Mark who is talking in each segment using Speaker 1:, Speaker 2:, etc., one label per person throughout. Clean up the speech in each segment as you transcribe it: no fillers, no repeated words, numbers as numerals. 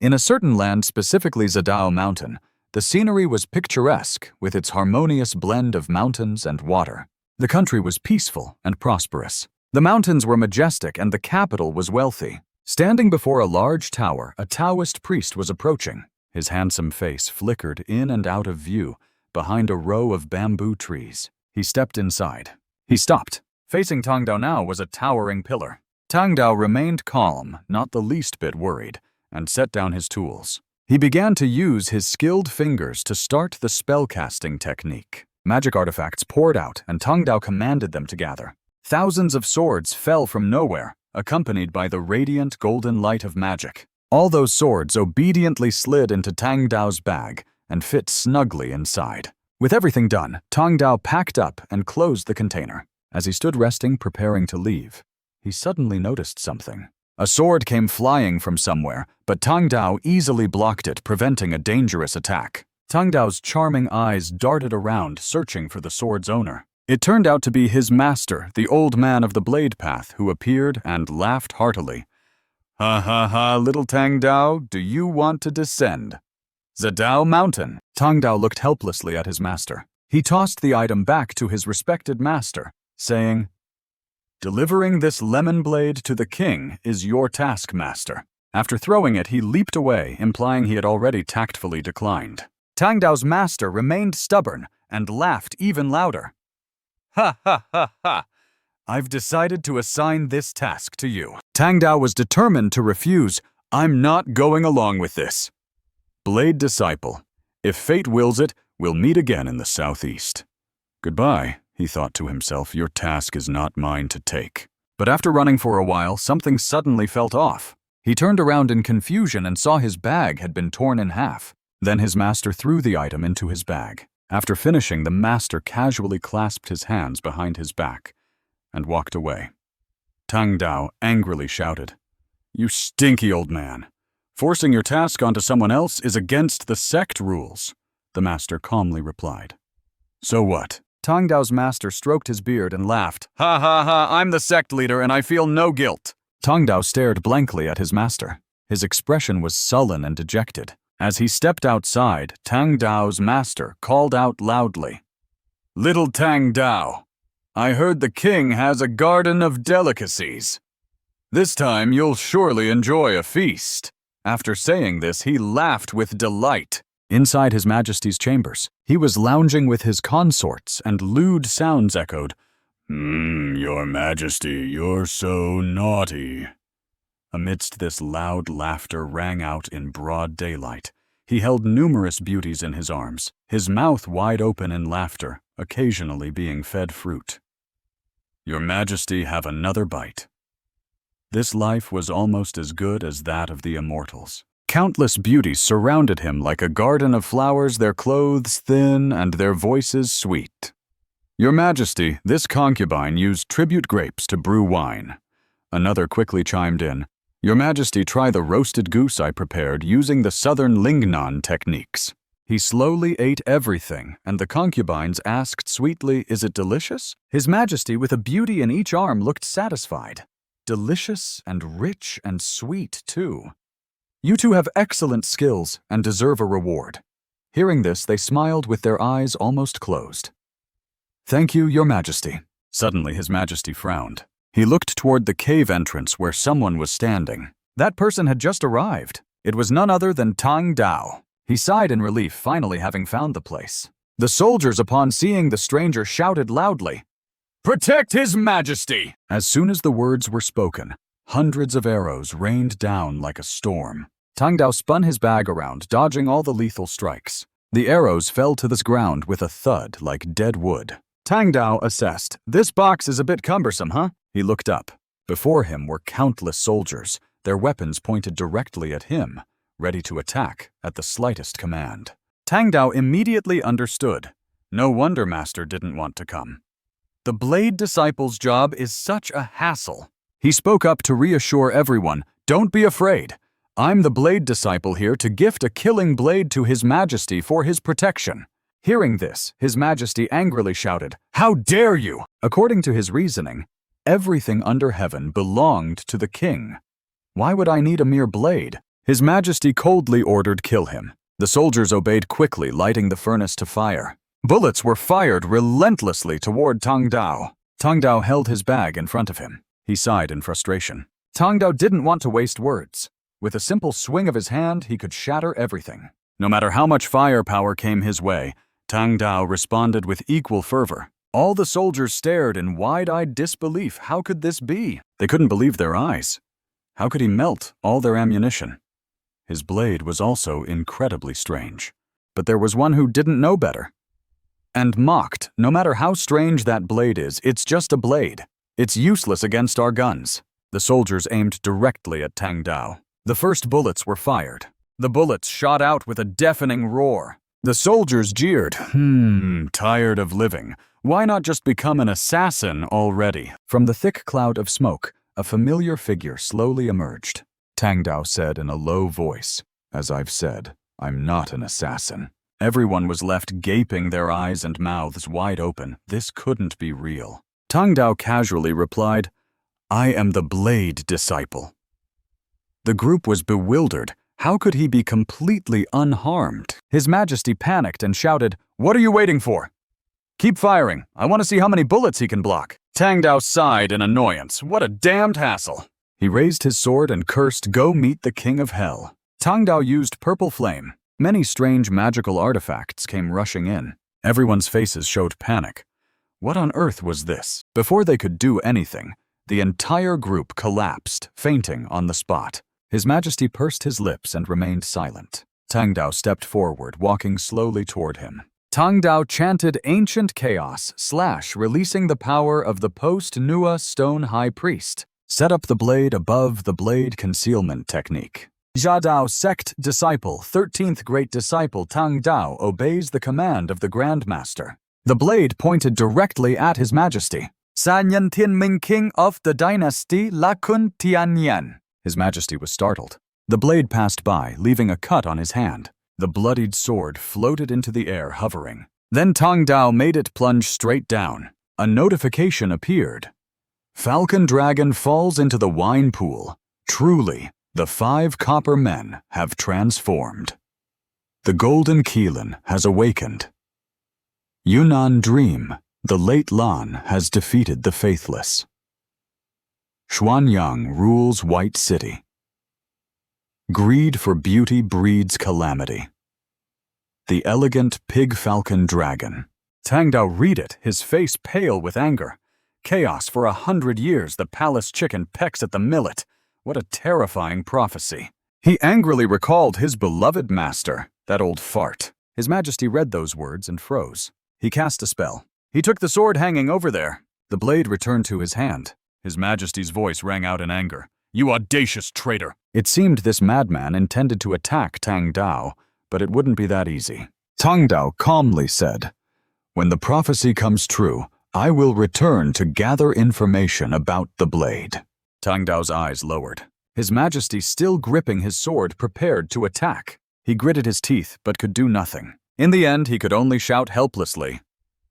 Speaker 1: In a certain land, specifically Zadao Mountain, the scenery was picturesque with its harmonious blend of mountains and water. The country was peaceful and prosperous. The mountains were majestic and the capital was wealthy. Standing before a large tower, a Taoist priest was approaching. His handsome face flickered in and out of view behind a row of bamboo trees. He stepped inside. He stopped. Facing Tang Dao now was a towering pillar. Tang Dao remained calm, not the least bit worried, and set down his tools. He began to use his skilled fingers to start the spellcasting technique. Magic artifacts poured out, and Tang Dao commanded them to gather. Thousands of swords fell from nowhere, accompanied by the radiant golden light of magic. All those swords obediently slid into Tang Dao's bag and fit snugly inside. With everything done, Tang Dao packed up and closed the container. As he stood resting, preparing to leave, he suddenly noticed something. A sword came flying from somewhere, but Tang Dao easily blocked it, preventing a dangerous attack. Tang Dao's charming eyes darted around, searching for the sword's owner. It turned out to be his master, the old man of the blade path, who appeared and laughed heartily. "Ha ha ha, little Tang Dao, do you want to descend?" "Zadao Mountain." Tang Dao looked helplessly at his master. He tossed the item back to his respected master, saying, "Delivering this lemon blade to the king is your task, master." After throwing it, he leaped away, implying he had already tactfully declined. Tang Dao's master remained stubborn and laughed even louder. "Ha ha ha ha! I've decided to assign this task to you." Tang Dao was determined to refuse. "I'm not going along with this." "Blade disciple, if fate wills it, we'll meet again in the southeast." "Goodbye," he thought to himself, "your task is not mine to take." But after running for a while, something suddenly felt off. He turned around in confusion and saw his bag had been torn in half. Then his master threw the item into his bag. After finishing, the master casually clasped his hands behind his back and walked away. Tang Dao angrily shouted, "You stinky old man! Forcing your task onto someone else is against the sect rules." The master calmly replied. "So what?" Tang Dao's master stroked his beard and laughed. "Ha ha ha, I'm the sect leader and I feel no guilt." Tang Dao stared blankly at his master. His expression was sullen and dejected. As he stepped outside, Tang Dao's master called out loudly, "Little Tang Dao, I heard the king has a garden of delicacies. This time you'll surely enjoy a feast." After saying this, he laughed with delight. Inside His Majesty's chambers, he was lounging with his consorts, and lewd sounds echoed, "Your Majesty, you're so naughty." Amidst this loud laughter rang out in broad daylight. He held numerous beauties in his arms, his mouth wide open in laughter, occasionally being fed fruit. "Your Majesty, have another bite." This life was almost as good as that of the immortals. Countless beauties surrounded him like a garden of flowers, their clothes thin and their voices sweet. "Your Majesty, this concubine used tribute grapes to brew wine." Another quickly chimed in, "Your Majesty, try the roasted goose I prepared using the southern Lingnan techniques." He slowly ate everything, and the concubines asked sweetly, "Is it delicious?" His Majesty, with a beauty in each arm, looked satisfied. Delicious and rich and sweet, too. "You two have excellent skills and deserve a reward." Hearing this, they smiled with their eyes almost closed. "Thank you, Your Majesty." Suddenly, His Majesty frowned. He looked toward the cave entrance where someone was standing. That person had just arrived. It was none other than Tang Dao. He sighed in relief, finally having found the place. The soldiers, upon seeing the stranger, shouted loudly, "Protect His Majesty!" As soon as the words were spoken, hundreds of arrows rained down like a storm. Tang Dao spun his bag around, dodging all the lethal strikes. The arrows fell to the ground with a thud like dead wood. Tang Dao assessed, "This box is a bit cumbersome, huh?" He looked up. Before him were countless soldiers, their weapons pointed directly at him, ready to attack at the slightest command. Tang Dao immediately understood. No wonder Master didn't want to come. The Blade Disciple's job is such a hassle. He spoke up to reassure everyone, "Don't be afraid. I'm the Blade Disciple here to gift a killing blade to His Majesty for his protection." Hearing this, His Majesty angrily shouted, "How dare you!" According to his reasoning, everything under heaven belonged to the king. Why would I need a mere blade? His Majesty coldly ordered kill him. The soldiers obeyed quickly, lighting the furnace to fire. Bullets were fired relentlessly toward Tang Dao. Tang Dao held his bag in front of him. He sighed in frustration. Tang Dao didn't want to waste words. With a simple swing of his hand, he could shatter everything. No matter how much firepower came his way, Tang Dao responded with equal fervor. All the soldiers stared in wide-eyed disbelief. How could this be? They couldn't believe their eyes. How could he melt all their ammunition? His blade was also incredibly strange. But there was one who didn't know better and mocked. No matter how strange that blade is, it's just a blade. It's useless against our guns. The soldiers aimed directly at Tang Dao. The first bullets were fired. The bullets shot out with a deafening roar. The soldiers jeered. Tired of living. Why not just become an assassin already? From the thick cloud of smoke, a familiar figure slowly emerged. Tang Dao said in a low voice, "As I've said, I'm not an assassin." Everyone was left gaping, their eyes and mouths wide open. This couldn't be real. Tang Dao casually replied, "I am the Blade Disciple." The group was bewildered. How could he be completely unharmed? His Majesty panicked and shouted, "What are you waiting for? Keep firing. I want to see how many bullets he can block." Tang Dao sighed in annoyance. What a damned hassle. He raised his sword and cursed, "Go meet the King of Hell." Tang Dao used purple flame. Many strange magical artifacts came rushing in. Everyone's faces showed panic. What on earth was this? Before they could do anything, the entire group collapsed, fainting on the spot. His Majesty pursed his lips and remained silent. Tang Dao stepped forward, walking slowly toward him. Tang Dao chanted ancient chaos, releasing the power of the post-Nua stone high priest. Set up the blade above the blade concealment technique. Jia Dao sect disciple, 13th great disciple Tang Dao obeys the command of the Grand Master. The blade pointed directly at His Majesty. Sanyan Tianming, king of the dynasty Lakun Tianyan. His Majesty was startled. The blade passed by, leaving a cut on his hand. The bloodied sword floated into the air, hovering. Then Tang Dao made it plunge straight down. A notification appeared. Falcon Dragon falls into the wine pool. Truly, the 5 copper men have transformed. The Golden Keelan has awakened. Yunnan Dream, the late Lan has defeated the faithless. Xuanyang rules White City. Greed for beauty breeds calamity. The elegant pig falcon dragon. Tang Dao read it, his face pale with anger. Chaos for 100 years, the palace chicken pecks at the millet. What a terrifying prophecy. He angrily recalled his beloved master, that old fart. His Majesty read those words and froze. He cast a spell. He took the sword hanging over there. The blade returned to his hand. His Majesty's voice rang out in anger. "You audacious traitor!" It seemed this madman intended to attack Tang Dao, but it wouldn't be that easy. Tang Dao calmly said, "When the prophecy comes true, I will return to gather information about the blade." Tang Dao's eyes lowered. His Majesty, still gripping his sword, prepared to attack. He gritted his teeth, but could do nothing. In the end, he could only shout helplessly,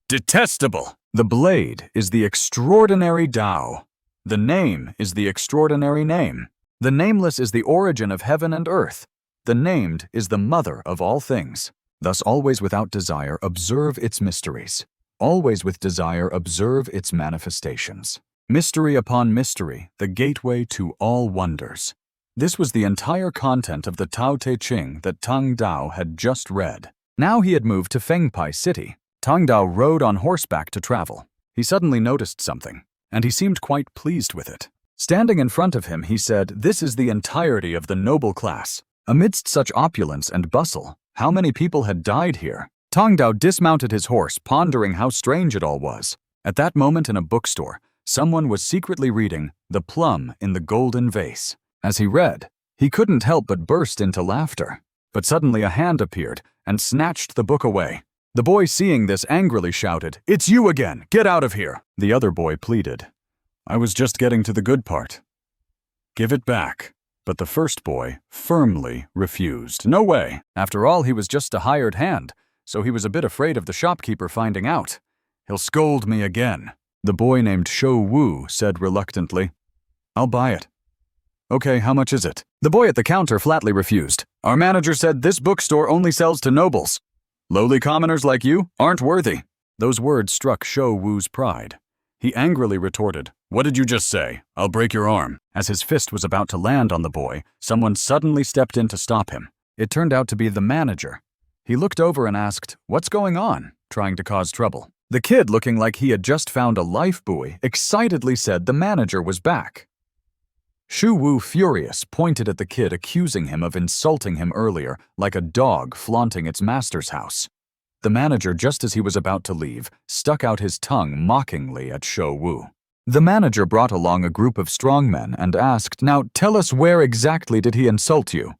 Speaker 1: "Detestable! The blade is the extraordinary Dao. The name is the extraordinary name. The nameless is the origin of heaven and earth. The named is the mother of all things. Thus always without desire observe its mysteries. Always with desire observe its manifestations. Mystery upon mystery, the gateway to all wonders." This was the entire content of the Tao Te Ching that Tang Dao had just read. Now he had moved to Fengpai City. Tang Dao rode on horseback to travel. He suddenly noticed something, and he seemed quite pleased with it. Standing in front of him, he said, "This is the entirety of the noble class. Amidst such opulence and bustle, how many people had died here?" Tang Dao dismounted his horse, pondering how strange it all was. At that moment in a bookstore, someone was secretly reading "The Plum in the Golden Vase." As he read, he couldn't help but burst into laughter. But suddenly a hand appeared and snatched the book away. The boy, seeing this, angrily shouted, "It's you again! Get out of here!" The other boy pleaded, "I was just getting to the good part. Give it back." But the first boy firmly refused. No way. After all, he was just a hired hand, so he was a bit afraid of the shopkeeper finding out. "He'll scold me again." The boy named Shou Wu said reluctantly, "I'll buy it." Okay, how much is it? The boy at the counter flatly refused. Our manager said this bookstore only sells to nobles. Lowly commoners like you aren't worthy. Those words struck Shou Wu's pride. He angrily retorted, What did you just say? I'll break your arm. As his fist was about to land on the boy, someone suddenly stepped in to stop him. It turned out to be the manager. He looked over and asked, What's going on? Trying to cause trouble. The kid, looking like he had just found a life buoy, excitedly said the manager was back. Shou Wu, furious, pointed at the kid, accusing him of insulting him earlier, like a dog flaunting its master's house. The manager, just as he was about to leave, stuck out his tongue mockingly at Shou Wu. The manager brought along a group of strongmen and asked, Now tell us, where exactly did he insult you?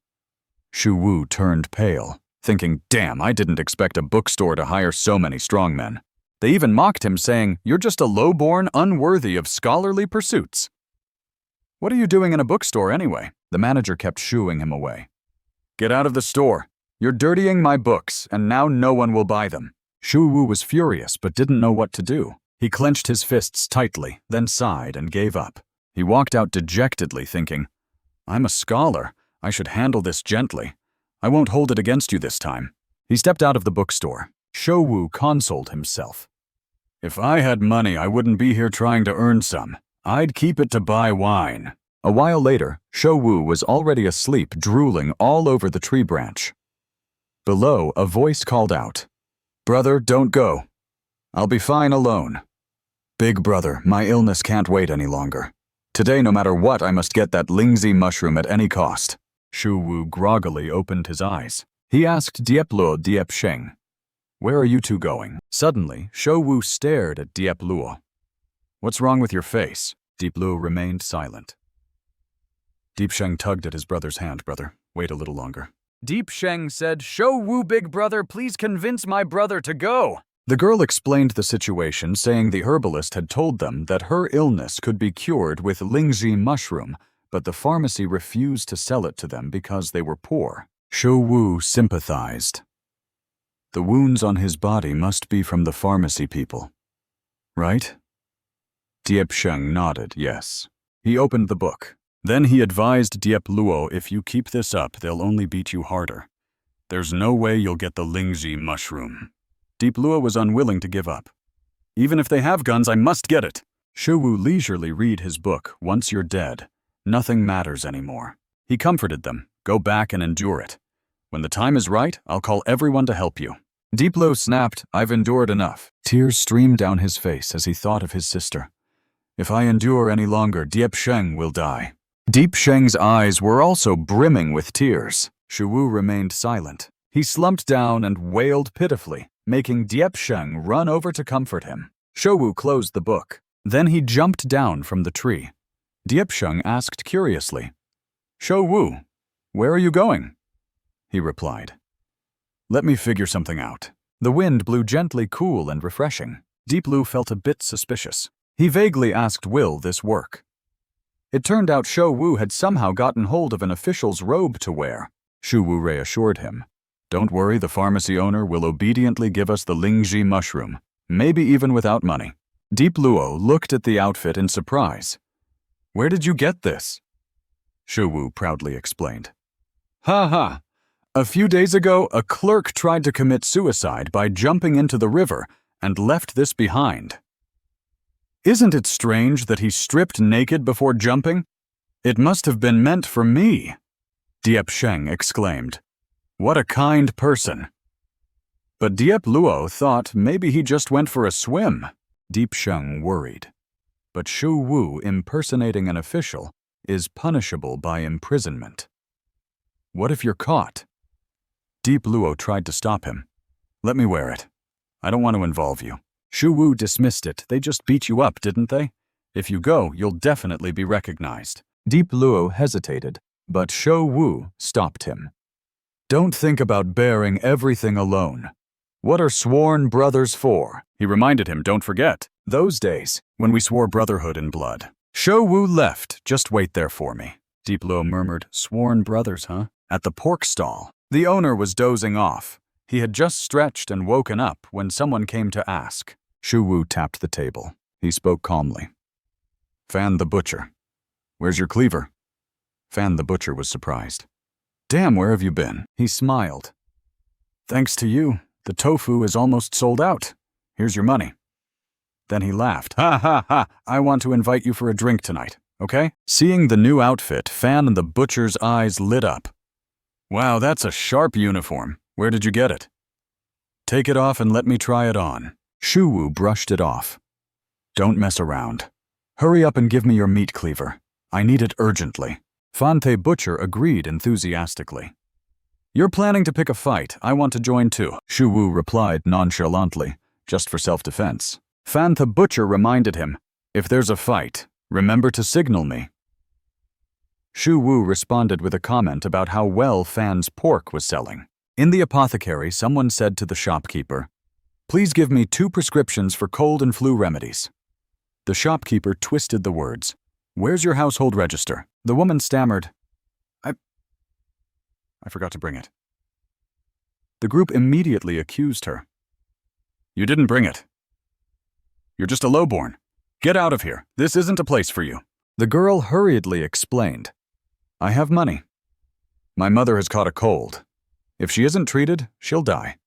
Speaker 1: Shou Wu turned pale, thinking, Damn, I didn't expect a bookstore to hire so many strongmen. They even mocked him, saying, You're just a low-born, unworthy of scholarly pursuits. What are you doing in a bookstore anyway? The manager kept shooing him away. Get out of the store. You're dirtying my books, and now no one will buy them. Shou Wu was furious but didn't know what to do. He clenched his fists tightly, then sighed and gave up. He walked out dejectedly, thinking, I'm a scholar. I should handle this gently. I won't hold it against you this time. He stepped out of the bookstore. Shou Wu consoled himself. If I had money, I wouldn't be here trying to earn some. I'd keep it to buy wine. A while later, Shou Wu was already asleep, drooling all over the tree branch. Below, a voice called out, Brother, don't go. I'll be fine alone. Big brother, my illness can't wait any longer. Today, no matter what, I must get that Lingzi mushroom at any cost. Shou Wu groggily opened his eyes. He asked Diep Luo Diep Sheng, Where are you two going? Suddenly, Shou Wu stared at Diep Luo. What's wrong with your face? Diep Luo remained silent. Diep Sheng tugged at his brother's hand. Brother, wait a little longer. Diep Sheng said, Shou Wu, big brother, please convince my brother to go. The girl explained the situation, saying the herbalist had told them that her illness could be cured with Lingzi mushroom, but the pharmacy refused to sell it to them because they were poor. Shou Wu sympathized. The wounds on his body must be from the pharmacy people, right? Diep Sheng nodded, yes. He opened the book. Then he advised Diep Luo, if you keep this up, they'll only beat you harder. There's no way you'll get the Lingzi mushroom. Diep Luo was unwilling to give up. Even if they have guns, I must get it. Shou Wu leisurely read his book, Once You're Dead. Nothing matters anymore. He comforted them. Go back and endure it. When the time is right, I'll call everyone to help you. Diep Luo snapped, I've endured enough. Tears streamed down his face as he thought of his sister. If I endure any longer, Diep Sheng will die. Diep Sheng's eyes were also brimming with tears. Shou Wu remained silent. He slumped down and wailed pitifully, making Diep Sheng run over to comfort him. Shou Wu closed the book. Then he jumped down from the tree. Diep Sheng asked curiously, Shou Wu, where are you going? He replied, Let me figure something out. The wind blew gently, cool and refreshing. Diep Luo felt a bit suspicious. He vaguely asked, Will this work? It turned out Shou Wu had somehow gotten hold of an official's robe to wear. Shou Wu reassured him. Don't worry, the pharmacy owner will obediently give us the Lingzi mushroom, maybe even without money. Diep Luo looked at the outfit in surprise. Where did you get this? Shou Wu proudly explained. Ha ha! A few days ago, a clerk tried to commit suicide by jumping into the river and left this behind. Isn't it strange that he stripped naked before jumping? It must have been meant for me, Diep Sheng exclaimed. What a kind person. But Diep Luo thought maybe he just went for a swim. Diep Sheng worried. But Shou Wu impersonating an official is punishable by imprisonment. What if you're caught? Diep Luo tried to stop him. Let me wear it. I don't want to involve you. Shou Wu dismissed it. They just beat you up, didn't they? If you go, you'll definitely be recognized. Diep Luo hesitated, but Shou Wu stopped him. Don't think about bearing everything alone. What are sworn brothers for? He reminded him, don't forget. Those days, when we swore brotherhood in blood. Shou Wu left. Just wait there for me. Diep Luo murmured, sworn brothers, huh? At the pork stall. The owner was dozing off. He had just stretched and woken up when someone came to ask. Shou Wu tapped the table. He spoke calmly. Fan the butcher. Where's your cleaver? Fan the butcher was surprised. Damn, where have you been? He smiled. Thanks to you, the tofu is almost sold out. Here's your money. Then he laughed. Ha ha ha, I want to invite you for a drink tonight, okay? Seeing the new outfit, Fan the butcher's eyes lit up. Wow, that's a sharp uniform. Where did you get it? Take it off and let me try it on. Shuwu brushed it off. Don't mess around. Hurry up and give me your meat cleaver. I need it urgently. Fan the butcher agreed enthusiastically. You're planning to pick a fight. I want to join too, Shuwu replied nonchalantly, just for self-defense. Fan the butcher reminded him, if there's a fight, remember to signal me. Shuwu responded with a comment about how well Fan's pork was selling. In the apothecary, someone said to the shopkeeper, Please give me 2 prescriptions for cold and flu remedies. The shopkeeper twisted the words. Where's your household register? The woman stammered, I forgot to bring it. The group immediately accused her. You didn't bring it. You're just a lowborn. Get out of here. This isn't a place for you. The girl hurriedly explained. I have money. My mother has caught a cold. If she isn't treated, she'll die.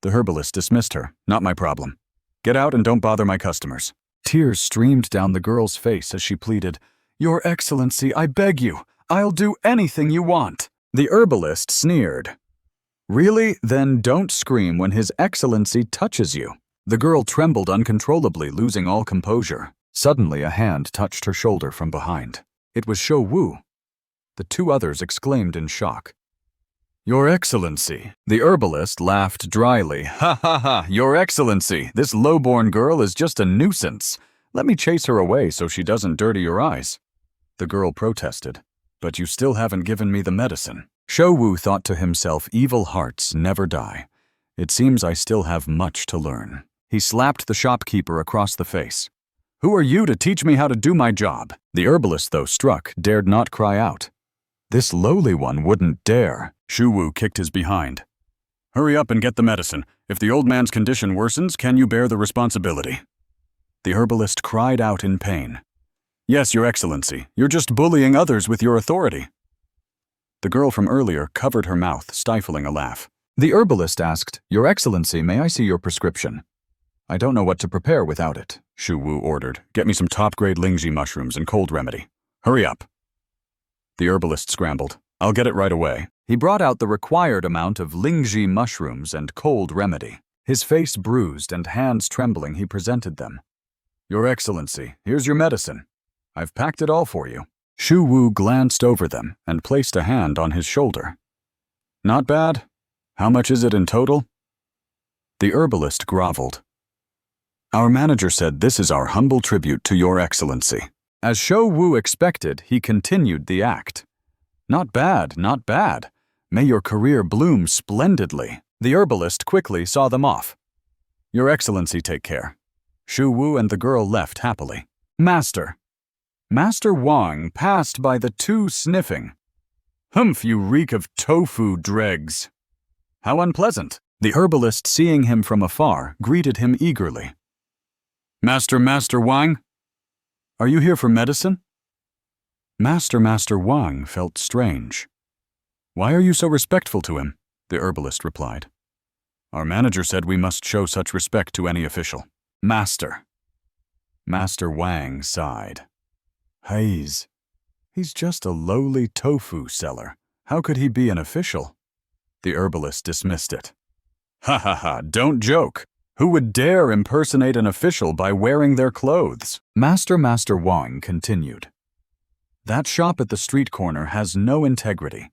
Speaker 1: The herbalist dismissed her. Not my problem. Get out and don't bother my customers. Tears streamed down the girl's face as she pleaded, Your Excellency, I beg you. I'll do anything you want. The herbalist sneered. Really? Then don't scream when His Excellency touches you. The girl trembled uncontrollably, losing all composure. Suddenly, a hand touched her shoulder from behind. It was Shou Wu. The 2 others exclaimed in shock. Your Excellency. The herbalist laughed dryly. Ha ha ha, Your Excellency, this lowborn girl is just a nuisance. Let me chase her away so she doesn't dirty your eyes. The girl protested. But you still haven't given me the medicine. Shou Wu thought to himself, evil hearts never die. It seems I still have much to learn. He slapped the shopkeeper across the face. Who are you to teach me how to do my job? The herbalist, though struck, dared not cry out. This lowly one wouldn't dare. Shou Wu kicked his behind. Hurry up and get the medicine. If the old man's condition worsens, can you bear the responsibility? The herbalist cried out in pain. Yes, Your Excellency. You're just bullying others with your authority. The girl from earlier covered her mouth, stifling a laugh. The herbalist asked, Your Excellency, may I see your prescription? I don't know what to prepare without it, Shou Wu ordered. Get me some top-grade lingji mushrooms and cold remedy. Hurry up. The herbalist scrambled. I'll get it right away. He brought out the required amount of lingji mushrooms and cold remedy. His face bruised and hands trembling, he presented them. Your Excellency, here's your medicine. I've packed it all for you. Shou Wu glanced over them and placed a hand on his shoulder. Not bad. How much is it in total? The herbalist groveled. Our manager said this is our humble tribute to Your Excellency. As Shou Wu expected, he continued the act. Not bad, not bad. May your career bloom splendidly. The herbalist quickly saw them off. Your Excellency, take care. Shou Wu and the girl left happily. Master Wang passed by the 2 sniffing. Humph, you reek of tofu dregs. How unpleasant. The herbalist, seeing him from afar, greeted him eagerly. Master Wang? Are you here for medicine? Master Wang felt strange. Why are you so respectful to him? The herbalist replied. Our manager said we must show such respect to any official. Master Wang sighed. He's just a lowly tofu seller. How could he be an official? The herbalist dismissed it. Ha ha ha, don't joke. Who would dare impersonate an official by wearing their clothes? Master Wang continued. That shop at the street corner has no integrity.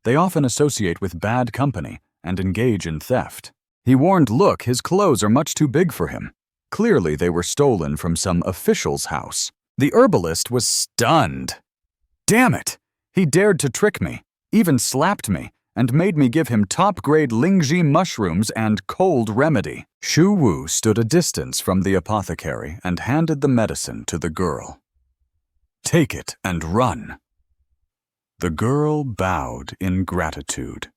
Speaker 1: They often associate with bad company and engage in theft. He warned, look, his clothes are much too big for him. Clearly they were stolen from some official's house. The herbalist was stunned. Damn it! He dared to trick me, even slapped me, and made me give him top-grade lingji mushrooms and cold remedy. Shou Wu stood a distance from the apothecary and handed the medicine to the girl. Take it and run. The girl bowed in gratitude.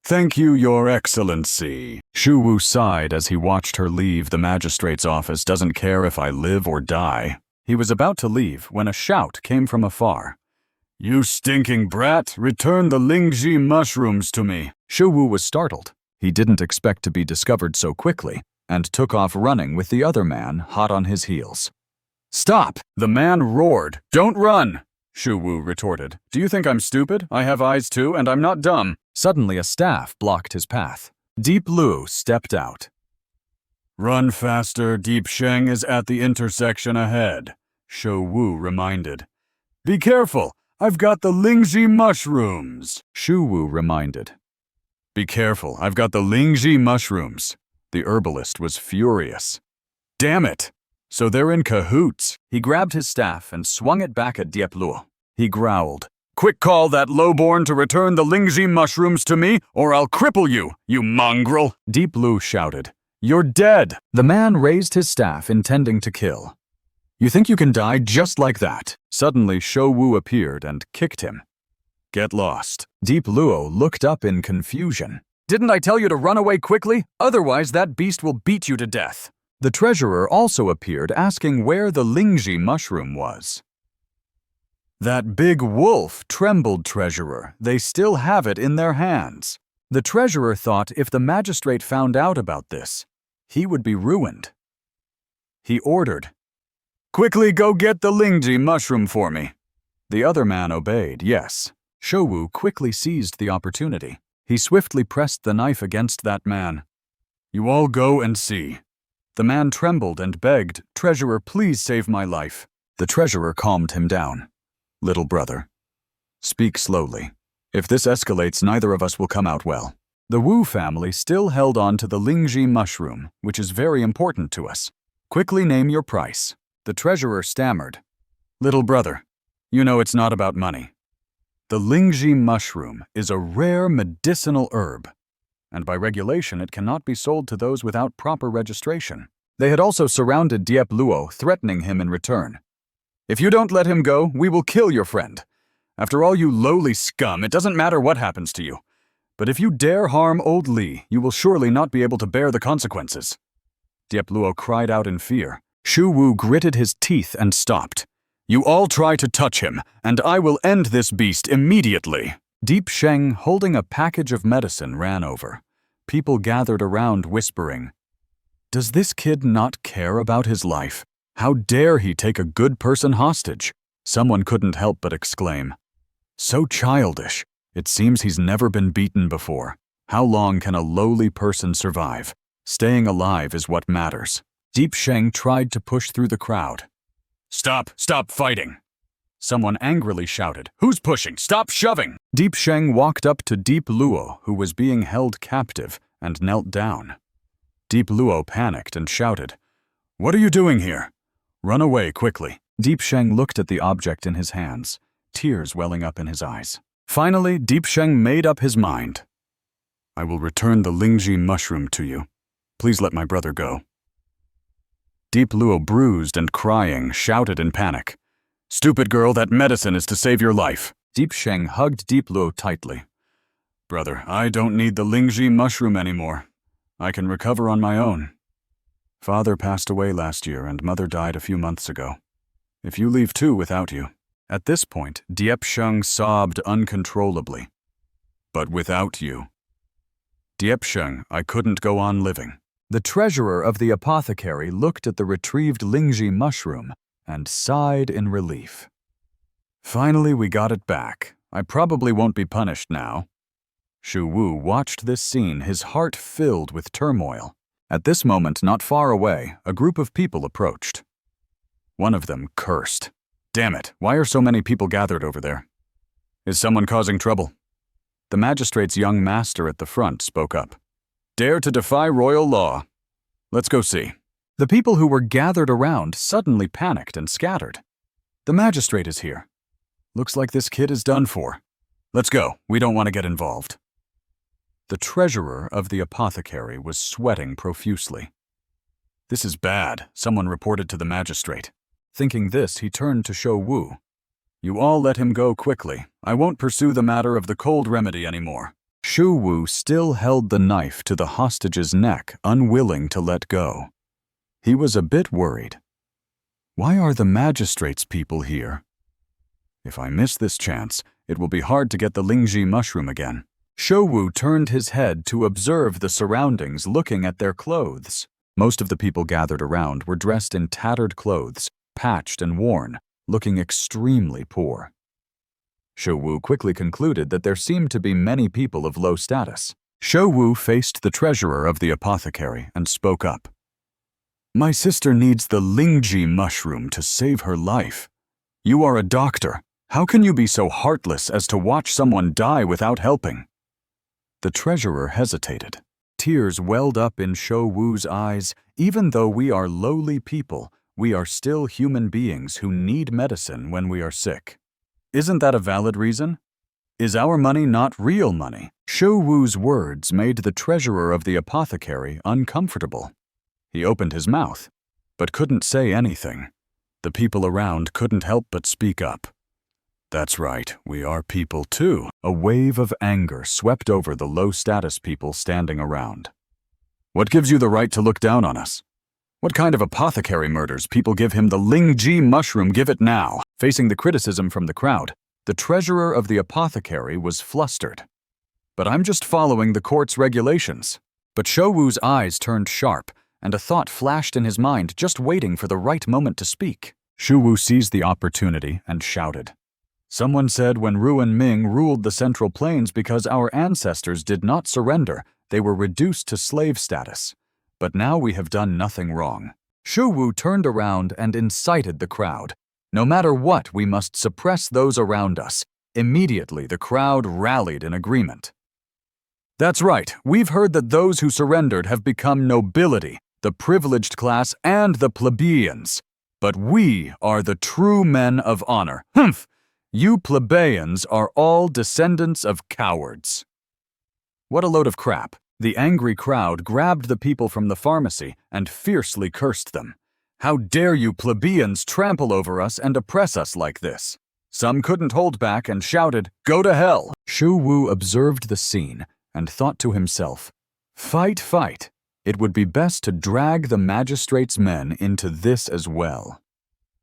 Speaker 1: Thank you, Your Excellency. Shou Wu sighed as he watched her leave the magistrate's office. Doesn't care if I live or die. He was about to leave when a shout came from afar. You stinking brat, return the Lingji mushrooms to me. Shu Wu was startled. He didn't expect to be discovered so quickly, and took off running with the other man hot on his heels. Stop! The man roared. Don't run! Shu Wu retorted. Do you think I'm stupid? I have eyes too, and I'm not dumb. Suddenly a staff blocked his path. Deep Lu stepped out. Run faster, Deep Sheng is at the intersection ahead, Shu Wu reminded. Be careful, I've got the Lingji mushrooms, Shu Wu reminded. Be careful, I've got the Lingji mushrooms. The herbalist was furious. Damn it! So they're in cahoots. He grabbed his staff and swung it back at Deep Lu. He growled. Quick call that lowborn to return the Lingji mushrooms to me, or I'll cripple you, you mongrel! Deep Lu shouted. You're dead! The man raised his staff, intending to kill. You think you can die just like that? Suddenly, Shu Wu appeared and kicked him. Get lost. Deep Luo looked up in confusion. Didn't I tell you to run away quickly? Otherwise, that beast will beat you to death. The treasurer also appeared, asking where the Lingji mushroom was. That big wolf trembled, treasurer. They still have it in their hands. The treasurer thought if the magistrate found out about this, he would be ruined. He ordered, Quickly go get the Lingji mushroom for me. The other man obeyed, yes. Shu Wu quickly seized the opportunity. He swiftly pressed the knife against that man. You all go and see. The man trembled and begged, Treasurer, please save my life. The treasurer calmed him down. Little brother, speak slowly. If this escalates, neither of us will come out well. The Wu family still held on to the Lingji mushroom, which is very important to us. Quickly name your price. The treasurer stammered. Little brother, you know it's not about money. The Lingji mushroom is a rare medicinal herb, and by regulation it cannot be sold to those without proper registration. They had also surrounded Deep Luo, threatening him in return. If you don't let him go, we will kill your friend. After all, you lowly scum, it doesn't matter what happens to you. But if you dare harm old Li, you will surely not be able to bear the consequences. Deep Luo cried out in fear. Shu Wu gritted his teeth and stopped. You all try to touch him, and I will end this beast immediately. Deep Sheng, holding a package of medicine, ran over. People gathered around, whispering, Does this kid not care about his life? How dare he take a good person hostage? Someone couldn't help but exclaim, So childish. It seems he's never been beaten before. How long can a lowly person survive? Staying alive is what matters. Deep Sheng tried to push through the crowd. Stop fighting! Someone angrily shouted, Who's pushing? Stop shoving! Deep Sheng walked up to Deep Luo, who was being held captive, and knelt down. Deep Luo panicked and shouted, What are you doing here? Run away quickly. Deep Sheng looked at the object in his hands, tears welling up in his eyes. Finally, Deep Sheng made up his mind. I will return the Lingji mushroom to you. Please let my brother go. Deep Luo, bruised and crying, shouted in panic. Stupid girl, that medicine is to save your life. Deep Sheng hugged Deep Luo tightly. Brother, I don't need the Lingji mushroom anymore. I can recover on my own. Father passed away last year and mother died a few months ago. If you leave too without you. At this point, Deep Sheng sobbed uncontrollably. But without you. Deep Sheng, I couldn't go on living. The treasurer of the apothecary looked at the retrieved Lingji mushroom and sighed in relief. Finally, we got it back. I probably won't be punished now. Shu Wu watched this scene, his heart filled with turmoil. At this moment, not far away, a group of people approached. One of them cursed. Damn it, why are so many people gathered over there? Is someone causing trouble? The magistrate's young master at the front spoke up. Dare to defy royal law. Let's go see. The people who were gathered around suddenly panicked and scattered. The magistrate is here. Looks like this kid is done for. Let's go, we don't want to get involved. The treasurer of the apothecary was sweating profusely. This is bad, someone reported to the magistrate. Thinking this, he turned to Shu Wu. You all let him go quickly. I won't pursue the matter of the cold remedy anymore. Shu Wu still held the knife to the hostage's neck, unwilling to let go. He was a bit worried. Why are the magistrate's people here? If I miss this chance, it will be hard to get the Lingji mushroom again. Shouwu turned his head to observe the surroundings, looking at their clothes. Most of the people gathered around were dressed in tattered clothes, patched and worn, looking extremely poor. Shouwu quickly concluded that there seemed to be many people of low status. Shouwu faced the treasurer of the apothecary and spoke up. My sister needs the Lingji mushroom to save her life. You are a doctor. How can you be so heartless as to watch someone die without helping? The treasurer hesitated. Tears welled up in Shouwu's eyes. Even though we are lowly people, we are still human beings who need medicine when we are sick. Isn't that a valid reason? Is our money not real money? Shouwu's words made the treasurer of the apothecary uncomfortable. He opened his mouth, but couldn't say anything. The people around couldn't help but speak up. That's right, we are people too. A wave of anger swept over the low-status people standing around. What gives you the right to look down on us? What kind of apothecary murders people give him the Lingji mushroom? Give it now. Facing the criticism from the crowd, the treasurer of the apothecary was flustered. But I'm just following the court's regulations. But Shouwu's eyes turned sharp, and a thought flashed in his mind, just waiting for the right moment to speak. Shouwu seized the opportunity and shouted. Someone said when Ruan Ming ruled the Central Plains because our ancestors did not surrender, they were reduced to slave status. But now we have done nothing wrong. Shouwu turned around and incited the crowd. No matter what, we must suppress those around us. Immediately, the crowd rallied in agreement. That's right, we've heard that those who surrendered have become nobility, the privileged class, and the plebeians. But we are the true men of honor. Humph! You plebeians are all descendants of cowards. What a load of crap. The angry crowd grabbed the people from the pharmacy and fiercely cursed them. How dare you plebeians trample over us and oppress us like this? Some couldn't hold back and shouted, "Go to hell!" Shouwu observed the scene and thought to himself, "Fight, fight. It would be best to drag the magistrate's men into this as well.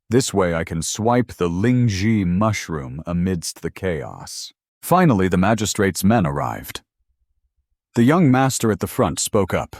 Speaker 1: This way I can swipe the Lingji mushroom amidst the chaos." Finally, the magistrate's men arrived. The young master at the front spoke up.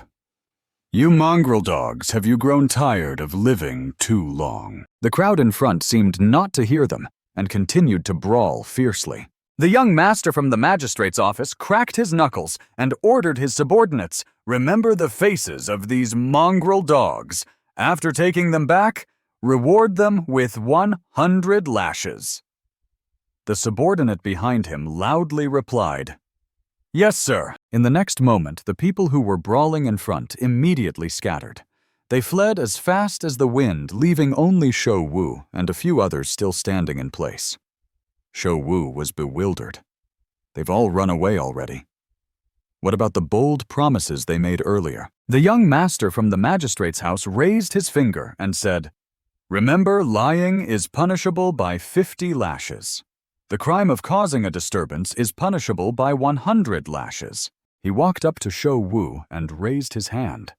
Speaker 1: You mongrel dogs, have you grown tired of living too long? The crowd in front seemed not to hear them and continued to brawl fiercely. The young master from the magistrate's office cracked his knuckles and ordered his subordinates, remember the faces of these mongrel dogs. After taking them back, reward them with 100 lashes. The subordinate behind him loudly replied, Yes, sir. In the next moment, the people who were brawling in front immediately scattered. They fled as fast as the wind, leaving only Shouwu and a few others still standing in place. Shouwu was bewildered. They've all run away already. What about the bold promises they made earlier? The young master from the magistrate's house raised his finger and said, Remember, lying is punishable by 50 lashes. The crime of causing a disturbance is punishable by 100 lashes. He walked up to Shouwu and raised his hand.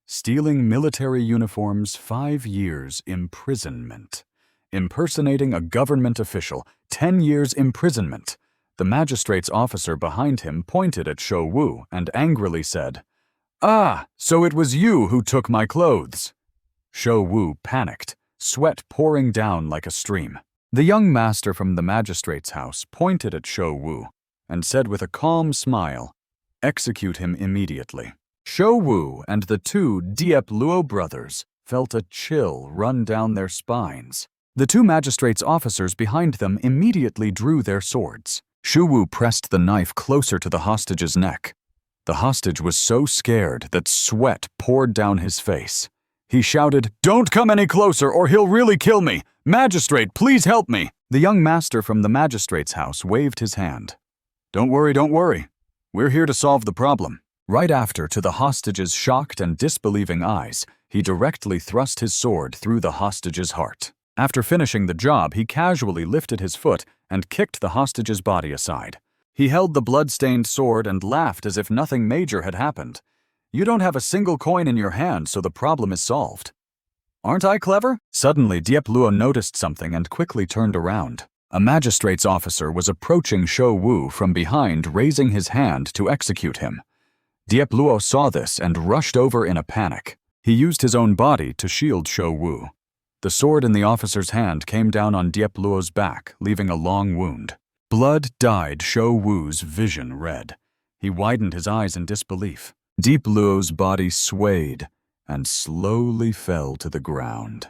Speaker 1: Stealing military uniforms, 5 years imprisonment. Impersonating a government official, 10 years imprisonment. The magistrate's officer behind him pointed at Shouwu and angrily said, Ah, so it was you who took my clothes. Shouwu panicked, sweat pouring down like a stream. The young master from the magistrate's house pointed at Shouwu and said with a calm smile, Execute him immediately. Shouwu and the two Diep Luo brothers felt a chill run down their spines. The two magistrate's officers behind them immediately drew their swords. Shouwu pressed the knife closer to the hostage's neck. The hostage was so scared that sweat poured down his face. He shouted, Don't come any closer or he'll really kill me! Magistrate, please help me! The young master from the magistrate's house waved his hand. Don't worry. We're here to solve the problem. Right after, to the hostage's shocked and disbelieving eyes, he directly thrust his sword through the hostage's heart. After finishing the job, he casually lifted his foot and kicked the hostage's body aside. He held the blood-stained sword and laughed as if nothing major had happened. You don't have a single coin in your hand, so the problem is solved. Aren't I clever? Suddenly, Diep Luo noticed something and quickly turned around. A magistrate's officer was approaching Shou Wu from behind, raising his hand to execute him. Diep Luo saw this and rushed over in a panic. He used his own body to shield Shou Wu. The sword in the officer's hand came down on Diep Luo's back, leaving a long wound. Blood dyed Shou Wu's vision red. He widened his eyes in disbelief. Diep Luo's body swayed and slowly fell to the ground.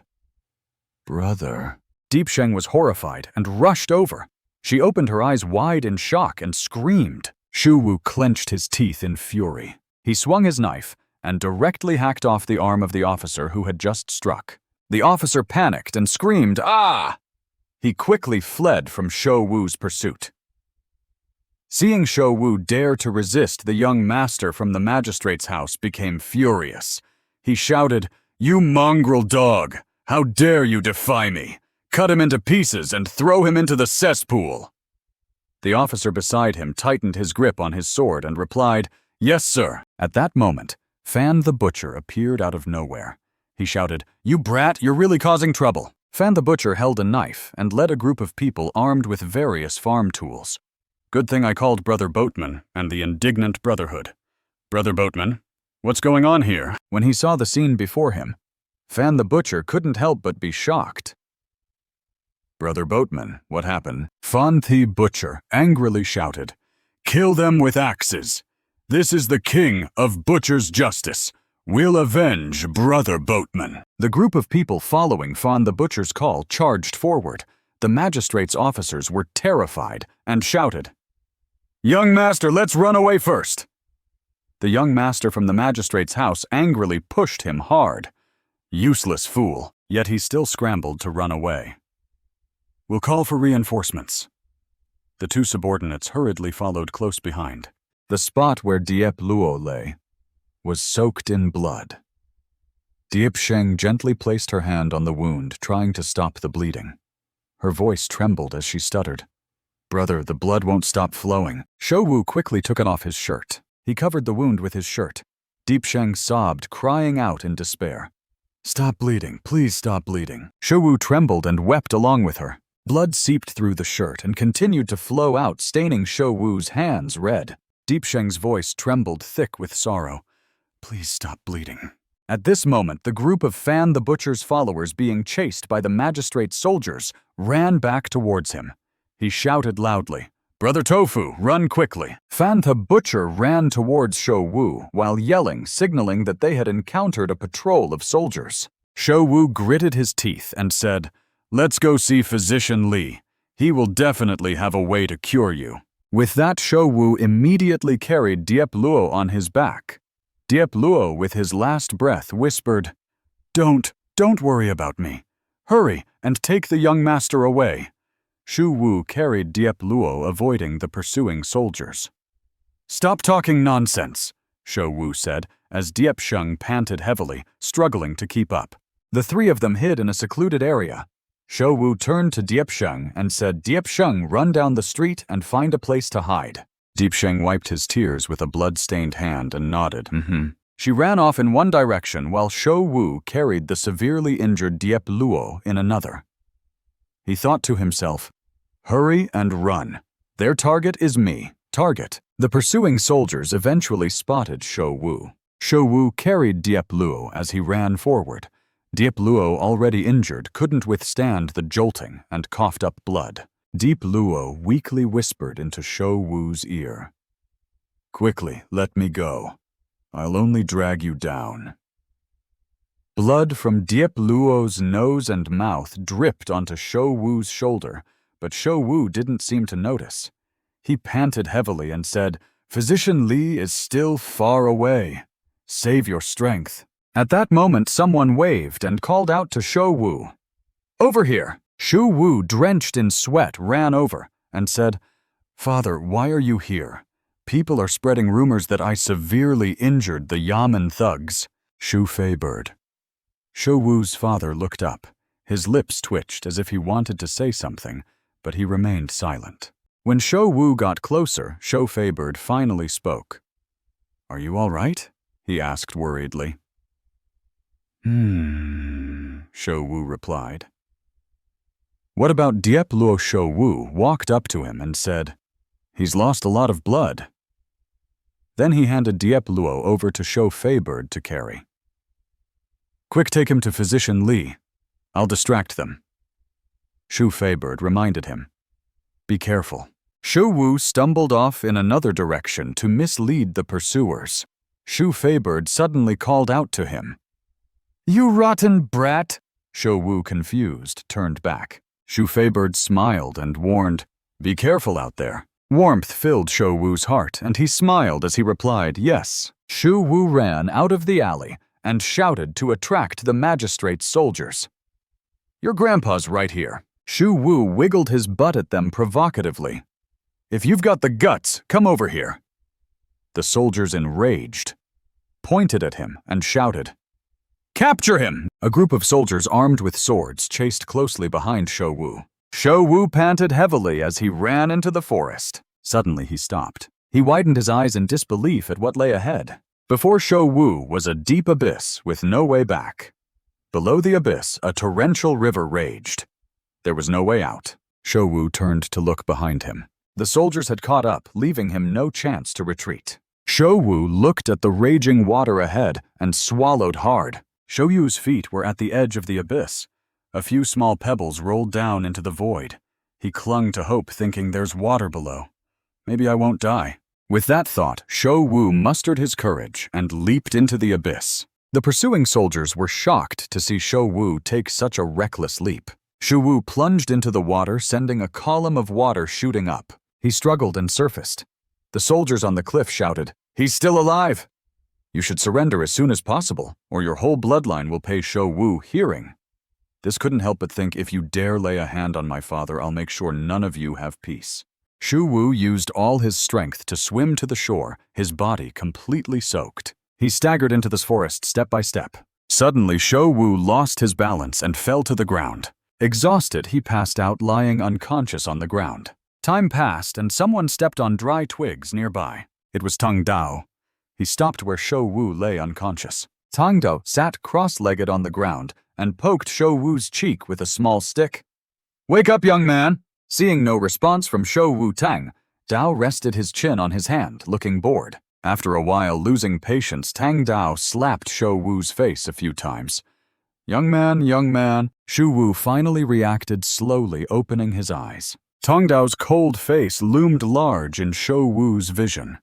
Speaker 1: Brother. Diep Sheng was horrified and rushed over. She opened her eyes wide in shock and screamed. Shou Wu clenched his teeth in fury. He swung his knife and directly hacked off the arm of the officer who had just struck. The officer panicked and screamed, "Ah!" He quickly fled from Shou Wu's pursuit. Seeing Shou Wu dare to resist the young master from the magistrate's house became furious. He shouted, "You mongrel dog! How dare you defy me! Cut him into pieces and throw him into the cesspool!" The officer beside him tightened his grip on his sword and replied, "Yes, sir." At that moment, Fan the Butcher appeared out of nowhere. He shouted, "You brat, you're really causing trouble." Fan the Butcher held a knife and led a group of people armed with various farm tools. "Good thing I called Brother Boatman and the indignant Brotherhood. Brother Boatman, what's going on here?" When he saw the scene before him, Fan the Butcher couldn't help but be shocked. "Brother Boatman, what happened?" Fan the Butcher angrily shouted, "Kill them with axes! This is the king of butcher's justice. We'll avenge Brother Boatman." The group of people following Fan the Butcher's call charged forward. The magistrate's officers were terrified and shouted, "Young master, let's run away first." The young master from the magistrate's house angrily pushed him hard. Useless fool, yet he still scrambled to run away. "We'll call for reinforcements." The two subordinates hurriedly followed close behind. The spot where Diep Luo lay was soaked in blood. Diep Sheng gently placed her hand on the wound, trying to stop the bleeding. Her voice trembled as she stuttered, "Brother, the blood won't stop flowing." Shou Wu quickly took off his shirt. He covered the wound with his shirt. Diep Sheng sobbed, crying out in despair. "Stop bleeding, please stop bleeding." Shou Wu trembled and wept along with her. Blood seeped through the shirt and continued to flow out, staining Shou Wu's hands red. Diep Sheng's voice trembled thick with sorrow. "Please stop bleeding." At this moment, the group of Fan the Butcher's followers, being chased by the magistrate's soldiers, ran back towards him. He shouted loudly, "Brother Tofu, run quickly!" Fan the Butcher ran towards Shou Wu while yelling, signaling that they had encountered a patrol of soldiers. Shou Wu gritted his teeth and said, "Let's go see Physician Li. He will definitely have a way to cure you." With that, Shou Wu immediately carried Diep Luo on his back. Diep Luo, with his last breath, whispered, Don't worry about me. Hurry and take the young master away." Shou Wu carried Diep Luo, avoiding the pursuing soldiers. "Stop talking nonsense," Shou Wu said, as Diep Sheng panted heavily, struggling to keep up. The three of them hid in a secluded area. Shou Wu turned to Diep Sheng and said, "Diep Sheng, run down the street and find a place to hide." Diep Sheng wiped his tears with a blood-stained hand and nodded. She ran off in one direction while Shou Wu carried the severely injured Diep Luo in another. He thought to himself, "Hurry and run. Their target is me." Target. The pursuing soldiers eventually spotted Shou Wu. Shou Wu carried Diep Luo as he ran forward. Diep Luo, already injured, couldn't withstand the jolting and coughed up blood. Diep Luo weakly whispered into Shou Wu's ear, "Quickly, let me go. I'll only drag you down." Blood from Diep Luo's nose and mouth dripped onto Shou Wu's shoulder, but Shou Wu didn't seem to notice. He panted heavily and said, "Physician Li is still far away. Save your strength." At that moment, someone waved and called out to Shou Wu, "Over here." Shou Wu, drenched in sweat, ran over and said, "Father, why are you here? People are spreading rumors that I severely injured the Yamen thugs." Shu Fei Bird. Shou Wu's father looked up. His lips twitched as if he wanted to say something, but he remained silent. When Shou Wu got closer, Shu Fei Bird finally spoke. "Are you all right?" he asked worriedly. Shou Wu replied. What about Diep Luo Shou Wu walked up to him and said, "He's lost a lot of blood." Then he handed Diep Luo over to Shou Feibird to carry. "Quick, take him to Physician Li. I'll distract them." Shou Feibird reminded him. "Be careful." Shou Wu stumbled off in another direction to mislead the pursuers. Shou Feibird suddenly called out to him. "You rotten brat!" Shou Wu, confused, turned back. Shou Feibird smiled and warned, "Be careful out there." Warmth filled Shou Wu's heart, and he smiled as he replied, "Yes." Shou Wu ran out of the alley and shouted to attract the magistrate's soldiers. "Your grandpa's right here." Shou Wu wiggled his butt at them provocatively. "If you've got the guts, come over here." The soldiers, enraged, pointed at him and shouted, "Capture him!" A group of soldiers armed with swords chased closely behind Shou Wu. Shou Wu panted heavily as he ran into the forest. Suddenly he stopped. He widened his eyes in disbelief at what lay ahead. Before Shou Wu was a deep abyss with no way back. Below the abyss, a torrential river raged. There was no way out. Shou Wu turned to look behind him. The soldiers had caught up, leaving him no chance to retreat. Shou Wu looked at the raging water ahead and swallowed hard. Shou Yu's feet were at the edge of the abyss. A few small pebbles rolled down into the void. He clung to hope, thinking, "There's water below. Maybe I won't die." With that thought, Shou Wu mustered his courage and leaped into the abyss. The pursuing soldiers were shocked to see Shou Wu take such a reckless leap. Shou Wu plunged into the water, sending a column of water shooting up. He struggled and surfaced. The soldiers on the cliff shouted, "He's still alive! You should surrender as soon as possible, or your whole bloodline will pay Shou Wu hearing." This couldn't help but think, "If you dare lay a hand on my father, I'll make sure none of you have peace." Shou Wu used all his strength to swim to the shore, his body completely soaked. He staggered into this forest step by step. Suddenly, Shou Wu lost his balance and fell to the ground. Exhausted, he passed out, lying unconscious on the ground. Time passed, and someone stepped on dry twigs nearby. It was Tang Dao. He stopped where Shou Wu lay unconscious. Tang Dao sat cross-legged on the ground and poked Shou Wu's cheek with a small stick. "Wake up, young man!" Seeing no response from Shou Wu Tang, Dao rested his chin on his hand, looking bored. After a while, losing patience, Tang Dao slapped Shou Wu's face a few times. Young man," Shou Wu finally reacted, slowly opening his eyes. Tang Dao's cold face loomed large in Shou Wu's vision.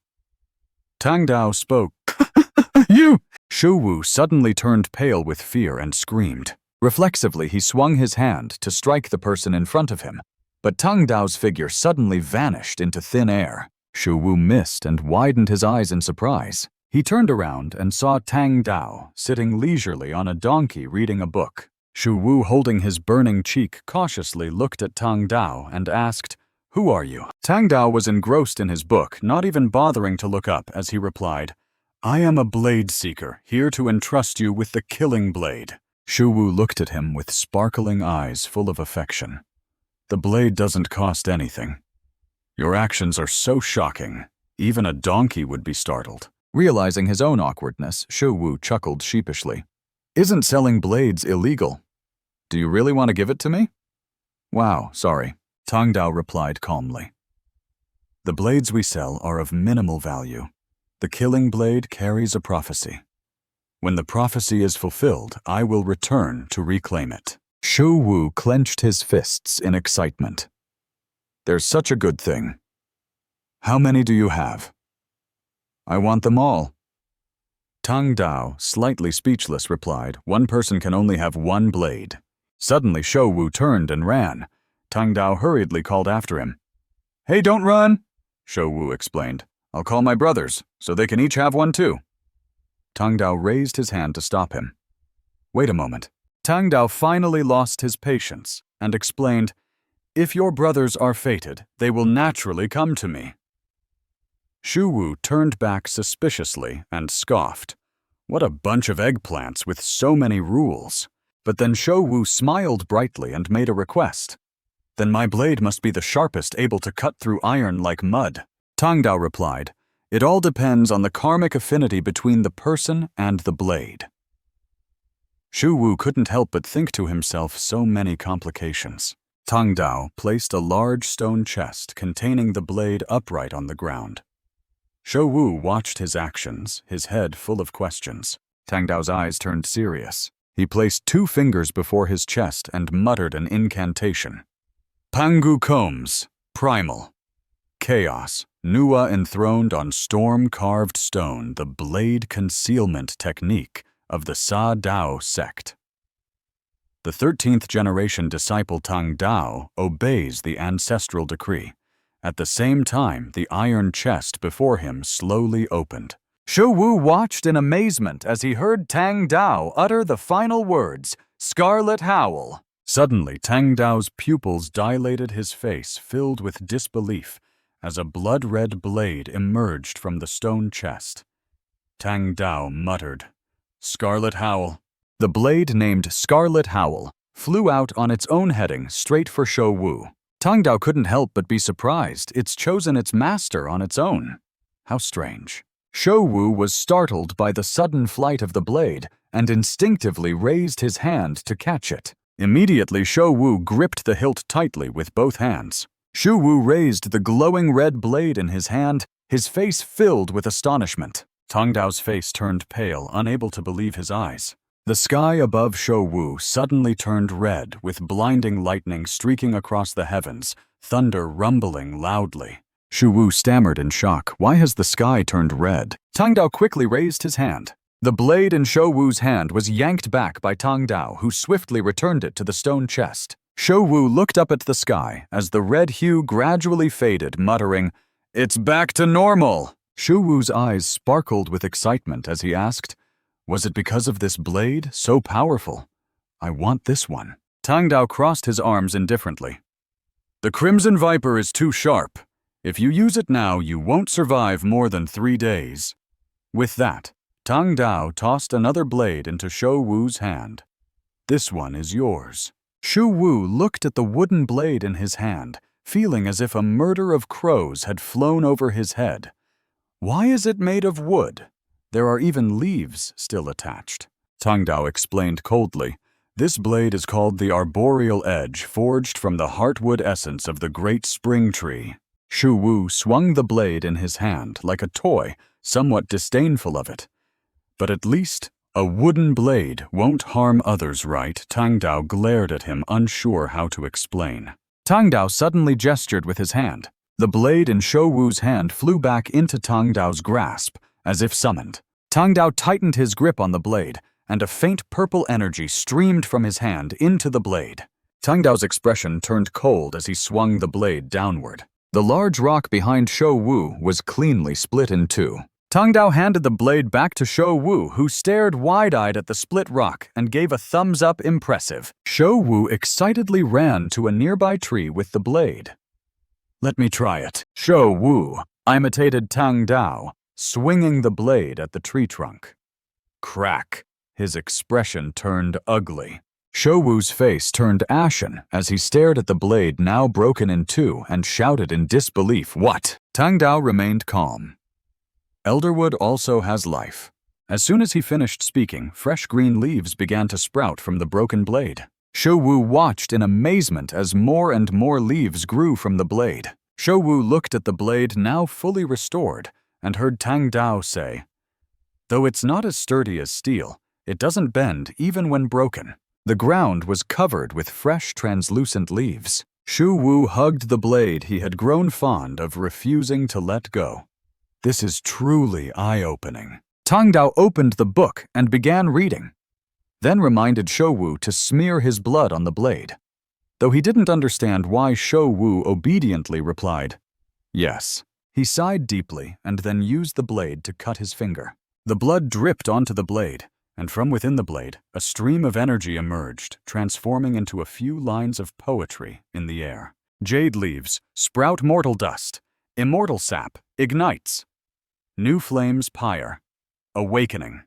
Speaker 1: Tang Dao spoke. "You!" Shou Wu suddenly turned pale with fear and screamed. Reflexively, he swung his hand to strike the person in front of him, but Tang Dao's figure suddenly vanished into thin air. Shou Wu missed and widened his eyes in surprise. He turned around and saw Tang Dao sitting leisurely on a donkey reading a book. Shou Wu, holding his burning cheek, cautiously looked at Tang Dao and asked, "Who are you?" Tang Dao was engrossed in his book, not even bothering to look up as he replied, "I am a blade seeker, here to entrust you with the killing blade." Shou Wu looked at him with sparkling eyes full of affection. "The blade doesn't cost anything. Your actions are so shocking, even a donkey would be startled." Realizing his own awkwardness, Shou Wu chuckled sheepishly. "Isn't selling blades illegal? Do you really want to give it to me?" "Wow, sorry," Tang Dao replied calmly. "The blades we sell are of minimal value. The killing blade carries a prophecy. When the prophecy is fulfilled, I will return to reclaim it." Shou Wu clenched his fists in excitement. "There's such a good thing. How many do you have?" "I want them all." Tang Dao, slightly speechless, replied, "One person can only have one blade." Suddenly, Shou Wu turned and ran. Tang Dao hurriedly called after him. "Hey, don't run," Shou Wu explained. "I'll call my brothers, so they can each have one too." Tang Dao raised his hand to stop him. "Wait a moment." Tang Dao finally lost his patience and explained, "If your brothers are fated, they will naturally come to me." Shou Wu turned back suspiciously and scoffed. What a bunch of eggplants with so many rules. But then Shou Wu smiled brightly and made a request. "Then my blade must be the sharpest, able to cut through iron like mud." Tang Dao replied, "It all depends on the karmic affinity between the person and the blade." Shou Wu couldn't help but think to himself, so many complications. Tang Dao placed a large stone chest containing the blade upright on the ground. Shou Wu watched his actions, his head full of questions. Tang Dao's eyes turned serious. He placed 2 fingers before his chest and muttered an incantation. Pangu Combs, Primal. Chaos, Nuwa enthroned on storm-carved stone, the blade concealment technique of the Sa Dao sect. The 13th generation disciple Tang Dao obeys the ancestral decree. At the same time, the iron chest before him slowly opened. Shou Wu watched in amazement as he heard Tang Dao utter the final words, "Scarlet Howl." Suddenly, Tang Dao's pupils dilated, his face filled with disbelief as a blood-red blade emerged from the stone chest. Tang Dao muttered, "Scarlet Howl." The blade named Scarlet Howl flew out on its own heading straight for Shou Wu. Tang Dao couldn't help but be surprised. It's chosen its master on its own. How strange. Shou Wu was startled by the sudden flight of the blade and instinctively raised his hand to catch it. Immediately, Shou Wu gripped the hilt tightly with both hands. Shou Wu raised the glowing red blade in his hand, his face filled with astonishment. Tang Dao's face turned pale, unable to believe his eyes. The sky above Shou Wu suddenly turned red, with blinding lightning streaking across the heavens, thunder rumbling loudly. Shou Wu stammered in shock. Why has the sky turned red? Tang Dao quickly raised his hand. The blade in Shou Wu's hand was yanked back by Tang Dao, who swiftly returned it to the stone chest. Shou Wu looked up at the sky as the red hue gradually faded, muttering, "It's back to normal." Shou Wu's eyes sparkled with excitement as he asked, "Was it because of this blade, so powerful? I want this one." Tang Dao crossed his arms indifferently. "The Crimson Viper is too sharp. If you use it now, you won't survive more than 3 days." With that, Tang Dao tossed another blade into Shou Wu's hand. "This one is yours." Shou Wu looked at the wooden blade in his hand, feeling as if a murder of crows had flown over his head. Why is it made of wood? There are even leaves still attached. Tang Dao explained coldly, "This blade is called the Arboreal Edge, forged from the heartwood essence of the great spring tree." Shou Wu swung the blade in his hand like a toy, somewhat disdainful of it. "But at least a wooden blade won't harm others, right?" Tang Dao glared at him, unsure how to explain. Tang Dao suddenly gestured with his hand. The blade in Shou Wu's hand flew back into Tang Dao's grasp, as if summoned. Tang Dao tightened his grip on the blade, and a faint purple energy streamed from his hand into the blade. Tang Dao's expression turned cold as he swung the blade downward. The large rock behind Shou Wu was cleanly split in 2. Tang Dao handed the blade back to Shou Wu, who stared wide-eyed at the split rock and gave a thumbs-up impressive. Shou Wu excitedly ran to a nearby tree with the blade. "Let me try it." Shou Wu imitated Tang Dao, swinging the blade at the tree trunk. Crack! His expression turned ugly. Shou Wu's face turned ashen as he stared at the blade now broken in 2 and shouted in disbelief, "What?" Tang Dao remained calm. "Elderwood also has life." As soon as he finished speaking, fresh green leaves began to sprout from the broken blade. Shou Wu watched in amazement as more and more leaves grew from the blade. Shou Wu looked at the blade now fully restored and heard Tang Dao say, "Though it's not as sturdy as steel, it doesn't bend even when broken." The ground was covered with fresh, translucent leaves. Shou Wu hugged the blade he had grown fond of, refusing to let go. "This is truly eye-opening." Tang Dao opened the book and began reading, then reminded Shou Wu to smear his blood on the blade. Though he didn't understand why, Shou Wu obediently replied, "Yes." He sighed deeply and then used the blade to cut his finger. The blood dripped onto the blade, and from within the blade, a stream of energy emerged, transforming into a few lines of poetry in the air. "Jade leaves, sprout mortal dust. Immortal sap, ignites. New flames pyre. Awakening.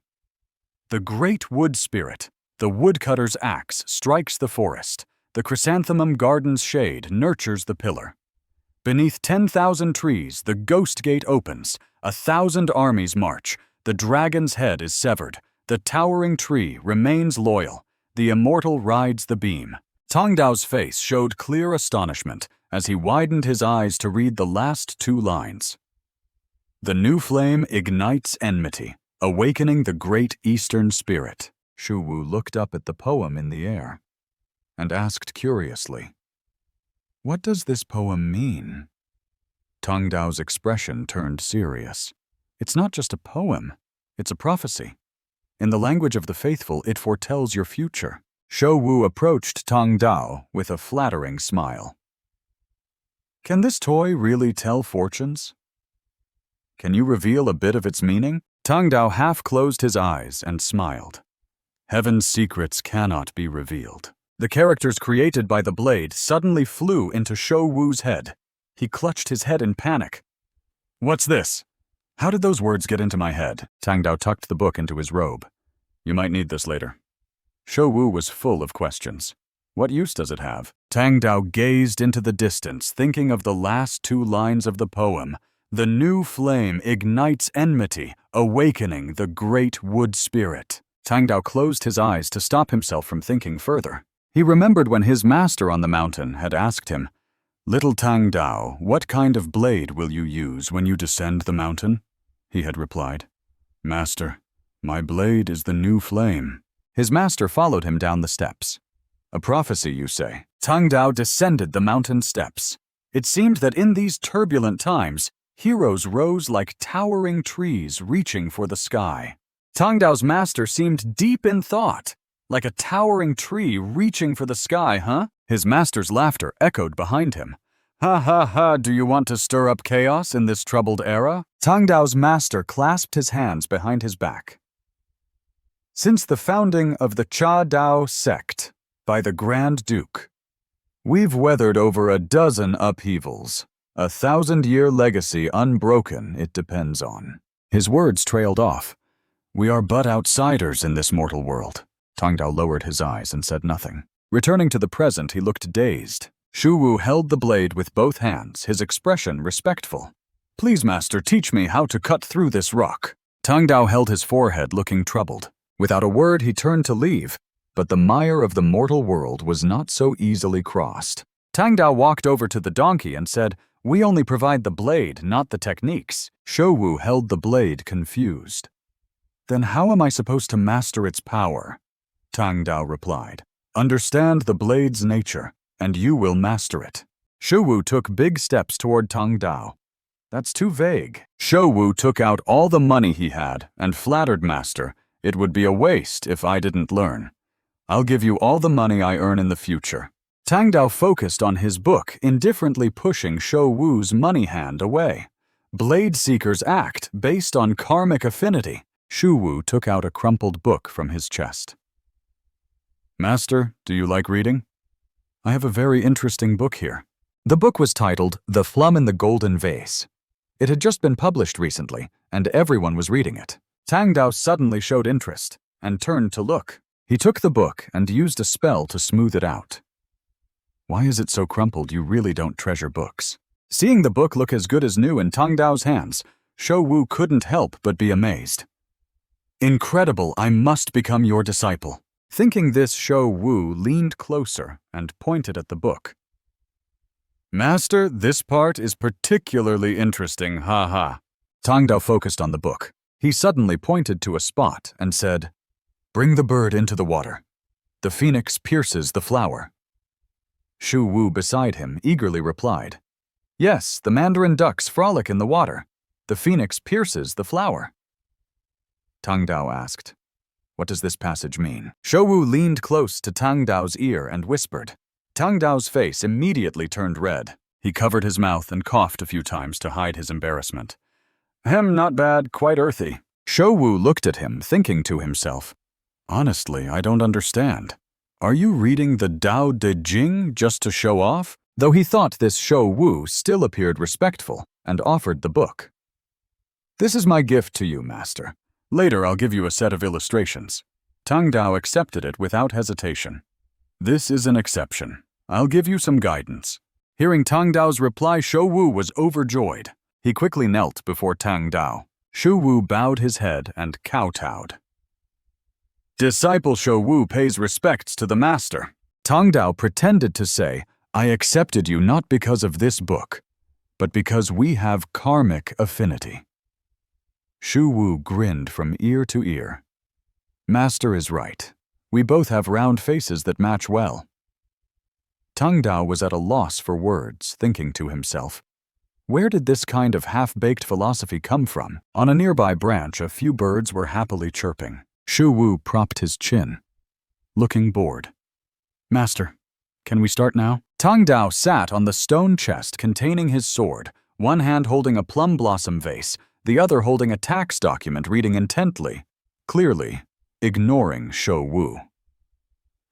Speaker 1: The great wood spirit, the woodcutter's axe, strikes the forest. The chrysanthemum garden's shade nurtures the pillar. Beneath 10,000 trees, the ghost gate opens. 1,000 armies march. The dragon's head is severed. The towering tree remains loyal. The immortal rides the beam. Tang Dao's face showed clear astonishment as he widened his eyes to read the last 2 lines. The new flame ignites enmity, awakening the great Eastern spirit. Shu Wu looked up at the poem in the air and asked curiously, "What does this poem mean?" Tang Dao's expression turned serious. "It's not just a poem, it's a prophecy. In the language of the faithful, it foretells your future." Shu Wu approached Tang Dao with a flattering smile. "Can this toy really tell fortunes? Can you reveal a bit of its meaning?" Tang Dao half closed his eyes and smiled. "Heaven's secrets cannot be revealed." The characters created by the blade suddenly flew into Shu Wu's head. He clutched his head in panic. "What's this? How did those words get into my head?" Tang Dao tucked the book into his robe. "You might need this later." Shu Wu was full of questions. What use does it have? Tang Dao gazed into the distance, thinking of the last 2 lines of the poem. The new flame ignites enmity, awakening the great wood spirit. Tang Dao closed his eyes to stop himself from thinking further. He remembered when his master on the mountain had asked him, "Little Tang Dao, what kind of blade will you use when you descend the mountain?" He had replied, "Master, my blade is the new flame." His master followed him down the steps. "A prophecy, you say?" Tang Dao descended the mountain steps. It seemed that in these turbulent times, heroes rose like towering trees reaching for the sky. Tang Dao's master seemed deep in thought. Like a towering tree reaching for the sky, huh? His master's laughter echoed behind him. "Ha ha ha, do you want to stir up chaos in this troubled era?" Tang Dao's master clasped his hands behind his back. "Since the founding of the Cha Dao sect by the Grand Duke, we've weathered over a dozen upheavals. A 1,000-year legacy unbroken it depends on." His words trailed off. "We are but outsiders in this mortal world." Tang Dao lowered his eyes and said nothing. Returning to the present, he looked dazed. Shu Wu held the blade with both hands, his expression respectful. "Please, master, teach me how to cut through this rock." Tang Dao held his forehead, looking troubled. Without a word, he turned to leave, but the mire of the mortal world was not so easily crossed. Tang Dao walked over to the donkey and said, "We only provide the blade, not the techniques." Shu Wu held the blade, confused. "Then how am I supposed to master its power?" Tang Dao replied, "Understand the blade's nature, and you will master it." Shu Wu took big steps toward Tang Dao. "That's too vague." Shu Wu took out all the money he had and flattered Master, "It would be a waste if I didn't learn. I'll give you all the money I earn in the future." Tang Dao focused on his book, indifferently pushing Shu Wu's money hand away. Blade Seekers act based on karmic affinity. Shu Wu took out a crumpled book from his chest. "Master, do you like reading? I have a very interesting book here." The book was titled The Plum in the Golden Vase. It had just been published recently, and everyone was reading it. Tang Dao suddenly showed interest and turned to look. He took the book and used a spell to smooth it out. "Why is it so crumpled? You really don't treasure books." Seeing the book look as good as new in Tang Dao's hands, Shu Wu couldn't help but be amazed. "Incredible, I must become your disciple." Thinking this, Shu Wu leaned closer and pointed at the book. "Master, this part is particularly interesting, ha ha." Tang Dao focused on the book. He suddenly pointed to a spot and said, "Bring the bird into the water. The phoenix pierces the flower." Shu Wu beside him eagerly replied, "Yes, the mandarin ducks frolic in the water. The phoenix pierces the flower." Tang Dao asked, "What does this passage mean?" Shu Wu leaned close to Tang Dao's ear and whispered. Tang Dao's face immediately turned red. He covered his mouth and coughed a few times to hide his embarrassment. Not bad, quite earthy." Shu Wu looked at him, thinking to himself, "Honestly, I don't understand. Are you reading the Tao Te Ching just to show off?" Though he thought this Shu Wu still appeared respectful and offered the book. "This is my gift to you, master. Later I'll give you a set of illustrations." Tang Dao accepted it without hesitation. "This is an exception. I'll give you some guidance." Hearing Tang Dao's reply, Shu Wu was overjoyed. He quickly knelt before Tang Dao. Shu Wu bowed his head and kowtowed. "Disciple Shu Wu pays respects to the master." Tang Dao pretended to say, "I accepted you not because of this book, but because we have karmic affinity." Shu Wu grinned from ear to ear. Master is right. We both have round faces that match well. Tang Dao was at a loss for words, thinking to himself, where did this kind of half-baked philosophy come from? On a nearby branch, a few birds were happily chirping. Shu Wu propped his chin, looking bored. Master, can we start now? Tang Dao sat on the stone chest containing his sword, one hand holding a plum blossom vase, the other holding a tax document reading intently, clearly ignoring Shu Wu.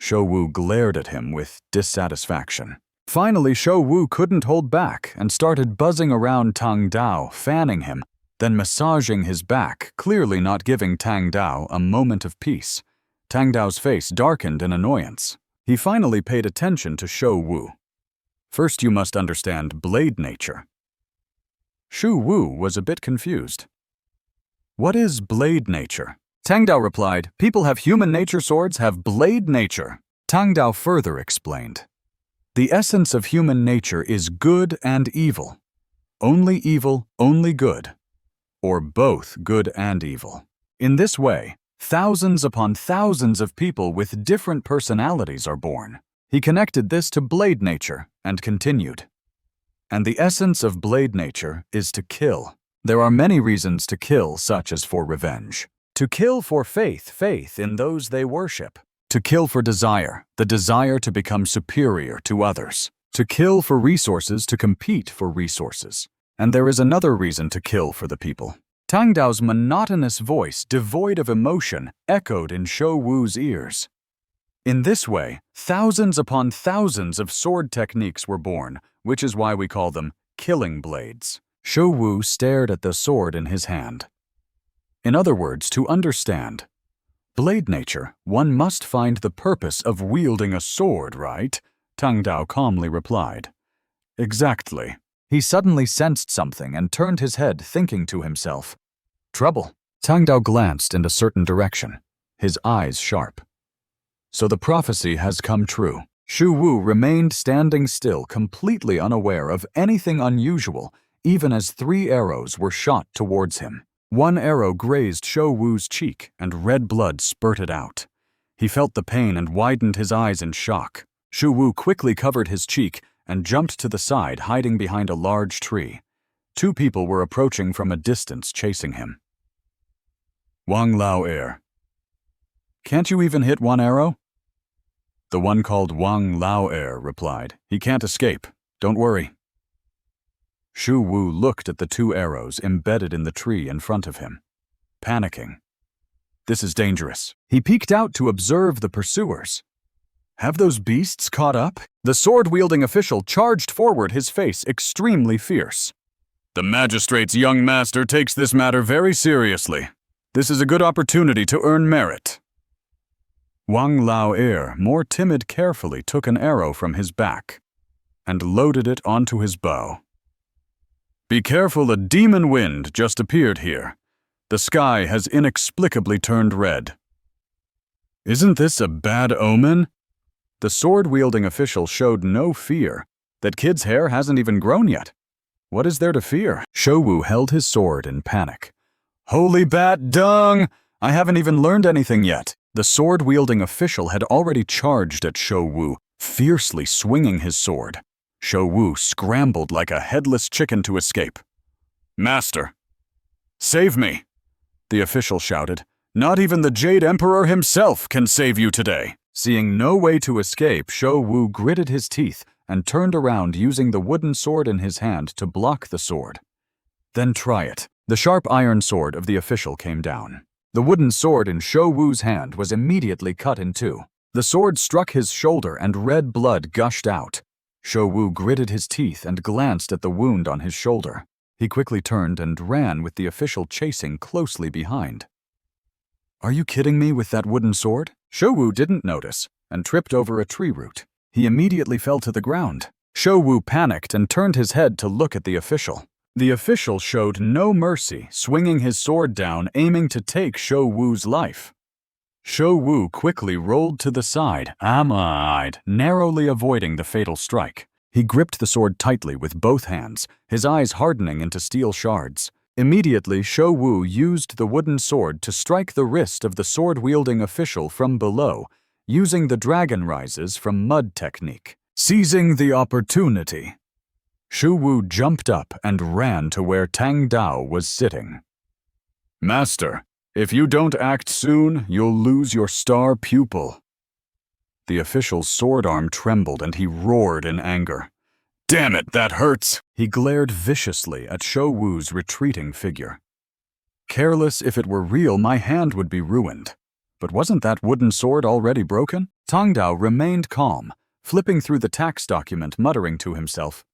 Speaker 1: Shu Wu glared at him with dissatisfaction. Finally, Shu Wu couldn't hold back and started buzzing around Tang Dao, fanning him, then massaging his back, clearly not giving Tang Dao a moment of peace. Tang Dao's face darkened in annoyance. He finally paid attention to Shu Wu. First, you must understand blade nature. Shu Wu was a bit confused. What is blade nature? Tang Dao replied, people have human nature, swords have blade nature. Tang Dao further explained. The essence of human nature is good and evil. Only evil, only good. Or both good and evil. In this way, thousands upon thousands of people with different personalities are born. He connected this to blade nature and continued. And the essence of blade nature is to kill. There are many reasons to kill, such as for revenge. To kill for faith in those they worship. To kill for desire, the desire to become superior to others. To kill for resources, to compete for resources. And there is another reason to kill for the people. Tang Dao's monotonous voice, devoid of emotion, echoed in Shu Wu's ears. In this way, thousands upon thousands of sword techniques were born, which is why we call them killing blades. Shu Wu stared at the sword in his hand. In other words, to understand blade nature, one must find the purpose of wielding a sword, right? Tang Dao calmly replied. Exactly. He suddenly sensed something and turned his head, thinking to himself. Trouble. Tang Dao glanced in a certain direction, his eyes sharp. So the prophecy has come true. Shu Wu remained standing still, completely unaware of anything unusual, even as 3 arrows were shot towards him. One arrow grazed Shu Wu's cheek, and red blood spurted out. He felt the pain and widened his eyes in shock. Shu Wu quickly covered his cheek and jumped to the side, hiding behind a large tree. 2 people were approaching from a distance, chasing him. Wang Lao Er. Can't you even hit 1 arrow? The one called Wang Lao Er replied. He can't escape. Don't worry. Shu Wu looked at the 2 arrows embedded in the tree in front of him, panicking. This is dangerous. He peeked out to observe the pursuers. Have those beasts caught up? The sword-wielding official charged forward, his face extremely fierce. The magistrate's young master takes this matter very seriously. This is a good opportunity to earn merit. Wang Lao Er, more timid, carefully took an arrow from his back and loaded it onto his bow. Be careful, a demon wind just appeared here. The sky has inexplicably turned red. Isn't this a bad omen? The sword-wielding official showed no fear. That kid's hair hasn't even grown yet. What is there to fear? Shu Wu held his sword in panic. Holy bat dung! I haven't even learned anything yet. The sword-wielding official had already charged at Shu Wu, fiercely swinging his sword. Shu Wu scrambled like a headless chicken to escape. Master! Save me! The official shouted. Not even the Jade Emperor himself can save you today. Seeing no way to escape, Shu Wu gritted his teeth and turned around, using the wooden sword in his hand to block the sword. Then try it. The sharp iron sword of the official came down. The wooden sword in Shu Wu's hand was immediately cut in 2. The sword struck his shoulder and red blood gushed out. Shu Wu gritted his teeth and glanced at the wound on his shoulder. He quickly turned and ran, with the official chasing closely behind. Are you kidding me with that wooden sword? Shu Wu didn't notice and tripped over a tree root. He immediately fell to the ground. Shu Wu panicked and turned his head to look at the official. The official showed no mercy, swinging his sword down, aiming to take Shu Wu's life. Shou Wu quickly rolled to the side, eyed, narrowly avoiding the fatal strike. He gripped the sword tightly with both hands, his eyes hardening into steel shards. Immediately, Shou Wu used the wooden sword to strike the wrist of the sword-wielding official from below, using the dragon rises from mud technique. Seizing the opportunity, Shou Wu jumped up and ran to where Tang Dao was sitting. "Master, if you don't act soon, you'll lose your star pupil." The official's sword arm trembled and he roared in anger. "Damn it, that hurts!" He glared viciously at Shou Wu's retreating figure. "Careless, if it were real, my hand would be ruined. But wasn't that wooden sword already broken?" Tang Dao remained calm, flipping through the tax document, muttering to himself.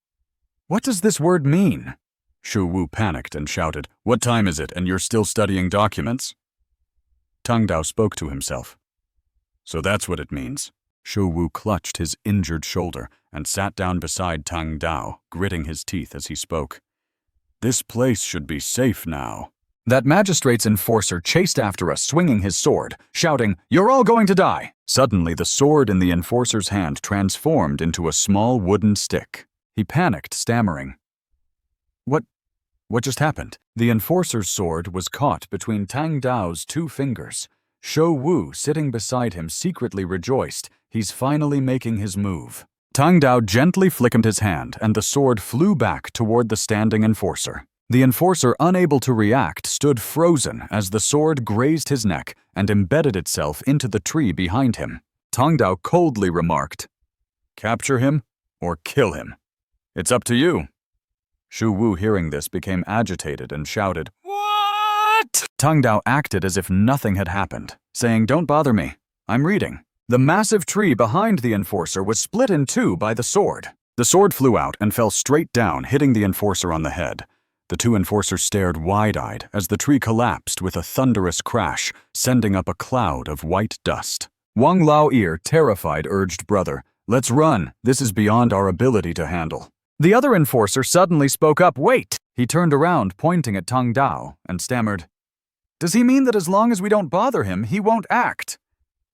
Speaker 1: "What does this word mean?" Shou Wu panicked and shouted, "What time is it, and you're still studying documents?" Tang Dao spoke to himself. "So that's what it means." Shou Wu clutched his injured shoulder and sat down beside Tang Dao, gritting his teeth as he spoke. "This place should be safe now." That magistrate's enforcer chased after us, swinging his sword, shouting, "You're all going to die!" Suddenly, the sword in the enforcer's hand transformed into a small wooden stick. He panicked, stammering. What just happened?" The enforcer's sword was caught between Tang Dao's two fingers. Shou Wu, sitting beside him, secretly rejoiced. He's finally making his move. Tang Dao gently flickered his hand, and the sword flew back toward the standing enforcer. The enforcer, unable to react, stood frozen as the sword grazed his neck and embedded itself into the tree behind him. Tang Dao coldly remarked, "Capture him or kill him. It's up to you." Shou Wu, hearing this, became agitated and shouted, "What?" Tang Dao acted as if nothing had happened, saying, "Don't bother me. I'm reading." The massive tree behind the enforcer was split in two by the sword. The sword flew out and fell straight down, hitting the enforcer on the head. The two enforcers stared wide-eyed as the tree collapsed with a thunderous crash, sending up a cloud of white dust. Wang Lao-Ir, terrified, urged, "Brother, let's run. This is beyond our ability to handle." The other enforcer suddenly spoke up, "Wait!" He turned around, pointing at Tang Dao, and stammered, "Does he mean that as long as we don't bother him, he won't act?"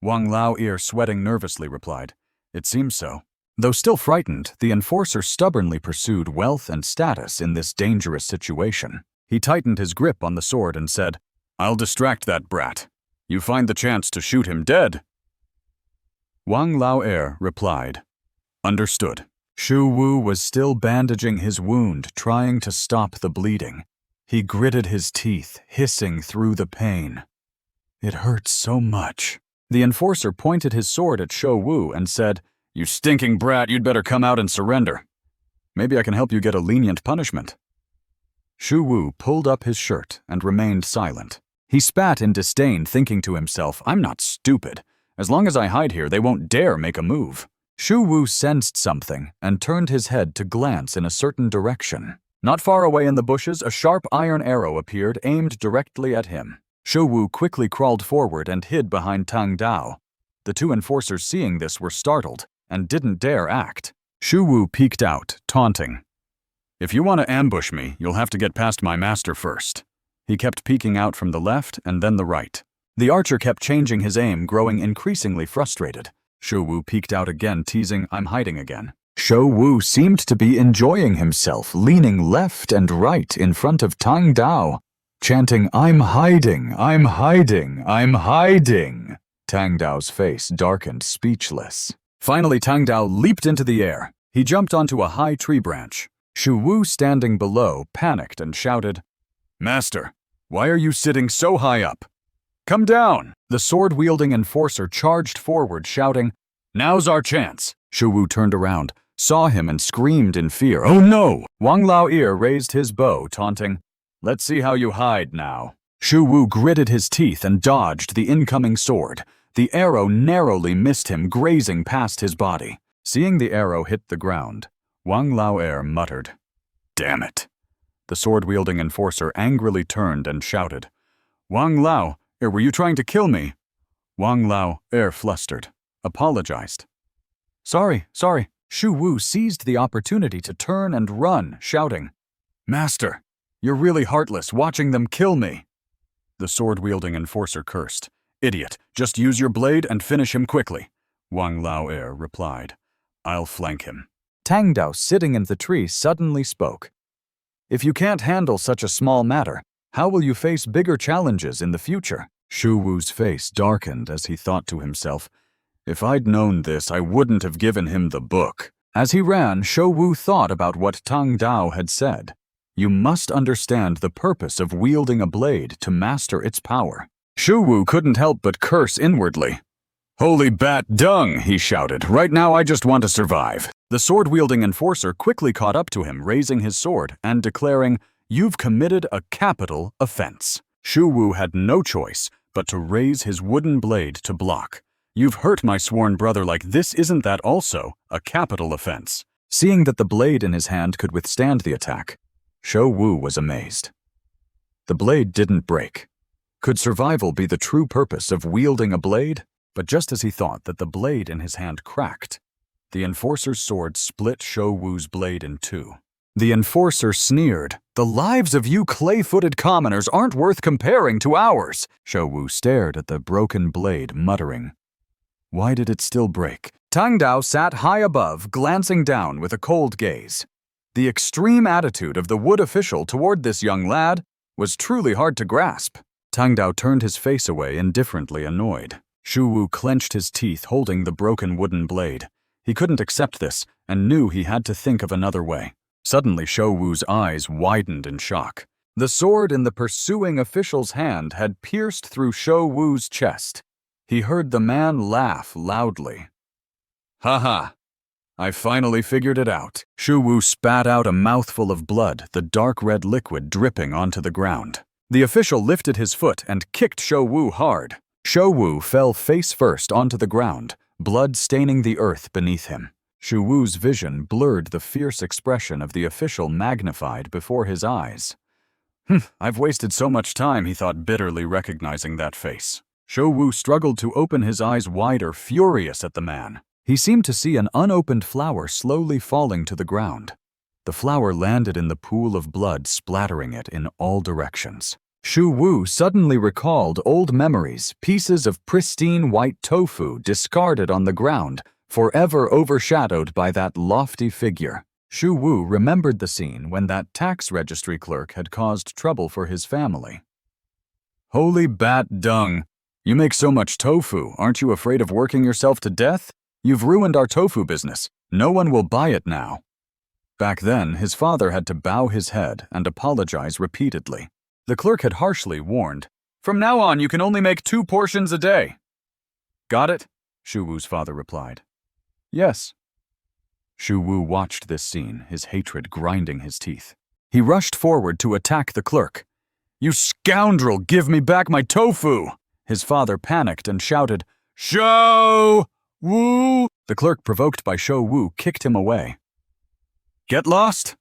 Speaker 1: Wang Lao-Ir, sweating nervously, replied, "It seems so." Though still frightened, the enforcer stubbornly pursued wealth and status in this dangerous situation. He tightened his grip on the sword and said, "I'll distract that brat. You find the chance to shoot him dead." Wang Lao-Ir replied, "Understood." Shou Wu was still bandaging his wound, trying to stop the bleeding. He gritted his teeth, hissing through the pain. "It hurts so much." The enforcer pointed his sword at Shou Wu and said, "You stinking brat, you'd better come out and surrender. Maybe I can help you get a lenient punishment." Shou Wu pulled up his shirt and remained silent. He spat in disdain, thinking to himself, "I'm not stupid. As long as I hide here, they won't dare make a move." Shou Wu sensed something and turned his head to glance in a certain direction. Not far away in the bushes, a sharp iron arrow appeared, aimed directly at him. Shou Wu quickly crawled forward and hid behind Tang Dao. The two enforcers, seeing this, were startled and didn't dare act. Shou Wu peeked out, taunting, "If you want to ambush me, you'll have to get past my master first." He kept peeking out from the left and then the right. The archer kept changing his aim, growing increasingly frustrated. Shou Wu peeked out again, teasing, "I'm hiding again." Shou Wu seemed to be enjoying himself, leaning left and right in front of Tang Dao, chanting, "I'm hiding, I'm hiding, I'm hiding." Tang Dao's face darkened, speechless. Finally, Tang Dao leaped into the air. He jumped onto a high tree branch. Shou Wu, standing below, panicked and shouted, "Master, why are you sitting so high up? Come down!" The sword-wielding enforcer charged forward, shouting, "Now's our chance." Shou Wu turned around, saw him, and screamed in fear, "Oh no!" Wang Lao-Ir raised his bow, taunting, "Let's see how you hide now." Shou Wu gritted his teeth and dodged the incoming sword. The arrow narrowly missed him, grazing past his body. Seeing the arrow hit the ground, Wang Lao-Ir muttered, "Damn it." The sword-wielding enforcer angrily turned and shouted, "Wang Lao-Ir, were you trying to kill me?" Wang Lao-Ir, flustered, apologized. Sorry. Shou Wu seized the opportunity to turn and run, shouting, "Master, you're really heartless, watching them kill me." The sword-wielding enforcer cursed, Idiot, just use your blade and finish him quickly, Wang Lao replied. I'll flank him. Tang Dao, sitting in the tree, suddenly spoke. If you can't handle such a small matter, how will you face bigger challenges in the future? Shu Wu's face darkened as he thought to himself, if I'd known this, I wouldn't have given him the book. As he ran, Shu Wu thought about what Tang Dao had said. You must understand the purpose of wielding a blade to master its power. Shu Wu couldn't help but curse inwardly. Holy bat dung, he shouted. Right now I just want to survive. The sword-wielding enforcer quickly caught up to him, raising his sword and declaring, You've committed a capital offense. Shu Wu had no choice but to raise his wooden blade to block. You've hurt my sworn brother like this, isn't that also a capital offense? Seeing that the blade in his hand could withstand the attack, Shu Wu was amazed. The blade didn't break. Could survival be the true purpose of wielding a blade? But just as he thought that the blade in his hand cracked, the enforcer's sword split Shu Wu's blade in two. The enforcer sneered, The lives of you clay-footed commoners aren't worth comparing to ours. Shu Wu stared at the broken blade, muttering, Why did it still break? Tang Dao sat high above, glancing down with a cold gaze. The extreme attitude of the wood official toward this young lad was truly hard to grasp. Tang Dao turned his face away, indifferently annoyed. Shu Wu clenched his teeth, holding the broken wooden blade. He couldn't accept this and knew he had to think of another way. Suddenly, Shu Wu's eyes widened in shock. The sword in the pursuing official's hand had pierced through Shu Wu's chest. He heard the man laugh loudly. Ha ha! I finally figured it out. Shu Wu spat out a mouthful of blood, the dark red liquid dripping onto the ground. The official lifted his foot and kicked Shu Wu hard. Shu Wu fell face first onto the ground, blood staining the earth beneath him. Shu Wu's vision blurred, the fierce expression of the official magnified before his eyes. I've wasted so much time, he thought bitterly, recognizing that face. Shu Wu struggled to open his eyes wider, furious at the man. He seemed to see an unopened flower slowly falling to the ground. The flower landed in the pool of blood, splattering it in all directions. Shu Wu suddenly recalled old memories, pieces of pristine white tofu discarded on the ground, forever overshadowed by that lofty figure. Shu Wu remembered the scene when that tax registry clerk had caused trouble for his family. Holy bat dung! You make so much tofu, aren't you afraid of working yourself to death? You've ruined our tofu business. No one will buy it now. Back then, his father had to bow his head and apologize repeatedly. The clerk had harshly warned, From now on, you can only make 2 portions a day. Got it? Shu Wu's father replied. Yes. Shu Wu watched this scene, his hatred grinding his teeth. He rushed forward to attack the clerk. You scoundrel, give me back my tofu! His father panicked and shouted, Shu Wu! The clerk, provoked by Shu Wu, kicked him away. Get lost?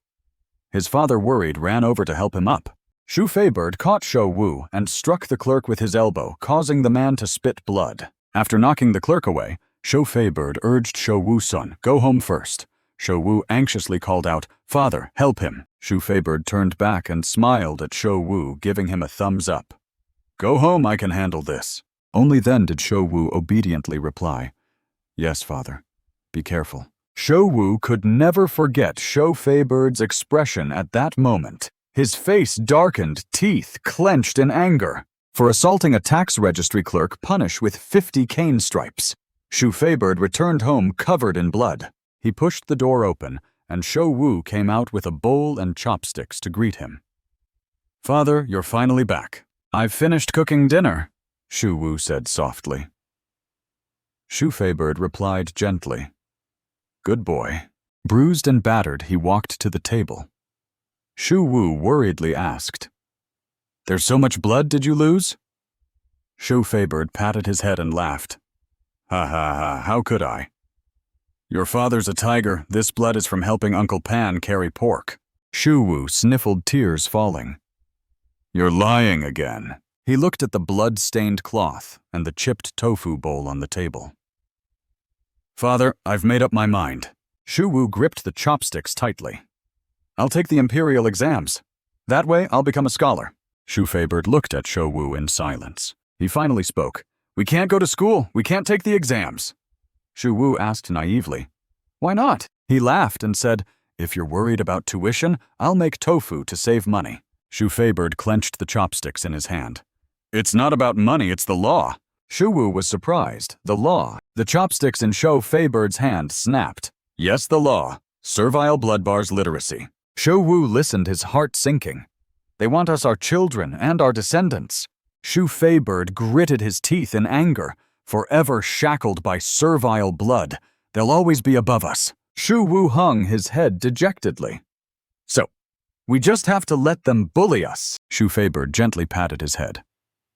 Speaker 1: His father, worried, ran over to help him up. Shu Feibird caught Shu Wu and struck the clerk with his elbow, causing the man to spit blood. After knocking the clerk away, Shu Feibird urged Shu Wu's son, Go home first. Shu Wu anxiously called out, Father, help him. Shu Feibird turned back and smiled at Shu Wu, giving him a thumbs up. Go home, I can handle this. Only then did Shu Wu obediently reply, Yes, father. Be careful. Shu Wu could never forget Shu Feibird's expression at that moment. His face darkened, teeth clenched in anger. For assaulting a tax registry clerk, punish with 50 cane stripes. Shu Feibird returned home covered in blood. He pushed the door open, and Shu Wu came out with a bowl and chopsticks to greet him. Father, you're finally back. I've finished cooking dinner, Shu Wu said softly. Shu Feibird replied gently, Good boy. Bruised and battered, he walked to the table. Shu Wu worriedly asked, There's so much blood, did you lose? Shu Feibird patted his head and laughed. Ha ha ha, how could I? Your father's a tiger. This blood is from helping Uncle Pan carry pork. Shu Wu sniffled, tears falling. You're lying again. He looked at the blood-stained cloth and the chipped tofu bowl on the table. Father, I've made up my mind. Shu Wu gripped the chopsticks tightly. I'll take the imperial exams. That way, I'll become a scholar. Shu Feibird looked at Shu Wu in silence. He finally spoke. We can't go to school. We can't take the exams. Shu Wu asked naively. Why not? He laughed and said, If you're worried about tuition, I'll make tofu to save money. Shu Feibird clenched the chopsticks in his hand. It's not about money, it's the law. Shu Wu was surprised. The law. The chopsticks in Shu Feibird's hand snapped. Yes, the law. Servile blood bars literacy. Shu Wu listened, his heart sinking. They want us, our children, and our descendants. Shu Feibird gritted his teeth in anger. Forever shackled by servile blood, they'll always be above us. Shu Wu hung his head dejectedly. So, we just have to let them bully us. Shu Feibird gently patted his head.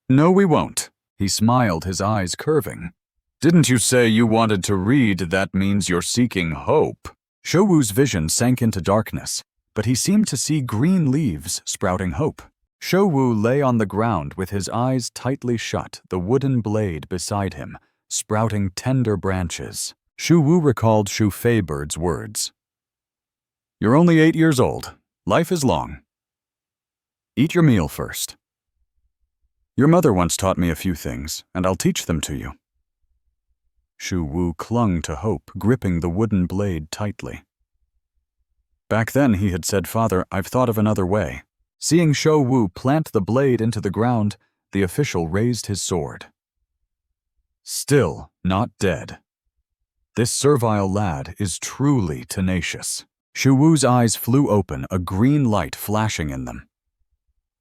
Speaker 1: No, we won't. He smiled, his eyes curving. Didn't you say you wanted to read? That means you're seeking hope. Shu Wu's vision sank into darkness, but he seemed to see green leaves sprouting hope. Shu Wu lay on the ground with his eyes tightly shut, the wooden blade beside him, sprouting tender branches. Shu Wu recalled Shu Feibird's words. You're only 8 years old. Life is long. Eat your meal first. Your mother once taught me a few things, and I'll teach them to you. Shu Wu clung to hope, gripping the wooden blade tightly. Back then he had said, Father, I've thought of another way. Seeing Shu Wu plant the blade into the ground, the official raised his sword. Still not dead. This servile lad is truly tenacious. Shu Wu's eyes flew open, a green light flashing in them.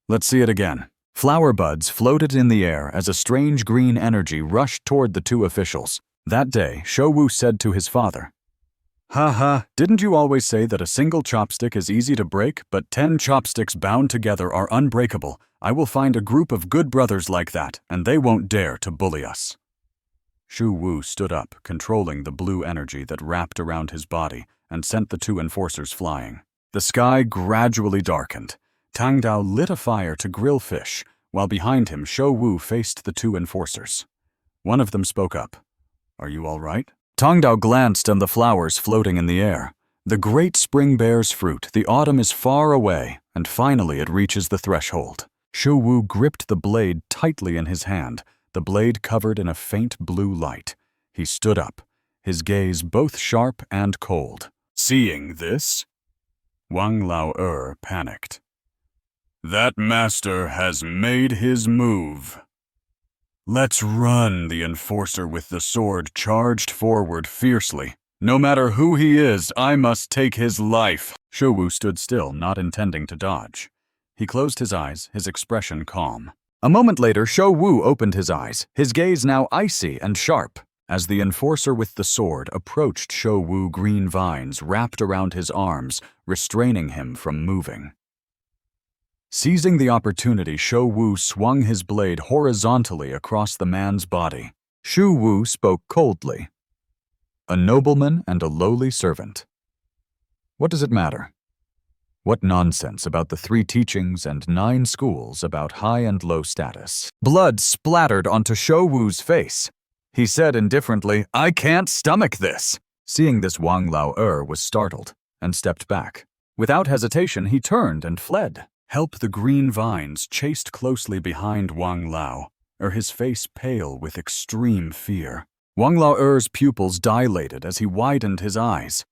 Speaker 1: Let's see it again. Flower buds floated in the air as a strange green energy rushed toward the two officials. That day, Shu Wu said to his father, Ha ha, didn't you always say that a single chopstick is easy to break, but 10 chopsticks bound together are unbreakable? I will find a group of good brothers like that, and they won't dare to bully us. Shu Wu stood up, controlling the blue energy that wrapped around his body and sent the two enforcers flying. The sky gradually darkened. Tang Dao lit a fire to grill fish, while behind him Shu Wu faced the two enforcers. One of them spoke up. Are you all right? Tang Dao glanced on the flowers floating in the air. The great spring bears fruit, the autumn is far away, and finally it reaches the threshold. Shu Wu gripped the blade tightly in his hand, the blade covered in a faint blue light. He stood up, his gaze both sharp and cold. Seeing this, Wang Lao panicked. That master has made his move. Let's run, the enforcer with the sword charged forward fiercely. No matter who he is, I must take his life. Shu Wu stood still, not intending to dodge. He closed his eyes, his expression calm. A moment later, Shu Wu opened his eyes, his gaze now icy and sharp. As the enforcer with the sword approached Shu Wu, green vines wrapped around his arms, restraining him from moving. Seizing the opportunity, Shu Wu swung his blade horizontally across the man's body. Shu Wu spoke coldly. A nobleman and a lowly servant. What does it matter? What nonsense about the 3 teachings and 9 schools about high and low status. Blood splattered onto Shu Wu's face. He said indifferently, I can't stomach this. Seeing this, Wang Lao was startled and stepped back. Without hesitation, he turned and fled. Help the green vines chased closely behind Wang Lao, his face pale with extreme fear. Wang Lao's pupils dilated as he widened his eyes.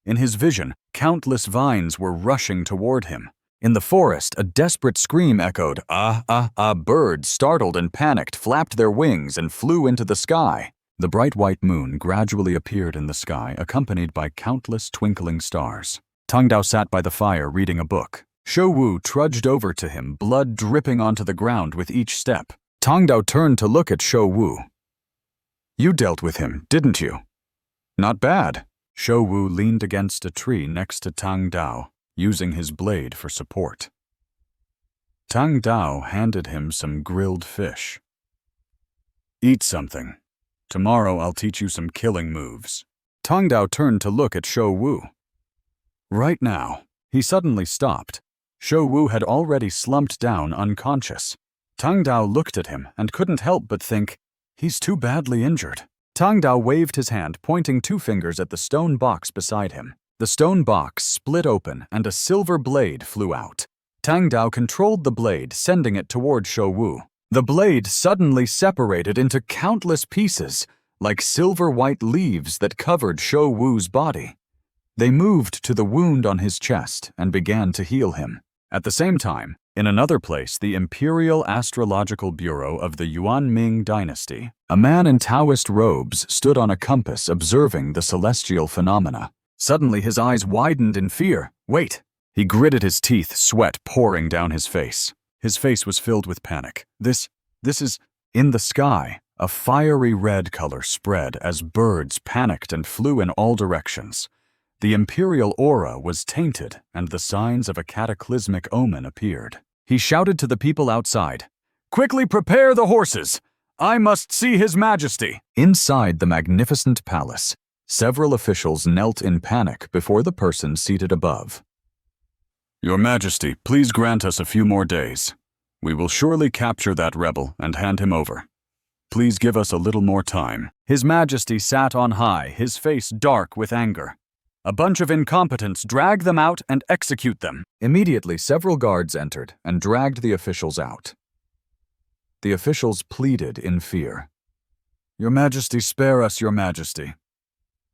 Speaker 1: In his vision, countless vines were rushing toward him. In the forest, a desperate scream echoed. Birds, startled and panicked, flapped their wings and flew into the sky. The bright white moon gradually appeared in the sky, accompanied by countless twinkling stars. Tang Dao sat by the fire reading a book. Shu Wu trudged over to him, blood dripping onto the ground with each step. Tang Dao turned to look at Shu Wu. You dealt with him, didn't you? Not bad. Shu Wu leaned against a tree next to Tang Dao, using his blade for support. Tang Dao handed him some grilled fish. Eat something. Tomorrow I'll teach you some killing moves. Tang Dao turned to look at Shu Wu. Right now, he suddenly stopped. Shu Wu had already slumped down unconscious. Tang Dao looked at him and couldn't help but think, he's too badly injured. Tang Dao waved his hand, pointing 2 fingers at the stone box beside him. The stone box split open and a silver blade flew out. Tang Dao controlled the blade, sending it toward Shu Wu. The blade suddenly separated into countless pieces, like silver-white leaves that covered Shou Wu's body. They moved to the wound on his chest and began to heal him. At the same time, in another place, the Imperial Astrological Bureau of the Yuan Ming dynasty, a man in Taoist robes stood on a compass observing the celestial phenomena. Suddenly his eyes widened in fear. Wait! He gritted his teeth, sweat pouring down his face. His face was filled with panic. This is... In the sky, a fiery red color spread as birds panicked and flew in all directions. The imperial aura was tainted, and the signs of a cataclysmic omen appeared. He shouted to the people outside, "Quickly prepare the horses! I must see His Majesty!" Inside the magnificent palace, several officials knelt in panic before the person seated above. "Your Majesty, please grant us a few more days. We will surely capture that rebel and hand him over. Please give us a little more time." His Majesty sat on high, his face dark with anger. "A bunch of incompetents, drag them out and execute them." Immediately, several guards entered and dragged the officials out. The officials pleaded in fear. "Your Majesty, spare us, Your Majesty."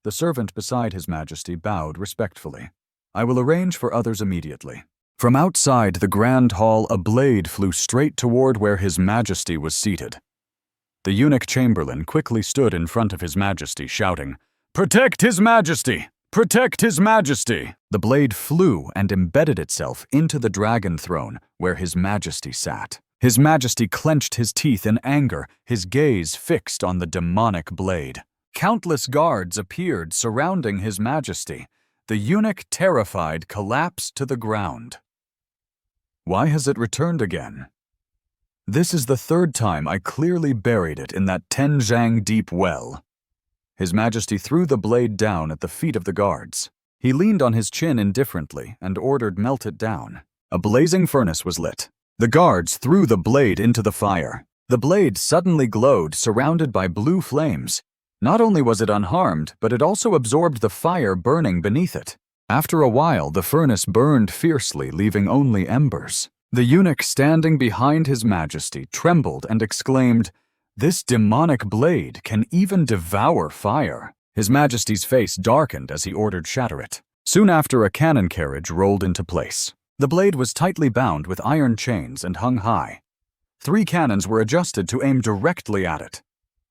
Speaker 1: The servant beside His Majesty bowed respectfully. "I will arrange for others immediately." From outside the grand hall, a blade flew straight toward where His Majesty was seated. The eunuch chamberlain quickly stood in front of His Majesty, shouting, "Protect His Majesty! Protect His Majesty!" The blade flew and embedded itself into the dragon throne where His Majesty sat. His Majesty clenched his teeth in anger, his gaze fixed on the demonic blade. Countless guards appeared surrounding His Majesty. The eunuch, terrified, collapsed to the ground. "Why has it returned again? This is the third time I clearly buried it in that Tenjiang deep well." His Majesty threw the blade down at the feet of the guards. He leaned on his chin indifferently and ordered melt it down. A blazing furnace was lit. The guards threw the blade into the fire. The blade suddenly glowed, surrounded by blue flames. Not only was it unharmed, but it also absorbed the fire burning beneath it. After a while, the furnace burned fiercely, leaving only embers. The eunuch standing behind His Majesty trembled and exclaimed, "This demonic blade can even devour fire." His Majesty's face darkened as he ordered shatter it. Soon after, a cannon carriage rolled into place. The blade was tightly bound with iron chains and hung high. 3 cannons were adjusted to aim directly at it.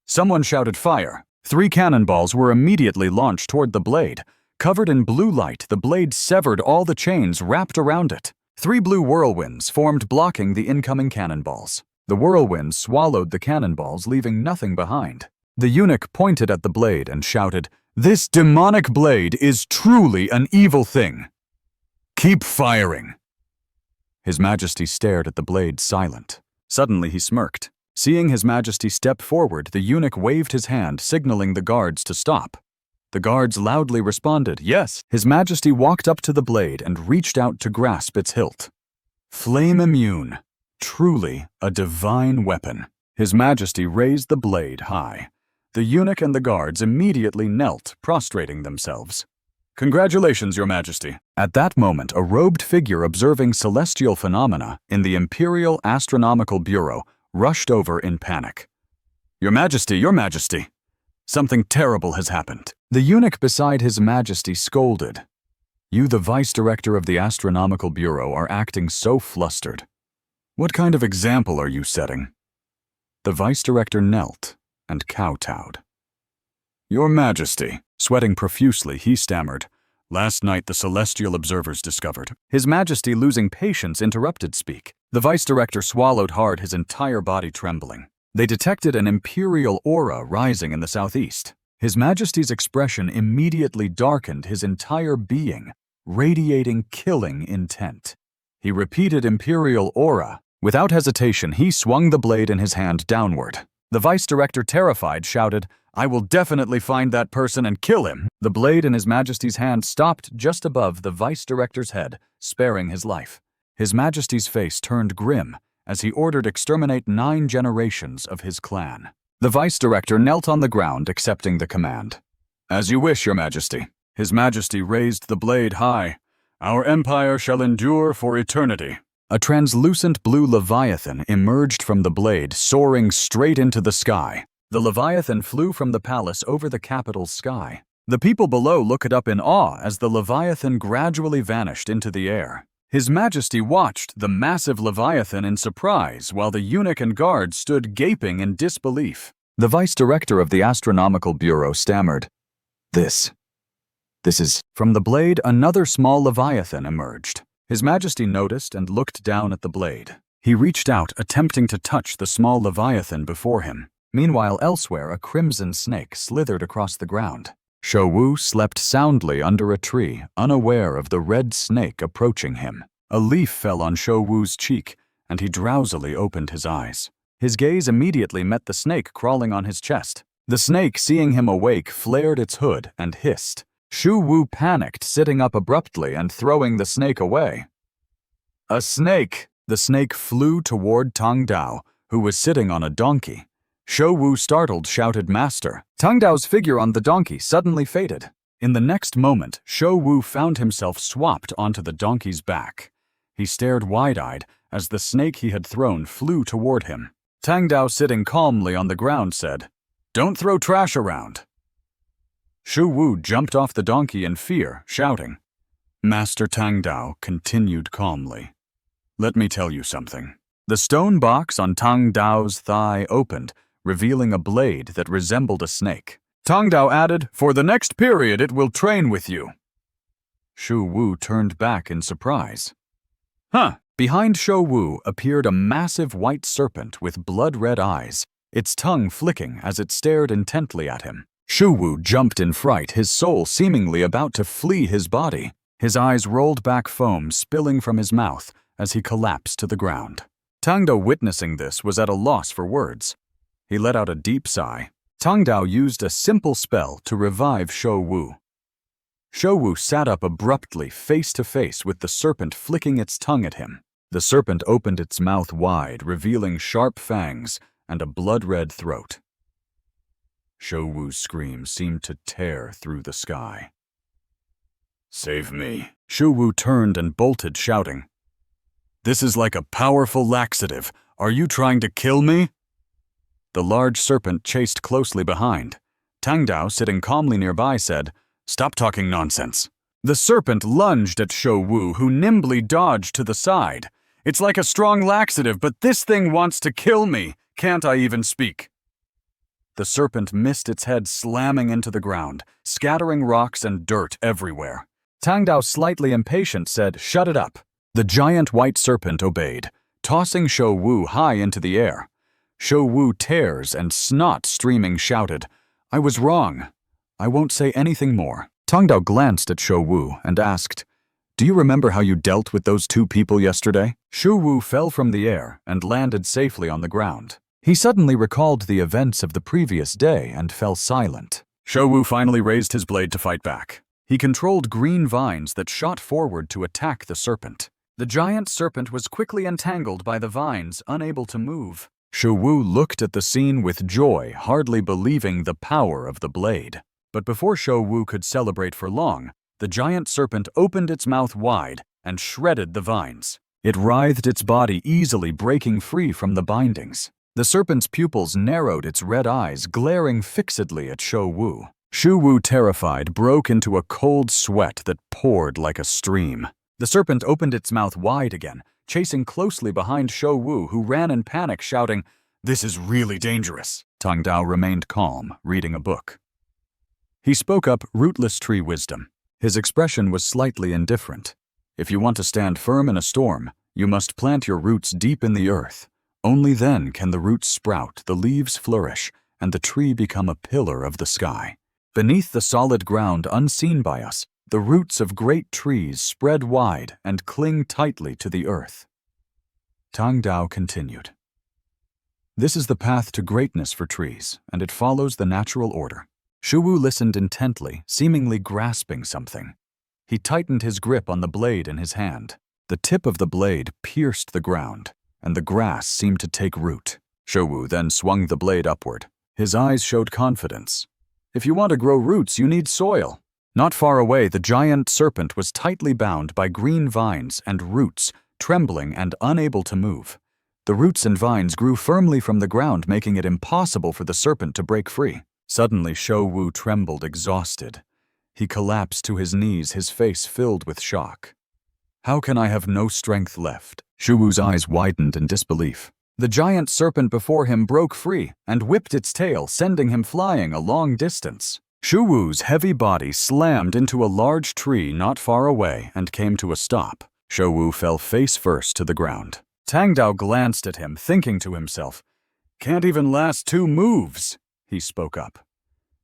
Speaker 1: Someone shouted fire. 3 cannonballs were immediately launched toward the blade. Covered in blue light, the blade severed all the chains wrapped around it. 3 blue whirlwinds formed, blocking the incoming cannonballs. The whirlwind swallowed the cannonballs, leaving nothing behind. The eunuch pointed at the blade and shouted, "This demonic blade is truly an evil thing. Keep firing." His Majesty stared at the blade, silent. Suddenly he smirked. Seeing His Majesty step forward, the eunuch waved his hand, signaling the guards to stop. The guards loudly responded, "Yes." His Majesty walked up to the blade and reached out to grasp its hilt. Flame immune. Truly a divine weapon. His Majesty raised the blade high. The eunuch and the guards immediately knelt, prostrating themselves. "Congratulations, Your Majesty." At that moment, a robed figure observing celestial phenomena in the Imperial Astronomical Bureau rushed over in panic. Your Majesty, something terrible has happened." The eunuch beside His Majesty scolded. "You, the Vice Director of the Astronomical Bureau, are acting so flustered. What kind of example are you setting?" The Vice Director knelt and kowtowed. "Your Majesty," sweating profusely, he stammered, "last night the celestial observers discovered." His Majesty, losing patience, interrupted speak. The Vice Director swallowed hard, his entire body trembling. They detected an imperial aura rising in the southeast. His Majesty's expression immediately darkened, his entire being radiating killing intent. He repeated imperial aura. Without hesitation, he swung the blade in his hand downward. The Vice Director, terrified, shouted, "I will definitely find that person and kill him." The blade in His Majesty's hand stopped just above the Vice Director's head, sparing his life. His Majesty's face turned grim as he ordered exterminate 9 generations of his clan. The Vice Director knelt on the ground, accepting the command. "As you wish, Your Majesty." His Majesty raised the blade high. "Our empire shall endure for eternity." A translucent blue leviathan emerged from the blade, soaring straight into the sky. The leviathan flew from the palace over the capital's sky. The people below looked up in awe as the leviathan gradually vanished into the air. His Majesty watched the massive leviathan in surprise while the eunuch and guards stood gaping in disbelief. The vice director of the Astronomical Bureau stammered, This is... From the blade, another small leviathan emerged. His Majesty noticed and looked down at the blade. He reached out, attempting to touch the small leviathan before him. Meanwhile, elsewhere, a crimson snake slithered across the ground. Shou slept soundly under a tree, unaware of the red snake approaching him. A leaf fell on Shouwu's cheek, and he drowsily opened his eyes. His gaze immediately met the snake crawling on his chest. The snake, seeing him awake, flared its hood and hissed. Shouwu panicked, sitting up abruptly and throwing the snake away. A snake! The snake flew toward Tang Dao, who was sitting on a donkey. Shouwu, startled, shouted, Master! Tang Dao's figure on the donkey suddenly faded. In the next moment, Shouwu found himself swapped onto the donkey's back. He stared wide-eyed as the snake he had thrown flew toward him. Tang Dao, sitting calmly on the ground, said, Don't throw trash around. Shouwu jumped off the donkey in fear, shouting. Master Tang Dao continued calmly. Let me tell you something. The stone box on Tang Dao's thigh opened, revealing a blade that resembled a snake. Tang Dao added, For the next period it will train with you. Shouwu turned back in surprise. Huh! Behind Shouwu appeared a massive white serpent with blood-red eyes, its tongue flicking as it stared intently at him. Shouwu jumped in fright, his soul seemingly about to flee his body. His eyes rolled back, foam spilling from his mouth as he collapsed to the ground. Tang Dao, witnessing this, was at a loss for words. He let out a deep sigh. Tang Dao used a simple spell to revive Shouwu. Shouwu sat up abruptly, face to face with the serpent flicking its tongue at him. The serpent opened its mouth wide, revealing sharp fangs and a blood-red throat. Shouwu's scream seemed to tear through the sky. Save me. Shouwu turned and bolted, shouting. This is like a powerful laxative. Are you trying to kill me? The large serpent chased closely behind. Tang Dao, sitting calmly nearby, said, Stop talking nonsense. The serpent lunged at Shouwu, who nimbly dodged to the side. It's like a strong laxative, but this thing wants to kill me. Can't I even speak? The serpent missed its head, slamming into the ground, scattering rocks and dirt everywhere. Tang Dao, slightly impatient, said, Shut it up. The giant white serpent obeyed, tossing Shouwu high into the air. Shouwu, tears and snot streaming, shouted, I was wrong. I won't say anything more. Tang Dao glanced at Shouwu and asked, Do you remember how you dealt with those two people yesterday? Shouwu fell from the air and landed safely on the ground. He suddenly recalled the events of the previous day and fell silent. Shouwu finally raised his blade to fight back. He controlled green vines that shot forward to attack the serpent. The giant serpent was quickly entangled by the vines, unable to move. Shouwu looked at the scene with joy, hardly believing the power of the blade. But before Shouwu could celebrate for long, the giant serpent opened its mouth wide and shredded the vines. It writhed its body, easily breaking free from the bindings. The serpent's pupils narrowed, its red eyes glaring fixedly at Shouwu. Shouwu, terrified, broke into a cold sweat that poured like a stream. The serpent opened its mouth wide again, chasing closely behind Shouwu, who ran in panic, shouting, This is really dangerous. Tang Dao remained calm, reading a book. He spoke up rootless tree wisdom. His expression was slightly indifferent. If you want to stand firm in a storm, you must plant your roots deep in the earth. Only then can the roots sprout, the leaves flourish, and the tree become a pillar of the sky. Beneath the solid ground unseen by us, the roots of great trees spread wide and cling tightly to the earth. Tang Dao continued. This is the path to greatness for trees, and it follows the natural order. Shouwu listened intently, seemingly grasping something. He tightened his grip on the blade in his hand. The tip of the blade pierced the ground, and the grass seemed to take root. Shouwu then swung the blade upward. His eyes showed confidence. If you want to grow roots, you need soil. Not far away, the giant serpent was tightly bound by green vines and roots, trembling and unable to move. The roots and vines grew firmly from the ground, making it impossible for the serpent to break free. Suddenly, Shou Wu trembled, exhausted. He collapsed to his knees, his face filled with shock. How can I have no strength left? Shou Wu's eyes widened in disbelief. The giant serpent before him broke free and whipped its tail, sending him flying a long distance. Shou Wu's heavy body slammed into a large tree not far away and came to a stop. Shou Wu fell face first to the ground. Tang Dao glanced at him, thinking to himself, "Can't even last 2 moves," he spoke up.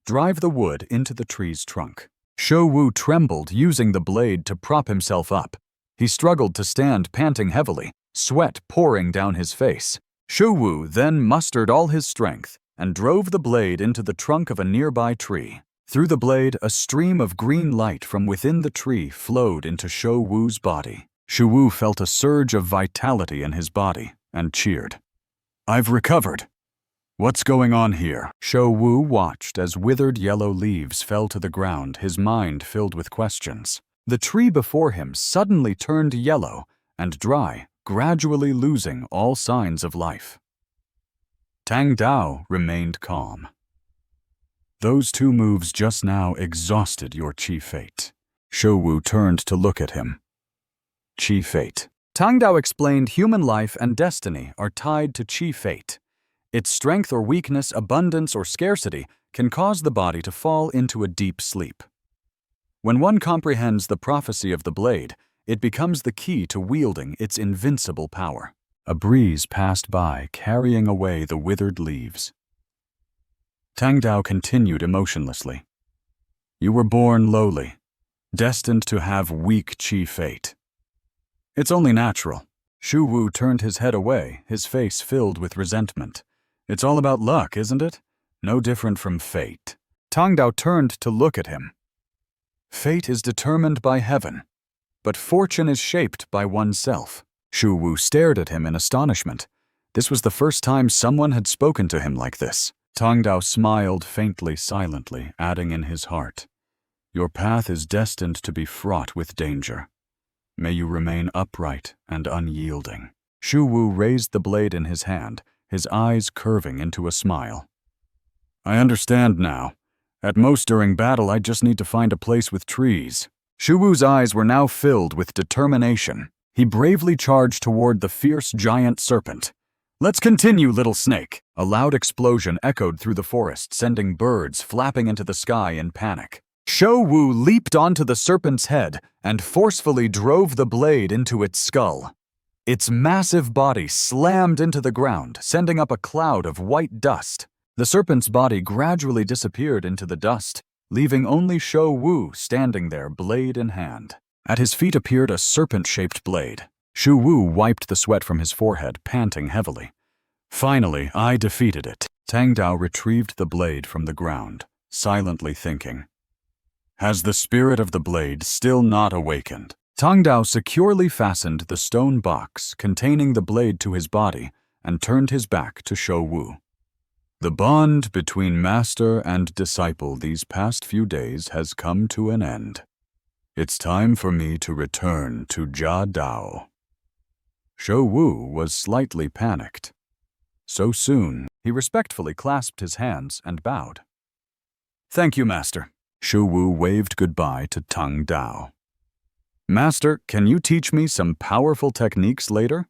Speaker 1: "Drive the wood into the tree's trunk." Shou Wu trembled, using the blade to prop himself up. He struggled to stand, panting heavily, sweat pouring down his face. Shou Wu then mustered all his strength and drove the blade into the trunk of a nearby tree. Through the blade, a stream of green light from within the tree flowed into Shou Wu's body. Shou Wu felt a surge of vitality in his body and cheered. "I've recovered. What's going on here?" Shou Wu watched as withered yellow leaves fell to the ground, his mind filled with questions. The tree before him suddenly turned yellow and dry, gradually losing all signs of life. Tang Dao remained calm. "Those 2 moves just now exhausted your chi fate." Shou Wu turned to look at him. Chi fate. Tang Dao explained human life and destiny are tied to chi fate. Its strength or weakness, abundance or scarcity can cause the body to fall into a deep sleep. When one comprehends the prophecy of the blade, it becomes the key to wielding its invincible power. A breeze passed by, carrying away the withered leaves. Tang Dao continued emotionlessly. "You were born lowly, destined to have weak chi fate. It's only natural." Shou Wu turned his head away, his face filled with resentment. "It's all about luck, isn't it? No different from fate." Tang Dao turned to look at him. "Fate is determined by heaven, but fortune is shaped by oneself." Shou Wu stared at him in astonishment. This was the first time someone had spoken to him like this. Tang Dao smiled faintly, silently, adding in his heart, "Your path is destined to be fraught with danger. May you remain upright and unyielding." Shou Wu raised the blade in his hand, his eyes curving into a smile. "I understand now. At most during battle, I just need to find a place with trees." Shou Wu's eyes were now filled with determination. He bravely charged toward the fierce giant serpent. "Let's continue, little snake." A loud explosion echoed through the forest, sending birds flapping into the sky in panic. Shou Wu leaped onto the serpent's head and forcefully drove the blade into its skull. Its massive body slammed into the ground, sending up a cloud of white dust. The serpent's body gradually disappeared into the dust, leaving only Shou Wu standing there, blade in hand. At his feet appeared a serpent-shaped blade. Shou Wu wiped the sweat from his forehead, panting heavily. "Finally, I defeated it." Tang Dao retrieved the blade from the ground, silently thinking. "Has the spirit of the blade still not awakened?" Tang Dao securely fastened the stone box containing the blade to his body and turned his back to Shou Wu. "The bond between master and disciple these past few days has come to an end. It's time for me to return to Jia Dao." Shou Wu was slightly panicked. So soon, he respectfully clasped his hands and bowed. "Thank you, Master." Shou Wu waved goodbye to Tang Dao. "Master, can you teach me some powerful techniques later?"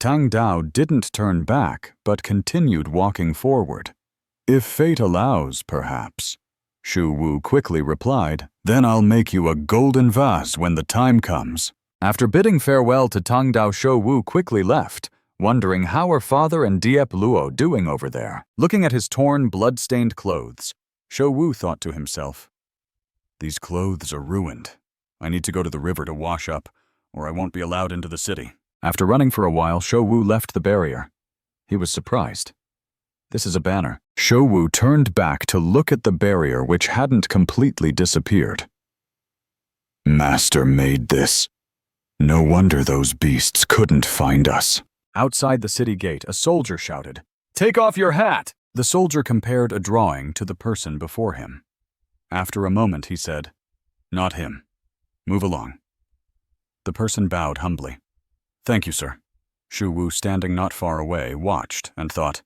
Speaker 1: Tang Dao didn't turn back, but continued walking forward. "If fate allows, perhaps." Shou Wu quickly replied, "Then I'll make you a golden vase when the time comes." After bidding farewell to Tang Dao, Shou Wu quickly left, wondering how her father and Diep Luo doing over there. Looking at his torn, blood-stained clothes, Shou Wu thought to himself, "These clothes are ruined. I need to go to the river to wash up, or I won't be allowed into the city." After running for a while, Shou Wu left the barrier. He was surprised. "This is a banner." Shou Wu turned back to look at the barrier, which hadn't completely disappeared. "Master made this. No wonder those beasts couldn't find us." Outside the city gate, a soldier shouted, "Take off your hat!" The soldier compared a drawing to the person before him. After a moment, he said, "Not him. Move along." The person bowed humbly. Thank you, sir. Shu Wu, standing not far away, watched and thought,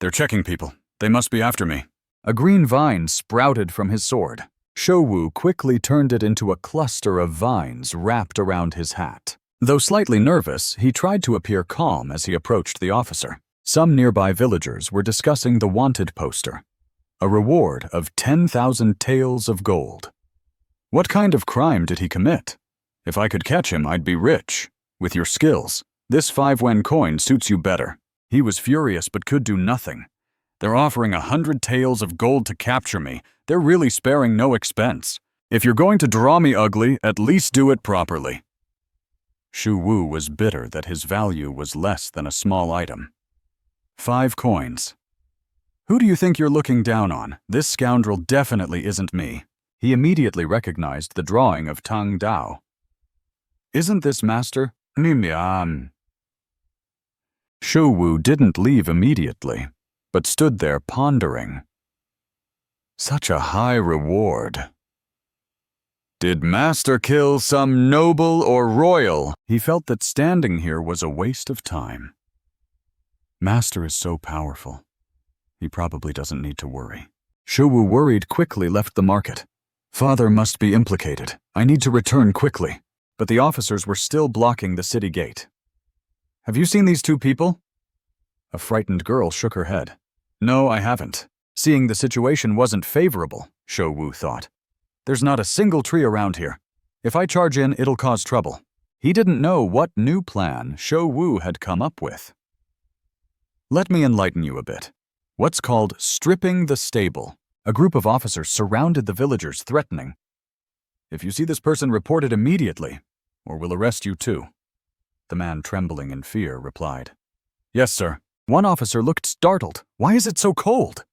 Speaker 1: "They're checking people. They must be after me." A green vine sprouted from his sword. Shu Wu quickly turned it into a cluster of vines wrapped around his hat. Though slightly nervous, he tried to appear calm as he approached the officer. Some nearby villagers were discussing the wanted poster, a reward of 10,000 taels of gold. What kind of crime did he commit? If I could catch him, I'd be rich. With your skills, this 5 wen coin suits you better. He was furious but could do nothing. They're offering 100 taels of gold to capture me. They're really sparing no expense. If you're going to draw me ugly, at least do it properly. Shu Wu was bitter that his value was less than a small item. 5 coins. Who do you think you're looking down on? This scoundrel definitely isn't me. He immediately recognized the drawing of Tang Dao. Isn't this Master? Shu Wu didn't leave immediately, but stood there pondering. Such a high reward. Did Master kill some noble or royal? He felt that standing here was a waste of time. Master is so powerful. He probably doesn't need to worry. Shu Wu, worried, quickly left the market. Father must be implicated. I need to return quickly. But the officers were still blocking the city gate. Have you seen these 2 people? A frightened girl shook her head. No, I haven't. Seeing the situation wasn't favorable, Shu Wu thought. There's not a single tree around here. If I charge in, it'll cause trouble. He didn't know what new plan Shu Wu had come up with. Let me enlighten you a bit. What's called stripping the stable. A group of officers surrounded the villagers, threatening, "If you see this person, report it immediately, or we'll arrest you too." The man, trembling in fear, replied, "Yes, sir." One officer looked startled. Why is it so cold?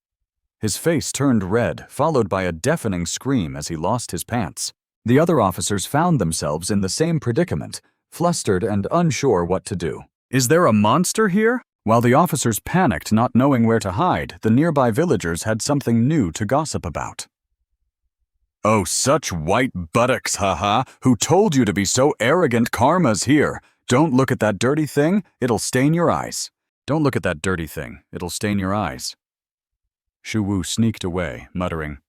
Speaker 1: His face turned red, followed by a deafening scream as he lost his pants. The other officers found themselves in the same predicament, flustered and unsure what to do. Is there a monster here? While the officers panicked, not knowing where to hide, the nearby villagers had something new to gossip about. "Oh, such white buttocks, haha! Who told you to be so arrogant? Karma's here. Don't look at that dirty thing, it'll stain your eyes. Don't look at that dirty thing, it'll stain your eyes." Shu Wu sneaked away, muttering,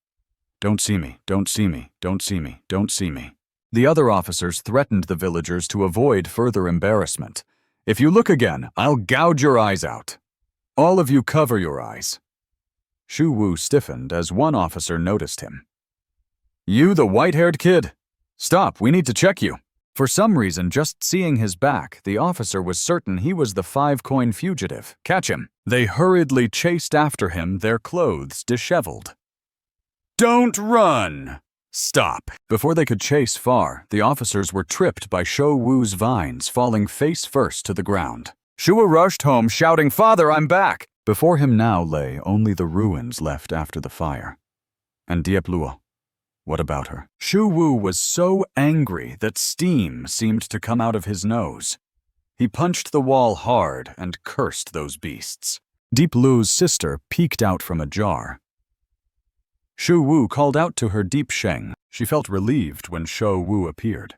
Speaker 1: "Don't see me, don't see me, don't see me, don't see me." The other officers threatened the villagers to avoid further embarrassment. "If you look again, I'll gouge your eyes out. All of you cover your eyes." Shu Wu stiffened as one officer noticed him. "You, the white-haired kid? Stop, we need to check you." For some reason, just seeing his back, the officer was certain he was the 5-coin fugitive. "Catch him." They hurriedly chased after him, their clothes disheveled. "Don't run! Stop!" Before they could chase far, the officers were tripped by Shu Wu's vines, falling face first to the ground. Shu Wu rushed home, shouting, "Father, I'm back!" Before him now lay only the ruins left after the fire. And Diep Luo. What about her? Shu Wu was so angry that steam seemed to come out of his nose. He punched the wall hard and cursed those beasts. Diep Luo's sister peeked out from a jar. Shu Wu called out to her Diep Sheng. She felt relieved when Shu Wu appeared.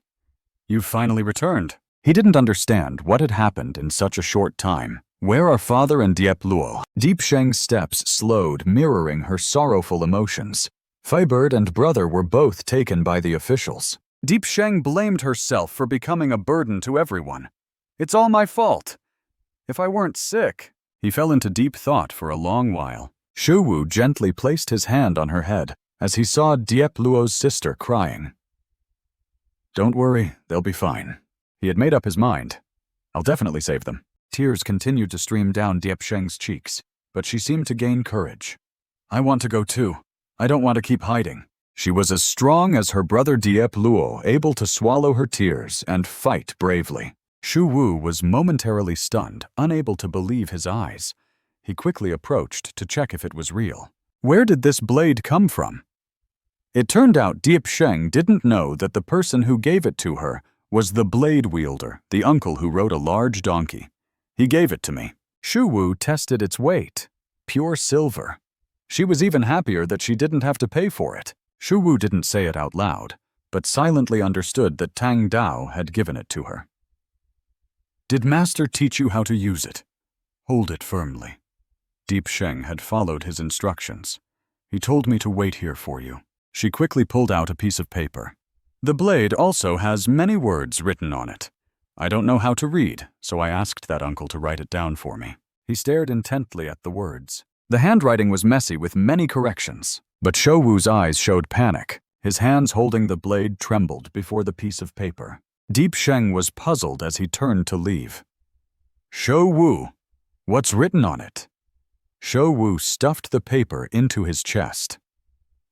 Speaker 1: "You've finally returned." He didn't understand what had happened in such a short time. Where are father and Diep Luo? Diep Sheng's steps slowed, mirroring her sorrowful emotions. Feibird and brother were both taken by the officials. Diep Sheng blamed herself for becoming a burden to everyone. "It's all my fault. If I weren't sick." He fell into deep thought for a long while. Shu Wu gently placed his hand on her head as he saw Diep Luo's sister crying. "Don't worry, they'll be fine." He had made up his mind. "I'll definitely save them." Tears continued to stream down Diep Sheng's cheeks, but she seemed to gain courage. "I want to go too. I don't want to keep hiding." She was as strong as her brother Diep Luo, able to swallow her tears and fight bravely. Shu Wu was momentarily stunned, unable to believe his eyes. He quickly approached to check if it was real. Where did this blade come from? It turned out Diep Sheng didn't know that the person who gave it to her was the blade wielder, the uncle who rode a large donkey. "He gave it to me." Shu Wu tested its weight. Pure silver. She was even happier that she didn't have to pay for it. Shu Wu didn't say it out loud, but silently understood that Tang Dao had given it to her. Did Master teach you how to use it? Hold it firmly. Deep Sheng had followed his instructions. He told me to wait here for you. She quickly pulled out a piece of paper. The blade also has many words written on it. I don't know how to read, so I asked that uncle to write it down for me. He stared intently at the words. The handwriting was messy with many corrections, but Shou Wu's eyes showed panic. His hands holding the blade trembled before the piece of paper. Deep Sheng was puzzled as he turned to leave. Shou Wu, what's written on it? Shou Wu stuffed the paper into his chest.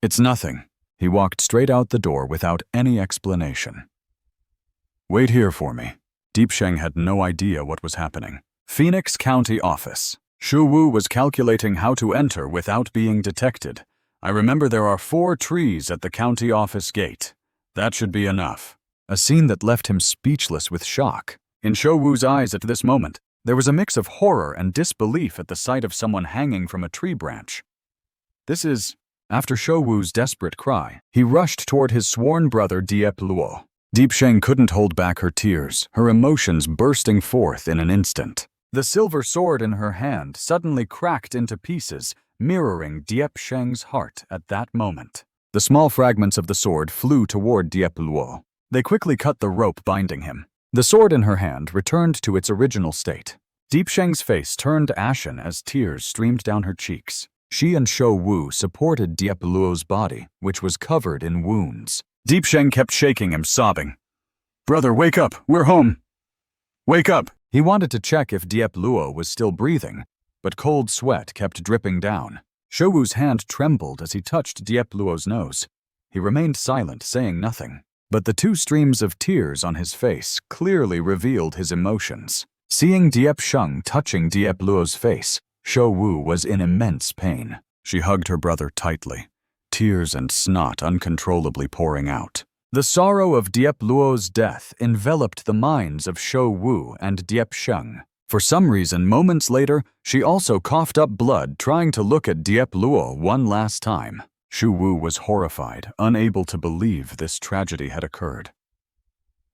Speaker 1: It's nothing. He walked straight out the door without any explanation. Wait here for me. Deep Sheng had no idea what was happening. Phoenix County Office. Shou Wu was calculating how to enter without being detected. I remember there are 4 trees at the county office gate. That should be enough. A scene that left him speechless with shock. In Shou Wu's eyes at this moment, there was a mix of horror and disbelief at the sight of someone hanging from a tree branch. This is... After Shou Wu's desperate cry, he rushed toward his sworn brother Diep Luo. Deep Sheng couldn't hold back her tears, her emotions bursting forth in an instant. The silver sword in her hand suddenly cracked into pieces, mirroring Diep Sheng's heart at that moment. The small fragments of the sword flew toward Diep Luo. They quickly cut the rope binding him. The sword in her hand returned to its original state. Deep Sheng's face turned ashen as tears streamed down her cheeks. She and Shou Wu supported Diep Luo's body, which was covered in wounds. Deep Sheng kept shaking him, sobbing. Brother, wake up! We're home! Wake up! He wanted to check if Diep Luo was still breathing, but cold sweat kept dripping down. Shou Wu's hand trembled as he touched Diep Luo's nose. He remained silent, saying nothing. But the 2 streams of tears on his face clearly revealed his emotions. Seeing Diep Sheng touching Diep Luo's face, Shou Wu was in immense pain. She hugged her brother tightly, tears and snot uncontrollably pouring out. The sorrow of Diep Luo's death enveloped the minds of Shou Wu and Diep Sheng. For some reason, moments later, she also coughed up blood trying to look at Diep Luo one last time. Shou Wu was horrified, unable to believe this tragedy had occurred.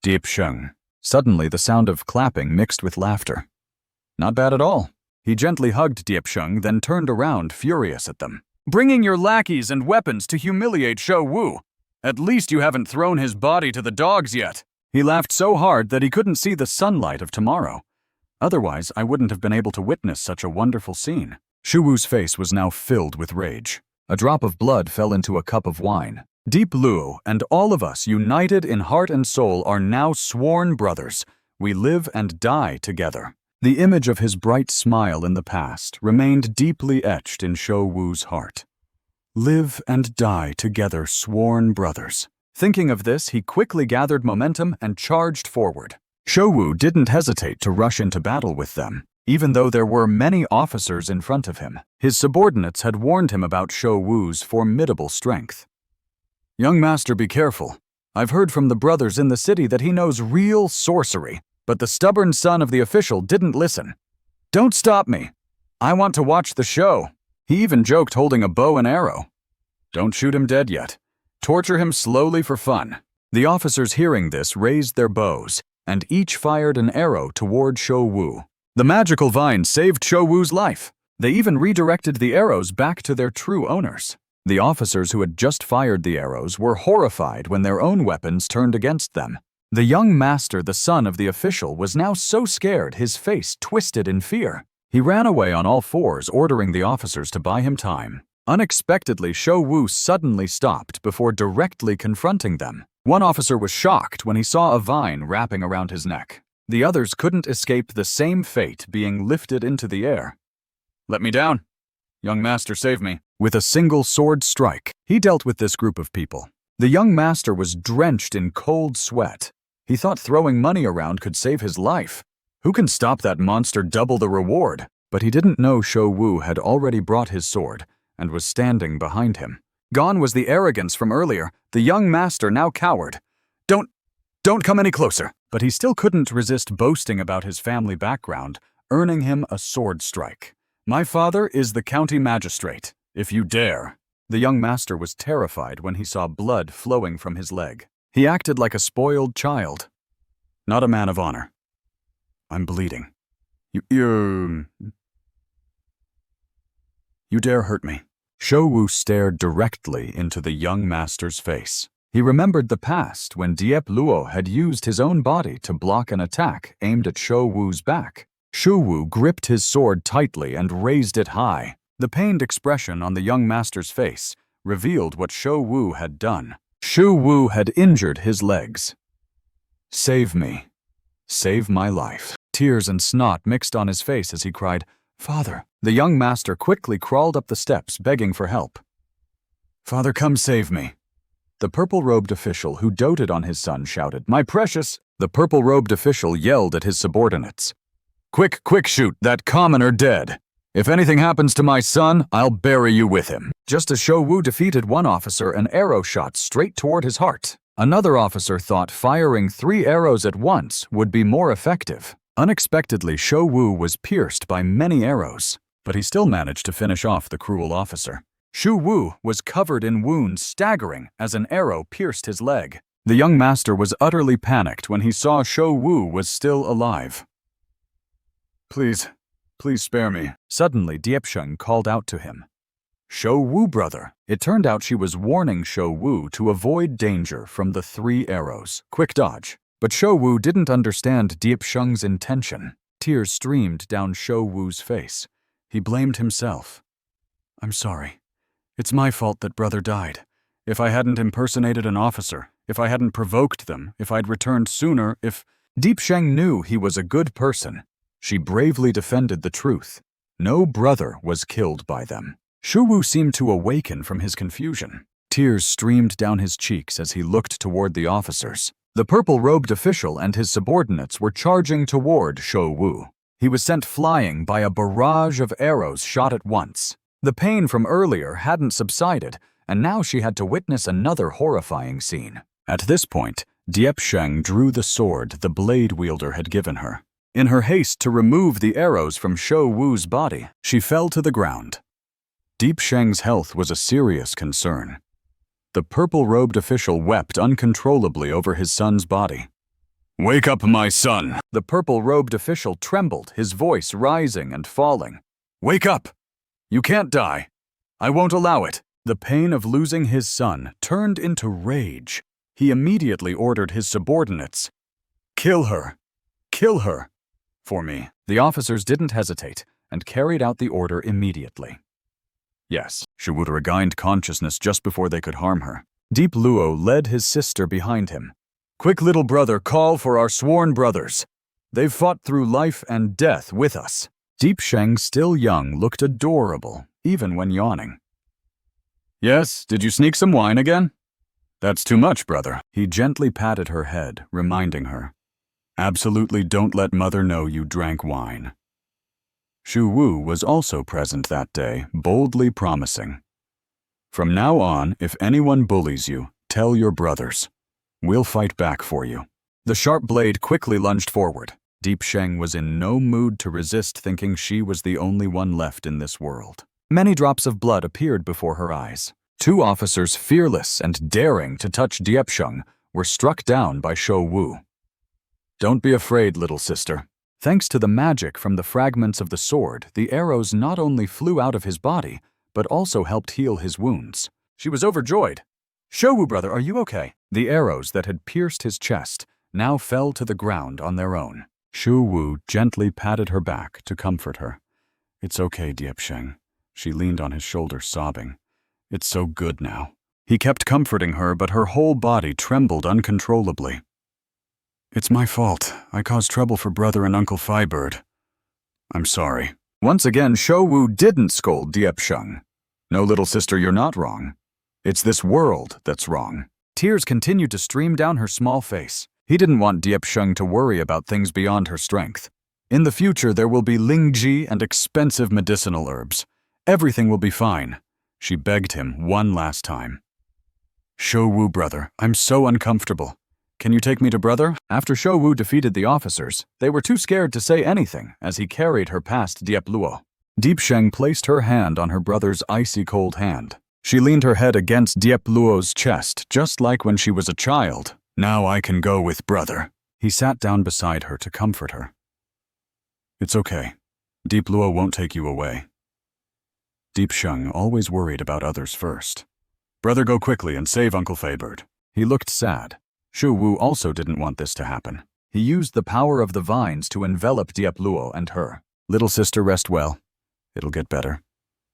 Speaker 1: Diep Sheng. Suddenly, the sound of clapping mixed with laughter. Not bad at all. He gently hugged Diep Sheng, then turned around, furious at them. Bringing your lackeys and weapons to humiliate Shou Wu. At least you haven't thrown his body to the dogs yet. He laughed so hard that he couldn't see the sunlight of tomorrow. Otherwise, I wouldn't have been able to witness such a wonderful scene. Shou Wu's face was now filled with rage. A drop of blood fell into a cup of wine. Deep Luo and all of us, united in heart and soul, are now sworn brothers. We live and die together. The image of his bright smile in the past remained deeply etched in Shou Wu's heart. Live and die together, sworn brothers. Thinking of this, he quickly gathered momentum and charged forward. Shou Wu didn't hesitate to rush into battle with them, even though there were many officers in front of him. His subordinates had warned him about Shou Wu's formidable strength. Young master, be careful. I've heard from the brothers in the city that he knows real sorcery, but the stubborn son of the official didn't listen. Don't stop me. I want to watch the show. He even joked holding a bow and arrow. Don't shoot him dead yet. Torture him slowly for fun. The officers hearing this raised their bows, and each fired an arrow toward Shou Wu. The magical vine saved Shou Wu's life. They even redirected the arrows back to their true owners. The officers who had just fired the arrows were horrified when their own weapons turned against them. The young master, the son of the official, was now so scared his face twisted in fear. He ran away on all fours, ordering the officers to buy him time. Unexpectedly, Shou Wu suddenly stopped before directly confronting them. One officer was shocked when he saw a vine wrapping around his neck. The others couldn't escape the same fate, being lifted into the air. Let me down. Young master, save me. With a single sword strike, he dealt with this group of people. The young master was drenched in cold sweat. He thought throwing money around could save his life. Who can stop that monster? Double the reward. But he didn't know Shou Wu had already brought his sword and was standing behind him. Gone was the arrogance from earlier. The young master now cowered. Don't come any closer. But he still couldn't resist boasting about his family background, earning him a sword strike. My father is the county magistrate. If you dare. The young master was terrified when he saw blood flowing from his leg. He acted like a spoiled child. Not a man of honor. I'm bleeding. You dare hurt me. Shou-Wu stared directly into the young master's face. He remembered the past when Diep Luo had used his own body to block an attack aimed at Shou-Wu's back. Shou-Wu gripped his sword tightly and raised it high. The pained expression on the young master's face revealed what Shou-Wu had done. Shou-Wu had injured his legs. Save me. Save my life. Tears and snot mixed on his face as he cried, Father. The young master quickly crawled up the steps, begging for help. Father, come save me. The purple-robed official who doted on his son shouted, My precious! The purple-robed official yelled at his subordinates. Quick, shoot, that commoner dead. If anything happens to my son, I'll bury you with him. Just as Shou-Wu defeated one officer, an arrow shot straight toward his heart. Another officer thought firing 3 arrows at once would be more effective. Unexpectedly, Shou-Wu was pierced by many arrows, but he still managed to finish off the cruel officer. Shou-Wu was covered in wounds, staggering as an arrow pierced his leg. The young master was utterly panicked when he saw Shou-Wu was still alive. Please spare me. Suddenly, Diepsheng called out to him. Shou-Wu, brother. It turned out she was warning Shou-Wu to avoid danger from the 3 arrows. Quick dodge. But Shou-Wu didn't understand Diepsheng's intention. Tears streamed down Shou-Wu's face. He blamed himself. I'm sorry. It's my fault that brother died. If I hadn't impersonated an officer, if I hadn't provoked them, if I'd returned sooner, if... Diepsheng knew he was a good person. She bravely defended the truth. No brother was killed by them. Shou-Wu seemed to awaken from his confusion. Tears streamed down his cheeks as he looked toward the officers. The purple-robed official and his subordinates were charging toward Shou-Wu. He was sent flying by a barrage of arrows shot at once. The pain from earlier hadn't subsided, and now she had to witness another horrifying scene. At this point, Diepsheng drew the sword the blade wielder had given her. In her haste to remove the arrows from Shou-Wu's body, she fell to the ground. Diepsheng's health was a serious concern. The purple-robed official wept uncontrollably over his son's body. Wake up, my son! The purple-robed official trembled, his voice rising and falling. Wake up! You can't die. I won't allow it. The pain of losing his son turned into rage. He immediately ordered his subordinates. Kill her! Kill her! For me. The officers didn't hesitate and carried out the order immediately. Yes, she would have regained consciousness just before they could harm her. Diep Luo led his sister behind him. Quick, little brother, call for our sworn brothers. They've fought through life and death with us. Diepsheng, still young, looked adorable, even when yawning. Yes, did you sneak some wine again? That's too much, brother. He gently patted her head, reminding her. Absolutely don't let mother know you drank wine. Shou-Wu was also present that day, boldly promising. From now on, if anyone bullies you, tell your brothers. We'll fight back for you. The sharp blade quickly lunged forward. Diepsheng was in no mood to resist, thinking she was the only one left in this world. Many drops of blood appeared before her eyes. 2 officers, fearless and daring to touch Diepsheng, were struck down by Shou-Wu. Don't be afraid, little sister. Thanks to the magic from the fragments of the sword, the arrows not only flew out of his body, but also helped heal his wounds. She was overjoyed. Shou-Wu, brother, are you okay? The arrows that had pierced his chest now fell to the ground on their own. Shou-Wu gently patted her back to comfort her. It's okay, Diepsheng. She leaned on his shoulder, sobbing. It's so good now. He kept comforting her, but her whole body trembled uncontrollably. It's my fault. I caused trouble for brother and Uncle Firebird. I'm sorry. Once again, Shou-Wu didn't scold Diepsheng. No, little sister, you're not wrong. It's this world that's wrong. Tears continued to stream down her small face. He didn't want Diepsheng to worry about things beyond her strength. In the future, there will be lingji and expensive medicinal herbs. Everything will be fine. She begged him one last time. Shou-Wu, brother, I'm so uncomfortable. Can you take me to brother? After Shou-Wu defeated the officers, they were too scared to say anything as he carried her past Diep Luo. Diepsheng placed her hand on her brother's icy cold hand. She leaned her head against Diep Luo's chest, just like when she was a child. Now I can go with brother. He sat down beside her to comfort her. It's okay. Deep Luo won't take you away. Deep Sheng always worried about others first. Brother, go quickly and save Uncle Feibird. He looked sad. Shu Wu also didn't want this to happen. He used the power of the vines to envelop Diep Luo and her. Little sister, rest well. It'll get better.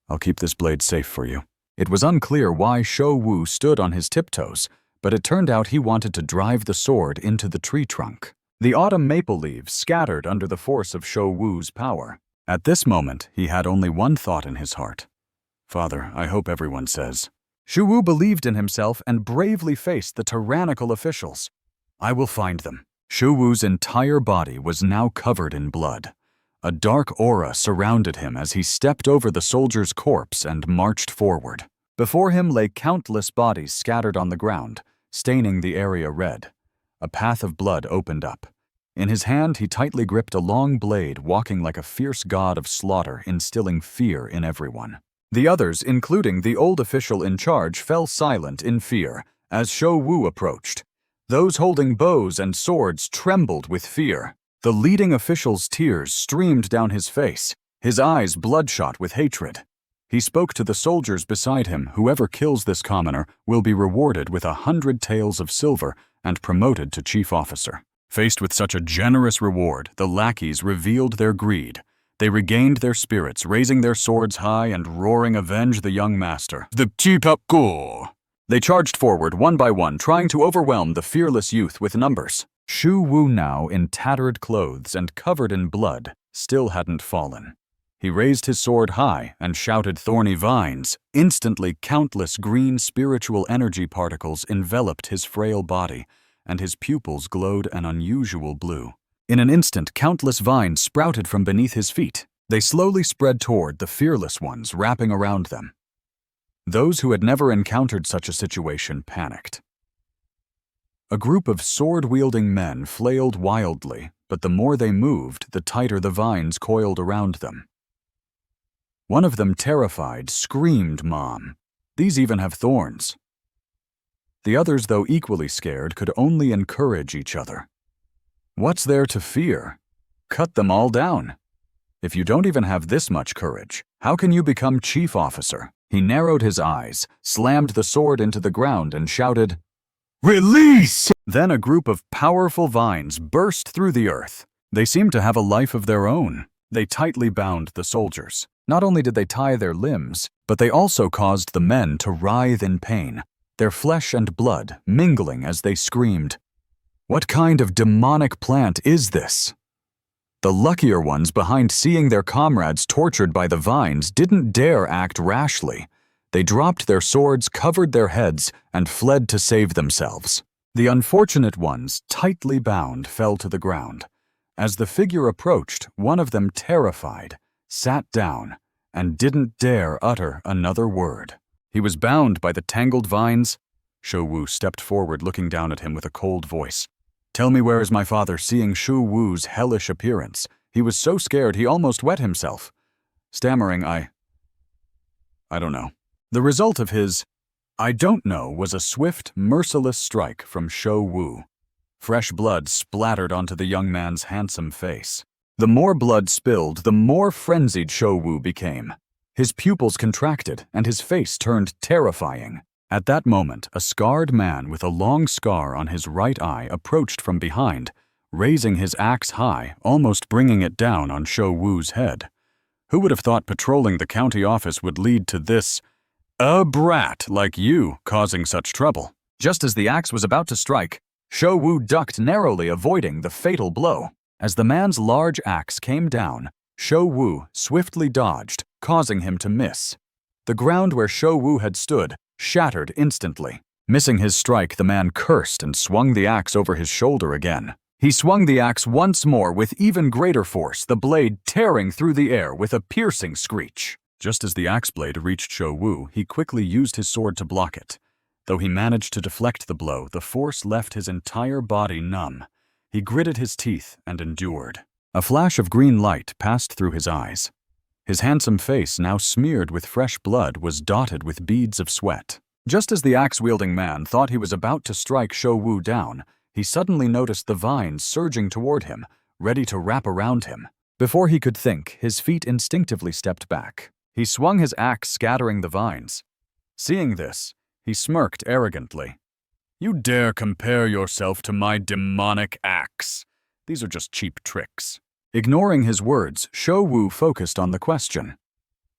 Speaker 1: I'll keep this blade safe for you. It was unclear why Shou Wu stood on his tiptoes, but it turned out he wanted to drive the sword into the tree trunk. The autumn maple leaves scattered under the force of Shou Wu's power. At this moment, he had only one thought in his heart. Father, I hope everyone says. Shu Wu believed in himself and bravely faced the tyrannical officials. I will find them. Shu Wu's entire body was now covered in blood. A dark aura surrounded him as he stepped over the soldier's corpse and marched forward. Before him lay countless bodies scattered on the ground, staining the area red. A path of blood opened up. In his hand, he tightly gripped a long blade, walking like a fierce god of slaughter, instilling fear in everyone. The others, including the old official in charge, fell silent in fear as Shou Wu approached. Those holding bows and swords trembled with fear. The leading official's tears streamed down his face, his eyes bloodshot with hatred. He spoke to the soldiers beside him. Whoever kills this commoner will be rewarded with 100 taels of silver and promoted to chief officer. Faced with such a generous reward, the lackeys revealed their greed. They regained their spirits, raising their swords high and roaring, "Avenge the young master." The chief up go. They charged forward one by one, trying to overwhelm the fearless youth with numbers. Shu Wu, now in tattered clothes and covered in blood, still hadn't fallen. He raised his sword high and shouted, "Thorny vines!" Instantly, countless green spiritual energy particles enveloped his frail body, and his pupils glowed an unusual blue. In an instant, countless vines sprouted from beneath his feet. They slowly spread toward the fearless ones, wrapping around them. Those who had never encountered such a situation panicked. A group of sword-wielding men flailed wildly, but the more they moved, the tighter the vines coiled around them. One of them, terrified, screamed, "Mom! These even have thorns." The others, though equally scared, could only encourage each other. What's there to fear? Cut them all down. If you don't even have this much courage, how can you become chief officer? He narrowed his eyes, slammed the sword into the ground, and shouted, "Release!" Then a group of powerful vines burst through the earth. They seemed to have a life of their own. They tightly bound the soldiers. Not only did they tie their limbs, but they also caused the men to writhe in pain, their flesh and blood mingling as they screamed. What kind of demonic plant is this? The luckier ones, behind seeing their comrades tortured by the vines, didn't dare act rashly. They dropped their swords, covered their heads, and fled to save themselves. The unfortunate ones, tightly bound, fell to the ground. As the figure approached, one of them, terrified, sat down and didn't dare utter another word. He was bound by the tangled vines. Shou Wu stepped forward, looking down at him with a cold voice. "Tell me, where is my father?" Seeing Shu Wu's hellish appearance, he was so scared he almost wet himself. Stammering, I don't know. The result of his "I don't know" was a swift, merciless strike from Shou Wu. Fresh blood splattered onto the young man's handsome face. The more blood spilled, the more frenzied Shou Wu became. His pupils contracted, and his face turned terrifying. At that moment, a scarred man with a long scar on his right eye approached from behind, raising his axe high, almost bringing it down on Shou Wu's head. Who would have thought patrolling the county office would lead to this? A brat like you causing such trouble. Just as the axe was about to strike, Shou Wu ducked, narrowly avoiding the fatal blow. As the man's large axe came down, Shou Wu swiftly dodged, causing him to miss. The ground where Shou Wu had stood shattered instantly. Missing his strike, the man cursed and swung the axe over his shoulder again. He swung the axe once more with even greater force, the blade tearing through the air with a piercing screech. Just as the axe blade reached Shou Wu, he quickly used his sword to block it. Though he managed to deflect the blow, the force left his entire body numb. He gritted his teeth and endured. A flash of green light passed through his eyes. His handsome face, now smeared with fresh blood, was dotted with beads of sweat. Just as the axe-wielding man thought he was about to strike Shou Wu down, he suddenly noticed the vines surging toward him, ready to wrap around him. Before he could think, his feet instinctively stepped back. He swung his axe, scattering the vines. Seeing this, he smirked arrogantly. "You dare compare yourself to my demonic axe? These are just cheap tricks." Ignoring his words, Shou Wu focused on the question.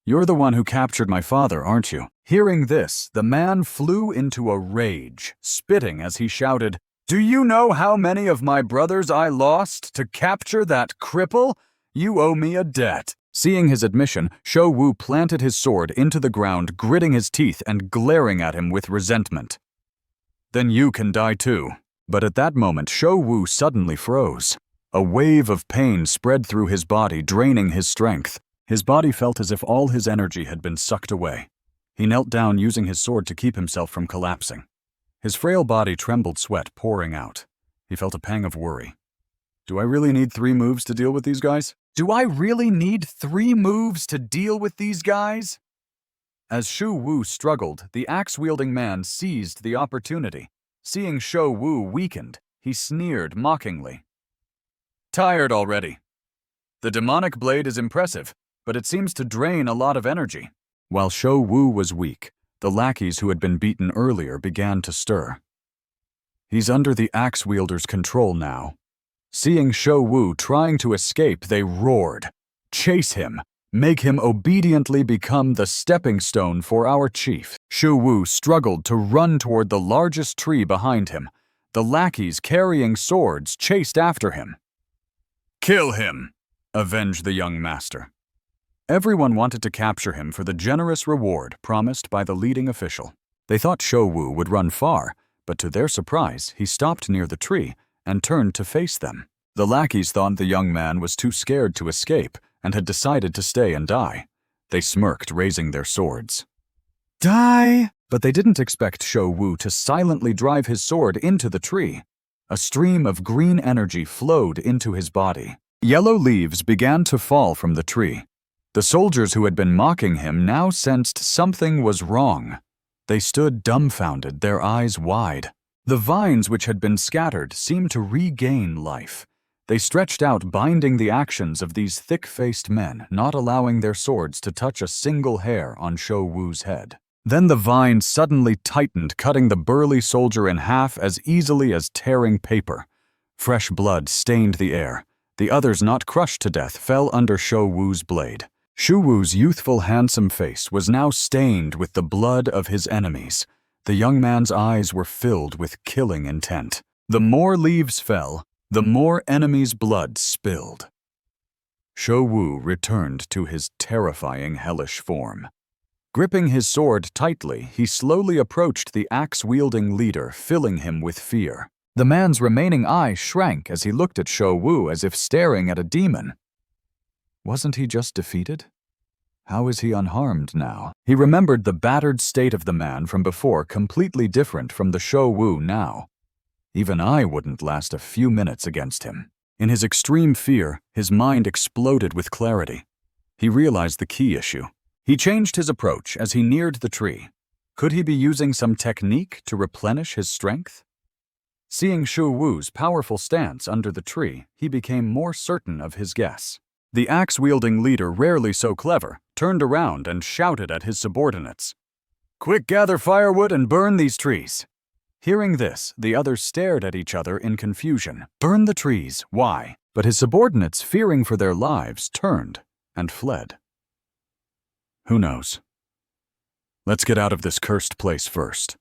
Speaker 1: "You're the one who captured my father, aren't you?" Hearing this, the man flew into a rage, spitting as he shouted, "Do you know how many of my brothers I lost to capture that cripple? You owe me a debt." Seeing his admission, Shou Wu planted his sword into the ground, gritting his teeth and glaring at him with resentment. "Then you can die too." But at that moment, Shou Wu suddenly froze. A wave of pain spread through his body, draining his strength. His body felt as if all his energy had been sucked away. He knelt down, using his sword to keep himself from collapsing. His frail body trembled, sweat pouring out. He felt a pang of worry. "Do I really need 3 moves to deal with these guys? Do I really need 3 moves to deal with these guys?" As Shou Wu struggled, the axe-wielding man seized the opportunity. Seeing Shou Wu weakened, he sneered mockingly. "Tired already? The demonic blade is impressive, but it seems to drain a lot of energy." While Shou Wu was weak, the lackeys who had been beaten earlier began to stir. "He's under the axe-wielder's control now." Seeing Shou Wu trying to escape, they roared, "Chase him! Make him obediently become the stepping stone for our chief." Shou Wu struggled to run toward the largest tree behind him. The lackeys carrying swords chased after him. "Kill him!" avenged the young master. Everyone wanted to capture him for the generous reward promised by the leading official. They thought Shou Wu would run far, but to their surprise, he stopped near the tree and turned to face them. The lackeys thought the young man was too scared to escape and had decided to stay and die. They smirked, raising their swords. "Die!" But they didn't expect Shou Wu to silently drive his sword into the tree. A stream of green energy flowed into his body. Yellow leaves began to fall from the tree. The soldiers who had been mocking him now sensed something was wrong. They stood dumbfounded, their eyes wide. The vines which had been scattered seemed to regain life. They stretched out, binding the actions of these thick-faced men, not allowing their swords to touch a single hair on Shou Wu's head. Then the vines suddenly tightened, cutting the burly soldier in half as easily as tearing paper. Fresh blood stained the air. The others, not crushed to death, fell under Shou Wu's blade. Shou Wu's youthful, handsome face was now stained with the blood of his enemies. The young man's eyes were filled with killing intent. The more leaves fell, the more enemies' blood spilled. Shou Wu returned to his terrifying hellish form. Gripping his sword tightly, he slowly approached the axe-wielding leader, filling him with fear. The man's remaining eye shrank as he looked at Shou Wu as if staring at a demon. Wasn't he just defeated? How is he unharmed now? He remembered the battered state of the man from before, completely different from the Shou Wu now. Even I wouldn't last a few minutes against him. In his extreme fear, his mind exploded with clarity. He realized the key issue. He changed his approach as he neared the tree. Could he be using some technique to replenish his strength? Seeing Shou Wu's powerful stance under the tree, he became more certain of his guess. The axe-wielding leader, rarely so clever, turned around and shouted at his subordinates, "Quick, gather firewood and burn these trees." Hearing this, the others stared at each other in confusion. Burn the trees, why? But his subordinates, fearing for their lives, turned and fled. Who knows? Let's get out of this cursed place first.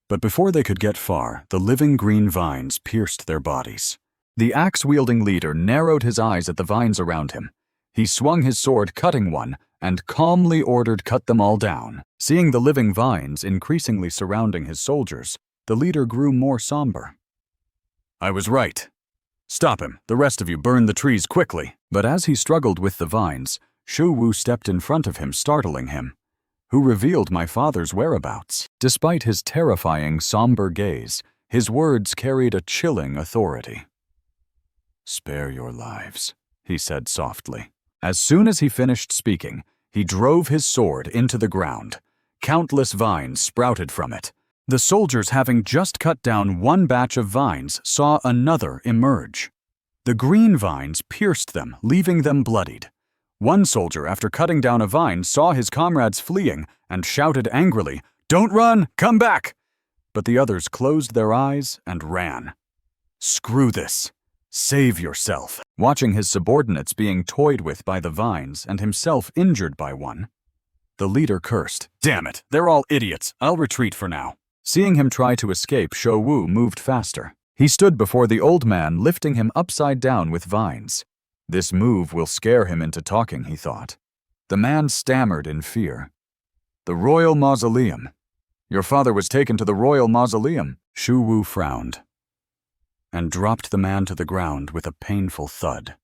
Speaker 1: But before they could get far, the living green vines pierced their bodies. The axe-wielding leader narrowed his eyes at the vines around him. He swung his sword, cutting one, and calmly ordered, "Cut them all down." Seeing the living vines increasingly surrounding his soldiers, the leader grew more somber. "I was right. Stop him. The rest of you burn the trees quickly." But as he struggled with the vines, Shou Wu stepped in front of him, startling him. "Who revealed my father's whereabouts?" Despite his terrifying, somber gaze, his words carried a chilling authority. "Spare your lives," he said softly. As soon as he finished speaking, he drove his sword into the ground. Countless vines sprouted from it. The soldiers, having just cut down one batch of vines, saw another emerge. The green vines pierced them, leaving them bloodied. One soldier, after cutting down a vine, saw his comrades fleeing and shouted angrily, "Don't run! Come back!" But the others closed their eyes and ran. "Screw this! Save yourself!" Watching his subordinates being toyed with by the vines and himself injured by one, the leader cursed, "Damn it! They're all idiots! I'll retreat for now." Seeing him try to escape, Shou Wu moved faster. He stood before the old man, lifting him upside down with vines. This move will scare him into talking, he thought. The man stammered in fear. "The royal mausoleum. Your father was taken to the royal mausoleum." Shou Wu frowned and dropped the man to the ground with a painful thud.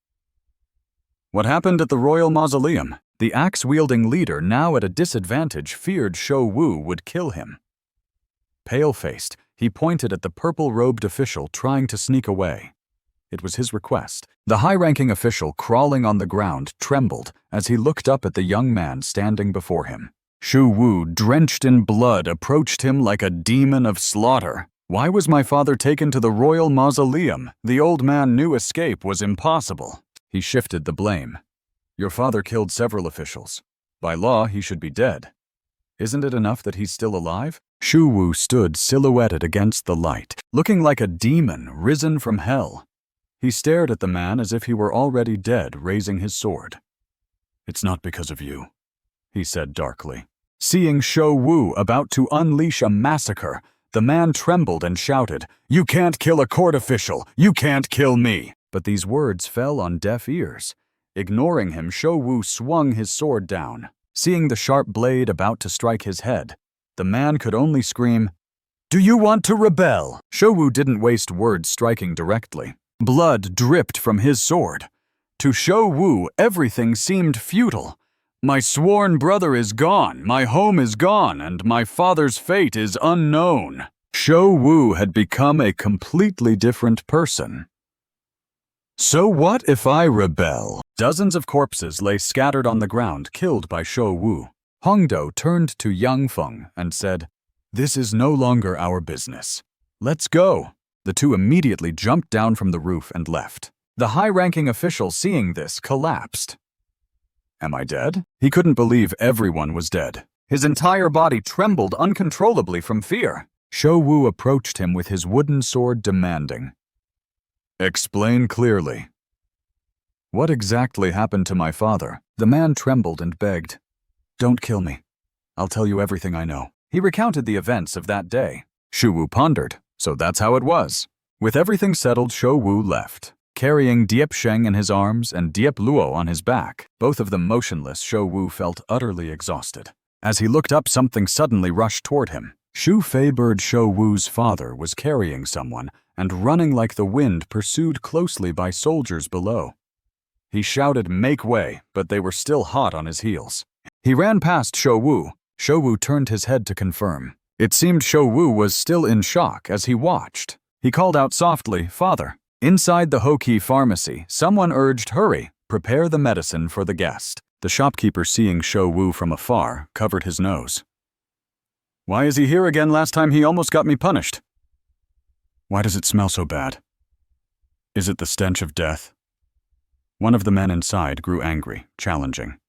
Speaker 1: What happened at the royal mausoleum? The axe-wielding leader, now at a disadvantage, feared Shou Wu would kill him. Pale-faced, he pointed at the purple-robed official trying to sneak away. It was his request. The high-ranking official, crawling on the ground, trembled as he looked up at the young man standing before him. Shou Wu, drenched in blood, approached him like a demon of slaughter. "Why was my father taken to the royal mausoleum? The old man knew escape was impossible." He shifted the blame. "Your father killed several officials. By law, he should be dead. Isn't it enough that he's still alive?" Shou Wu stood silhouetted against the light, looking like a demon risen from hell. He stared at the man as if he were already dead, raising his sword. "It's not because of you," he said darkly. Seeing Shou Wu about to unleash a massacre, the man trembled and shouted, "You can't kill a court official! You can't kill me!" But these words fell on deaf ears. Ignoring him, Shou Wu swung his sword down. Seeing the sharp blade about to strike his head, the man could only scream, "Do you want to rebel?" Shou Wu didn't waste words striking directly. Blood dripped from his sword. To Shou Wu, everything seemed futile. "My sworn brother is gone, my home is gone, and my father's fate is unknown." Shou Wu had become a completely different person. "So what if I rebel?" Dozens of corpses lay scattered on the ground, killed by Shou Wu. Hongdo turned to Yang Feng and said, "This is no longer our business. Let's go." The two immediately jumped down from the roof and left. The high-ranking official, seeing this, collapsed. "Am I dead?" He couldn't believe everyone was dead. His entire body trembled uncontrollably from fear. Shou Wu approached him with his wooden sword, demanding, "Explain clearly. What exactly happened to my father?" The man trembled and begged, "Don't kill me. I'll tell you everything I know." He recounted the events of that day. Shou Wu pondered. So that's how it was. With everything settled, Shou Wu left, carrying Diep Sheng in his arms and Diep Luo on his back. Both of them motionless, Shou Wu felt utterly exhausted. As he looked up, something suddenly rushed toward him. Shu Feibird, Shou Wu's father, was carrying someone and running like the wind, pursued closely by soldiers below. He shouted, "Make way," but they were still hot on his heels. He ran past Shou Wu. Shou Wu turned his head to confirm. It seemed Shou Wu was still in shock as he watched. He called out softly, "Father." Inside the Hoki pharmacy, someone urged, "Hurry, prepare the medicine for the guest." The shopkeeper, seeing Shou Wu from afar, covered his nose. "Why is he here again? Last time he almost got me punished." "Why does it smell so bad? Is it the stench of death?" One of the men inside grew angry, challenging.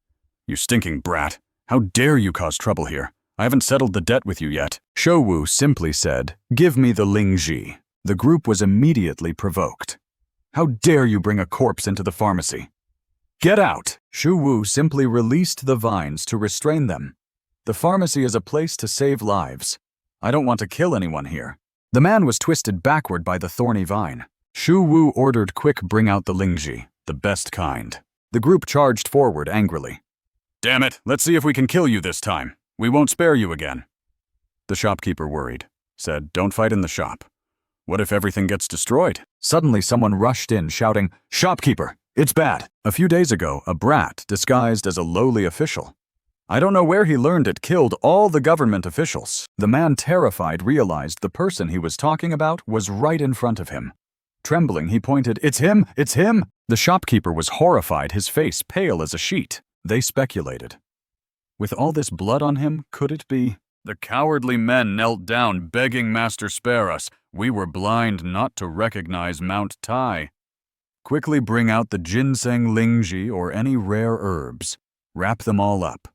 Speaker 1: "You stinking brat! How dare you cause trouble here? I haven't settled the debt with you yet." Shou Wu simply said, "Give me the Lingji." The group was immediately provoked. "How dare you bring a corpse into the pharmacy? Get out!" Shou Wu simply released the vines to restrain them. "The pharmacy is a place to save lives. I don't want to kill anyone here." The man was twisted backward by the thorny vine. Shou Wu ordered, "Quick, bring out the Lingji, the best kind." The group charged forward angrily. "Damn it, let's see if we can kill you this time. We won't spare you again." The shopkeeper, worried, said, "Don't fight in the shop. What if everything gets destroyed?" Suddenly someone rushed in, shouting, "Shopkeeper, it's bad." A few days ago, a brat, disguised as a lowly official, I don't know where he learned it, killed all the government officials. The man, terrified, realized the person he was talking about was right in front of him. Trembling, he pointed, "It's him! It's him!" The shopkeeper was horrified, his face pale as a sheet. They speculated, with all this blood on him, could it be? The cowardly men knelt down, begging, "Master, spare us. We were blind not to recognize Mount Tai." Quickly bring out the ginseng lingji or any rare herbs. Wrap them all up.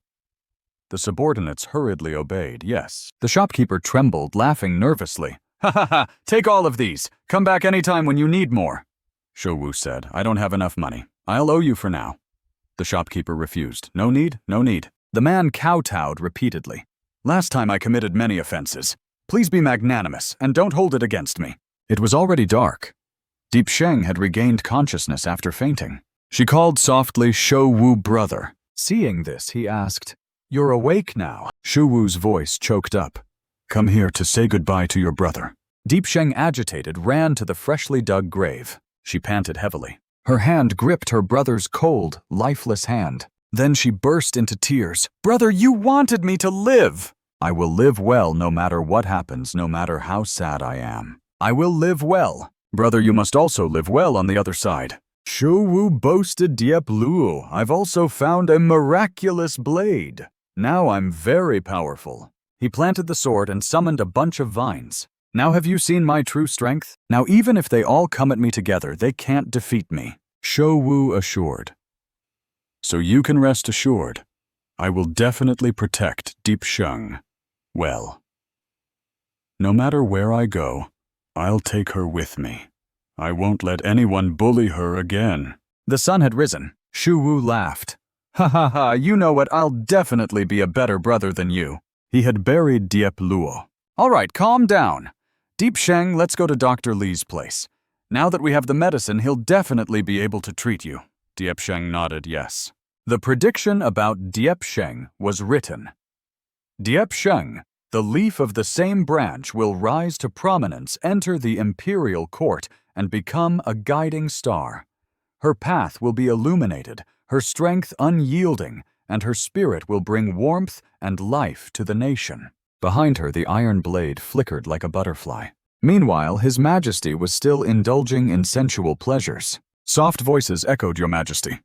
Speaker 1: The subordinates hurriedly obeyed, yes. The shopkeeper trembled, laughing nervously. Ha ha ha, take all of these. Come back anytime when you need more. Shouwu said, I don't have enough money. I'll owe you for now. The shopkeeper refused. No need, no need. The man kowtowed repeatedly. Last time I committed many offenses. Please be magnanimous and don't hold it against me. It was already dark. Deep Sheng had regained consciousness after fainting. She called softly, Shouwu brother. Seeing this, he asked, You're awake now. Shouwu's voice choked up. Come here to say goodbye to your brother. Deep Sheng, agitated, ran to the freshly dug grave. She panted heavily. Her hand gripped her brother's cold, lifeless hand. Then she burst into tears. Brother, you wanted me to live! I will live well no matter what happens, no matter how sad I am. I will live well. Brother, you must also live well on the other side. Shouwu boasted Diep Luo. I've also found a miraculous blade. Now I'm very powerful. He planted the sword and summoned a bunch of vines. Now have you seen my true strength? Now even if they all come at me together, they can't defeat me. Shouwu assured. So you can rest assured. I will definitely protect Deep Sheng. Well, no matter where I go, I'll take her with me. I won't let anyone bully her again. The sun had risen. Shouwu laughed. Ha ha ha, you know what, I'll definitely be a better brother than you. He had buried Diep Luo. All right, calm down. Deep Sheng, let's go to Dr. Li's place. Now that we have the medicine, he'll definitely be able to treat you. Diep Sheng nodded yes. The prediction about Diep Sheng was written. Diep Sheng, the leaf of the same branch, will rise to prominence, enter the imperial court, and become a guiding star. Her path will be illuminated, her strength unyielding, and her spirit will bring warmth and life to the nation. Behind her, the iron blade flickered like a butterfly. Meanwhile, His Majesty was still indulging in sensual pleasures. Soft voices echoed, Your Majesty.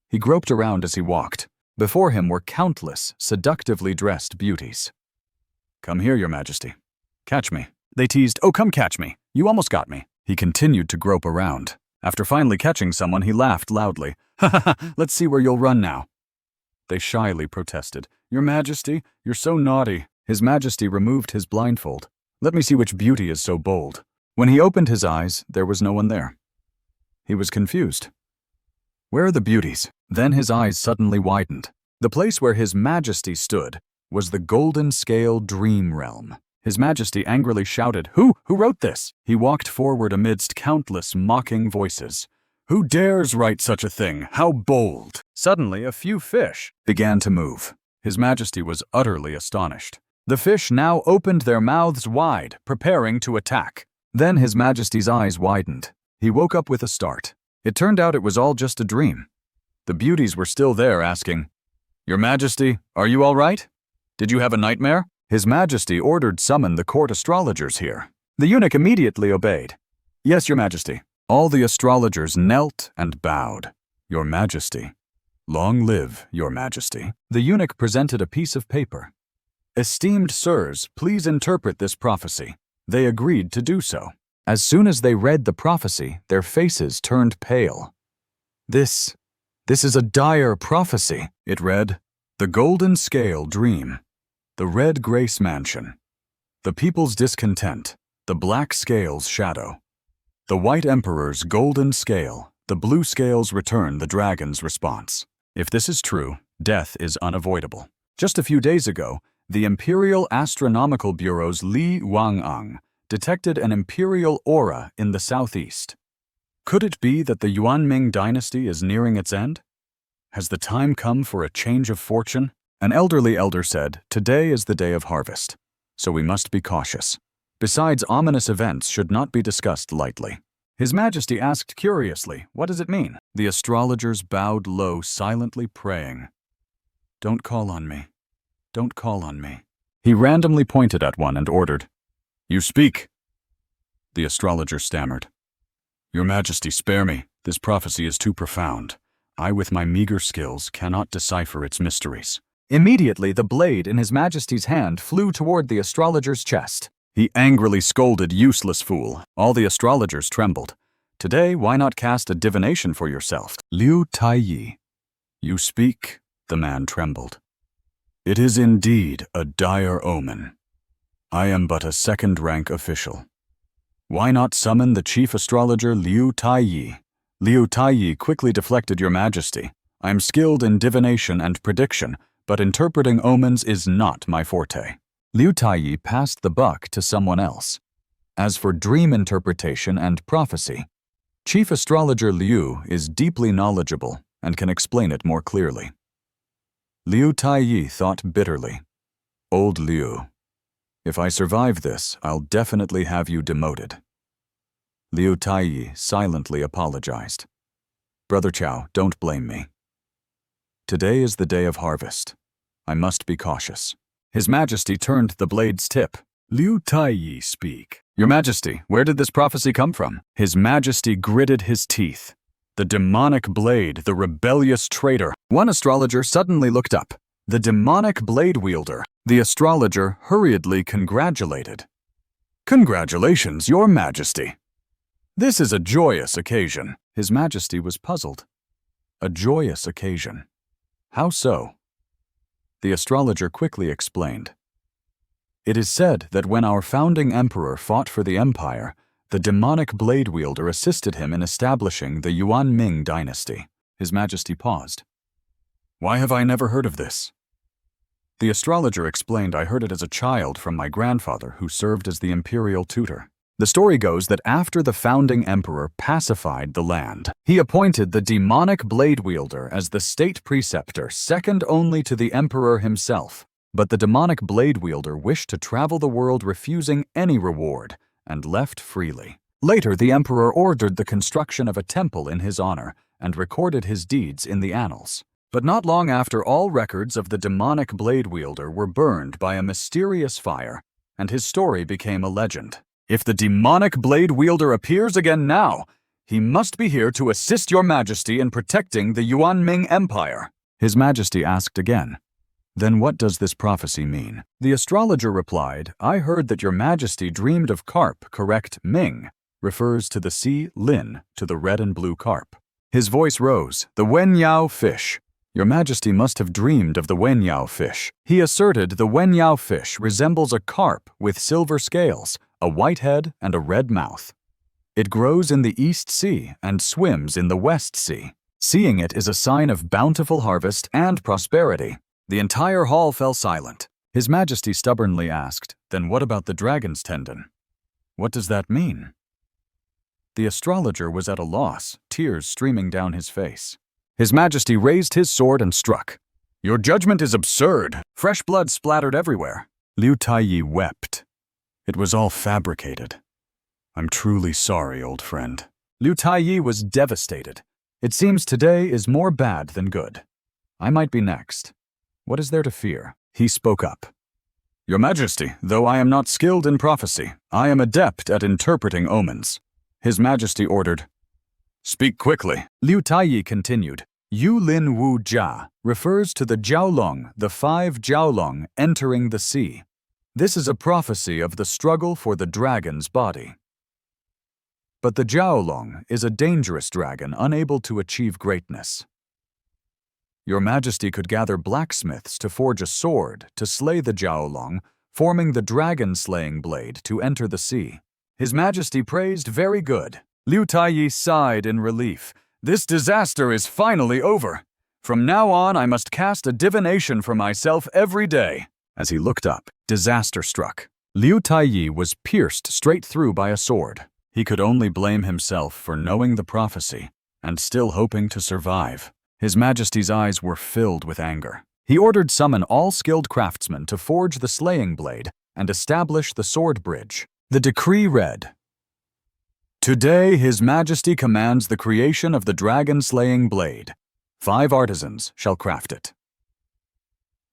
Speaker 1: He groped around as he walked. Before him were countless, seductively dressed beauties. Come here, Your Majesty. Catch me. They teased, Oh, come catch me. You almost got me. He continued to grope around. After finally catching someone, he laughed loudly. Ha ha ha, let's see where you'll run now. They shyly protested. Your Majesty, you're so naughty. His Majesty removed his blindfold. Let me see which beauty is so bold. When he opened his eyes, there was no one there. He was confused. Where are the beauties? Then his eyes suddenly widened. The place where His Majesty stood was the Golden Scale Dream Realm. His Majesty angrily shouted, Who wrote this? He walked forward amidst countless mocking voices. Who dares write such a thing? How bold! Suddenly, a few fish began to move. His Majesty was utterly astonished. The fish now opened their mouths wide, preparing to attack. Then His Majesty's eyes widened. He woke up with a start. It turned out it was all just a dream. The beauties were still there, asking, Your Majesty, are you all right? Did you have a nightmare? His Majesty ordered summon the court astrologers here. The eunuch immediately obeyed. Yes, Your Majesty. All the astrologers knelt and bowed. Your Majesty. Long live, Your Majesty. The eunuch presented a piece of paper. Esteemed sirs, please interpret this prophecy. They agreed to do so. As soon as they read the prophecy, their faces turned pale. This is a dire prophecy, it read. The Golden Scale Dream. The Red Grace Mansion. The People's Discontent. The Black Scale's Shadow. The White Emperor's Golden Scale. The Blue Scale's Return, the Dragon's Response. If this is true, death is unavoidable. Just a few days ago, the Imperial Astronomical Bureau's Li Wang'ang detected an imperial aura in the southeast. Could it be that the Yuanming dynasty is nearing its end? Has the time come for a change of fortune? An elderly elder said, Today is the day of harvest, so we must be cautious. Besides, ominous events should not be discussed lightly. His Majesty asked curiously, What does it mean? The astrologers bowed low, silently praying. Don't call on me. Don't call on me. He randomly pointed at one and ordered, You speak. The astrologer stammered. Your Majesty, spare me. This prophecy is too profound. I, with my meager skills, cannot decipher its mysteries. Immediately, the blade in His Majesty's hand flew toward the astrologer's chest. He angrily scolded, Useless fool. All the astrologers trembled. Today, why not cast a divination for yourself? Liu Taiyi. You speak, the man trembled. It is indeed a dire omen. I am but a second-rank official. Why not summon the chief astrologer Liu Taiyi? Liu Taiyi quickly deflected, Your Majesty. I am skilled in divination and prediction, but interpreting omens is not my forte. Liu Taiyi passed the buck to someone else. As for dream interpretation and prophecy, Chief Astrologer Liu is deeply knowledgeable and can explain it more clearly. Liu Taiyi thought bitterly. Old Liu, if I survive this, I'll definitely have you demoted. Liu Taiyi silently apologized. Brother Chao, don't blame me. Today is the day of harvest. I must be cautious. His Majesty turned the blade's tip. Liu Taiyi speak. Your Majesty, where did this prophecy come from? His Majesty gritted his teeth. The demonic blade, the rebellious traitor. One astrologer suddenly looked up. The demonic blade wielder. The astrologer hurriedly congratulated. Congratulations, Your Majesty. This is a joyous occasion. His Majesty was puzzled. A joyous occasion. How so? The astrologer quickly explained. It is said that when our founding emperor fought for the empire, the demonic blade wielder assisted him in establishing the Yuan Ming dynasty. His Majesty paused. Why have I never heard of this? The astrologer explained, I heard it as a child from my grandfather, who served as the imperial tutor. The story goes that after the founding emperor pacified the land, he appointed the demonic blade wielder as the state preceptor, second only to the emperor himself. But the demonic blade wielder wished to travel the world, refusing any reward, and left freely. Later, the emperor ordered the construction of a temple in his honor and recorded his deeds in the annals. But not long after, all records of the demonic blade wielder were burned by a mysterious fire, and his story became a legend. If the demonic blade wielder appears again now, he must be here to assist Your Majesty in protecting the Yuan Ming Empire. His Majesty asked again, Then what does this prophecy mean? The astrologer replied, I heard that Your Majesty dreamed of carp. Correct, Ming refers to the sea, Lin to the red and blue carp. His voice rose, the Wenyao fish. Your Majesty must have dreamed of the Wenyao fish. He asserted the Wenyao fish resembles a carp with silver scales, a white head, and a red mouth. It grows in the East Sea and swims in the West Sea. Seeing it is a sign of bountiful harvest and prosperity. The entire hall fell silent. His Majesty stubbornly asked, Then what about the dragon's tendon? What does that mean? The astrologer was at a loss, tears streaming down his face. His Majesty raised his sword and struck. Your judgment is absurd. Fresh blood splattered everywhere. Liu Taiyi wept. It was all fabricated. I'm truly sorry, old friend. Liu Taiyi was devastated. It seems today is more bad than good. I might be next. What is there to fear? He spoke up. Your Majesty, though I am not skilled in prophecy, I am adept at interpreting omens. His Majesty ordered, Speak quickly. Liu Taiyi continued. Yu Lin Wu Jia refers to the Jiaolong, the 5 Jiaolong entering the sea. This is a prophecy of the struggle for the dragon's body. But the Jiaolong is a dangerous dragon unable to achieve greatness. Your Majesty could gather blacksmiths to forge a sword to slay the Jiaolong, forming the dragon-slaying blade to enter the sea. His Majesty praised, Very good. Liu Taiyi sighed in relief. This disaster is finally over. From now on, I must cast a divination for myself every day. As he looked up, disaster struck. Liu Taiyi was pierced straight through by a sword. He could only blame himself for knowing the prophecy and still hoping to survive. His Majesty's eyes were filled with anger. He ordered summon all skilled craftsmen to forge the slaying blade and establish the sword bridge. The decree read, Today, His Majesty commands the creation of the dragon-slaying blade. 5 artisans shall craft it.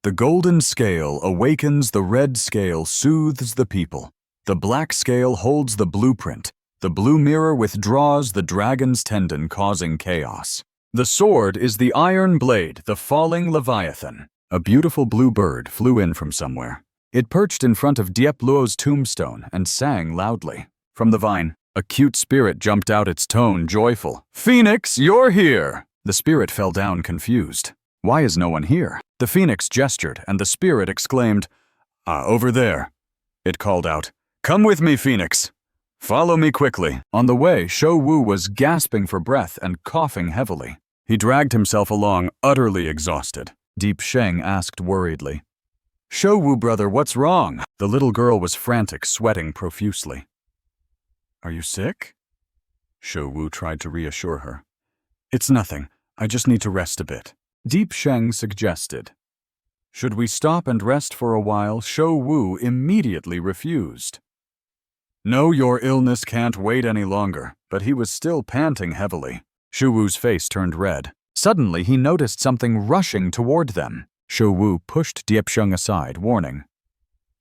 Speaker 1: The golden scale awakens the red scale, soothes the people. The black scale holds the blueprint. The blue mirror withdraws the dragon's tendon, causing chaos. The sword is the iron blade, the falling Leviathan. A beautiful blue bird flew in from somewhere. It perched in front of Diep Luo's tombstone and sang loudly. From the vine, A cute spirit jumped out, its tone joyful. Phoenix, you're here! The spirit fell down confused. Why is no one here? The phoenix gestured, and the spirit exclaimed, over there. It called out, Come with me, Phoenix. Follow me quickly. On the way, Shou-Wu was gasping for breath and coughing heavily. He dragged himself along, utterly exhausted. Deep Sheng asked worriedly, Shou-Wu, brother, what's wrong? The little girl was frantic, sweating profusely. Are you sick? Shou-Wu tried to reassure her. It's nothing. I just need to rest a bit. Deep Sheng suggested. Should we stop and rest for a while? Shou-Wu immediately refused. No, your illness can't wait any longer, but he was still panting heavily. Shou-Wu's face turned red. Suddenly, he noticed something rushing toward them. Shou-Wu pushed Deep Sheng aside, warning.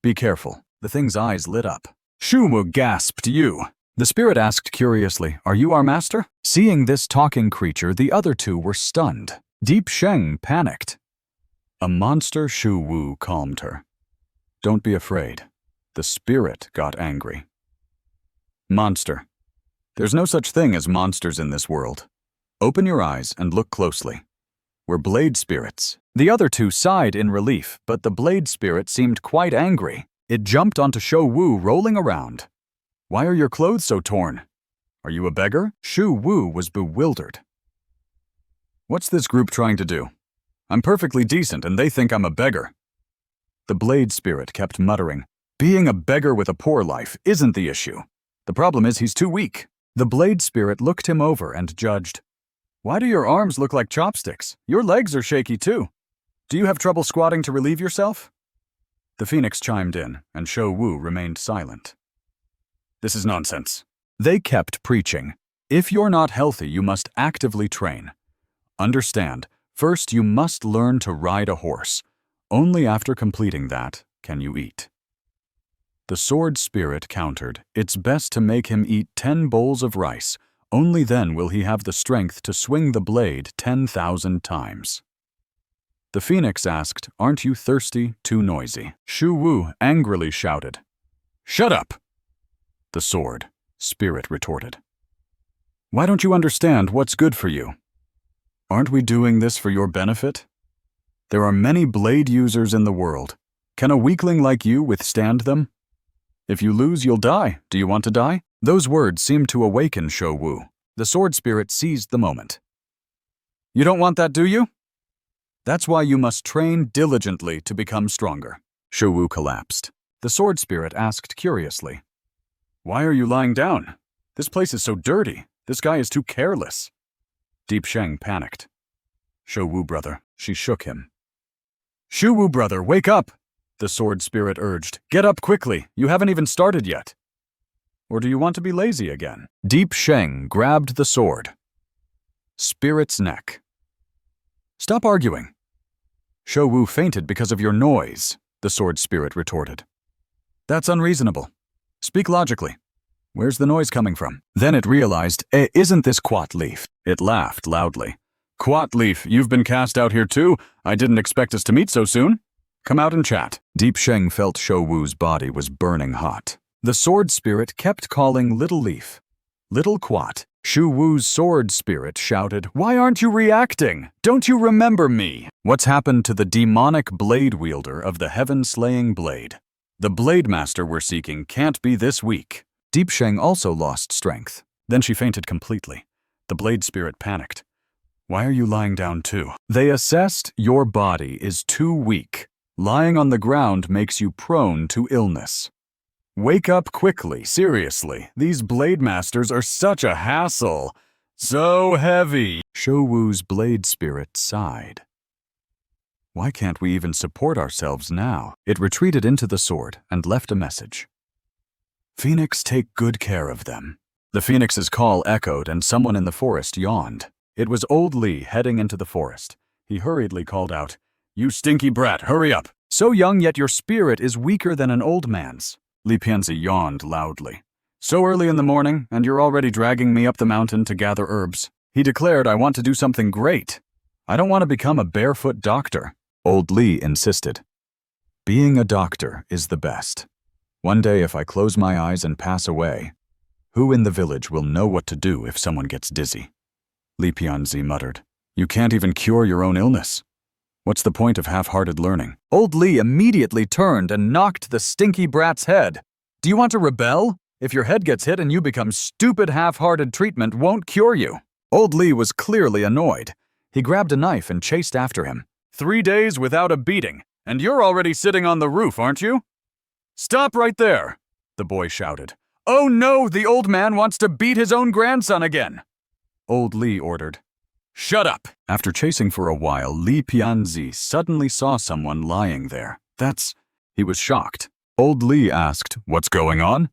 Speaker 1: Be careful. The thing's eyes lit up. Shou-Wu gasped, You! The spirit asked curiously, Are you our master? Seeing this talking creature, the other two were stunned. Deep Sheng panicked. A monster. Shou-Wu calmed her. Don't be afraid. The spirit got angry. Monster. There's no such thing as monsters in this world. Open your eyes and look closely. We're blade spirits. The other two sighed in relief, but the blade spirit seemed quite angry. It jumped onto Shou-Wu, rolling around. Why are your clothes so torn? Are you a beggar? Shou-Wu was bewildered. What's this group trying to do? I'm perfectly decent and they think I'm a beggar. The blade spirit kept muttering, Being a beggar with a poor life isn't the issue. The problem is he's too weak. The blade spirit looked him over and judged. Why do your arms look like chopsticks? Your legs are shaky too. Do you have trouble squatting to relieve yourself? The phoenix chimed in, and Shou-Wu remained silent. This is nonsense. They kept preaching. If you're not healthy, you must actively train. Understand, first you must learn to ride a horse. Only after completing that can you eat. The sword spirit countered, It's best to make him eat 10 bowls of rice. Only then will he have the strength to swing the blade 10,000 times. The phoenix asked, Aren't you thirsty? Too noisy. Shou-Wu angrily shouted. Shut up! The sword spirit retorted. Why don't you understand what's good for you? Aren't we doing this for your benefit? There are many blade users in the world. Can a weakling like you withstand them? If you lose, you'll die. Do you want to die? Those words seemed to awaken Shou-Wu. The sword spirit seized the moment. You don't want that, do you? That's why you must train diligently to become stronger. Shou-Wu collapsed. The sword spirit asked curiously. Why are you lying down? This place is so dirty. This guy is too careless. Deep Sheng panicked. Shou-Wu, brother. She shook him. Shou-Wu, brother, wake up! The sword spirit urged. Get up quickly. You haven't even started yet. Or do you want to be lazy again? Deep Sheng grabbed the sword. Spirit's neck. Stop arguing. Shou-Wu fainted because of your noise, the sword spirit retorted. That's unreasonable. Speak logically. Where's the noise coming from? Then it realized, isn't this Quat Leaf? It laughed loudly. Quat Leaf, you've been cast out here too? I didn't expect us to meet so soon. Come out and chat. Deep Sheng felt Shou-Wu's body was burning hot. The sword spirit kept calling Little Leaf. Little Quat. Shou-Wu's sword spirit shouted, Why aren't you reacting? Don't you remember me? What's happened to the demonic blade wielder of the heaven-slaying blade? The blade master we're seeking can't be this weak. Deep Sheng also lost strength. Then she fainted completely. The blade spirit panicked. Why are you lying down too? They assessed your body is too weak. Lying on the ground makes you prone to illness. Wake up quickly, seriously. These blade masters are such a hassle. So heavy. Shou-Wu's blade spirit sighed. Why can't we even support ourselves now? It retreated into the sword and left a message. Phoenix, take good care of them. The phoenix's call echoed and someone in the forest yawned. It was old Li heading into the forest. He hurriedly called out, You stinky brat, hurry up! So young, yet your spirit is weaker than an old man's. Li Pianzi yawned loudly. So early in the morning, and you're already dragging me up the mountain to gather herbs. He declared, I want to do something great. I don't want to become a barefoot doctor. Old Li insisted. Being a doctor is the best. One day if I close my eyes and pass away, Who in the village will know what to do if someone gets dizzy? Li Pianzi muttered. You can't even cure your own illness. What's the point of half-hearted learning? Old Li immediately turned and knocked the stinky brat's head. Do you want to rebel? If your head gets hit and you become stupid, half-hearted, treatment won't cure you. Old Li was clearly annoyed. He grabbed a knife and chased after him. 3 days without a beating, and you're already sitting on the roof, aren't you? Stop right there, the boy shouted. Oh no, the old man wants to beat his own grandson again. Old Li ordered. Shut up! After chasing for a while, Li Pianzi suddenly saw someone lying there. He was shocked. Old Li asked, What's going on?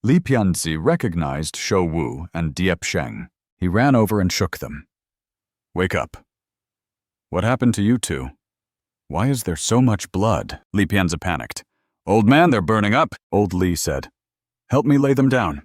Speaker 1: Li Pianzi recognized Shou Wu and Diep Sheng. He ran over and shook them. Wake up. What happened to you two? Why is there so much blood? Li Pianzi panicked. Old man, they're burning up, Old Li said. Help me lay them down.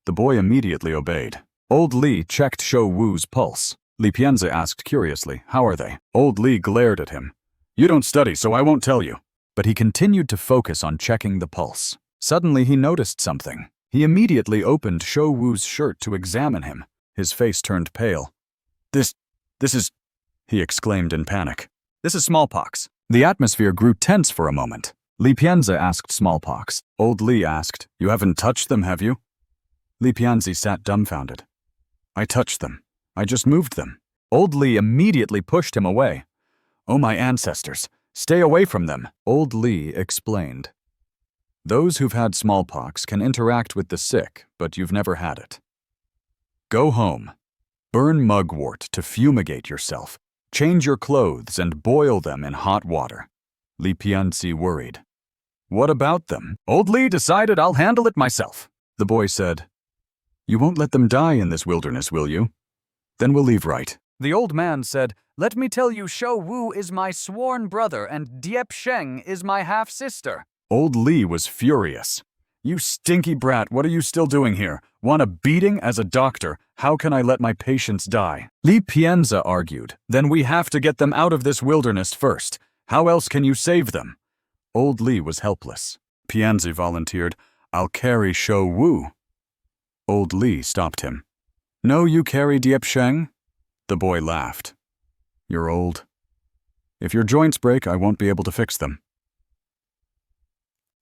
Speaker 1: The boy immediately obeyed. Old Li checked Shou Wu's pulse. Li Pianzi asked curiously, How are they? Old Li glared at him. You don't study, so I won't tell you. But he continued to focus on checking the pulse. Suddenly he noticed something. He immediately opened Shou Wu's shirt to examine him. His face turned pale. This is, he exclaimed in panic. This is smallpox. The atmosphere grew tense for a moment. Li Pianzi asked smallpox. Old Li asked, You haven't touched them, have you? Li Pianzi sat dumbfounded. I touched them. I just moved them. Old Li immediately pushed him away. Oh, my ancestors. Stay away from them, Old Li explained. Those who've had smallpox can interact with the sick, but you've never had it. Go home. Burn mugwort to fumigate yourself. Change your clothes and boil them in hot water. Li Pianzi worried. What about them? Old Li decided I'll handle it myself. The boy said, You won't let them die in this wilderness, will you? Then we'll leave right. The old man said, Let me tell you, Shou Wu is my sworn brother and Diep Sheng is my half-sister. Old Li was furious. You stinky brat, what are you still doing here? Want a beating as a doctor? How can I let my patients die? Li Pianzi argued. Then we have to get them out of this wilderness first. How else can you save them? Old Li was helpless. Pianzi volunteered, I'll carry Shou Wu. Old Li stopped him. No, you carry Diep Sheng? The boy laughed. You're old. If your joints break, I won't be able to fix them.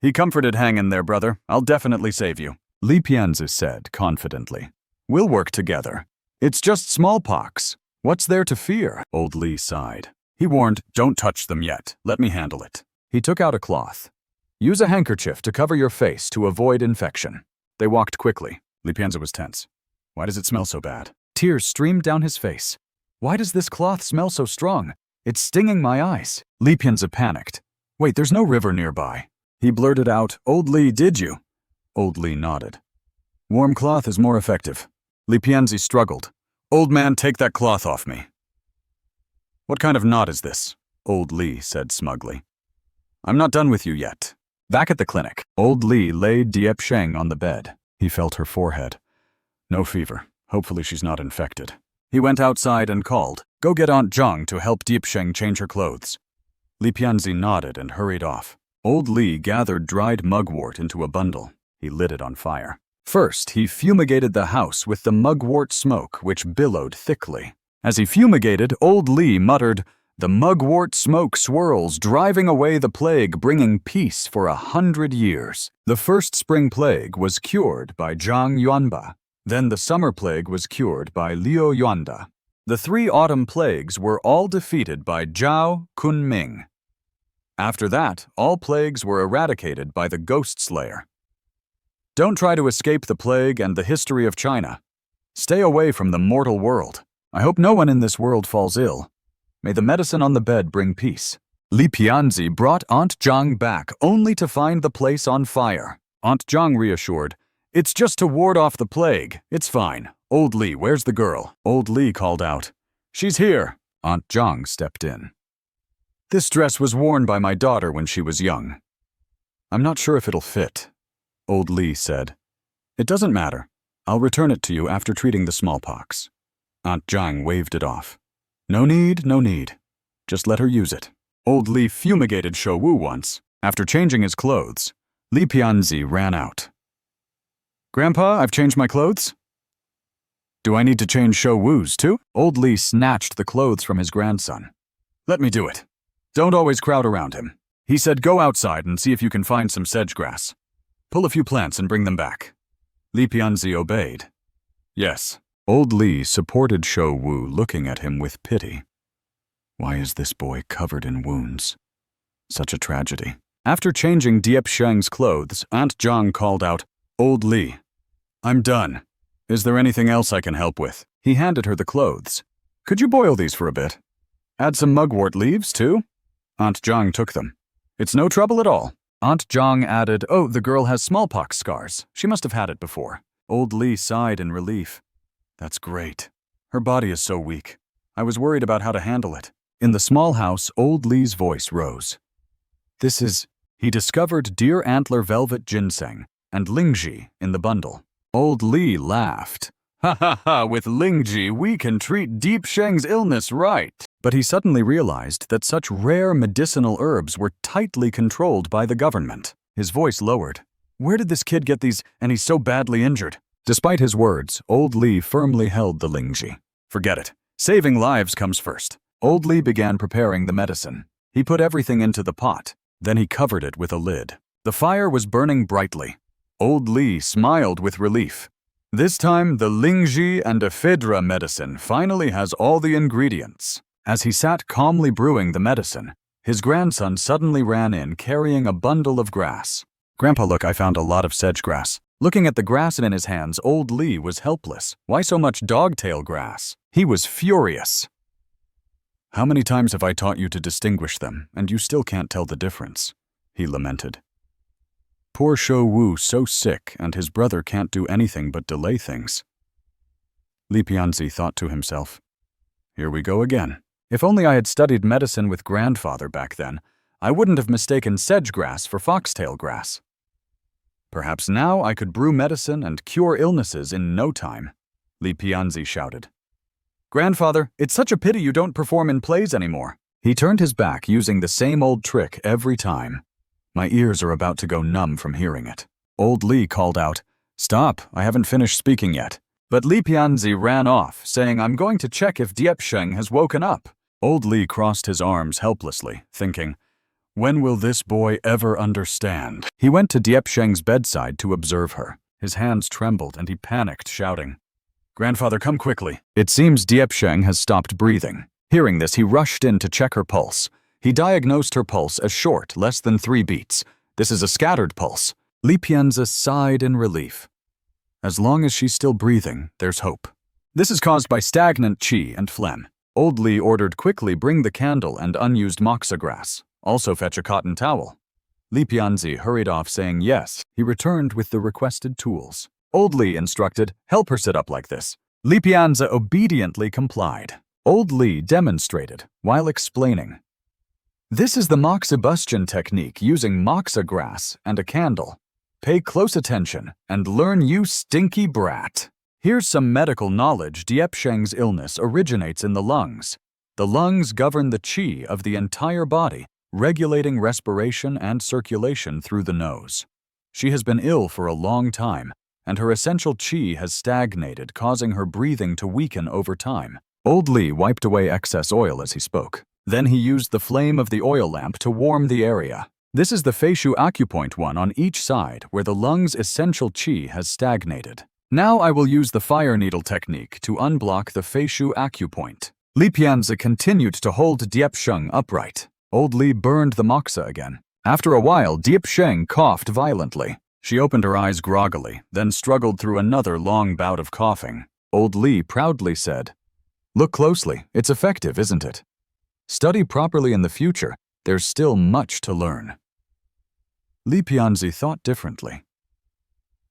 Speaker 1: He comforted, Hang in there, brother. I'll definitely save you. Li Pianzi said confidently. We'll work together. It's just smallpox. What's there to fear? Old Li sighed. He warned, Don't touch them yet. Let me handle it. He took out a cloth. Use a handkerchief to cover your face to avoid infection. They walked quickly. Li Pianzi was tense. Why does it smell so bad? Tears streamed down his face. Why does this cloth smell so strong? It's stinging my eyes. Li Pianzi panicked. Wait, there's no river nearby. He blurted out, Old Li, did you? Old Li nodded. Warm cloth is more effective. Li Pianzi struggled. Old man, take that cloth off me. What kind of knot is this? Old Li said smugly. I'm not done with you yet. Back at the clinic, Old Li laid Diep Sheng on the bed. He felt her forehead. No fever. Hopefully she's not infected. He went outside and called, Go get Aunt Zhang to help Diep Sheng change her clothes. Li Pianzi nodded and hurried off. Old Li gathered dried mugwort into a bundle. He lit it on fire. First, he fumigated the house with the mugwort smoke, which billowed thickly. As he fumigated, Old Li muttered, The mugwort smoke swirls, driving away the plague, bringing peace for 100 years. The first spring plague was cured by Zhang Yuanba. Then the summer plague was cured by Liu Yuanda. The 3 autumn plagues were all defeated by Zhao Kunming. After that, all plagues were eradicated by the Ghost Slayer. Don't try to escape the plague and the history of China. Stay away from the mortal world. I hope no one in this world falls ill. May the medicine on the bed bring peace. Li Pianzi brought Aunt Zhang back only to find the place on fire. Aunt Zhang reassured, It's just to ward off the plague. It's fine. Old Li, where's the girl? Old Li called out. She's here. Aunt Zhang stepped in. This dress was worn by my daughter when she was young. I'm not sure if it'll fit. Old Li said. It doesn't matter. I'll return it to you after treating the smallpox. Aunt Zhang waved it off. No need, no need. Just let her use it. Old Li fumigated Shou Wu once. After changing his clothes, Li Pianzi ran out. Grandpa, I've changed my clothes. Do I need to change Shou Wu's too? Old Li snatched the clothes from his grandson. Let me do it. Don't always crowd around him. He said go outside and see if you can find some sedge grass. Pull a few plants and bring them back. Li Pianzi obeyed. Yes. Old Li supported Shou Wu, looking at him with pity. Why is this boy covered in wounds? Such a tragedy. After changing Diep Sheng's clothes, Aunt Zhang called out, Old Li, I'm done. Is there anything else I can help with? He handed her the clothes. Could you boil these for a bit? Add some mugwort leaves, too? Aunt Zhang took them. It's no trouble at all. Aunt Zhang added, oh, the girl has smallpox scars. She must have had it before. Old Li sighed in relief. That's great. Her body is so weak. I was worried about how to handle it. In the small house, Old Li's voice rose. This is... He discovered deer antler velvet ginseng and Lingji in the bundle. Old Li laughed. Ha ha ha, with Lingji we can treat Diep Sheng's illness right. But he suddenly realized that such rare medicinal herbs were tightly controlled by the government. His voice lowered. Where did this kid get these, and he's so badly injured? Despite his words, Old Li firmly held the Lingji. Forget it. Saving lives comes first. Old Li began preparing the medicine. He put everything into the pot. Then he covered it with a lid. The fire was burning brightly. Old Li smiled with relief. This time, the Lingji and ephedra medicine finally has all the ingredients. As he sat calmly brewing the medicine, his grandson suddenly ran in carrying a bundle of grass. Grandpa, look, I found a lot of sedge grass. Looking at the grass in his hands, Old Li was helpless. Why so much dogtail grass? He was furious. How many times have I taught you to distinguish them, and you still can't tell the difference? He lamented. Poor Shou Wu so sick, and his brother can't do anything but delay things. Li Pianzi thought to himself, here we go again. If only I had studied medicine with grandfather back then, I wouldn't have mistaken sedge grass for foxtail grass. Perhaps now I could brew medicine and cure illnesses in no time, Li Pianzi shouted. Grandfather, it's such a pity you don't perform in plays anymore. He turned his back using the same old trick every time. My ears are about to go numb from hearing it. Old Li called out, Stop, I haven't finished speaking yet. But Li Pianzi ran off, saying, I'm going to check if Diep Sheng has woken up. Old Li crossed his arms helplessly, thinking, when will this boy ever understand? He went to Diep Sheng's bedside to observe her. His hands trembled and he panicked, shouting, Grandfather, come quickly. It seems Diep Sheng has stopped breathing. Hearing this, he rushed in to check her pulse. He diagnosed her pulse as short, less than 3 beats. This is a scattered pulse. Li Pianzi sighed in relief. As long as she's still breathing, there's hope. This is caused by stagnant qi and phlegm. Old Li ordered quickly bring the candle and unused moxa grass. Also fetch a cotton towel. Li Pianzi hurried off saying yes. He returned with the requested tools. Old Li instructed, help her sit up like this. Li Pianzi obediently complied. Old Li demonstrated, while explaining. This is the moxibustion technique using moxa grass and a candle. Pay close attention and learn, you stinky brat. Here's some medical knowledge. Diep Sheng's illness originates in the lungs. The lungs govern the qi of the entire body, regulating respiration and circulation through the nose. She has been ill for a long time, and her essential qi has stagnated, causing her breathing to weaken over time. Old Li wiped away excess oil as he spoke. Then he used the flame of the oil lamp to warm the area. This is the Feishu acupoint one on each side where the lung's essential qi has stagnated. Now I will use the fire needle technique to unblock the Feishu acupoint. Li Pianzi continued to hold Diep Sheng upright. Old Li burned the moxa again. After a while, Diep Sheng coughed violently. She opened her eyes groggily, then struggled through another long bout of coughing. Old Li proudly said, Look closely, it's effective, isn't it? Study properly in the future, there's still much to learn. Li Pianzi thought differently.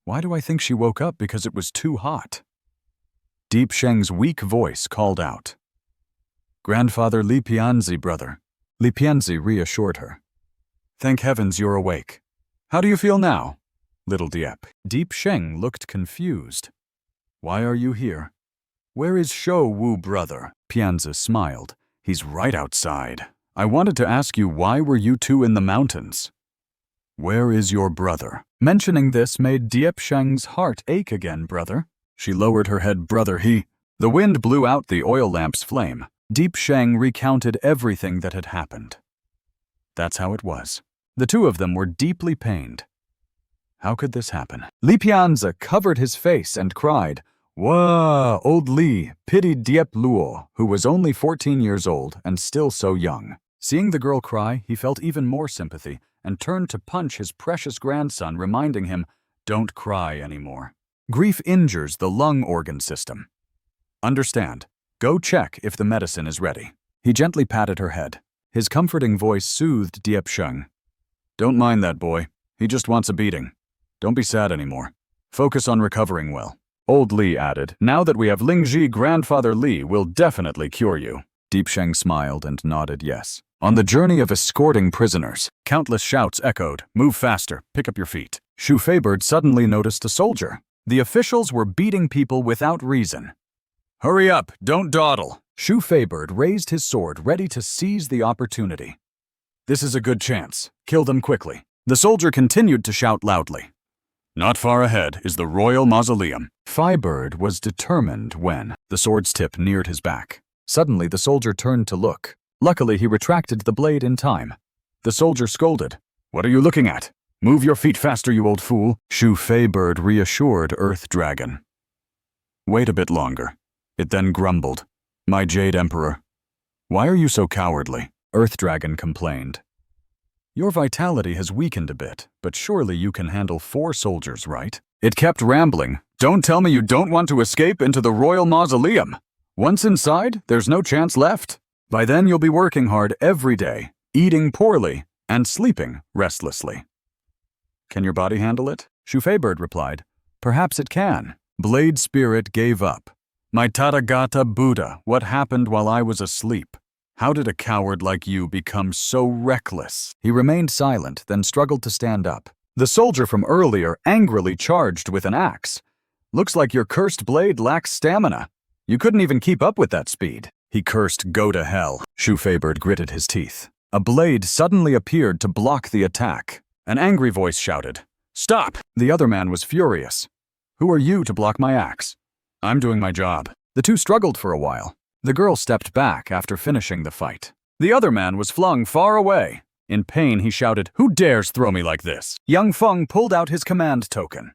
Speaker 1: Why do I think she woke up because it was too hot? Diep Sheng's weak voice called out. Grandfather Li Pianzi, brother. Li Pianzi reassured her. Thank heavens you're awake. How do you feel now? Little Diep. Diep Sheng looked confused. Why are you here? Where is Shou Wu, brother? Pianzi smiled. He's right outside. I wanted to ask you, why were you two in the mountains? Where is your brother? Mentioning this made Diepsheng's heart ache again, brother. She lowered her head, brother, The wind blew out the oil lamp's flame. Diepsheng recounted everything that had happened. That's how it was. The two of them were deeply pained. How could this happen? Li Pianzi covered his face and cried, "Whoa, old Li pitied Diep Luo, who was only 14 years old and still so young." Seeing the girl cry, he felt even more sympathy and turned to punch his precious grandson, reminding him, "Don't cry anymore. Grief injures the lung organ system. Understand. Go check if the medicine is ready." He gently patted her head. His comforting voice soothed Diepsheng. "Don't mind that boy. He just wants a beating. Don't be sad anymore. Focus on recovering well." Old Li added, "Now that we have Lingji, grandfather Li will definitely cure you." Diepsheng smiled and nodded yes. On the journey of escorting prisoners, countless shouts echoed, "Move faster, pick up your feet." Shu Feibird suddenly noticed a soldier. The officials were beating people without reason. "Hurry up, don't dawdle." Shu Feibird raised his sword, ready to seize the opportunity. "This is a good chance. Kill them quickly." The soldier continued to shout loudly. "Not far ahead is the royal mausoleum." Feibird was determined when the sword's tip neared his back. Suddenly, the soldier turned to look. Luckily, he retracted the blade in time. The soldier scolded, "What are you looking at? Move your feet faster, you old fool." Shu Feibird reassured Earth Dragon. "Wait a bit longer." It then grumbled, "My Jade Emperor, why are you so cowardly?" Earth Dragon complained. "Your vitality has weakened a bit, but surely you can handle 4 soldiers, right?" It kept rambling, "Don't tell me you don't want to escape into the royal mausoleum. Once inside, there's no chance left. By then you'll be working hard every day, eating poorly, and sleeping restlessly." "Can your body handle it?" Shu Feibird replied, "Perhaps it can." Blade Spirit gave up. "My Tathagata Buddha, what happened while I was asleep? How did a coward like you become so reckless?" He remained silent, then struggled to stand up. The soldier from earlier angrily charged with an axe. "Looks like your cursed blade lacks stamina. You couldn't even keep up with that speed." He cursed, "Go to hell." Shu Feibird gritted his teeth. A blade suddenly appeared to block the attack. An angry voice shouted, "Stop!" The other man was furious. "Who are you to block my axe? I'm doing my job." The two struggled for a while. The girl stepped back after finishing the fight. The other man was flung far away. In pain, he shouted, "Who dares throw me like this?" Yang Feng pulled out his command token.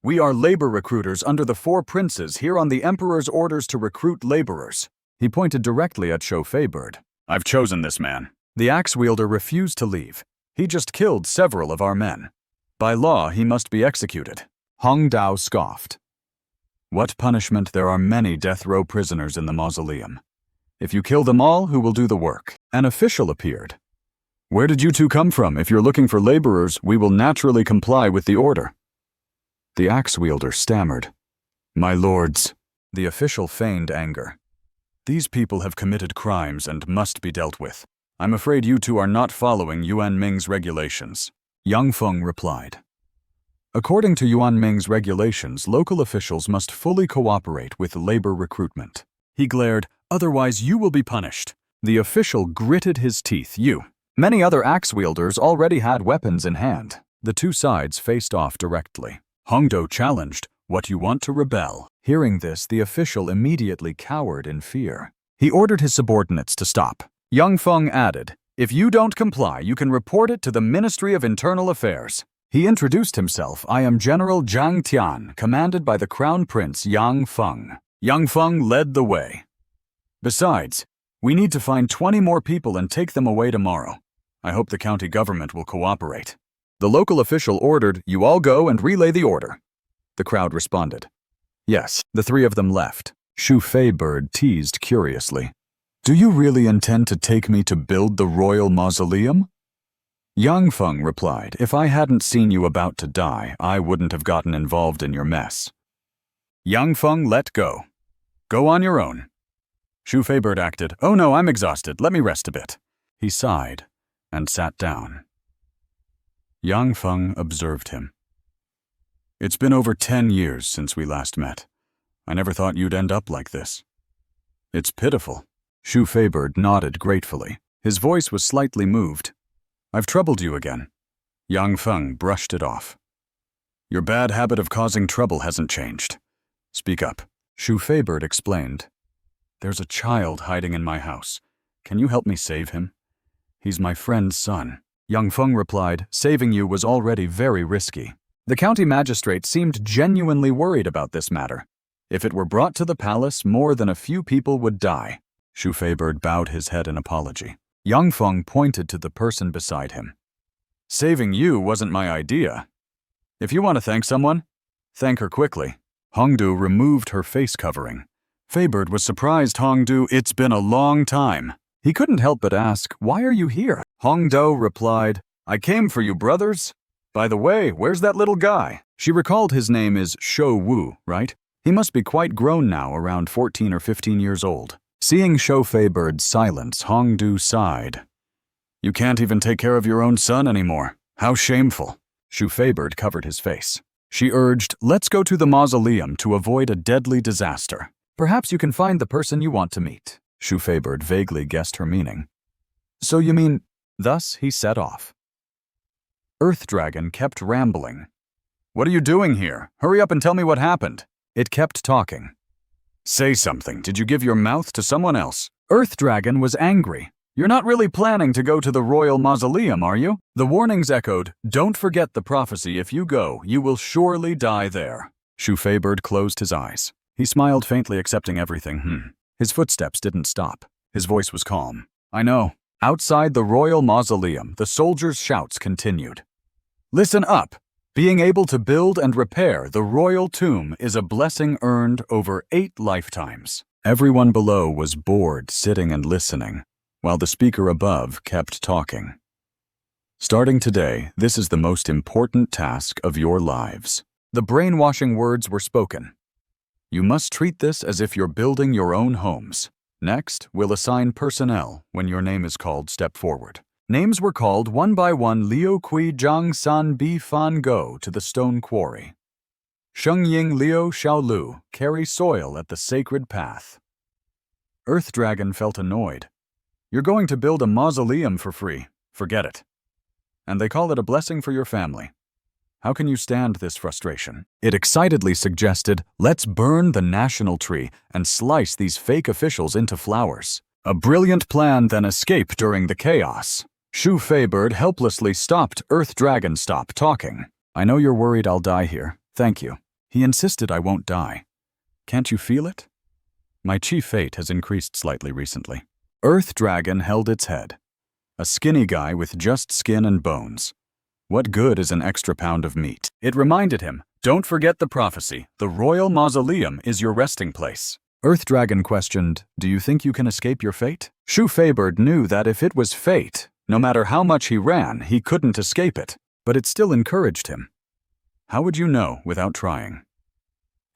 Speaker 1: "We are labor recruiters under the 4 princes here on the Emperor's orders to recruit laborers." He pointed directly at Shu Feibird. "I've chosen this man." The axe wielder refused to leave. "He just killed several of our men. By law, he must be executed." Hong Dao scoffed. "What punishment? There are many death row prisoners in the mausoleum. If you kill them all, who will do the work?" An official appeared. "Where did you two come from? If you're looking for laborers, we will naturally comply with the order." The axe wielder stammered. "My lords." The official feigned anger. "These people have committed crimes and must be dealt with. I'm afraid you two are not following Yuan Ming's regulations." Yang Feng replied. According to Yuan Ming's regulations, local officials must fully cooperate with labor recruitment. He glared, "Otherwise you will be punished." The official gritted his teeth. Many other axe wielders already had weapons in hand. The two sides faced off directly. Hongdo challenged, "What, you want to rebel?" Hearing this, the official immediately cowered in fear. He ordered his subordinates to stop. Yang Feng added, "If you don't comply, you can report it to the Ministry of Internal Affairs." He introduced himself. "I am General Zhang Tian, commanded by the Crown Prince Yang Feng." Yang Feng led the way. "Besides, we need to find 20 more people and take them away tomorrow. I hope the county government will cooperate." The local official ordered, "You all go and relay the order." The crowd responded. Yes, the 3 of them left. Shu Feibird teased curiously, "Do you really intend to take me to build the royal mausoleum?" Yang Feng replied, "If I hadn't seen you about to die, I wouldn't have gotten involved in your mess." Yang Feng let go. "Go on your own." Shu Feibird acted, "Oh no, I'm exhausted. Let me rest a bit." He sighed and sat down. Yang Feng observed him. "It's been over 10 years since we last met. I never thought you'd end up like this." "It's pitiful." Shu Feibird nodded gratefully. His voice was slightly moved. "I've troubled you again." Yang Feng brushed it off. Your bad habit of causing trouble hasn't changed. Speak up. Shu Feibird explained. There's a child hiding in my house. Can you help me save him? He's my friend's son. Young Feng replied, saving you was already very risky. The county magistrate seemed genuinely worried about this matter. If it were brought to the palace, more than a few people would die. Shu Feibird bowed his head in apology. Young Feng pointed to the person beside him. Saving you wasn't my idea. If you want to thank someone, thank her quickly. Hongdu removed her face covering. Feibird was surprised. Hongdu, it's been a long time. He couldn't help but ask, why are you here? Hongdu replied, I came for you, brothers. By the way, where's that little guy? She recalled his name is Shou Wu, right? He must be quite grown now, around 14 or 15 years old. Seeing Shu Feibird's silence, Hongdu sighed. You can't even take care of your own son anymore. How shameful. Shu Feibird covered his face. She urged, let's go to the mausoleum to avoid a deadly disaster. Perhaps you can find the person you want to meet. Shu Feibird vaguely guessed her meaning. So you mean... Thus he set off. Earth Dragon kept rambling. What are you doing here? Hurry up and tell me what happened. It kept talking. Say something. Did you give your mouth to someone else? Earth Dragon was angry. You're not really planning to go to the royal mausoleum, are you? The warnings echoed, don't forget the prophecy. If you go, you will surely die there. Shu Feibird closed his eyes. He smiled faintly, accepting everything. His footsteps didn't stop. His voice was calm. I know. Outside the royal mausoleum, the soldiers' shouts continued. Listen up. Being able to build and repair the royal tomb is a blessing earned over 8 lifetimes. Everyone below was bored, sitting and listening, while the speaker above kept talking. Starting today, this is the most important task of your lives. The brainwashing words were spoken. You must treat this as if you're building your own homes. Next, we'll assign personnel. When your name is called, step forward. Names were called one by one. Liu Kui Zhang San Bi Fan Go to the stone quarry. Sheng Ying Liu Xiaolu carry soil at the sacred path. Earth Dragon felt annoyed. You're going to build a mausoleum for free. Forget it. And they call it a blessing for your family. How can you stand this frustration? It excitedly suggested, let's burn the national tree and slice these fake officials into flowers. A brilliant plan, then escape during the chaos. Shu Feibird helplessly stopped. Earth Dragon, stop talking. I know you're worried I'll die here. Thank you. He insisted I won't die. Can't you feel it? My chief fate has increased slightly recently. Earth Dragon held its head. A skinny guy with just skin and bones. What good is an extra pound of meat? It reminded him, don't forget the prophecy. The royal mausoleum is your resting place. Earth Dragon questioned, do you think you can escape your fate? Shu Feibird knew that if it was fate, no matter how much he ran, he couldn't escape it. But it still encouraged him. How would you know without trying?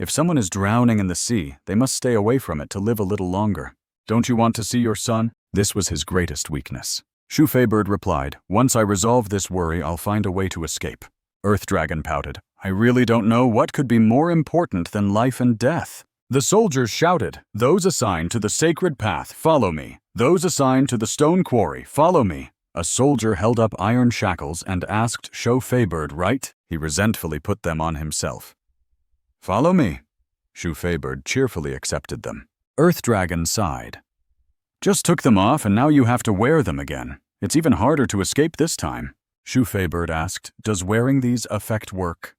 Speaker 1: If someone is drowning in the sea, they must stay away from it to live a little longer. Don't you want to see your son? This was his greatest weakness. Shu Feibird replied, once I resolve this worry, I'll find a way to escape. Earth Dragon pouted, I really don't know what could be more important than life and death. The soldiers shouted, those assigned to the sacred path, follow me. Those assigned to the stone quarry, follow me. A soldier held up iron shackles and asked Shu Feibird, right? He resentfully put them on himself. Follow me. Shu Feibird cheerfully accepted them. Earth Dragon sighed. Just took them off and now you have to wear them again. It's even harder to escape this time. Shu Feibird asked, does wearing these affect work?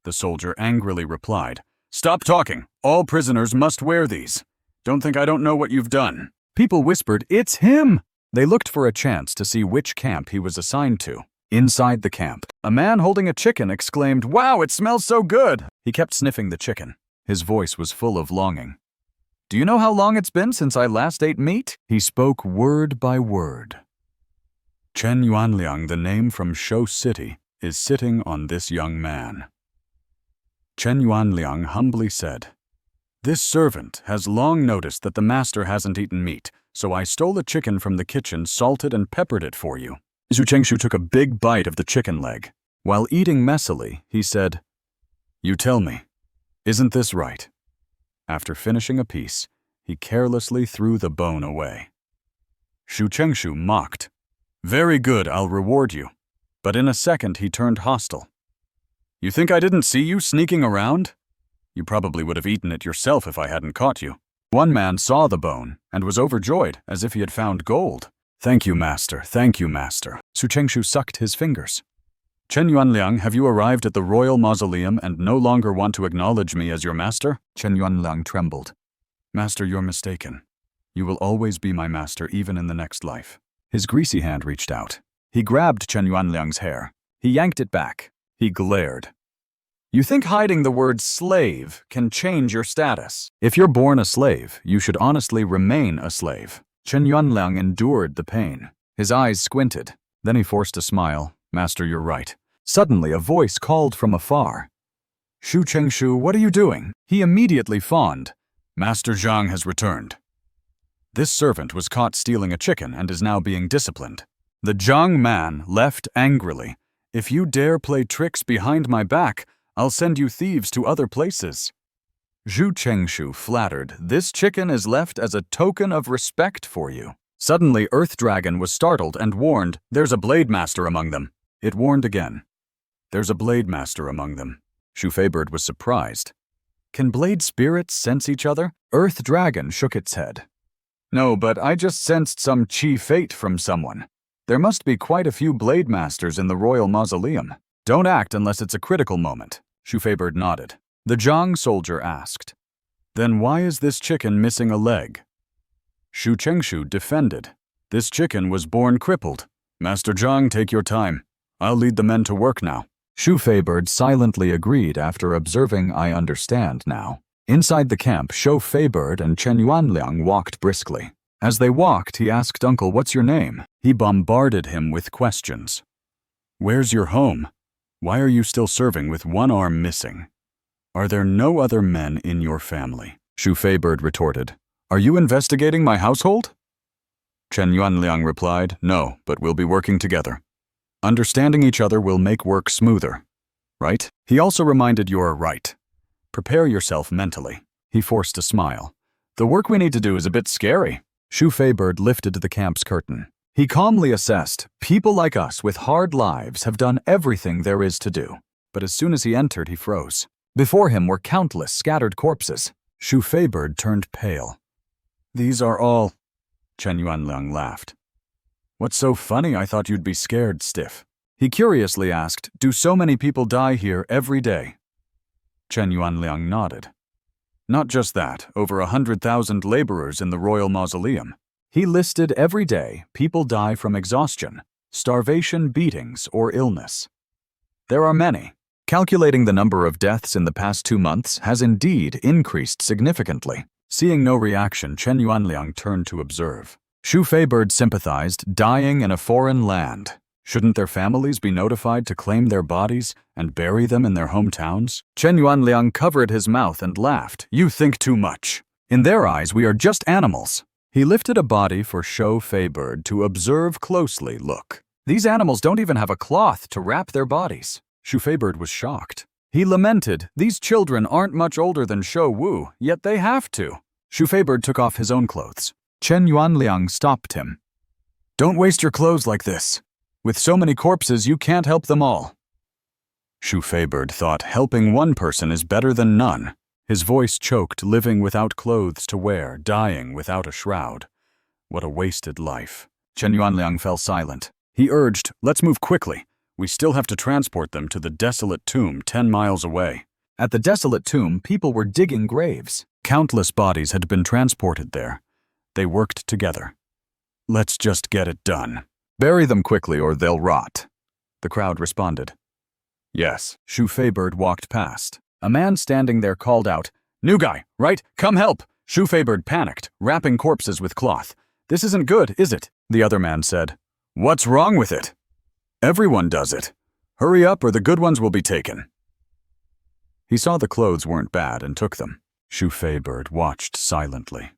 Speaker 1: The soldier angrily replied, stop talking. All prisoners must wear these. Don't think I don't know what you've done. People whispered, it's him! They looked for a chance to see which camp he was assigned to. Inside the camp, a man holding a chicken exclaimed, wow, it smells so good! He kept sniffing the chicken. His voice was full of longing. Do you know how long it's been since I last ate meat? He spoke word by word. Chen Yuanliang, the name from Shou City, is sitting on this young man. Chen Yuanliang humbly said, this servant has long noticed that the master hasn't eaten meat, so I stole a chicken from the kitchen, salted and peppered it for you. Zhu Chengshu took a big bite of the chicken leg. While eating messily, he said, you tell me, isn't this right? After finishing a piece, he carelessly threw the bone away. Shu Chengshu mocked. Very good, I'll reward you. But in a second he turned hostile. You think I didn't see you sneaking around? You probably would have eaten it yourself if I hadn't caught you. One man saw the bone and was overjoyed as if he had found gold. Thank you, master. Thank you, master. Su Chengshu sucked his fingers. Chen Yuanliang, have you arrived at the royal mausoleum and no longer want to acknowledge me as your master? Chen Yuanliang trembled. Master, you're mistaken. You will always be my master even in the next life. His greasy hand reached out. He grabbed Chen Yuanliang's hair. He yanked it back. He glared. You think hiding the word slave can change your status? If you're born a slave, you should honestly remain a slave. Chen Yuanliang endured the pain. His eyes squinted. Then he forced a smile. Master, you're right. Suddenly, a voice called from afar. Shu Chengshu, what are you doing? He immediately fawned. Master Zhang has returned. This servant was caught stealing a chicken and is now being disciplined. The Zhang man left angrily. If you dare play tricks behind my back, I'll send you thieves to other places. Zhu Chengshu flattered, this chicken is left as a token of respect for you. Suddenly, Earth Dragon was startled and warned, there's a blade master among them. It warned again. There's a blade master among them. Shu Feibird was surprised. Can blade spirits sense each other? Earth Dragon shook its head. No, but I just sensed some chi fate from someone. There must be quite a few blade masters in the royal mausoleum. Don't act unless it's a critical moment. Shu Feibird nodded. The Zhang soldier asked, then why is this chicken missing a leg? Shu Chengshu defended. This chicken was born crippled. Master Zhang, take your time. I'll lead the men to work now. Shu Feibird silently agreed after observing I understand now. Inside the camp, Shu Feibird and Chen Yuanliang walked briskly. As they walked, he asked Uncle, what's your name? He bombarded him with questions. Where's your home? Why are you still serving with one arm missing? Are there no other men in your family? Shu Feibird retorted. Are you investigating my household? Chen Yuanliang replied, no, but we'll be working together. Understanding each other will make work smoother. Right? He also reminded you're right. Prepare yourself mentally. He forced a smile. The work we need to do is a bit scary. Shu Feibird lifted the camp's curtain. He calmly assessed, people like us with hard lives have done everything there is to do. But as soon as he entered, he froze. Before him were countless scattered corpses. Shu Feibird turned pale. These are all... Chen Yuanliang laughed. What's so funny? I thought you'd be scared stiff. He curiously asked, do so many people die here every day? Chen Yuanliang nodded. Not just that, over 100,000 laborers in the royal mausoleum. He listed every day people die from exhaustion, starvation, beatings, or illness. There are many. Calculating the number of deaths in the past 2 months has indeed increased significantly. Seeing no reaction, Chen Yuanliang turned to observe. Shu Feibird sympathized, dying in a foreign land. Shouldn't their families be notified to claim their bodies and bury them in their hometowns? Chen Yuanliang covered his mouth and laughed. You think too much. In their eyes, we are just animals. He lifted a body for Shu Feibird to observe closely. Look, these animals don't even have a cloth to wrap their bodies. Shu Feibird was shocked. He lamented, these children aren't much older than Shou Wu, yet they have to. Shu Feibird took off his own clothes. Chen Yuanliang stopped him. Don't waste your clothes like this. With so many corpses, you can't help them all. Shu Feibird thought helping one person is better than none. His voice choked, living without clothes to wear, dying without a shroud. What a wasted life. Chen Yuanliang fell silent. He urged, let's move quickly. We still have to transport them to the desolate tomb 10 miles away. At the desolate tomb, people were digging graves. Countless bodies had been transported there. They worked together. Let's just get it done. Bury them quickly or they'll rot. The crowd responded. Yes. Shu Feibird walked past. A man standing there called out, New guy, right? Come help! Shu Feibird panicked, wrapping corpses with cloth. This isn't good, is it? The other man said. What's wrong with it? Everyone does it. Hurry up or the good ones will be taken. He saw the clothes weren't bad and took them. Shu Feibird watched silently.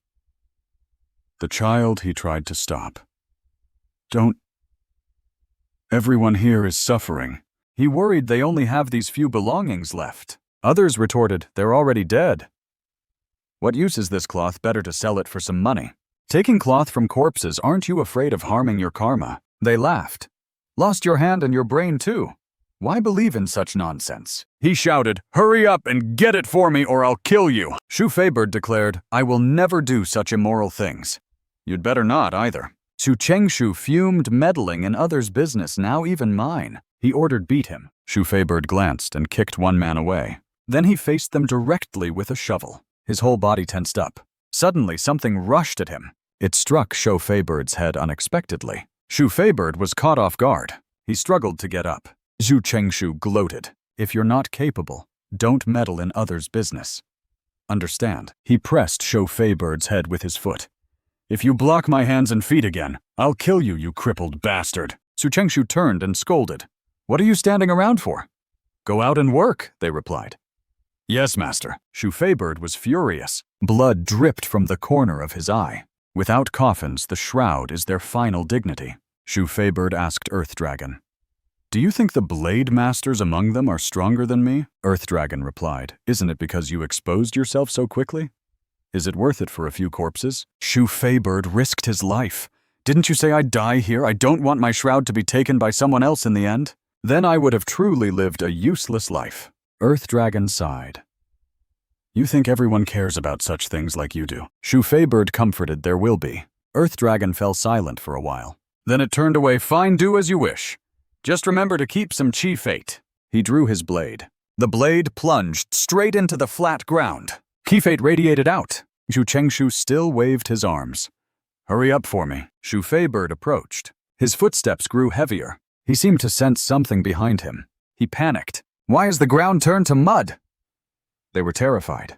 Speaker 1: The child he tried to stop. Don't. Everyone here is suffering. He worried they only have these few belongings left. Others retorted, they're already dead. What use is this cloth? Better to sell it for some money. Taking cloth from corpses, aren't you afraid of harming your karma? They laughed. Lost your hand and your brain too. Why believe in such nonsense? He shouted, "Hurry up and get it for me or I'll kill you." Shu Feibird declared, "I will never do such immoral things." You'd better not either. Su Chengshu fumed, meddling in others' business, now even mine. He ordered beat him. Shu Feibird glanced and kicked one man away. Then he faced them directly with a shovel. His whole body tensed up. Suddenly, something rushed at him. It struck Shu Feibird's head unexpectedly. Shu Feibird was caught off guard. He struggled to get up. Zhu Chengshu gloated. If you're not capable, don't meddle in others' business. Understand? He pressed Shu Feibird's head with his foot. If you block my hands and feet again, I'll kill you, you crippled bastard. Su Chengshu turned and scolded. What are you standing around for? Go out and work, they replied. Yes, master. Shu Feibird was furious. Blood dripped from the corner of his eye. Without coffins, the shroud is their final dignity. Shu Feibird asked Earth Dragon. Do you think the blade masters among them are stronger than me? Earth Dragon replied. Isn't it because you exposed yourself so quickly? Is it worth it for a few corpses? Shu Feibird risked his life. Didn't you say I'd die here? I don't want my shroud to be taken by someone else in the end. Then I would have truly lived a useless life. Earth Dragon sighed. You think everyone cares about such things like you do. Shu Feibird comforted, there will be. Earth Dragon fell silent for a while. Then it turned away. Fine, do as you wish. Just remember to keep some chi fate. He drew his blade. The blade plunged straight into the flat ground. Chi fate radiated out. Zhu Chengshu still waved his arms. Hurry up for me. Shu Feibird approached. His footsteps grew heavier. He seemed to sense something behind him. He panicked. Why has the ground turned to mud? They were terrified.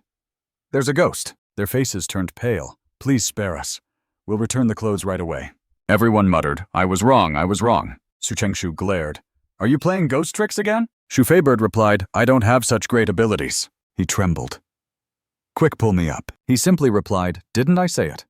Speaker 1: There's a ghost. Their faces turned pale. Please spare us. We'll return the clothes right away. Everyone muttered, I was wrong, I was wrong. Su Chengshu glared. Are you playing ghost tricks again? Shu Feibird replied, I don't have such great abilities. He trembled. Quick, pull me up. He simply replied, didn't I say it?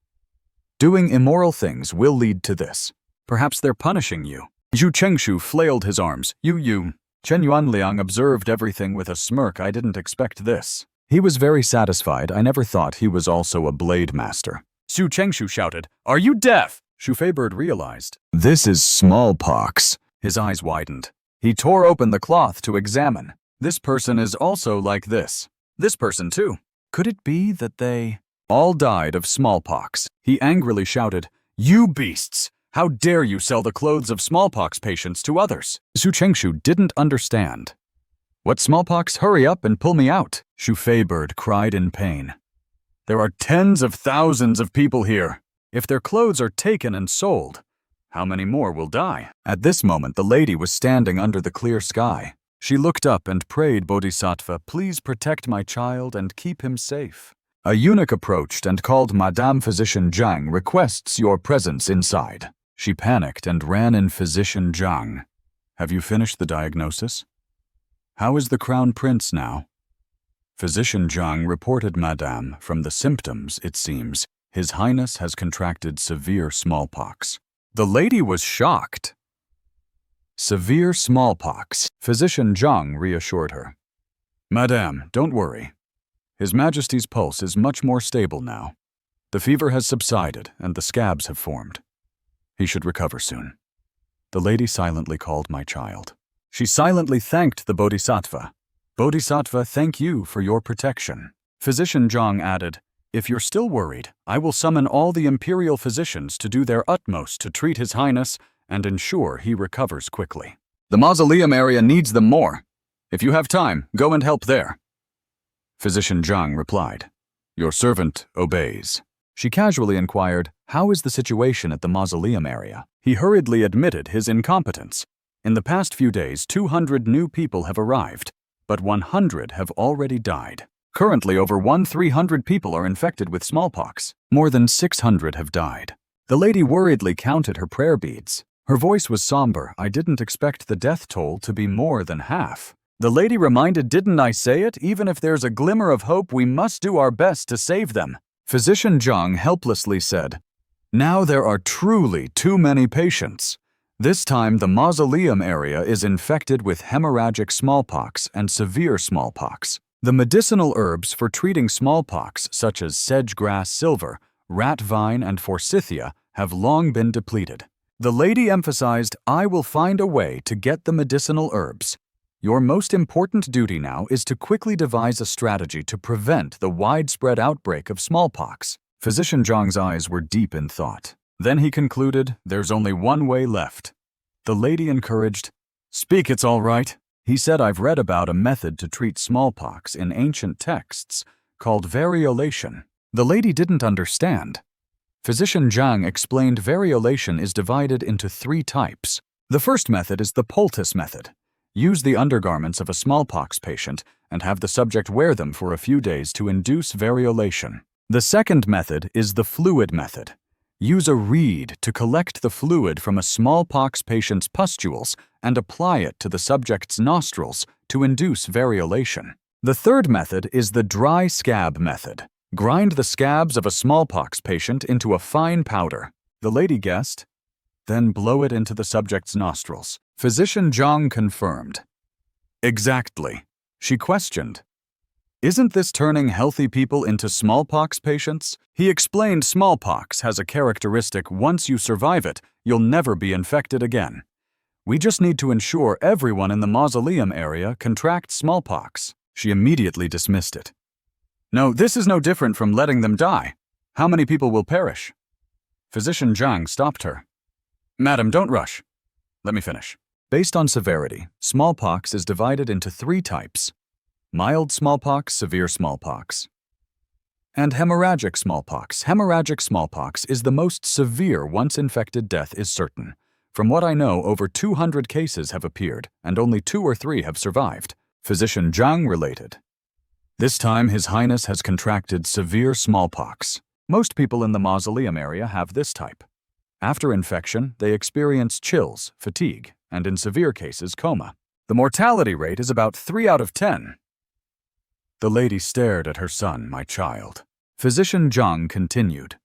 Speaker 1: Doing immoral things will lead to this. Perhaps they're punishing you. Zhu Chengshu flailed his arms. You. Chen Yuanliang observed everything with a smirk. I didn't expect this. He was very satisfied. I never thought he was also a blade master. Su Chengshu shouted, Are you deaf? Shu Feibird realized. This is smallpox. His eyes widened. He tore open the cloth to examine. This person is also like this. This person too. Could it be that they all died of smallpox? He angrily shouted, You beasts! How dare you sell the clothes of smallpox patients to others? Su Chengshu didn't understand. What smallpox? Hurry up and pull me out. Shu Feibird cried in pain. There are tens of thousands of people here. If their clothes are taken and sold, how many more will die? At this moment, the lady was standing under the clear sky. She looked up and prayed, Bodhisattva, please protect my child and keep him safe. A eunuch approached and called Madame Physician Zhang, requests your presence inside. She panicked and ran in. Physician Zhang, have you finished the diagnosis? How is the crown prince now? Physician Zhang reported, Madame, from the symptoms, it seems, His Highness has contracted severe smallpox. The lady was shocked. Severe smallpox, Physician Zhang reassured her. Madame, don't worry. His Majesty's pulse is much more stable now. The fever has subsided and the scabs have formed. He should recover soon. The lady silently called my child. She silently thanked the Bodhisattva. Bodhisattva, thank you for your protection. Physician Zhang added, If you're still worried, I will summon all the imperial physicians to do their utmost to treat His Highness and ensure he recovers quickly. The mausoleum area needs them more. If you have time, go and help there. Physician Zhang replied, Your servant obeys. She casually inquired, How is the situation at the mausoleum area? He hurriedly admitted his incompetence. In the past few days, 200 new people have arrived, but 100 have already died. Currently, over 1,300 people are infected with smallpox. More than 600 have died. The lady worriedly counted her prayer beads. Her voice was somber. I didn't expect the death toll to be more than half. The lady reminded, Didn't I say it? Even if there's a glimmer of hope, we must do our best to save them. Physician Zhang helplessly said, Now there are truly too many patients. This time the mausoleum area is infected with hemorrhagic smallpox and severe smallpox. The medicinal herbs for treating smallpox, such as sedge-grass silver, rat vine, and forsythia, have long been depleted. The lady emphasized, I will find a way to get the medicinal herbs. Your most important duty now is to quickly devise a strategy to prevent the widespread outbreak of smallpox. Physician Zhang's eyes were deep in thought. Then he concluded, there's only one way left. The lady encouraged, "Speak, it's all right." He said, "I've read about a method to treat smallpox in ancient texts called variolation." The lady didn't understand. Physician Zhang explained variolation is divided into 3 types. The first method is the poultice method. Use the undergarments of a smallpox patient and have the subject wear them for a few days to induce variolation. The second method is the fluid method. Use a reed to collect the fluid from a smallpox patient's pustules and apply it to the subject's nostrils to induce variolation. The third method is the dry scab method. Grind the scabs of a smallpox patient into a fine powder. The lady guessed. Then blow it into the subject's nostrils. Physician Zhang confirmed. Exactly. She questioned. Isn't this turning healthy people into smallpox patients? He explained smallpox has a characteristic: once you survive it, you'll never be infected again. We just need to ensure everyone in the mausoleum area contracts smallpox. She immediately dismissed it. No, this is no different from letting them die. How many people will perish? Physician Zhang stopped her. Madam, don't rush. Let me finish. Based on severity, smallpox is divided into 3 types: mild smallpox, severe smallpox, and hemorrhagic smallpox. Hemorrhagic smallpox is the most severe. Once infected, death is certain. From what I know, over 200 cases have appeared, and only 2 or 3 have survived. Physician Zhang related. This time, His Highness has contracted severe smallpox. Most people in the mausoleum area have this type. After infection, they experience chills, fatigue, and in severe cases, coma. The mortality rate is about 3 out of 10. The lady stared at her son. My child. Physician Zhang continued.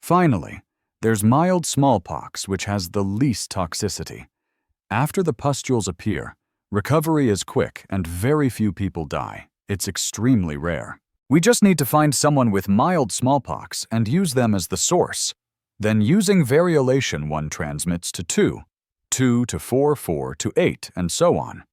Speaker 1: Finally, there's mild smallpox, which has the least toxicity. After the pustules appear, recovery is quick and very few people die. It's extremely rare. We just need to find someone with mild smallpox and use them as the source. Then using variolation, one transmits to 2, 2 to 4, 4 to 8, and so on.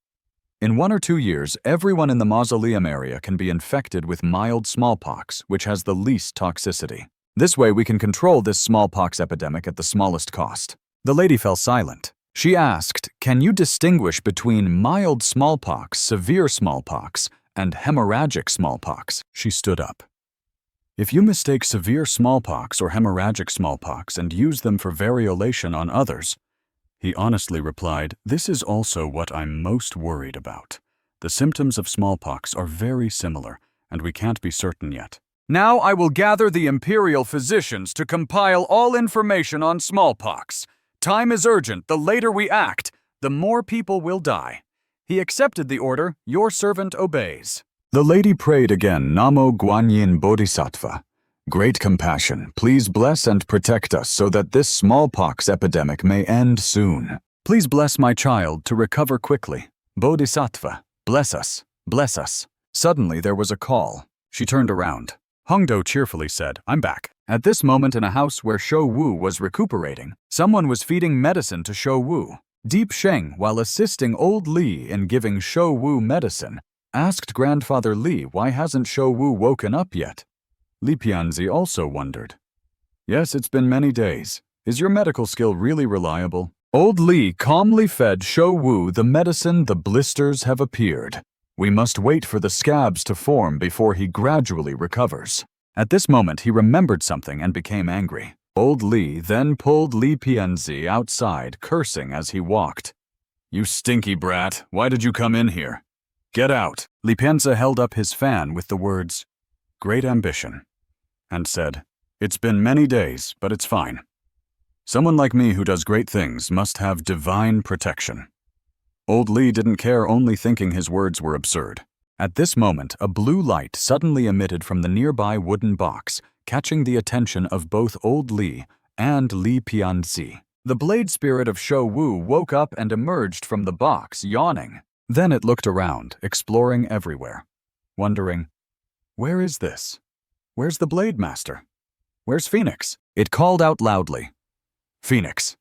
Speaker 1: In 1 or 2 years, everyone in the mausoleum area can be infected with mild smallpox, which has the least toxicity. This way we can control this smallpox epidemic at the smallest cost. The lady fell silent. She asked, can you distinguish between mild smallpox, severe smallpox, and hemorrhagic smallpox? She stood up. If you mistake severe smallpox or hemorrhagic smallpox and use them for variolation on others, he honestly replied, this is also what I'm most worried about. The symptoms of smallpox are very similar, and we can't be certain yet. Now I will gather the imperial physicians to compile all information on smallpox. Time is urgent. The later we act, the more people will die. He accepted the order. Your servant obeys. The lady prayed again, Namo Guanyin Bodhisattva. Great compassion, please bless and protect us so that this smallpox epidemic may end soon. Please bless my child to recover quickly. Bodhisattva, bless us, bless us. Suddenly there was a call. She turned around. Hongdo cheerfully said, I'm back. At this moment in a house where Shou Wu was recuperating, someone was feeding medicine to Shou Wu. Deep Sheng, while assisting old Li in giving Shou Wu medicine, asked Grandfather Li why hasn't Shou Wu woken up yet. Li Pianzi also wondered. Yes, it's been many days. Is your medical skill really reliable? Old Li calmly fed Shou Wu the medicine. The blisters have appeared. We must wait for the scabs to form before he gradually recovers. At this moment, he remembered something and became angry. Old Li then pulled Li Pianzi outside, cursing as he walked. You stinky brat, why did you come in here? Get out. Li Pianzi held up his fan with the words, Great ambition, and said, It's been many days, but it's fine. Someone like me who does great things must have divine protection. Old Li didn't care, only thinking his words were absurd. At this moment, a blue light suddenly emitted from the nearby wooden box, catching the attention of both Old Li and Li Pianzi. The blade spirit of Shou Wu woke up and emerged from the box, yawning. Then it looked around, exploring everywhere, wondering, where is this? Where's the Blade Master? Where's Phoenix? It called out loudly, Phoenix!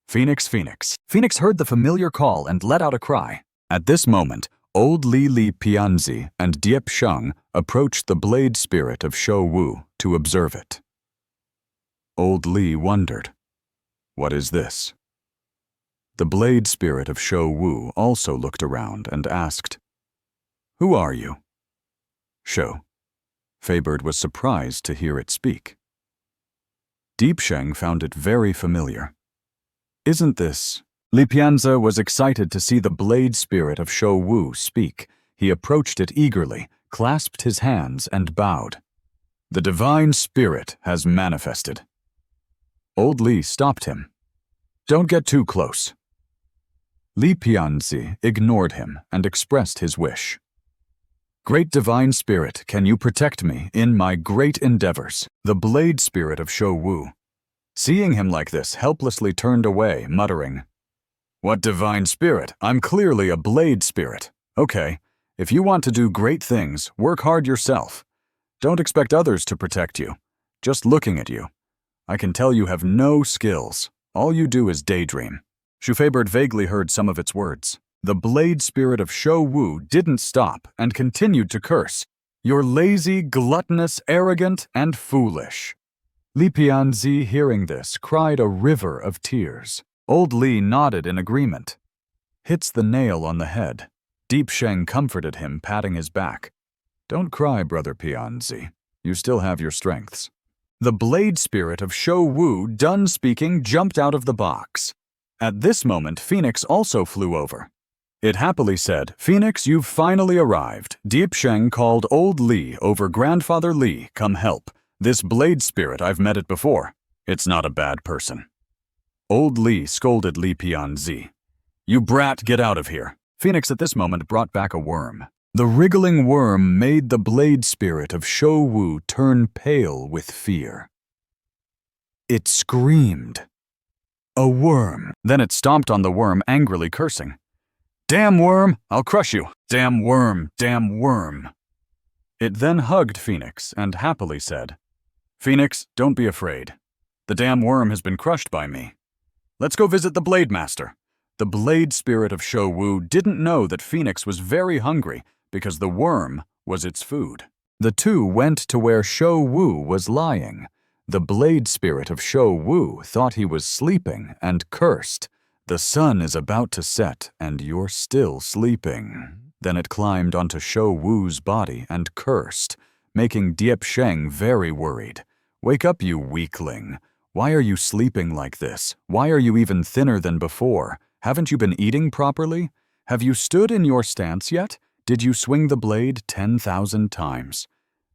Speaker 1: Phoenix, Phoenix! Phoenix heard the familiar call and let out a cry. At this moment, old Li Pianzi and Diep Sheng approached the blade spirit of Shou Wu to observe it. Old Li wondered, "What is this?" The blade spirit of Shou Wu also looked around and asked, "Who are you?" Shou. Feibird was surprised to hear it speak. Diep Sheng found it very familiar. "Isn't this?" Li Pianzi was excited to see the blade spirit of Shou Wu speak. He approached it eagerly, clasped his hands, and bowed. "The divine spirit has manifested." Old Li stopped him. "Don't get too close." Li Pianzi ignored him and expressed his wish. "Great divine spirit, can you protect me in my great endeavors?" The blade spirit of Shou Wu, seeing him like this, helplessly turned away, muttering, "What divine spirit? I'm clearly a blade spirit. Okay, if you want to do great things, work hard yourself. Don't expect others to protect you. Just looking at you, I can tell you have no skills. All you do is daydream." Shu Feibird vaguely heard some of its words. The blade spirit of Shou Wu didn't stop and continued to curse. "You're lazy, gluttonous, arrogant, and foolish." Li Pianzi, hearing this, cried a river of tears. Old Li nodded in agreement. "Hits the nail on the head." Diep Sheng comforted him, patting his back. "Don't cry, Brother Pianzi. You still have your strengths." The blade spirit of Shou Wu, done speaking, jumped out of the box. At this moment, Phoenix also flew over. It happily said, "Phoenix, you've finally arrived. Diep Sheng called old Li over Grandfather Li. Come help. This blade spirit, I've met it before. It's not a bad person." Old Li scolded Li Pianzi. "You brat, get out of here." Phoenix at this moment brought back a worm. The wriggling worm made the blade spirit of Shou Wu turn pale with fear. It screamed. "A worm!" Then it stomped on the worm, angrily cursing. "Damn worm! I'll crush you! Damn worm! Damn worm!" It then hugged Phoenix and happily said, "Phoenix, don't be afraid. The damn worm has been crushed by me. Let's go visit the Blade Master." The blade spirit of Shou Wu didn't know that Phoenix was very hungry because the worm was its food. The two went to where Shou Wu was lying. The blade spirit of Shou Wu thought he was sleeping and cursed. "The sun is about to set and you're still sleeping." Then it climbed onto Shou Wu's body and cursed, making Diep Sheng very worried. "Wake up, you weakling. Why are you sleeping like this? Why are you even thinner than before? Haven't you been eating properly? Have you stood in your stance yet? Did you swing the blade 10,000 times?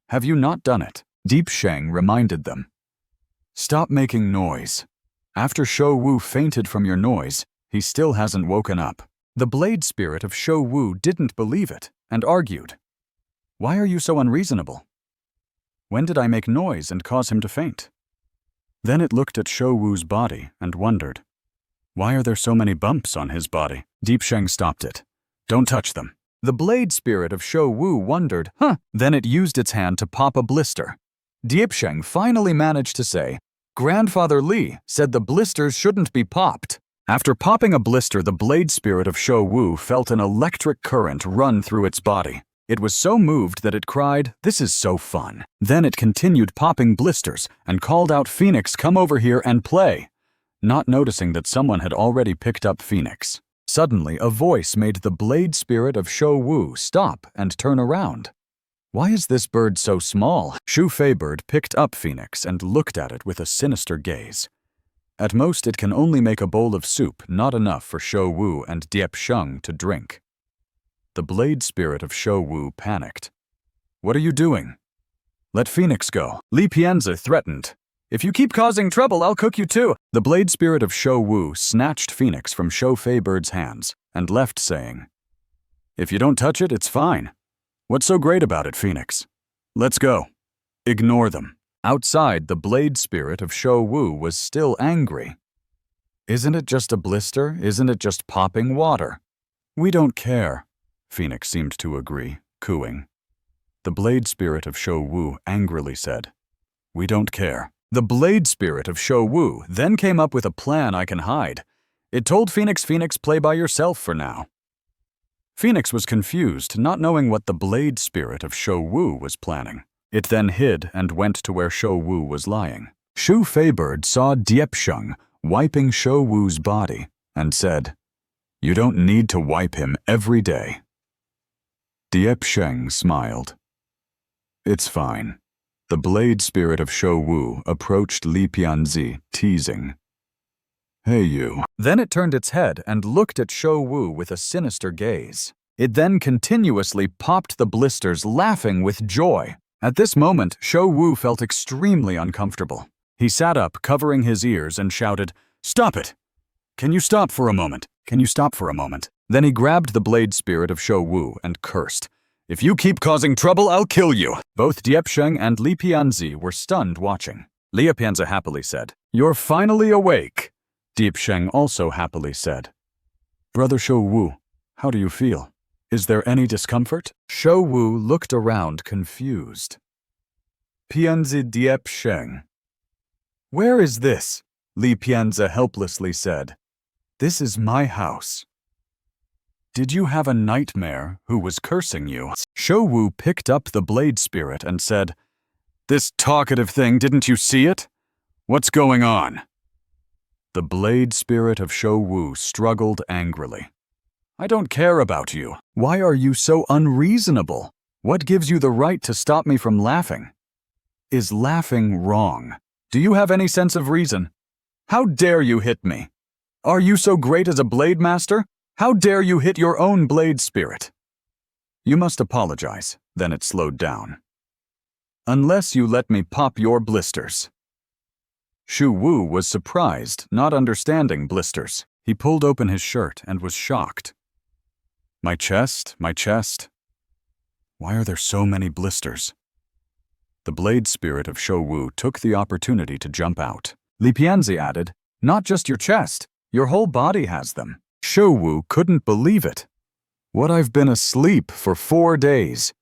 Speaker 1: Have you not done it?" Diep Sheng reminded them. "Stop making noise. After Shou Wu fainted from your noise, he still hasn't woken up." The blade spirit of Shou Wu didn't believe it and argued. "Why are you so unreasonable? When did I make noise and cause him to faint?" Then it looked at Shou Wu's body and wondered, "Why are there so many bumps on his body?" Diep Sheng stopped it. "Don't touch them." The blade spirit of Shou Wu wondered, Then it used its hand to pop a blister. Diep Sheng finally managed to say, "Grandfather Li said the blisters shouldn't be popped." After popping a blister, the blade spirit of Shou Wu felt an electric current run through its body. It was so moved that it cried, "This is so fun." Then it continued popping blisters and called out, "Phoenix, come over here and play," not noticing that someone had already picked up Phoenix. Suddenly, a voice made the blade spirit of Shou Wu stop and turn around. "Why is this bird so small?" Shu Feibird picked up Phoenix and looked at it with a sinister gaze. At most, it can only make a bowl of soup, not enough for Shou Wu and Diep Sheng to drink. The blade spirit of Shou Wu panicked. "What are you doing?" "Let Phoenix go," Li Pianzi threatened. "If you keep causing trouble, I'll cook you too." The blade spirit of Shou Wu snatched Phoenix from Shu Feibird's hands and left, saying, "If you don't touch it, it's fine. What's so great about it, Phoenix? Let's go." Ignore them. Outside, the blade spirit of Shou Wu was still angry. "Isn't it just a blister? Isn't it just popping water?" "We don't care." Phoenix seemed to agree, cooing. The blade spirit of Shou Wu angrily said, "We don't care." The blade spirit of Shou Wu then came up with a plan I can hide. It told Phoenix, "Phoenix, play by yourself for now." Phoenix was confused, not knowing what the blade spirit of Shou Wu was planning. It then hid and went to where Shou Wu was lying. Shu Feibird saw Diepsheng wiping Shou Wu's body and said, "You don't need to wipe him every day." Diepsheng smiled. "It's fine." The blade spirit of Shou Wu approached Li Pianzi, teasing. "Hey, you." Then it turned its head and looked at Shou Wu with a sinister gaze. It then continuously popped the blisters, laughing with joy. At this moment, Shou Wu felt extremely uncomfortable. He sat up, covering his ears, and shouted, "Stop it! Can you stop for a moment? Can you stop for a moment?" Then he grabbed the blade spirit of Shou Wu and cursed, "If you keep causing trouble, I'll kill you." Both Diepsheng and Li Pianzi were stunned watching. Li Pianzi happily said, "You're finally awake." Diepsheng also happily said, "Brother Shou Wu, how do you feel? Is there any discomfort?" Shou Wu looked around confused. Pianzi Diepsheng. "Where is this?" Li Pianzi helplessly said. "This is my house." "Did you have a nightmare who was cursing you?" Shou Wu picked up the blade spirit and said, "This talkative thing, didn't you see it? What's going on?" The blade spirit of Shou Wu struggled angrily. "I don't care about you. Why are you so unreasonable? What gives you the right to stop me from laughing? Is laughing wrong? Do you have any sense of reason? How dare you hit me? Are you so great as a blade master? How dare you hit your own blade spirit?" "You must apologize." Then it slowed down. "Unless you let me pop your blisters." Shou Wu was surprised, not understanding blisters. He pulled open his shirt and was shocked. My chest. Why are there so many blisters?" The blade spirit of Shou Wu took the opportunity to jump out. Li Pianzi added, "Not just your chest, your whole body has them." Shou Wu couldn't believe it. "What, I've been asleep for 4 days.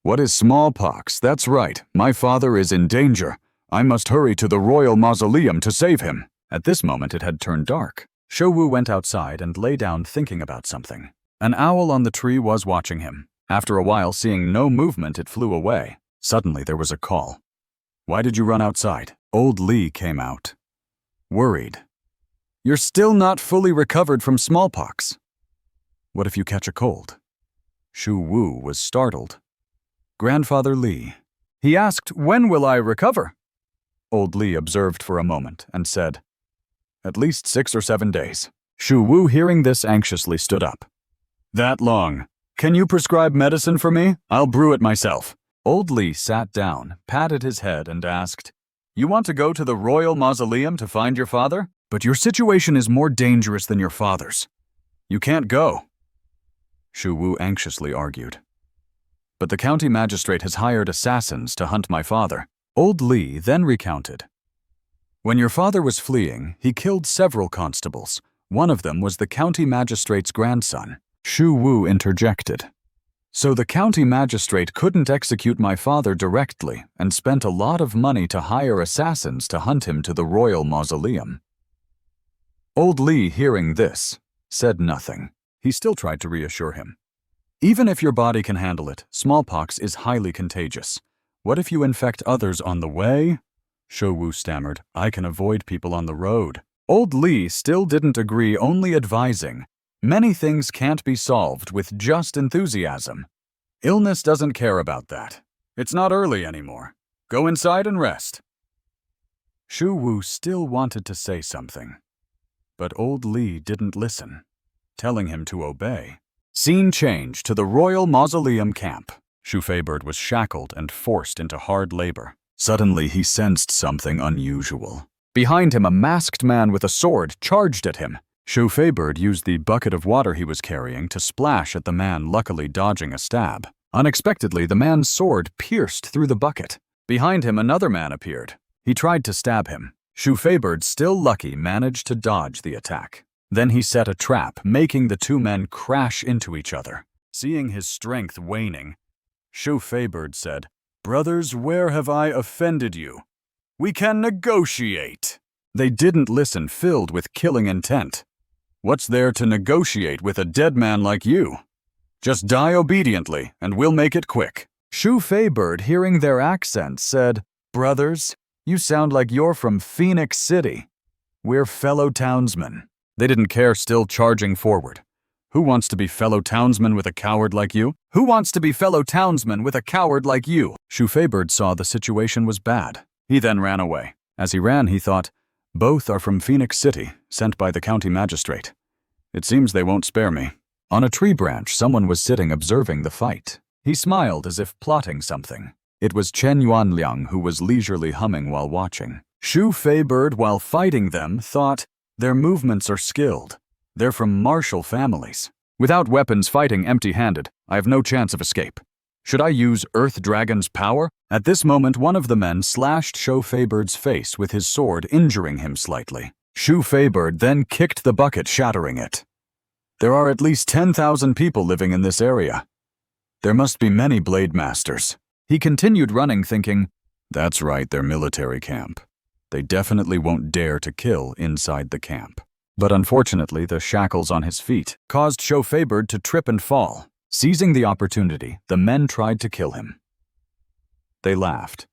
Speaker 1: What is smallpox? That's right, my father is in danger. I must hurry to the royal mausoleum to save him." At this moment it had turned dark. Shou Wu went outside and lay down thinking about something. An owl on the tree was watching him. After a while, seeing no movement, it flew away. Suddenly there was a call. "Why did you run outside?" Old Li came out. Worried. "You're still not fully recovered from smallpox. What if you catch a cold?" Shou Wu was startled. "Grandfather Li." He asked, "When will I recover?" Old Li observed for a moment and said, "At least 6 or 7 days." Shou Wu, hearing this, anxiously stood up. "That long? Can you prescribe medicine for me? I'll brew it myself." Old Li sat down, patted his head, and asked, "You want to go to the royal mausoleum to find your father? But your situation is more dangerous than your father's. You can't go." Shou Wu anxiously argued. "But the county magistrate has hired assassins to hunt my father." Old Li then recounted. "When your father was fleeing, he killed several constables. One of them was the county magistrate's grandson." Shou Wu interjected. "So the county magistrate couldn't execute my father directly and spent a lot of money to hire assassins to hunt him to the royal mausoleum." Old Li, hearing this, said nothing. He still tried to reassure him. "Even if your body can handle it, smallpox is highly contagious. What if you infect others on the way?" Shou Wu stammered, "I can avoid people on the road." Old Li still didn't agree, only advising, "Many things can't be solved with just enthusiasm. Illness doesn't care about that. It's not early anymore. Go inside and rest." Shou Wu still wanted to say something, but Old Li didn't listen, telling him to obey. Scene change to the royal mausoleum camp. Shou Feibird was shackled and forced into hard labor. Suddenly he sensed something unusual. Behind him, a masked man with a sword charged at him. Shou Feibird used the bucket of water he was carrying to splash at the man, luckily dodging a stab. Unexpectedly, the man's sword pierced through the bucket. Behind him, another man appeared. He tried to stab him. Shou Feibird, still lucky, managed to dodge the attack. Then he set a trap, making the two men crash into each other. Seeing his strength waning, Shou Feibird said, "Brothers, where have I offended you? We can negotiate." They didn't listen, filled with killing intent. "What's there to negotiate with a dead man like you?" Just die obediently, and we'll make it quick." Shu Feibird, hearing their accents, said, "Brothers, you sound like you're from Phoenix City. We're fellow townsmen." They didn't care, still charging forward. "Who wants to be fellow townsmen with a coward like you? Who wants to be fellow townsmen with a coward like you?" Shu Feibird saw the situation was bad. He then ran away. As he ran, he thought, "Both are from Phoenix City, sent by the county magistrate. It seems they won't spare me." On a tree branch, someone was sitting observing the fight. He smiled as if plotting something. It was Chen Yuanliang, who was leisurely humming while watching. Shu Feibird, while fighting them, thought, "Their movements are skilled. They're from martial families. Without weapons, fighting empty-handed, I have no chance of escape. Should I use Earth Dragon's power?" At this moment, one of the men slashed Shu Feibird's face with his sword, injuring him slightly. Shu Feibird then kicked the bucket, shattering it. "There are at least 10,000 people living in this area. There must be many blade masters." He continued running, thinking, "That's right, their military camp. They definitely won't dare to kill inside the camp." But unfortunately, the shackles on his feet caused Shu Feibird to trip and fall. Seizing the opportunity, the men tried to kill him. They laughed.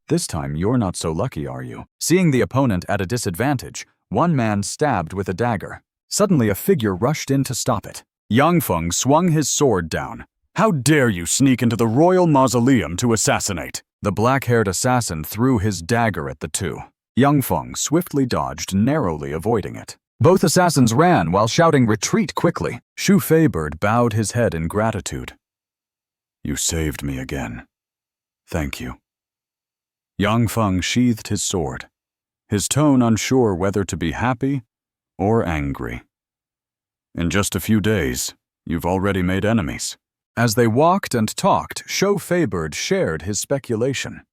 Speaker 1: "This time you're not so lucky, are you?" Seeing the opponent at a disadvantage, one man stabbed with a dagger. Suddenly, a figure rushed in to stop it. Yang Feng swung his sword down. "How dare you sneak into the royal mausoleum to assassinate?" The black-haired assassin threw his dagger at the two. Yang Feng swiftly dodged, narrowly avoiding it. Both assassins ran while shouting, "Retreat quickly!" Shu Feibird bowed his head in gratitude. "You saved me again. Thank you." Yang Feng sheathed his sword, his tone unsure whether to be happy or angry. "In just a few days, you've already made enemies." As they walked and talked, Shu Feibird shared his speculation.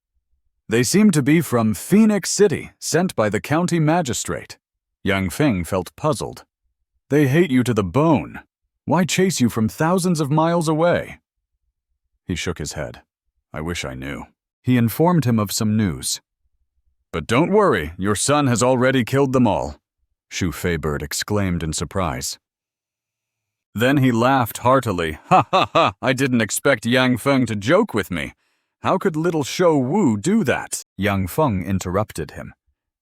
Speaker 1: "They seem to be from Phoenix City, sent by the county magistrate." Yang Feng felt puzzled. "They hate you to the bone. Why chase you from thousands of miles away?" He shook his head. "I wish I knew." He informed him of some news. "But don't worry, your son has already killed them all," Shu Feibird exclaimed in surprise. Then he laughed heartily. "Ha ha ha! I didn't expect Yang Feng to joke with me. How could little Shou Wu do that?" Yang Feng interrupted him.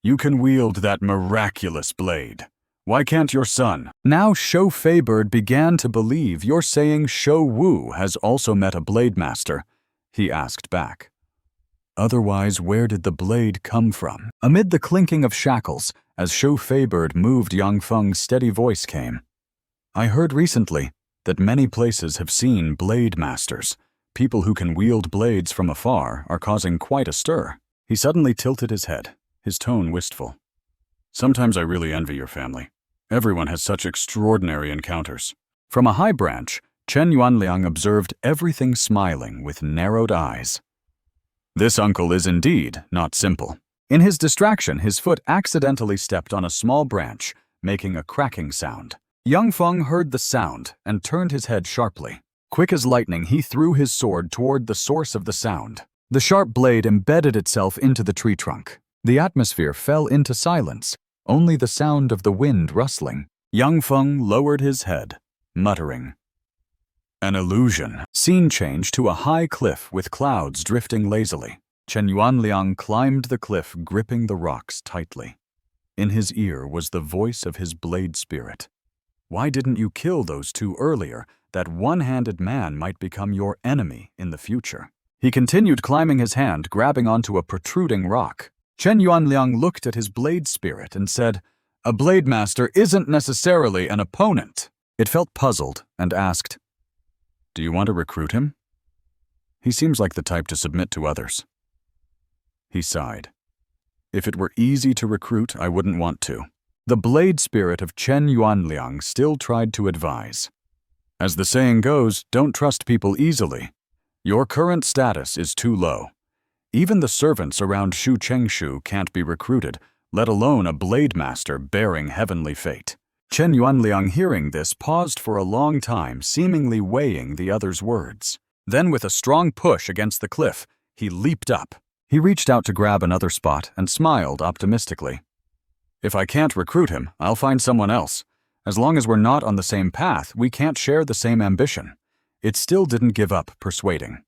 Speaker 1: "You can wield that miraculous blade. Why can't your son?" Now Shu Feibird began to believe. "You're saying Shou Wu has also met a blade master?" he asked back. "Otherwise, where did the blade come from?" Amid the clinking of shackles, as Shu Feibird moved, Yang Feng's steady voice came. "I heard recently that many places have seen blade masters. People who can wield blades from afar are causing quite a stir." He suddenly tilted his head, his tone wistful. "Sometimes I really envy your family. Everyone has such extraordinary encounters." From a high branch, Chen Yuanliang observed everything, smiling with narrowed eyes. "This uncle is indeed not simple." In his distraction, his foot accidentally stepped on a small branch, making a cracking sound. Yang Feng heard the sound and turned his head sharply. Quick as lightning, he threw his sword toward the source of the sound. The sharp blade embedded itself into the tree trunk. The atmosphere fell into silence, only the sound of the wind rustling. Yang Feng lowered his head, muttering, "An illusion." Scene changed to a high cliff with clouds drifting lazily. Chen Yuanliang climbed the cliff, gripping the rocks tightly. In his ear was the voice of his blade spirit. "Why didn't you kill those two earlier? That one-handed man might become your enemy in the future." He continued climbing, his hand grabbing onto a protruding rock. Chen Yuanliang looked at his blade spirit and said, "A blade master isn't necessarily an opponent." It felt puzzled and asked, "Do you want to recruit him? He seems like the type to submit to others." He sighed. "If it were easy to recruit, I wouldn't want to." The blade spirit of Chen Yuanliang still tried to advise. "As the saying goes, don't trust people easily. Your current status is too low. Even the servants around Shu Chengshu can't be recruited, let alone a blade master bearing heavenly fate." Chen Yuanliang, hearing this, paused for a long time, seemingly weighing the other's words. Then, with a strong push against the cliff, he leaped up. He reached out to grab another spot and smiled optimistically. "If I can't recruit him, I'll find someone else. As long as we're not on the same path, we can't share the same ambition. it still didn't give up persuading.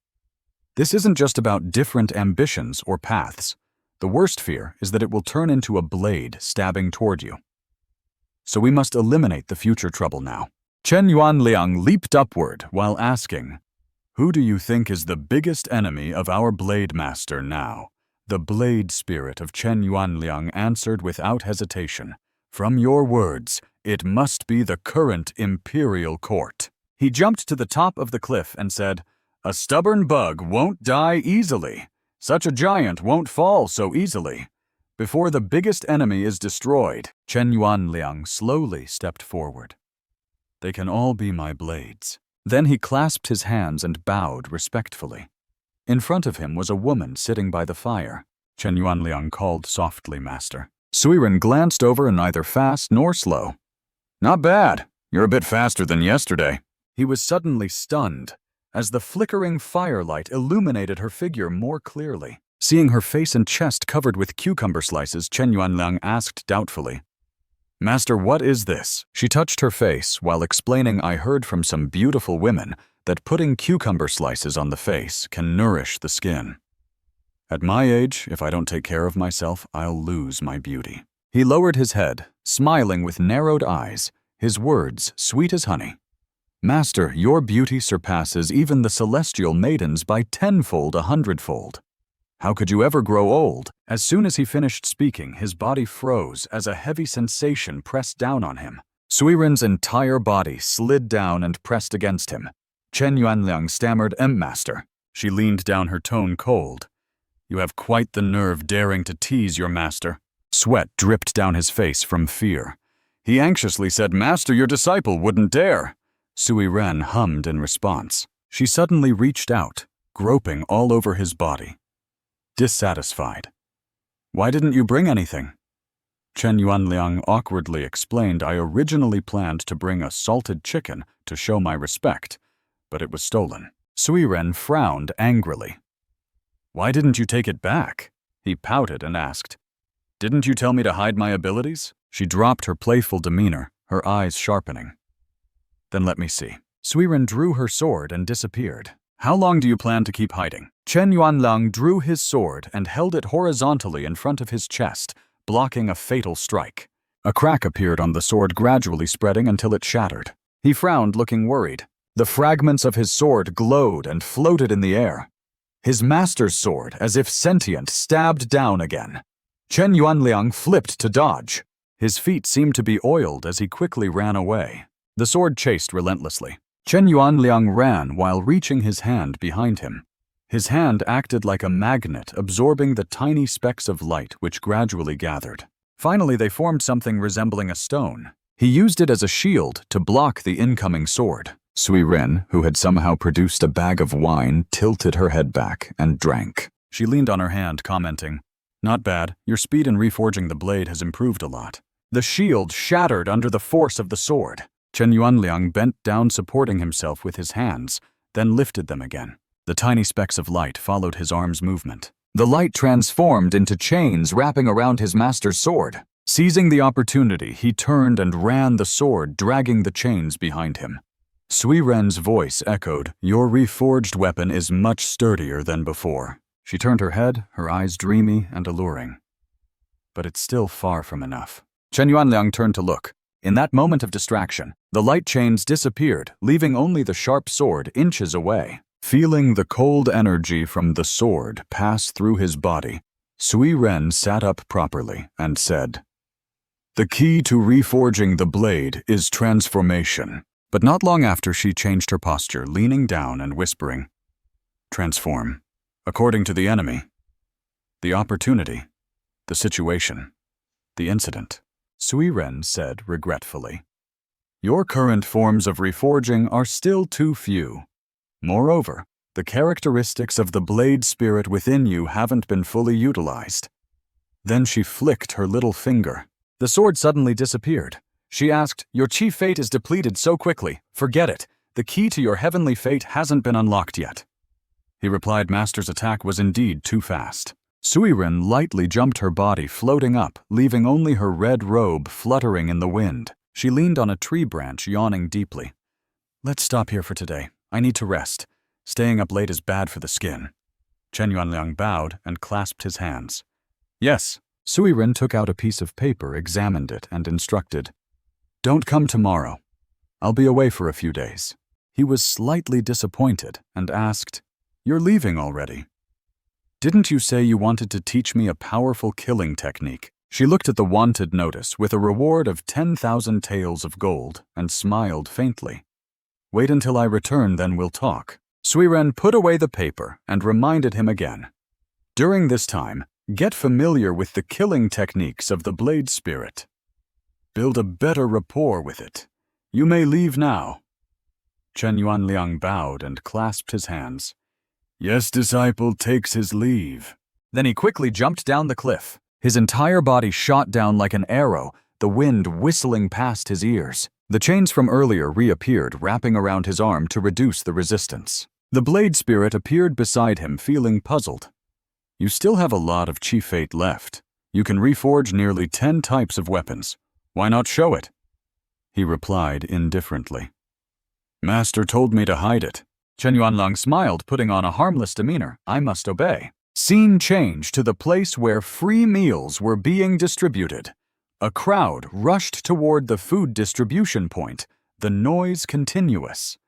Speaker 1: This isn't just about different ambitions or paths. The worst fear is that it will turn into a blade stabbing toward you. So we must eliminate the future trouble now. Chen Yuanliang leaped upward while asking, "Who do you think is the biggest enemy of our blade master now?" The blade spirit of Chen Yuanliang answered without hesitation, "From your words, it must be the current imperial court." He jumped to the top of the cliff and said, "A stubborn bug won't die easily. Such a giant won't fall so easily. Before the biggest enemy is destroyed." Chen Yuanliang slowly stepped forward. "They can all be my blades." Then he clasped his hands and bowed respectfully. In front of him was a woman sitting by the fire. Chen Yuanliang called softly, "Master." Suiren glanced over and neither fast nor slow. "Not bad. You're a bit faster than yesterday." He was suddenly stunned as the flickering firelight illuminated her figure more clearly. Seeing her face and chest covered with cucumber slices, Chen Yuanliang asked doubtfully, "Master, what is this?" She touched her face while explaining, "I heard from some beautiful women that putting cucumber slices on the face can nourish the skin. At my age, if I don't take care of myself, I'll lose my beauty." He lowered his head, smiling with narrowed eyes, his words sweet as honey. "Master, your beauty surpasses even the celestial maidens by 10-fold, 100-fold. How could you ever grow old?" As soon as he finished speaking, his body froze as a heavy sensation pressed down on him. Suiren's entire body slid down and pressed against him. Chen Yuanliang stammered, "Master." She leaned down, her tone cold. "You have quite the nerve daring to tease your master." Sweat dripped down his face from fear. He anxiously said, "Master, your disciple wouldn't dare." Suiren hummed in response. She suddenly reached out, groping all over his body. Dissatisfied. "Why didn't you bring anything?" Chen Yuanliang awkwardly explained, "I originally planned to bring a salted chicken to show my respect, but it was stolen." Suiren frowned angrily. "Why didn't you take it back?" He pouted and asked, "Didn't you tell me to hide my abilities?" She dropped her playful demeanor, her eyes sharpening. "Then let me see." Suiren drew her sword and disappeared. "How long do you plan to keep hiding?" Chen Yuanliang drew his sword and held it horizontally in front of his chest, blocking a fatal strike. A crack appeared on the sword, gradually spreading until it shattered. He frowned, looking worried. The fragments of his sword glowed and floated in the air. His master's sword, as if sentient, stabbed down again. Chen Yuanliang flipped to dodge. His feet seemed to be oiled as he quickly ran away. The sword chased relentlessly. Chen Yuanliang ran while reaching his hand behind him. His hand acted like a magnet, absorbing the tiny specks of light which gradually gathered. Finally, they formed something resembling a stone. He used it as a shield to block the incoming sword. Suiren, who had somehow produced a bag of wine, tilted her head back and drank. She leaned on her hand, commenting, "Not bad. Your speed in reforging the blade has improved a lot." The shield shattered under the force of the sword. Chen Yuanliang bent down, supporting himself with his hands, then lifted them again. The tiny specks of light followed his arm's movement. The light transformed into chains wrapping around his master's sword. Seizing the opportunity, he turned and ran the sword, dragging the chains behind him. Suiren's voice echoed, "Your reforged weapon is much sturdier than before." She turned her head, her eyes dreamy and alluring. "But it's still far from enough." Chen Yuanliang turned to look. In that moment of distraction, the light chains disappeared, leaving only the sharp sword inches away. Feeling the cold energy from the sword pass through his body, Suiren sat up properly and said, "The key to reforging the blade is transformation." But not long after, she changed her posture, leaning down and whispering, "Transform. According to the enemy, the opportunity, the situation, the incident." Suiren said regretfully, "Your current forms of reforging are still too few. Moreover, the characteristics of the blade spirit within you haven't been fully utilized." Then she flicked her little finger. The sword suddenly disappeared. She asked, "Your chief fate is depleted so quickly. Forget it. The key to your heavenly fate hasn't been unlocked yet." He replied, "Master's attack was indeed too fast." Suiren lightly jumped, her body floating up, leaving only her red robe fluttering in the wind. She leaned on a tree branch, yawning deeply. "Let's stop here for today. I need to rest. Staying up late is bad for the skin. Chen Yuanliang bowed and clasped his hands. Yes. Sui Ren took out a piece of paper, examined it, and instructed. Don't come tomorrow. I'll be away for a few days. He was slightly disappointed and asked, You're leaving already? Didn't you say you wanted to teach me a powerful killing technique? She looked at the wanted notice with a reward of 10,000 taels of gold and smiled faintly. Wait until I return, then we'll talk. Sui Ren put away the paper and reminded him again. During this time, get familiar with the killing techniques of the blade spirit. Build a better rapport with it. You may leave now. Chen Yuanliang bowed and clasped his hands. Yes, disciple takes his leave. Then he quickly jumped down the cliff. His entire body shot down like an arrow, the wind whistling past his ears. The chains from earlier reappeared, wrapping around his arm to reduce the resistance. The blade spirit appeared beside him, feeling puzzled. You still have a lot of chi fate left. You can reforge nearly 10 types of weapons. Why not show it? He replied indifferently. Master told me to hide it. Chen Yuanliang smiled, putting on a harmless demeanor. I must obey. Scene change to the place where free meals were being distributed. A crowd rushed toward the food distribution point, the noise continuous.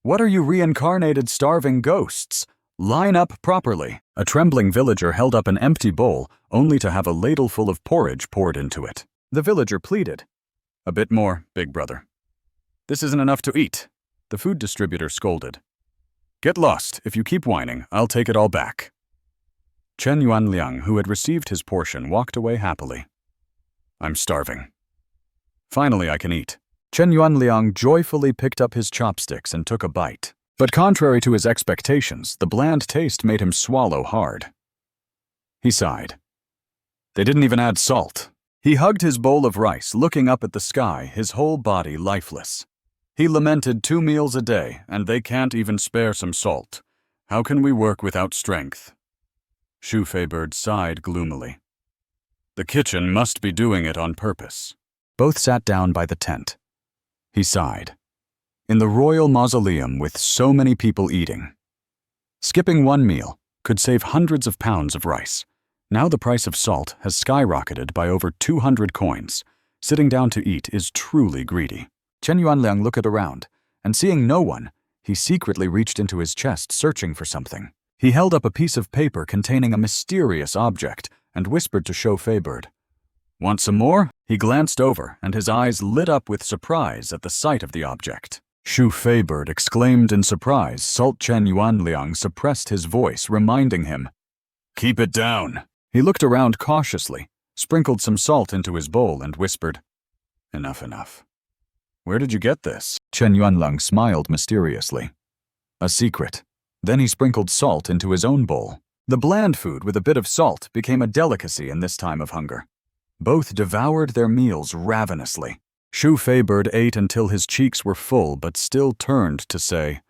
Speaker 1: What are you reincarnated starving ghosts? Line up properly. A trembling villager held up an empty bowl, only to have a ladle full of porridge poured into it. The villager pleaded. A bit more, big brother. This isn't enough to eat. The food distributor scolded. Get lost. If you keep whining, I'll take it all back. Chen Yuanliang, who had received his portion, walked away happily. I'm starving. Finally, I can eat. Chen Yuanliang joyfully picked up his chopsticks and took a bite. But contrary to his expectations, the bland taste made him swallow hard. He sighed. They didn't even add salt. He hugged his bowl of rice, looking up at the sky, his whole body lifeless. He lamented 2 meals a day, and they can't even spare some salt. How can we work without strength? Shu Feibird sighed gloomily. The kitchen must be doing it on purpose. Both sat down by the tent. He sighed. In the royal mausoleum with so many people eating, skipping 1 meal could save hundreds of pounds of rice. Now the price of salt has skyrocketed by over 200 coins. Sitting down to eat is truly greedy. Chen Yuanliang looked around, and seeing no one, he secretly reached into his chest searching for something. He held up a piece of paper containing a mysterious object and whispered to Shu Feibird. Want some more? He glanced over, and his eyes lit up with surprise at the sight of the object. Shu Feibird exclaimed in surprise. Salt Chen Yuanliang suppressed his voice, reminding him. Keep it down. He looked around cautiously, sprinkled some salt into his bowl, and whispered, Enough, enough. Where did you get this? Chen Yuanliang smiled mysteriously. A secret. Then he sprinkled salt into his own bowl. The bland food with a bit of salt became a delicacy in this time of hunger. Both devoured their meals ravenously. Shu Feibird ate until his cheeks were full, but still turned to say,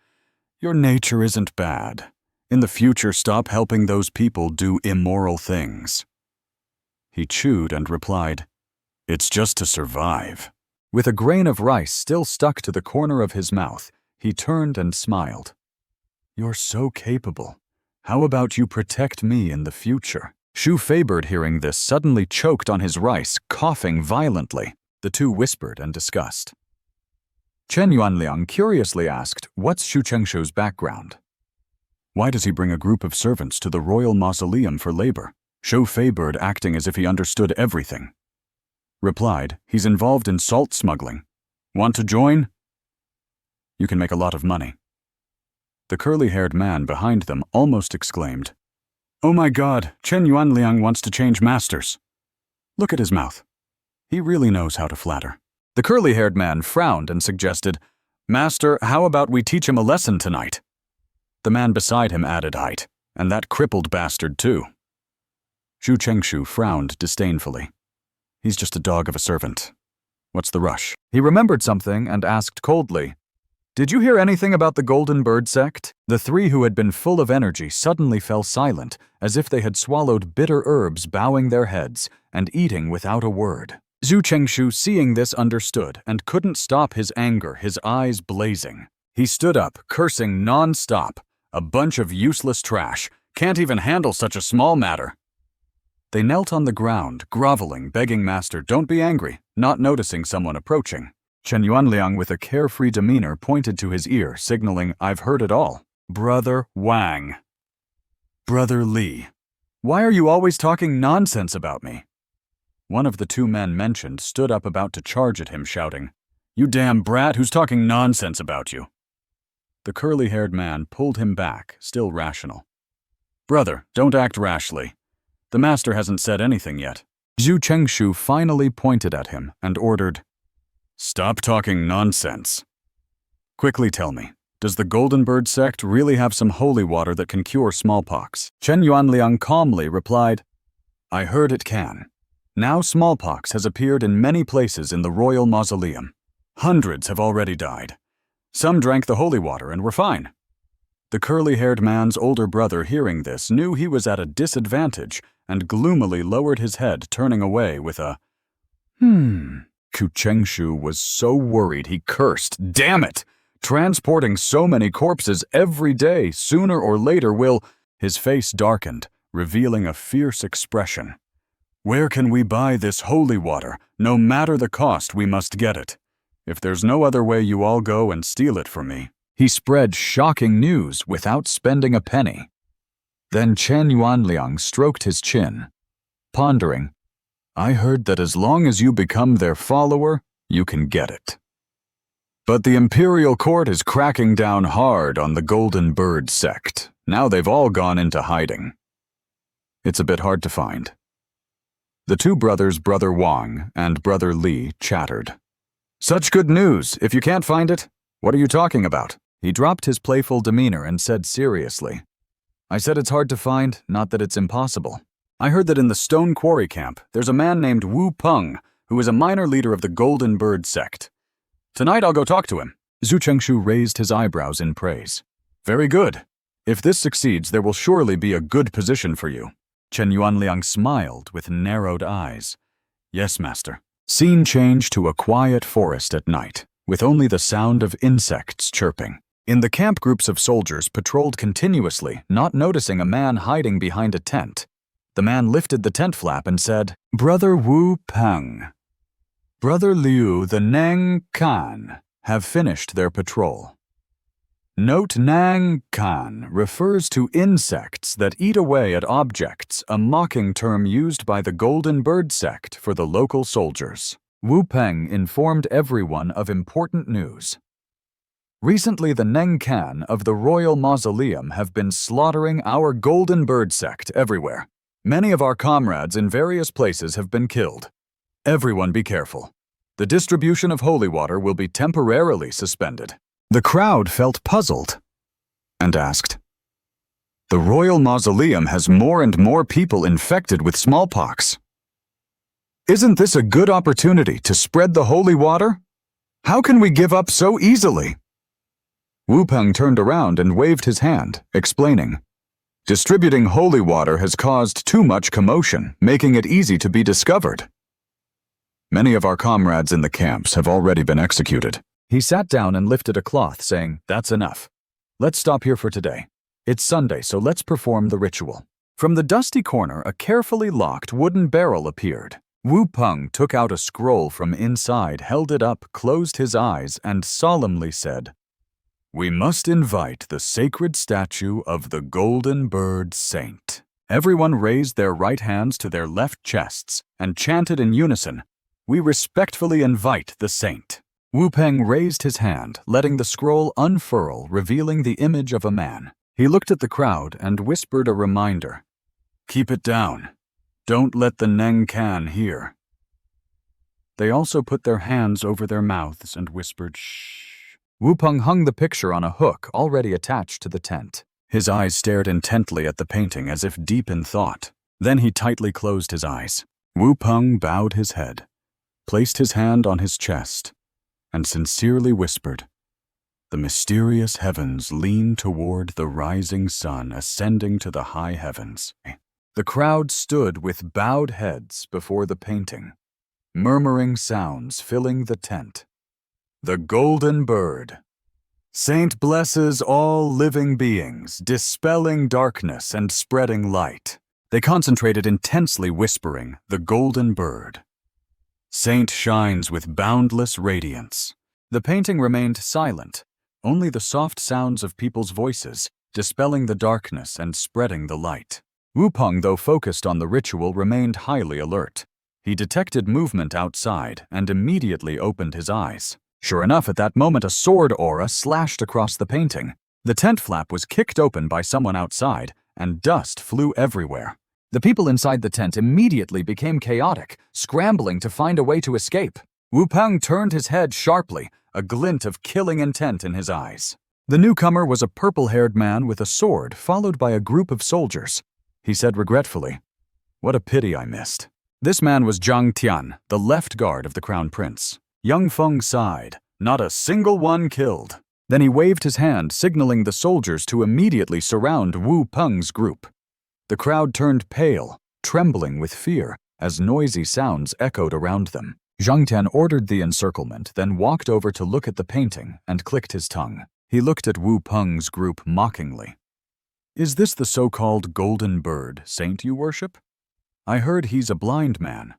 Speaker 1: Your nature isn't bad. In the future, stop helping those people do immoral things. He chewed and replied, It's just to survive. With a grain of rice still stuck to the corner of his mouth, he turned and smiled. You're so capable. How about you protect me in the future? Shu Feibird, hearing this, suddenly choked on his rice, coughing violently. The two whispered and discussed. Chen Yuanliang curiously asked, What's Shu Chengshu's background? Why does he bring a group of servants to the royal mausoleum for labor? Shu Feibird, acting as if he understood everything, replied, He's involved in salt smuggling. Want to join? You can make a lot of money. The curly-haired man behind them almost exclaimed, Oh my God, Chen Yuanliang wants to change masters. Look at his mouth. He really knows how to flatter. The curly-haired man frowned and suggested, Master, how about we teach him a lesson tonight? The man beside him added height, and that crippled bastard too. Shu Chengshu frowned disdainfully. He's just a dog of a servant. What's the rush? He remembered something and asked coldly, Did you hear anything about the Golden Bird sect? The 3 who had been full of energy suddenly fell silent, as if they had swallowed bitter herbs, bowing their heads and eating without a word. Zhu Chengshu, seeing this, understood and couldn't stop his anger, his eyes blazing. He stood up, cursing non-stop. A bunch of useless trash. Can't even handle such a small matter. They knelt on the ground, groveling, begging Master, don't be angry, not noticing someone approaching. Chen Yuanliang, with a carefree demeanor, pointed to his ear, signaling, I've heard it all. Brother Wang. Brother Li. Why are you always talking nonsense about me? One of the two men mentioned stood up about to charge at him, shouting, You damn brat, who's talking nonsense about you? The curly-haired man pulled him back, still rational. Brother, don't act rashly. The master hasn't said anything yet. Zhu Chengshu finally pointed at him and ordered, Stop talking nonsense. Quickly tell me, does the Golden Bird sect really have some holy water that can cure smallpox? Chen Yuanliang calmly replied, I heard it can. Now smallpox has appeared in many places in the royal mausoleum. Hundreds have already died. Some drank the holy water and were fine. The curly-haired man's older brother, hearing this, knew he was at a disadvantage and gloomily lowered his head, turning away with a, Ku Chengshu was so worried he cursed. Damn it! Transporting so many corpses every day, sooner or later will... His face darkened, revealing a fierce expression. Where can we buy this holy water? No matter the cost, we must get it. If there's no other way, you all go and steal it from me. He spread shocking news without spending a penny. Then Chen Yuanliang stroked his chin, pondering, I heard that as long as you become their follower, you can get it. But the imperial court is cracking down hard on the Golden Bird sect. Now they've all gone into hiding. It's a bit hard to find. The two brothers, Brother Wang and Brother Li, chattered. Such good news. If you can't find it, what are you talking about? He dropped his playful demeanor and said seriously, I said it's hard to find, not that it's impossible. I heard that in the Stone Quarry camp, there's a man named Wu Peng, who is a minor leader of the Golden Bird sect. Tonight I'll go talk to him. Zhu Chengshu raised his eyebrows in praise. Very good. If this succeeds, there will surely be a good position for you. Chen Yuanliang smiled with narrowed eyes. Yes, master. Scene changed to a quiet forest at night, with only the sound of insects chirping. In the camp, groups of soldiers patrolled continuously, not noticing a man hiding behind a tent. The man lifted the tent flap and said, Brother Wu Peng, Brother Liu, the Nang Kan, have finished their patrol. Note Nang Kan refers to insects that eat away at objects, a mocking term used by the Golden Bird sect for the local soldiers. Wu Peng informed everyone of important news. Recently, the Neng Kan of the Royal Mausoleum have been slaughtering our Golden Bird sect everywhere. Many of our comrades in various places have been killed. Everyone be careful. The distribution of holy water will be temporarily suspended. The crowd felt puzzled and asked, The Royal Mausoleum has more and more people infected with smallpox. Isn't this a good opportunity to spread the holy water? How can we give up so easily? Wu Peng turned around and waved his hand, explaining, Distributing holy water has caused too much commotion, making it easy to be discovered. Many of our comrades in the camps have already been executed. He sat down and lifted a cloth, saying, That's enough. Let's stop here for today. It's Sunday, so let's perform the ritual. From the dusty corner, a carefully locked wooden barrel appeared. Wu Peng took out a scroll from inside, held it up, closed his eyes, and solemnly said, We must invite the sacred statue of the Golden Bird Saint. Everyone raised their right hands to their left chests and chanted in unison, We respectfully invite the saint. Wu Peng raised his hand, letting the scroll unfurl, revealing the image of a man. He looked at the crowd and whispered a reminder. Keep it down. Don't let the Neng Kan hear. They also put their hands over their mouths and whispered, Shh. Wu Peng hung the picture on a hook already attached to the tent. His eyes stared intently at the painting as if deep in thought. Then he tightly closed his eyes. Wu Peng bowed his head, placed his hand on his chest, and sincerely whispered, The mysterious heavens lean toward the rising sun ascending to the high heavens. The crowd stood with bowed heads before the painting, murmuring sounds filling the tent. The Golden Bird, Saint blesses all living beings, dispelling darkness and spreading light. They concentrated intensely, whispering, the golden bird. Saint shines with boundless radiance. The painting remained silent, only the soft sounds of people's voices, dispelling the darkness and spreading the light. Wu Peng, though focused on the ritual, remained highly alert. He detected movement outside and immediately opened his eyes. Sure enough, at that moment a sword aura slashed across the painting. The tent flap was kicked open by someone outside, and dust flew everywhere. The people inside the tent immediately became chaotic, scrambling to find a way to escape. Wu Peng turned his head sharply, a glint of killing intent in his eyes. The newcomer was a purple-haired man with a sword, followed by a group of soldiers. He said regretfully, "What a pity I missed." This man was Zhang Tian, the left guard of the crown prince. Young Feng sighed, "Not a single one killed." Then he waved his hand, signaling the soldiers to immediately surround Wu Peng's group. The crowd turned pale, trembling with fear, as noisy sounds echoed around them. Zhang Tian ordered the encirclement, then walked over to look at the painting and clicked his tongue. He looked at Wu Peng's group mockingly. "Is this the so-called golden bird saint you worship? I heard he's a blind man.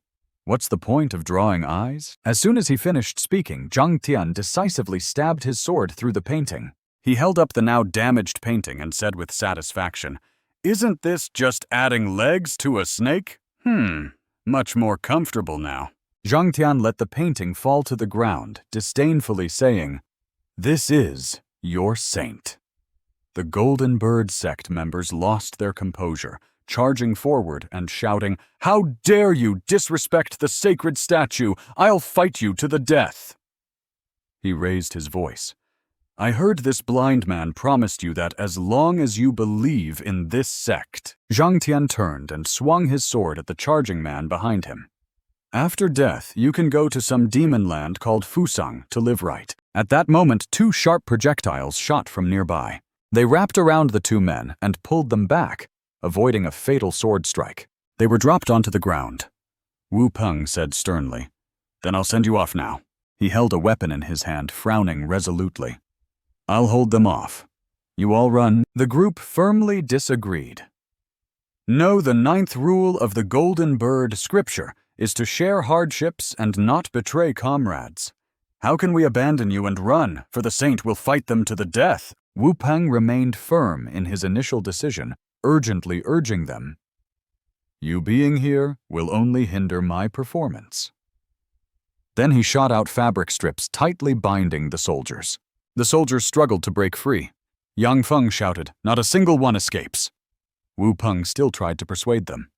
Speaker 1: What's the point of drawing eyes?" As soon as he finished speaking, Zhang Tian decisively stabbed his sword through the painting. He held up the now damaged painting and said with satisfaction, "Isn't this just adding legs to a snake? Much more comfortable now." Zhang Tian let the painting fall to the ground, disdainfully saying, "This is your saint." The Golden Bird sect members lost their composure, charging forward and shouting, "How dare you disrespect the sacred statue! I'll fight you to the death!" He raised his voice. "I heard this blind man promised you that as long as you believe in this sect." Zhang Tian turned and swung his sword at the charging man behind him. "After death, you can go to some demon land called Fusang to live right." At that moment, two sharp projectiles shot from nearby. They wrapped around the two men and pulled them back, avoiding a fatal sword strike. They were dropped onto the ground. Wu Peng said sternly, "Then I'll send you off now." He held a weapon in his hand, frowning resolutely. "I'll hold them off. You all run." The group firmly disagreed. "Know the 9th rule of the Golden Bird scripture is to share hardships and not betray comrades. How can we abandon you and run, for the saint will fight them to the death?" Wu Peng remained firm in his initial decision, urgently urging them, "You being here will only hinder my performance." Then he shot out fabric strips, tightly binding the soldiers. The soldiers struggled to break free. Yang Feng shouted, "Not a single one escapes." Wu Peng still tried to persuade them.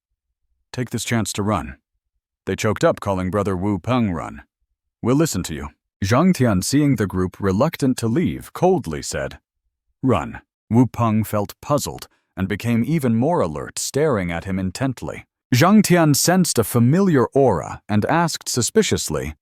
Speaker 1: "Take this chance to run." They choked up, calling Brother Wu Peng run. "We'll listen to you." Zhang Tian, seeing the group reluctant to leave, coldly said, "Run." Wu Peng felt puzzled and became even more alert, staring at him intently. Zhang Tian sensed a familiar aura and asked suspiciously,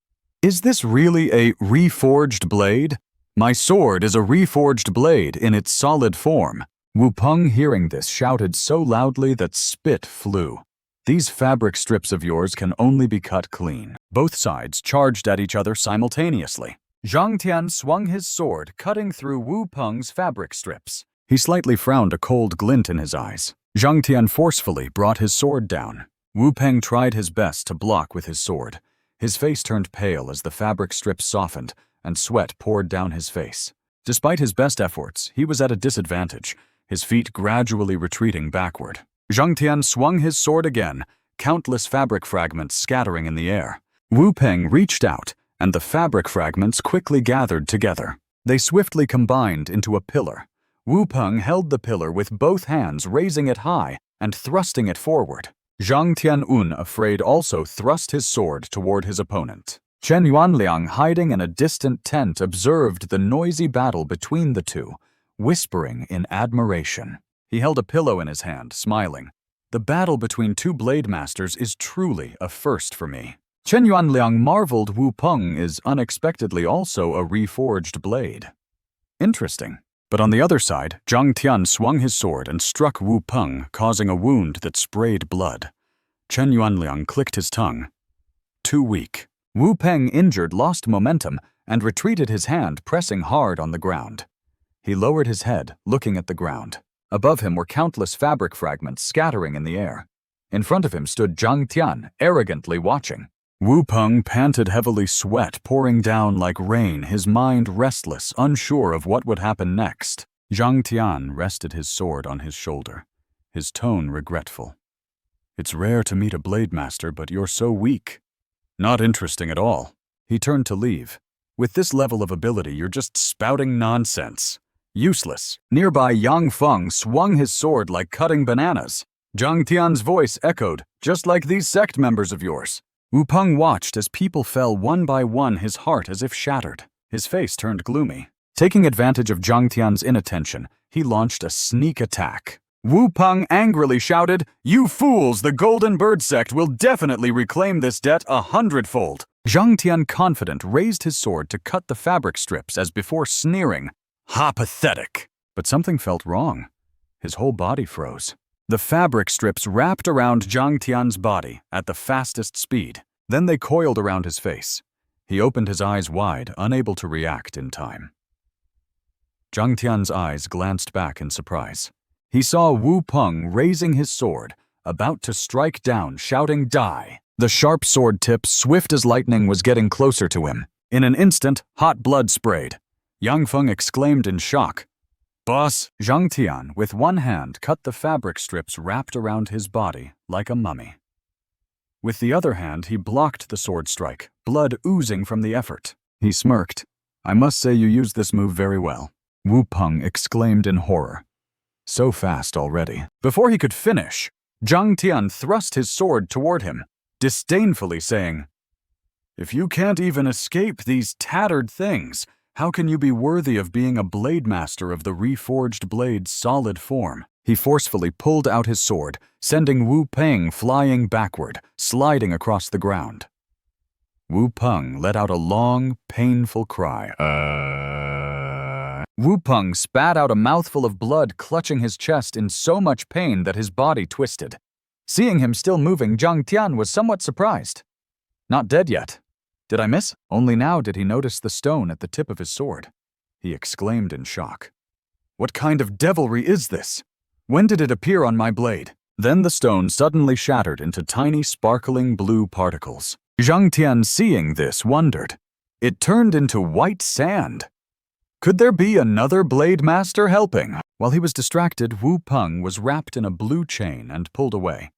Speaker 1: "Is this really a reforged blade? My sword is a reforged blade in its solid form." Wu Peng, hearing this, shouted so loudly that spit flew. "These fabric strips of yours can only be cut clean." Both sides charged at each other simultaneously. Zhang Tian swung his sword, cutting through Wu Peng's fabric strips. He slightly frowned, a cold glint in his eyes. Zhang Tian forcefully brought his sword down. Wu Peng tried his best to block with his sword. His face turned pale as the fabric strips softened, and sweat poured down his face. Despite his best efforts, he was at a disadvantage, his feet gradually retreating backward. Zhang Tian swung his sword again, countless fabric fragments scattering in the air. Wu Peng reached out, and the fabric fragments quickly gathered together. They swiftly combined into a pillar. Wu Peng held the pillar with both hands, raising it high and thrusting it forward. Zhang Tianun, afraid, also thrust his sword toward his opponent. Chen Yuanliang, hiding in a distant tent, observed the noisy battle between the two, whispering in admiration. He held a pillow in his hand, smiling. "The battle between two blade masters is truly a first for me." Chen Yuanliang marveled Wu Peng is unexpectedly also a reforged blade. Interesting. But on the other side, Zhang Tian swung his sword and struck Wu Peng, causing a wound that sprayed blood. Chen Yuanliang clicked his tongue. Too weak. Wu Peng, injured, lost momentum and retreated, his hand pressing hard on the ground. He lowered his head, looking at the ground. Above him were countless fabric fragments scattering in the air. In front of him stood Zhang Tian, arrogantly watching. Wu Peng panted heavily, sweat pouring down like rain, his mind restless, unsure of what would happen next. Zhang Tian rested his sword on his shoulder, his tone regretful. "It's rare to meet a blade master, but you're so weak." "Not interesting at all." He turned to leave. "With this level of ability, you're just spouting nonsense. Useless." Nearby, Yang Feng swung his sword like cutting bananas. Zhang Tian's voice echoed, "Just like these sect members of yours." Wu Peng watched as people fell one by one, his heart as if shattered. His face turned gloomy. Taking advantage of Zhang Tian's inattention, he launched a sneak attack. Wu Peng angrily shouted, "You fools, the Golden Bird sect will definitely reclaim this debt 100-fold. Zhang Tian, confident, raised his sword to cut the fabric strips as before, sneering, "Ha, pathetic." But something felt wrong. His whole body froze. The fabric strips wrapped around Zhang Tian's body at the fastest speed. Then they coiled around his face. He opened his eyes wide, unable to react in time. Zhang Tian's eyes glanced back in surprise. He saw Wu Peng raising his sword, about to strike down, shouting, "Die!" The sharp sword tip, swift as lightning, was getting closer to him. In an instant, hot blood sprayed. Yang Feng exclaimed in shock. "Boss!" Zhang Tian, with one hand, cut the fabric strips wrapped around his body like a mummy. With the other hand, he blocked the sword strike, blood oozing from the effort. He smirked. "I must say you used this move very well." Wu Peng exclaimed in horror. So fast already. Before he could finish, Zhang Tian thrust his sword toward him, disdainfully saying, "If you can't even escape these tattered things, how can you be worthy of being a blade master of the reforged blade's solid form?" He forcefully pulled out his sword, sending Wu Peng flying backward, sliding across the ground. Wu Peng let out a long, painful cry. Wu Peng spat out a mouthful of blood, clutching his chest in so much pain that his body twisted. Seeing him still moving, Zhang Tian was somewhat surprised. "Not dead yet. Did I miss?" Only now did he notice the stone at the tip of his sword. He exclaimed in shock. "What kind of devilry is this? When did it appear on my blade?" Then the stone suddenly shattered into tiny sparkling blue particles. Zhang Tian, seeing this, wondered. It turned into white sand. Could there be another blade master helping? While he was distracted, Wu Peng was wrapped in a blue chain and pulled away.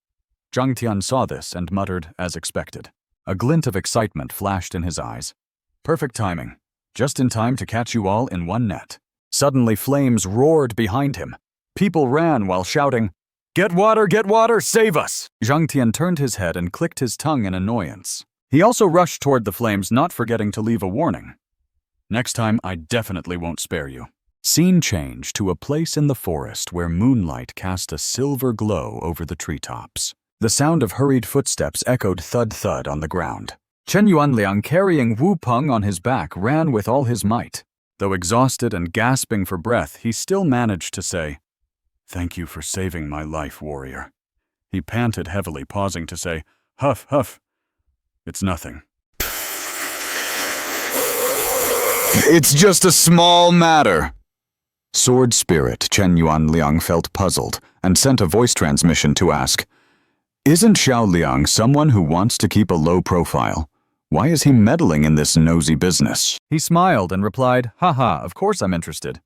Speaker 1: Zhang Tian saw this and muttered, as expected. A glint of excitement flashed in his eyes. "Perfect timing. Just in time to catch you all in one net." Suddenly flames roared behind him. People ran while shouting, get water, save us!" Zhang Tian turned his head and clicked his tongue in annoyance. He also rushed toward the flames, not forgetting to leave a warning. "Next time, I definitely won't spare you." Scene change to a place in the forest where moonlight cast a silver glow over the treetops. The sound of hurried footsteps echoed thud-thud on the ground. Chen Yuanliang, carrying Wu Peng on his back, ran with all his might. Though exhausted and gasping for breath, he still managed to say, "Thank you for saving my life, warrior." He panted heavily, pausing to say, "Huff, huff. It's nothing. It's just a small matter." Sword Spirit Chen Yuanliang felt puzzled and sent a voice transmission to ask, "Isn't Xiao Liang someone who wants to keep a low profile? Why is he meddling in this nosy business?" He smiled and replied, "Haha, of course I'm interested."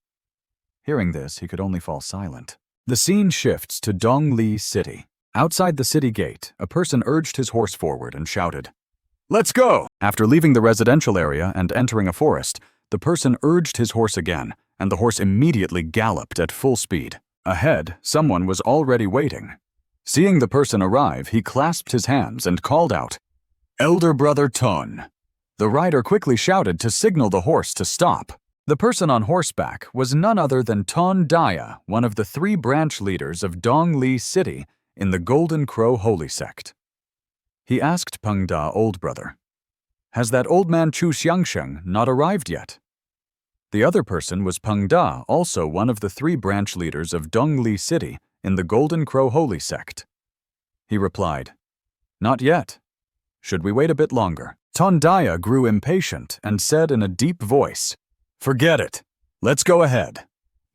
Speaker 1: Hearing this, he could only fall silent. The scene shifts to Dongli City. Outside the city gate, a person urged his horse forward and shouted, "Let's go!" After leaving the residential area and entering a forest, the person urged his horse again, and the horse immediately galloped at full speed. Ahead, someone was already waiting. Seeing the person arrive, he clasped his hands and called out, "Elder Brother Ton." The rider quickly shouted to signal the horse to stop. The person on horseback was none other than Ton Daya, one of the 3 branch leaders of Dongli City in the Golden Crow Holy Sect. He asked Peng Da, "Old brother, has that old man Chu Xiangsheng not arrived yet?" The other person was Peng Da, also one of the 3 branch leaders of Dongli City in the Golden Crow Holy Sect. He replied, "Not yet. Should we wait a bit longer?" Ton Daya grew impatient and said in a deep voice, "Forget it. Let's go ahead."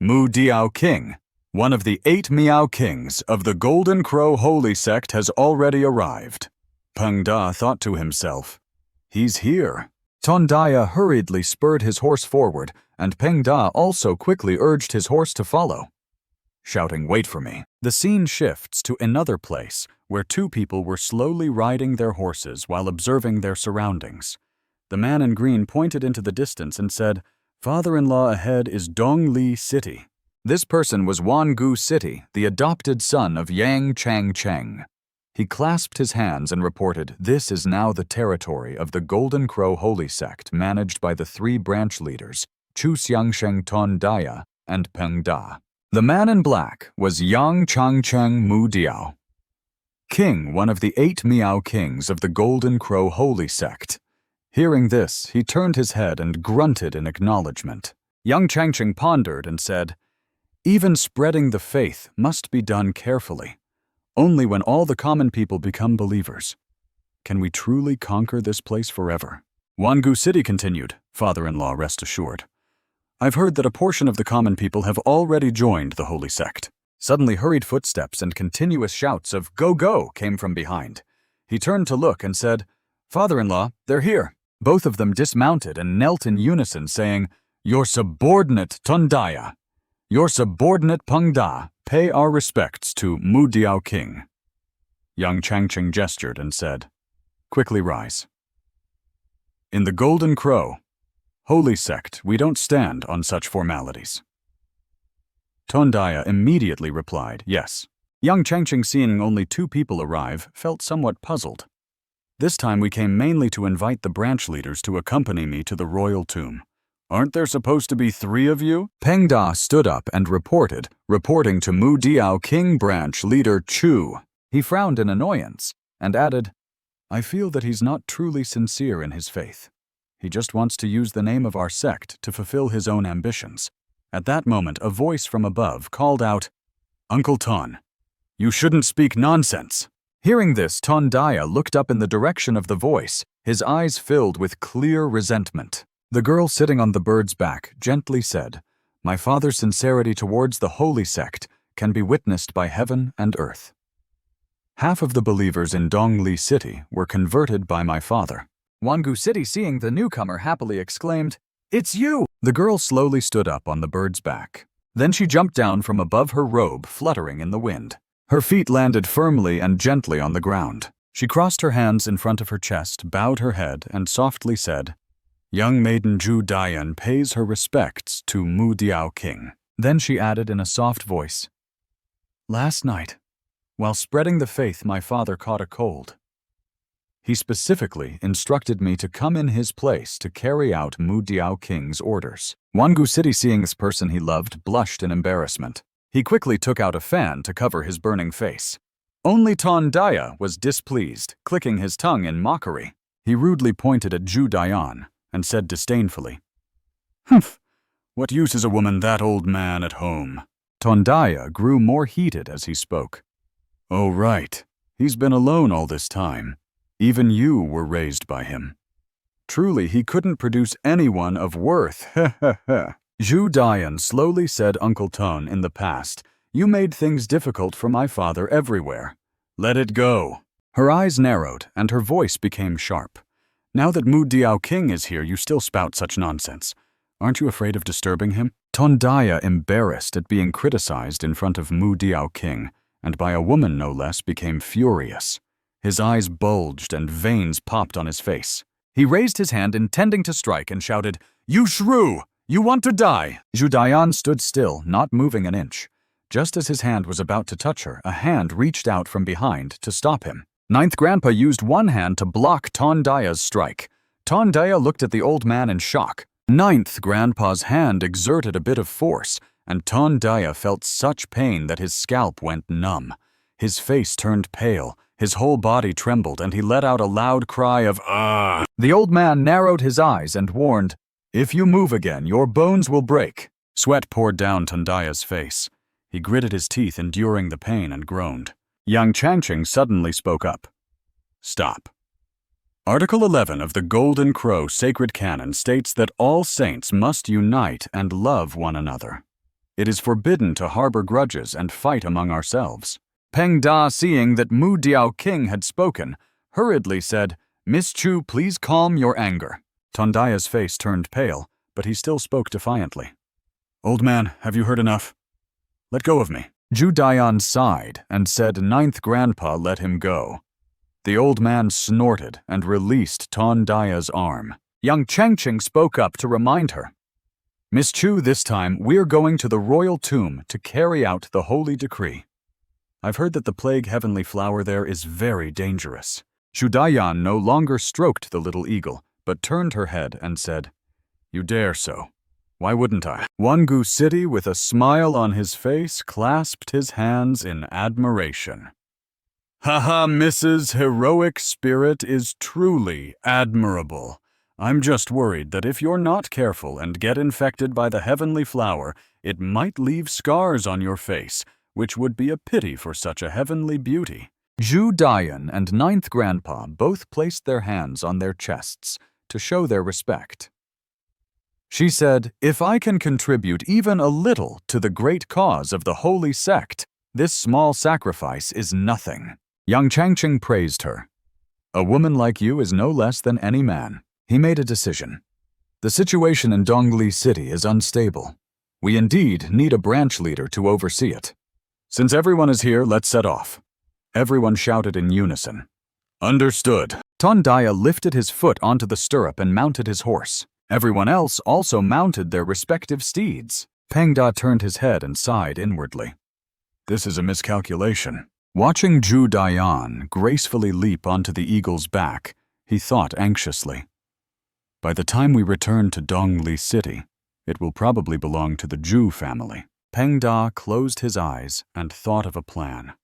Speaker 1: Mu Diao King, one of the 8 Miao Kings of the Golden Crow Holy Sect, has already arrived. Peng Da thought to himself, "He's here." Tondaya hurriedly spurred his horse forward, and Peng Da also quickly urged his horse to follow, shouting, "Wait for me." The scene shifts to another place where 2 people were slowly riding their horses while observing their surroundings. The man in green pointed into the distance and said, "Father-in-law ahead is Dongli City." This person was Wangu City, the adopted son of Yang Changcheng. He clasped his hands and reported, "This is now the territory of the Golden Crow Holy Sect, managed by the 3 branch leaders, Chu Xiangsheng Tondaya and Peng Da." The man in black was Yang Changcheng Mu Diao, King, one of the 8 Miao Kings of the Golden Crow Holy Sect. Hearing this, he turned his head and grunted in acknowledgement. Yang Changcheng pondered and said, "Even spreading the faith must be done carefully. Only when all the common people become believers can we truly conquer this place forever." Wangu City continued, "Father-in-law, rest assured. I've heard that a portion of the common people have already joined the Holy Sect." Suddenly hurried footsteps and continuous shouts of "Go, go!" came from behind. He turned to look and said, "Father-in-law, they're here." Both of them dismounted and knelt in unison, saying, "Your subordinate Tondaya, your subordinate Peng Da, pay our respects to Mu Diao King." Yang Changcheng gestured and said, "Quickly rise." In the Golden Crow Holy Sect, we don't stand on such formalities. Tondaya immediately replied, "Yes." Yang Changcheng, seeing only 2 people arrive, felt somewhat puzzled. "This time we came mainly to invite the branch leaders to accompany me to the royal tomb. Aren't there supposed to be 3 of you?" Peng Da stood up and reporting to Mu Diao King branch leader Chu. He frowned in annoyance and added, "I feel that he's not truly sincere in his faith. He just wants to use the name of our sect to fulfill his own ambitions." At that moment, a voice from above called out, "Uncle Ton, you shouldn't speak nonsense." Hearing this, Tondaya looked up in the direction of the voice, his eyes filled with clear resentment. The girl sitting on the bird's back gently said, "My father's sincerity towards the Holy Sect can be witnessed by heaven and earth. Half of the believers in Dongli City were converted by my father." Wangu City, seeing the newcomer, happily exclaimed, "It's you!" The girl slowly stood up on the bird's back. Then she jumped down from above, her robe fluttering in the wind. Her feet landed firmly and gently on the ground. She crossed her hands in front of her chest, bowed her head, and softly said, "Young maiden Zhu Dian pays her respects to Mu Diao King." Then she added in a soft voice, "Last night, while spreading the faith, my father caught a cold. He specifically instructed me to come in his place to carry out Mu Diao King's orders." Wangu City, seeing this person he loved, blushed in embarrassment. He quickly took out a fan to cover his burning face. Only Tondaya was displeased, clicking his tongue in mockery. He rudely pointed at Zhu Dian and said disdainfully, "Humph, what use is a woman that old man at home?" Tondaya grew more heated as he spoke. "Oh right, he's been alone all this time. Even you were raised by him. Truly, he couldn't produce anyone of worth, heh heh heh." Zhu Dian slowly said, "Uncle Ton, in the past, you made things difficult for my father everywhere. Let it go." Her eyes narrowed and her voice became sharp. "Now that Mu Diao King is here, you still spout such nonsense. Aren't you afraid of disturbing him?" Tondaya, embarrassed at being criticized in front of Mu Diao King, and by a woman no less, became furious. His eyes bulged and veins popped on his face. He raised his hand intending to strike and shouted, "You shrew! You want to die!" Zhu Dian stood still, not moving an inch. Just as his hand was about to touch her, a hand reached out from behind to stop him. Ninth Grandpa used one hand to block Tondaya's strike. Tondaya looked at the old man in shock. Ninth Grandpa's hand exerted a bit of force, and Tondaya felt such pain that his scalp went numb. His face turned pale. His whole body trembled, and he let out a loud cry of "Ugh!" The old man narrowed his eyes and warned, "If you move again, your bones will break." Sweat poured down Tondaya's face. He gritted his teeth, enduring the pain, and groaned. Yang Changcheng suddenly spoke up. "Stop. Article 11 of the Golden Crow Sacred Canon states that all saints must unite and love one another. It is forbidden to harbor grudges and fight among ourselves. Peng Da, seeing that Mu Diao King had spoken, hurriedly said, Miss Chu, please calm your anger. Tondaya's face turned pale, but he still spoke defiantly. Old man, have you heard enough? Let go of me. Zhu Daiyan sighed and said Ninth Grandpa let him go. The old man snorted and released Tondaya's arm. Young Chengqing spoke up to remind her. Miss Chu, this time we're going to the royal tomb to carry out the holy decree. I've heard that the plague heavenly flower there is very dangerous. Zhu Daiyan no longer stroked the little eagle, but turned her head and said, You dare so. Why wouldn't I? Wangu City, with a smile on his face, clasped his hands in admiration. Haha, Mrs. Heroic Spirit is truly admirable. I'm just worried that if you're not careful and get infected by the heavenly flower, it might leave scars on your face, which would be a pity for such a heavenly beauty. Zhu Daiyan and Ninth Grandpa both placed their hands on their chests to show their respect. She said, If I can contribute even a little to the great cause of the holy sect, this small sacrifice is nothing. Young Changqing praised her. A woman like you is no less than any man. He made a decision. The situation in Dongli City is unstable. We indeed need a branch leader to oversee it. Since everyone is here, let's set off. Everyone shouted in unison. Understood. Tondaya lifted his foot onto the stirrup and mounted his horse. Everyone else also mounted their respective steeds. Peng Da turned his head and sighed inwardly. This is a miscalculation. Watching Zhu Daiyan gracefully leap onto the eagle's back, he thought anxiously. By the time we return to Dongli City, it will probably belong to the Zhu family. Peng Da closed his eyes and thought of a plan.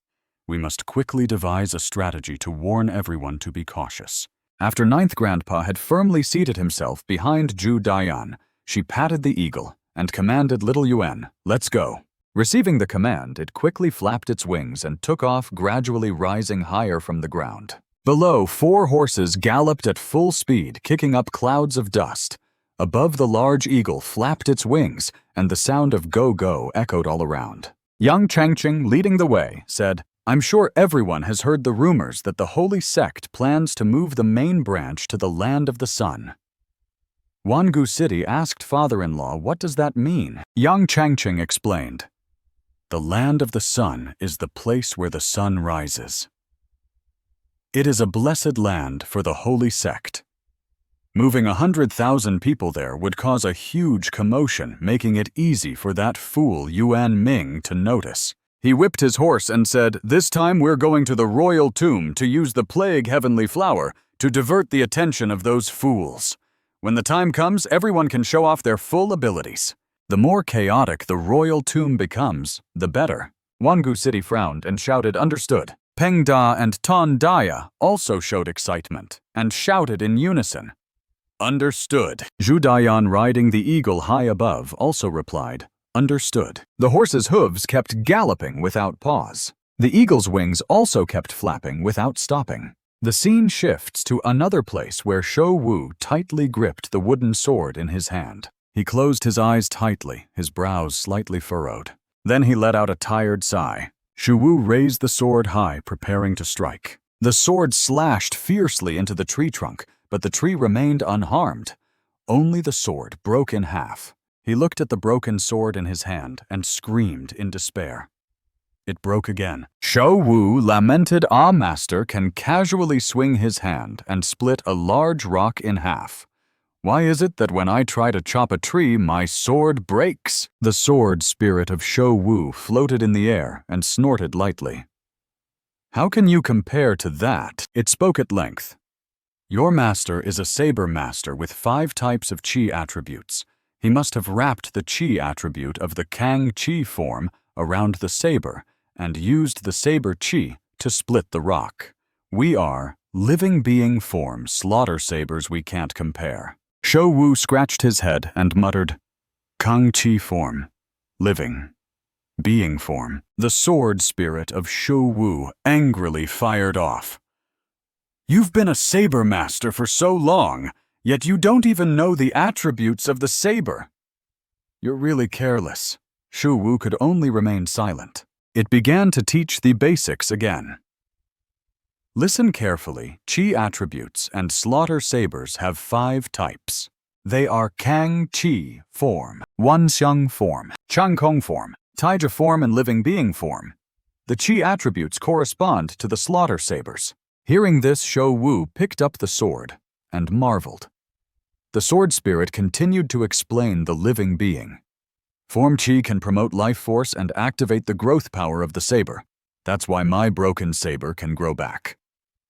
Speaker 1: We must quickly devise a strategy to warn everyone to be cautious. After Ninth Grandpa had firmly seated himself behind Zhu Daiyan, she patted the eagle and commanded Little Yuan, Let's go. Receiving the command, it quickly flapped its wings and took off, gradually rising higher from the ground. Below, 4 horses galloped at full speed, kicking up clouds of dust. Above, the large eagle flapped its wings, and the sound of go-go echoed all around. Young Changqing, leading the way, said, I'm sure everyone has heard the rumors that the holy sect plans to move the main branch to the land of the sun. Wangu City asked father-in-law, what does that mean? Young Changqing explained, The land of the sun is the place where the sun rises. It is a blessed land for the holy sect. Moving 100,000 people there would cause a huge commotion, making it easy for that fool Yuan Ming to notice. He whipped his horse and said, This time we're going to the royal tomb to use the plague heavenly flower to divert the attention of those fools. When the time comes, everyone can show off their full abilities. The more chaotic the royal tomb becomes, the better. Wangu City frowned and shouted, Understood. Peng Da and Tondaya also showed excitement and shouted in unison. Understood. Zhu Daiyan, riding the eagle high above, also replied, Understood. The horse's hooves kept galloping without pause. The eagle's wings also kept flapping without stopping. The scene shifts to another place where Shou Wu tightly gripped the wooden sword in his hand. He closed his eyes tightly, his brows slightly furrowed. Then he let out a tired sigh. Shou Wu raised the sword high, preparing to strike. The sword slashed fiercely into the tree trunk, but the tree remained unharmed. Only the sword broke in half. He looked at the broken sword in his hand and screamed in despair. It broke again. Shou Wu lamented, Master can casually swing his hand and split a large rock in half. Why is it that when I try to chop a tree, my sword breaks? The sword spirit of Shou Wu floated in the air and snorted lightly. How can you compare to that? It spoke at length. Your master is a saber master with 5 types of chi attributes. He must have wrapped the chi attribute of the Kang chi form around the saber and used the saber chi to split the rock. We are living being form slaughter sabers we can't compare. Shou Wu scratched his head and muttered, Kang chi form, living, being form. The sword spirit of Shou Wu angrily fired off. You've been a saber master for so long, yet you don't even know the attributes of the saber. You're really careless. Shu Wu could only remain silent. It began to teach the basics again. Listen carefully. Qi attributes and slaughter sabers have 5 types. They are Kang Qi form, Wanxiang form, Changkong form, Taija form, and living being form. The Qi attributes correspond to the slaughter sabers. Hearing this, Shu Wu picked up the sword and marveled. The sword spirit continued to explain the living being. Form Qi can promote life force and activate the growth power of the saber. That's why my broken saber can grow back.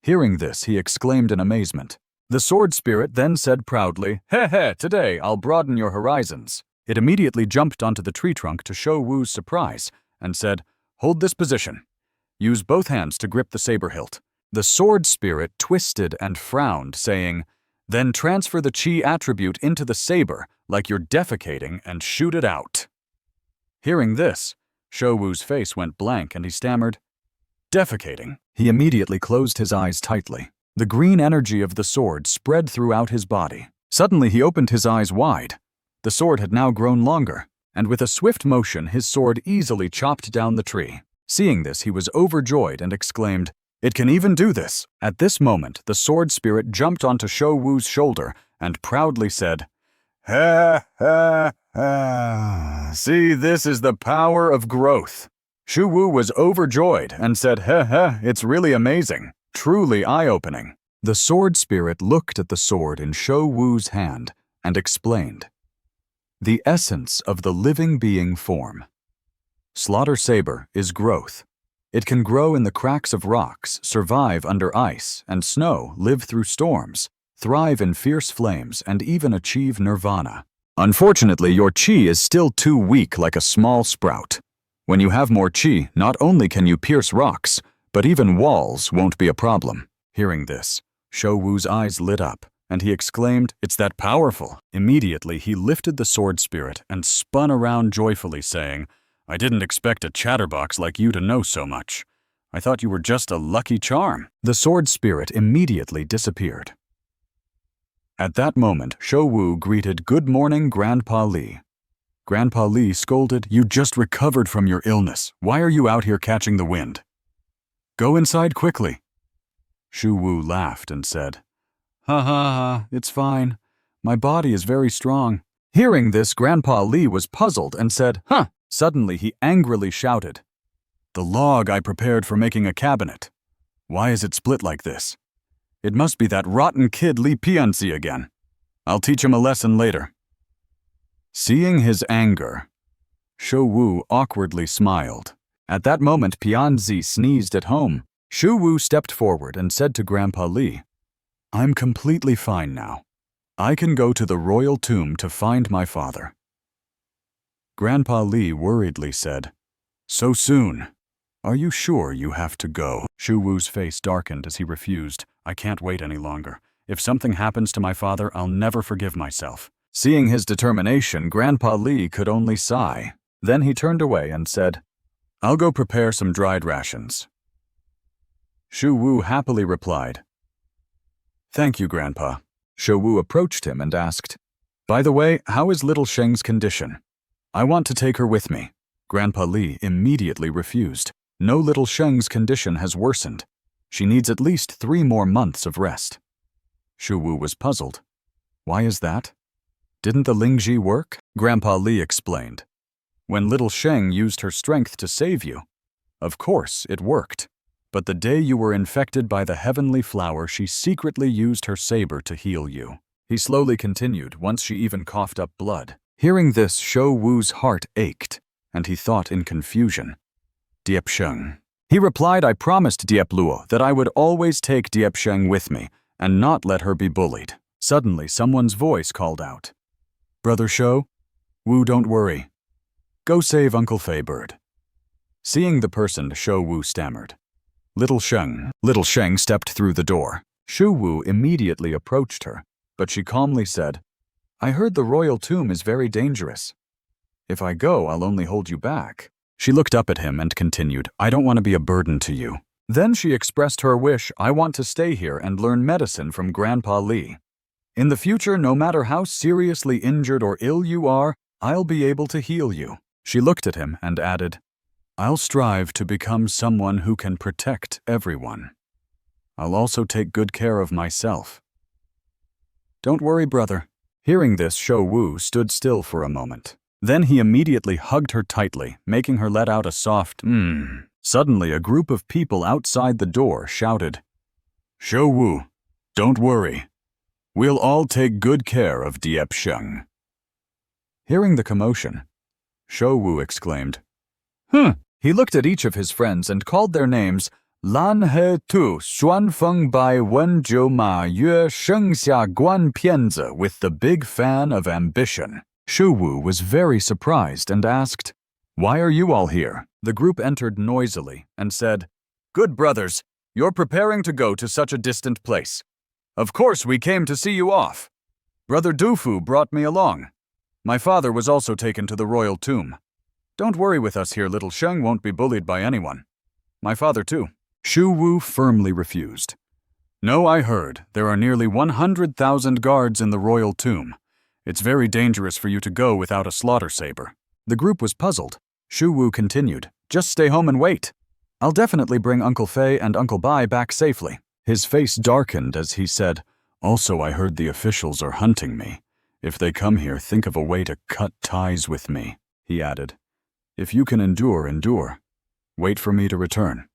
Speaker 1: Hearing this, he exclaimed in amazement. The sword spirit then said proudly, "Heh, today I'll broaden your horizons." It immediately jumped onto the tree trunk to Shu Wu's surprise and said, "Hold this position. Use both hands to grip the saber hilt." The sword spirit twisted and frowned, saying, "Then transfer the Qi attribute into the saber like you're defecating and shoot it out." Hearing this, Shu Wu's face went blank and he stammered, "Defecating." He immediately closed his eyes tightly. The green energy of the sword spread throughout his body. Suddenly he opened his eyes wide. The sword had now grown longer, and with a swift motion his sword easily chopped down the tree. Seeing this, he was overjoyed and exclaimed, "It can even do this." At this moment, the sword spirit jumped onto Shu Wu's shoulder and proudly said, "Ha, ha, ha. See, this is the power of growth." Shu Wu was overjoyed and said, "It's really amazing, truly eye-opening." The sword spirit looked at the sword in Shu Wu's hand and explained, "The essence of the living being form. Slaughter saber is growth. It can grow in the cracks of rocks, survive under ice and snow, live through storms, thrive in fierce flames, and even achieve nirvana. Unfortunately, your Qi is still too weak, like a small sprout. When you have more Qi, not only can you pierce rocks, but even walls won't be a problem." Hearing this, Shu Wu's eyes lit up, and he exclaimed, "It's that powerful." Immediately, he lifted the sword spirit and spun around joyfully, saying, "I didn't expect a chatterbox like you to know so much. I thought you were just a lucky charm." The sword spirit immediately disappeared. At that moment, Shu Wu greeted, "Good morning, Grandpa Li." Grandpa Li scolded, "You just recovered from your illness. Why are you out here catching the wind? Go inside quickly." Shu Wu laughed and said, "Ha, it's fine. My body is very strong." Hearing this, Grandpa Li was puzzled and said, "Huh." Suddenly he angrily shouted, "The log I prepared for making a cabinet. Why is it split like this? It must be that rotten kid Li Pianzi again. I'll teach him a lesson later." Seeing his anger, Shu Wu awkwardly smiled. At that moment, Pianzi sneezed at home. Shu Wu stepped forward and said to Grandpa Li, "I'm completely fine now. I can go to the royal tomb to find my father." Grandpa Li worriedly said, "So soon? Are you sure you have to go?" Shu Wu's face darkened as he refused. "I can't wait any longer. If something happens to my father, I'll never forgive myself." Seeing his determination, Grandpa Li could only sigh. Then he turned away and said, "I'll go prepare some dried rations." Shu Wu happily replied, "Thank you, Grandpa." Shu Wu approached him and asked, "By the way, how is little Sheng's condition? I want to take her with me." Grandpa Li immediately refused. "No, little Sheng's condition has worsened. She needs at least 3 more months of rest." Shu Wu was puzzled. "Why is that? Didn't the Lingji work?" Grandpa Li explained. "When little Sheng used her strength to save you, of course it worked. But the day you were infected by the heavenly flower, she secretly used her saber to heal you." He slowly continued, once she even coughed up blood. Hearing this, Shu Wu's heart ached, and he thought in confusion, "Diep Sheng." He replied, "I promised Diep Luo that I would always take Diep Sheng with me and not let her be bullied." Suddenly, someone's voice called out, "Brother Shu, Wu, don't worry. Go save Uncle Fei Bird." Seeing the person, Shu Wu stammered, Little Sheng." Little Sheng stepped through the door. Shu Wu immediately approached her, but she calmly said, "I heard the royal tomb is very dangerous. If I go, I'll only hold you back." She looked up at him and continued, "I don't want to be a burden to you." Then she expressed her wish, "I want to stay here and learn medicine from Grandpa Li. In the future, no matter how seriously injured or ill you are, I'll be able to heal you." She looked at him and added, "I'll strive to become someone who can protect everyone. I'll also take good care of myself." "Don't worry, brother." Hearing this, Shou Wu stood still for a moment. Then he immediately hugged her tightly, making her let out a soft Suddenly, a group of people outside the door shouted, "Shou Wu, don't worry. We'll all take good care of Diep Sheng." Hearing the commotion, Shou Wu exclaimed, He looked at each of his friends and called their names Lan He Tu, Xuan Feng Bai Wen Zhou Ma Yue Sheng Xia Guan Pianzi with the big fan of ambition. Shou Wu was very surprised and asked, "Why are you all here?" The group entered noisily and said, "Good brothers, you're preparing to go to such a distant place. Of course we came to see you off. Brother Dufu brought me along. My father was also taken to the royal tomb. Don't worry with us here, little Sheng won't be bullied by anyone. My father too." Shou Wu firmly refused. "No, I heard. There are nearly 100,000 guards in the royal tomb. It's very dangerous for you to go without a slaughter saber." The group was puzzled. Shou Wu continued, "Just stay home and wait. I'll definitely bring Uncle Fei and Uncle Bai back safely." His face darkened as he said, "Also, I heard the officials are hunting me. If they come here, think of a way to cut ties with me." He added, "If you can endure, endure. Wait for me to return."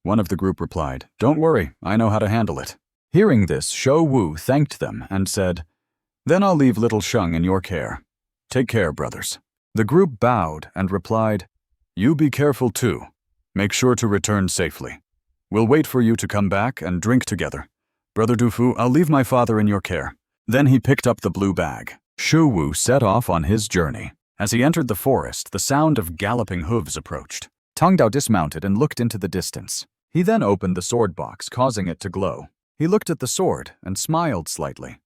Speaker 1: One of the group replied, "Don't worry, I know how to handle it." Hearing this, Shou Wu thanked them and said, "Then I'll leave little Sheng in your care. Take care, brothers." The group bowed and replied, "You be careful too. Make sure to return safely. We'll wait for you to come back and drink together. Brother Dufu, I'll leave my father in your care." Then he picked up the blue bag. Shou Wu set off on his journey. As he entered the forest, the sound of galloping hooves approached. Tang Dao dismounted and looked into the distance. He then opened the sword box, causing it to glow. He looked at the sword and smiled slightly.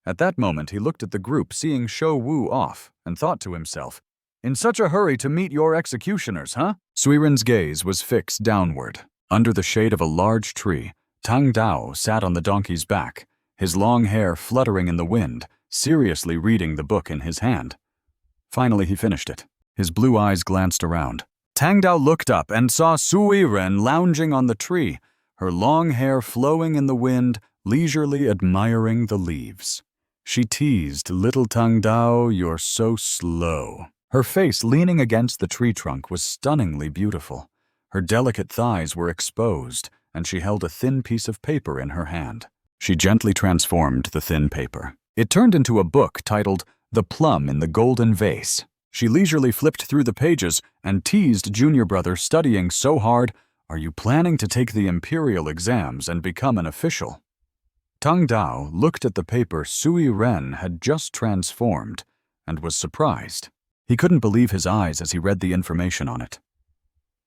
Speaker 1: At that moment, he looked at the group, seeing Shou Wu off, and thought to himself, "In such a hurry to meet your executioners, huh?" Suiren's gaze was fixed downward. Under the shade of a large tree, Tang Dao sat on the donkey's back, his long hair fluttering in the wind, seriously reading the book in his hand. Finally, he finished it. His blue eyes glanced around. Tang Dao looked up and saw Suiren lounging on the tree, her long hair flowing in the wind, leisurely admiring the leaves. She teased, "Little Tang Dao, you're so slow." Her face leaning against the tree trunk was stunningly beautiful. Her delicate thighs were exposed, and she held a thin piece of paper in her hand. She gently transformed the thin paper. It turned into a book titled The Plum in the Golden Vase. She leisurely flipped through the pages and teased junior brother, studying so hard, "Are you planning to take the imperial exams and become an official?" Tang Dao looked at the paper Sui Ren had just transformed and was surprised. He couldn't believe his eyes as he read the information on it.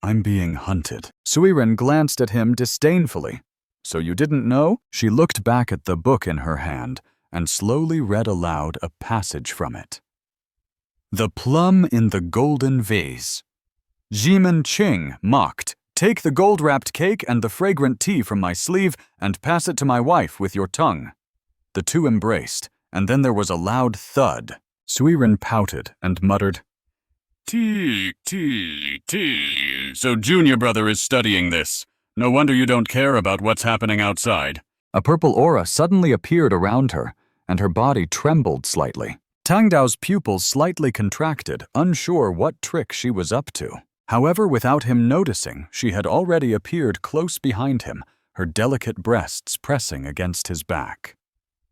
Speaker 1: "I'm being hunted." Sui Ren glanced at him disdainfully. "So you didn't know?" She looked back at the book in her hand and slowly read aloud a passage from it. "The plum in the golden vase. Jimin Qing mocked, 'Take the gold-wrapped cake and the fragrant tea from my sleeve and pass it to my wife with your tongue.' The two embraced, and then there was a loud thud. Suiren pouted and muttered, Tea. So junior brother is studying this. No wonder you don't care about what's happening outside." A purple aura suddenly appeared around her, and her body trembled slightly. Tang Dao's pupils slightly contracted, unsure what trick she was up to. However, without him noticing, she had already appeared close behind him, her delicate breasts pressing against his back.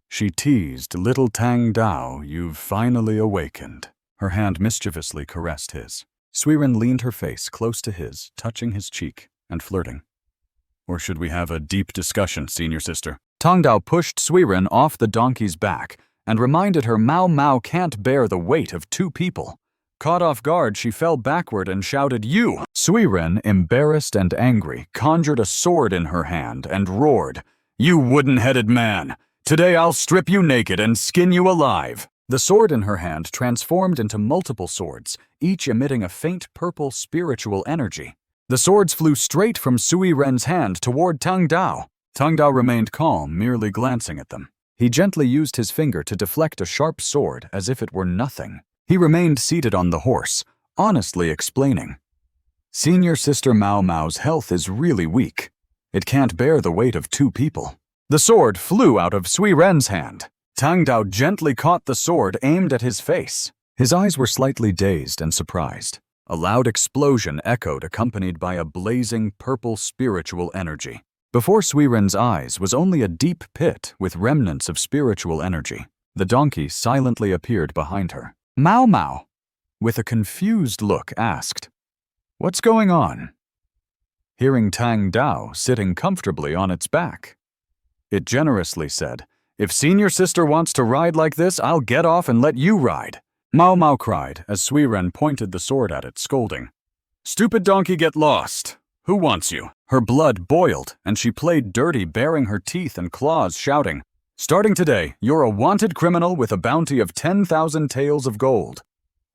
Speaker 1: She teased, "Little Tang Dao, you've finally awakened." Her hand mischievously caressed his. Suiren leaned her face close to his, touching his cheek and flirting. "Or should we have a deep discussion, senior sister?" Tang Dao pushed Suiren off the donkey's back and reminded her Mao Mao can't bear the weight of two people. Caught off guard, she fell backward and shouted, "You!" Suiren, embarrassed and angry, conjured a sword in her hand and roared, "You wooden-headed man! Today I'll strip you naked and skin you alive!" The sword in her hand transformed into multiple swords, each emitting a faint purple spiritual energy. The swords flew straight from Sui Ren's hand toward Tang Dao. Tang Dao remained calm, merely glancing at them. He gently used his finger to deflect a sharp sword as if it were nothing. He remained seated on the horse, honestly explaining. Senior Sister Mao Mao's health is really weak. It can't bear the weight of 2 people. The sword flew out of Sui Ren's hand. Tang Dao gently caught the sword aimed at his face. His eyes were slightly dazed and surprised. A loud explosion echoed, accompanied by a blazing purple spiritual energy. Before Sui Ren's eyes was only a deep pit with remnants of spiritual energy. The donkey silently appeared behind her. Mao Mao, with a confused look, asked, "What's going on?" Hearing Tang Dao sitting comfortably on its back, it generously said, "If Senior Sister wants to ride like this, I'll get off and let you ride." Mao Mao cried as Sui Ren pointed the sword at it, scolding, "Stupid donkey, get lost! Who wants you?" Her blood boiled, and she played dirty, baring her teeth and claws, shouting, "Starting today, you're a wanted criminal with a bounty of 10,000 taels of gold.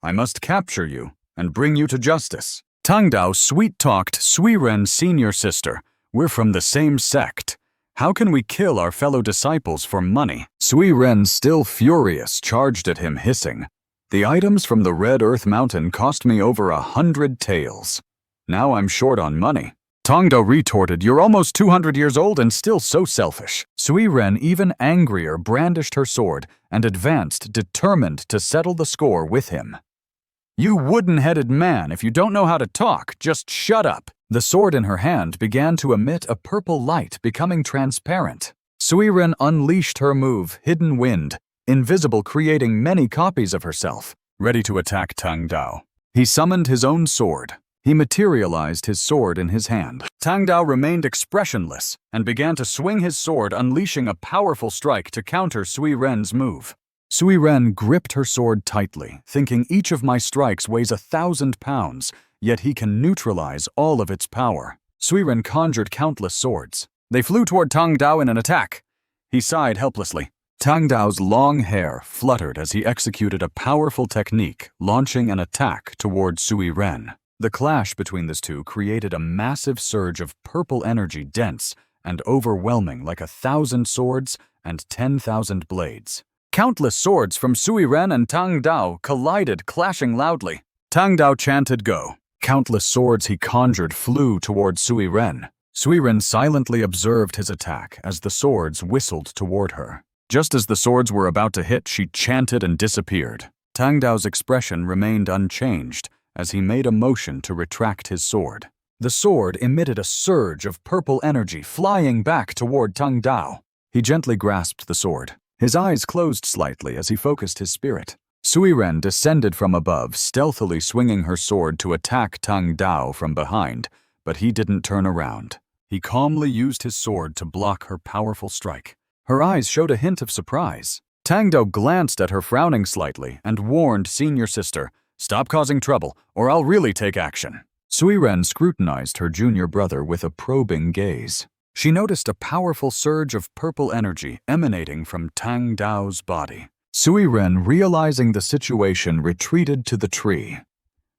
Speaker 1: I must capture you and bring you to justice." Tang Dao sweet-talked Sui Ren's senior sister. "We're from the same sect. How can we kill our fellow disciples for money?" Sui Ren, still furious, charged at him, hissing, "The items from the Red Earth Mountain cost me over 100 taels. Now I'm short on money." Tang Dao retorted, "You're almost 200 years old and still so selfish." Sui Ren, even angrier, brandished her sword and advanced, determined to settle the score with him. "You wooden-headed man, if you don't know how to talk, just shut up." The sword in her hand began to emit a purple light, becoming transparent. Sui Ren unleashed her move, Hidden Wind, invisible, creating many copies of herself, ready to attack Tang Dao. He summoned his own sword. He materialized his sword in his hand. Tang Dao remained expressionless and began to swing his sword, unleashing a powerful strike to counter Sui Ren's move. Sui Ren gripped her sword tightly, thinking, each of my strikes weighs 1,000 pounds, yet he can neutralize all of its power. Sui Ren conjured countless swords. They flew toward Tang Dao in an attack. He sighed helplessly. Tang Dao's long hair fluttered as he executed a powerful technique, launching an attack toward Sui Ren. The clash between these two created a massive surge of purple energy, dense and overwhelming, like 1,000 swords and 10,000 blades. Countless swords from Sui Ren and Tang Dao collided, clashing loudly. Tang Dao chanted, "Go." Countless swords he conjured flew toward Sui Ren. Sui Ren silently observed his attack as the swords whistled toward her. Just as the swords were about to hit, she chanted and disappeared. Tang Dao's expression remained unchanged as he made a motion to retract his sword. The sword emitted a surge of purple energy, flying back toward Tang Dao. He gently grasped the sword. His eyes closed slightly as he focused his spirit. Sui Ren descended from above, stealthily swinging her sword to attack Tang Dao from behind, but he didn't turn around. He calmly used his sword to block her powerful strike. Her eyes showed a hint of surprise. Tang Dao glanced at her, frowning slightly, and warned Senior Sister, "Stop causing trouble, or I'll really take action." Sui Ren scrutinized her junior brother with a probing gaze. She noticed a powerful surge of purple energy emanating from Tang Dao's body. Sui Ren, realizing the situation, retreated to the tree.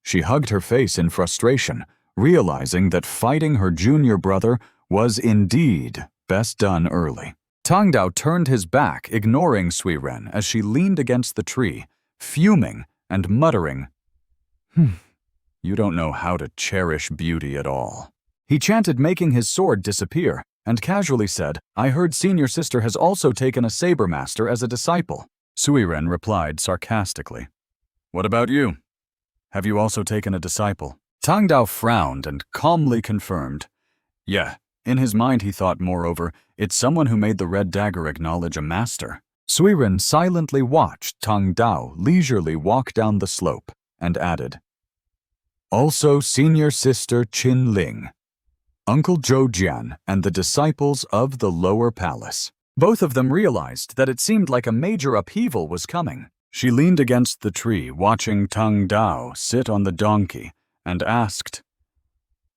Speaker 1: She hugged her face in frustration, realizing that fighting her junior brother was indeed best done early. Tang Dao turned his back, ignoring Sui Ren as she leaned against the tree, fuming and muttering, "You don't know how to cherish beauty at all." He chanted, making his sword disappear, and casually said, "I heard Senior Sister has also taken a saber master as a disciple." Sui Ren replied sarcastically, "What about you? Have you also taken a disciple?" Tang Dao frowned and calmly confirmed, "Yeah." In his mind he thought, moreover, it's someone who made the red dagger acknowledge a master. Sui Ren silently watched Tang Dao leisurely walk down the slope and added, "Also Senior Sister Qin Ling, Uncle Zhou Jian, and the disciples of the lower palace." Both of them realized that it seemed like a major upheaval was coming. She leaned against the tree, watching Tang Dao sit on the donkey, and asked,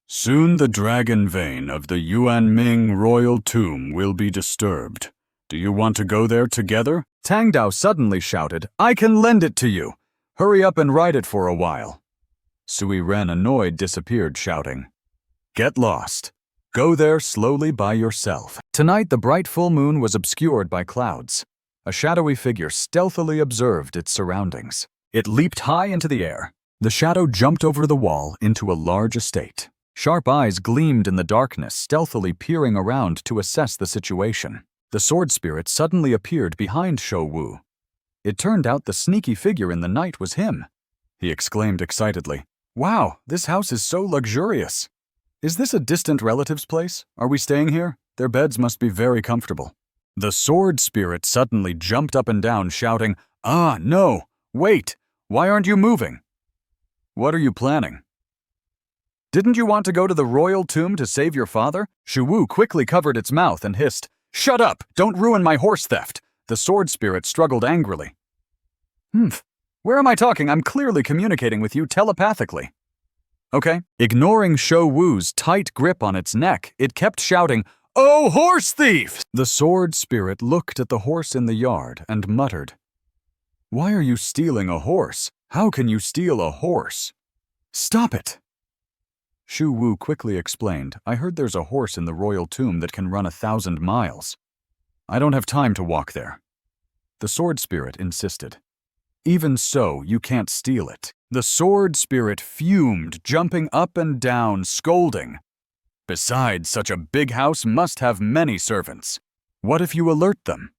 Speaker 1: "Soon the dragon vein of the Yuan Ming royal tomb will be disturbed. Do you want to go there together?" Tang Dao suddenly shouted, "I can lend it to you! Hurry up and ride it for a while." Sui Ren, annoyed, disappeared, shouting, "Get lost. Go there slowly by yourself." Tonight the bright full moon was obscured by clouds. A shadowy figure stealthily observed its surroundings. It leaped high into the air. The shadow jumped over the wall into a large estate. Sharp eyes gleamed in the darkness, stealthily peering around to assess the situation. The sword spirit suddenly appeared behind Shou Wu. It turned out the sneaky figure in the night was him. He exclaimed excitedly, "Wow, this house is so luxurious. Is this a distant relative's place? Are we staying here? Their beds must be very comfortable." The sword spirit suddenly jumped up and down, shouting, "Ah, no! Wait! Why aren't you moving? What are you planning? Didn't you want to go to the royal tomb to save your father?" Shou Wu quickly covered its mouth and hissed, "Shut up! Don't ruin my horse theft!" The sword spirit struggled angrily. Where am I talking? I'm clearly communicating with you telepathically." Okay. Ignoring Shou Wu's tight grip on its neck, it kept shouting, "Oh, horse thief!" The sword spirit looked at the horse in the yard and muttered, "Why are you stealing a horse? How can you steal a horse? Stop it!" Shou Wu quickly explained, "I heard there's a horse in the royal tomb that can run 1,000 miles. I don't have time to walk there." The sword spirit insisted. "Even so, you can't steal it." The sword spirit fumed, jumping up and down, scolding. "Besides, such a big house must have many servants. What if you alert them?"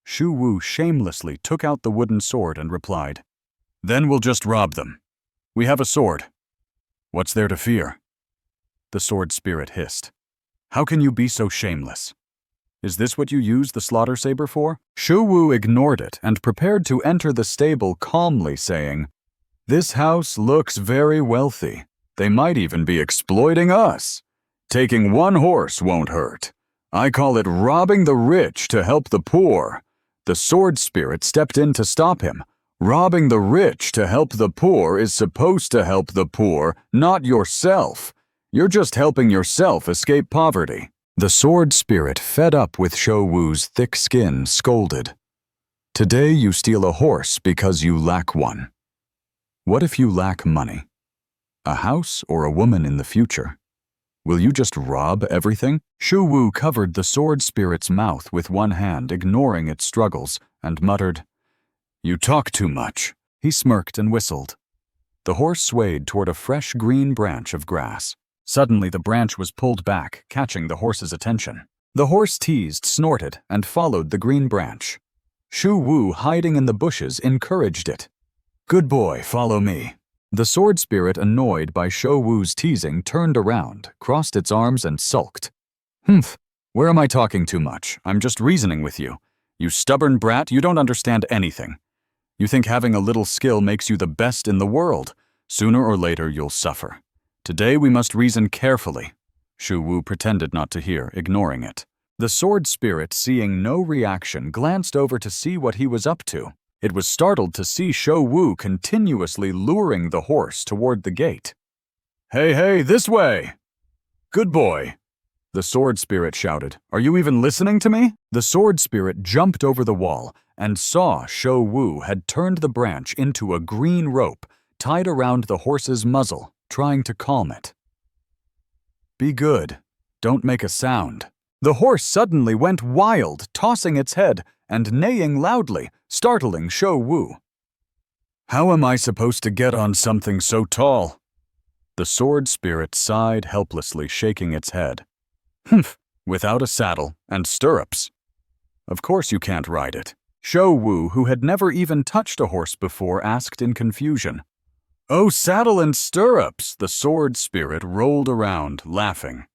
Speaker 1: Shou Wu shamelessly took out the wooden sword and replied, "Then we'll just rob them. We have a sword. What's there to fear?" The sword spirit hissed, "How can you be so shameless? Is this what you use the slaughter saber for?" Shou Wu ignored it and prepared to enter the stable calmly, saying, "This house looks very wealthy. They might even be exploiting us. Taking one horse won't hurt. I call it robbing the rich to help the poor." The sword spirit stepped in to stop him. "Robbing the rich to help the poor is supposed to help the poor, not yourself. You're just helping yourself escape poverty." The sword spirit, fed up with Shou Wu's thick skin, scolded, "Today you steal a horse because you lack one. What if you lack money? A house or a woman in the future? Will you just rob everything?" Shou Wu covered the sword spirit's mouth with one hand, ignoring its struggles, and muttered, "You talk too much." He smirked and whistled. The horse swayed toward a fresh green branch of grass. Suddenly the branch was pulled back, catching the horse's attention. The horse teased, snorted, and followed the green branch. Shou Wu, hiding in the bushes, encouraged it. "Good boy, follow me." The sword spirit, annoyed by Shou Wu's teasing, turned around, crossed its arms, and sulked. Where am I talking too much? I'm just reasoning with you. You stubborn brat, you don't understand anything. You think having a little skill makes you the best in the world. Sooner or later you'll suffer. Today we must reason carefully." Shou Wu pretended not to hear, ignoring it. The sword spirit, seeing no reaction, glanced over to see what he was up to. It was startled to see Shou Wu continuously luring the horse toward the gate. Hey, this way!" "Good boy!" the sword spirit shouted. "Are you even listening to me?" The sword spirit jumped over the wall and saw Shou Wu had turned the branch into a green rope tied around the horse's muzzle, trying to calm it. "Be good. Don't make a sound." The horse suddenly went wild, tossing its head and neighing loudly, startling Shou Wu. "How am I supposed to get on something so tall?" The sword spirit sighed helplessly, shaking its head. Without a saddle and stirrups. Of course you can't ride it." Shou Wu, who had never even touched a horse before, asked in confusion. "Oh, saddle and stirrups!" The sword spirit rolled around, laughing.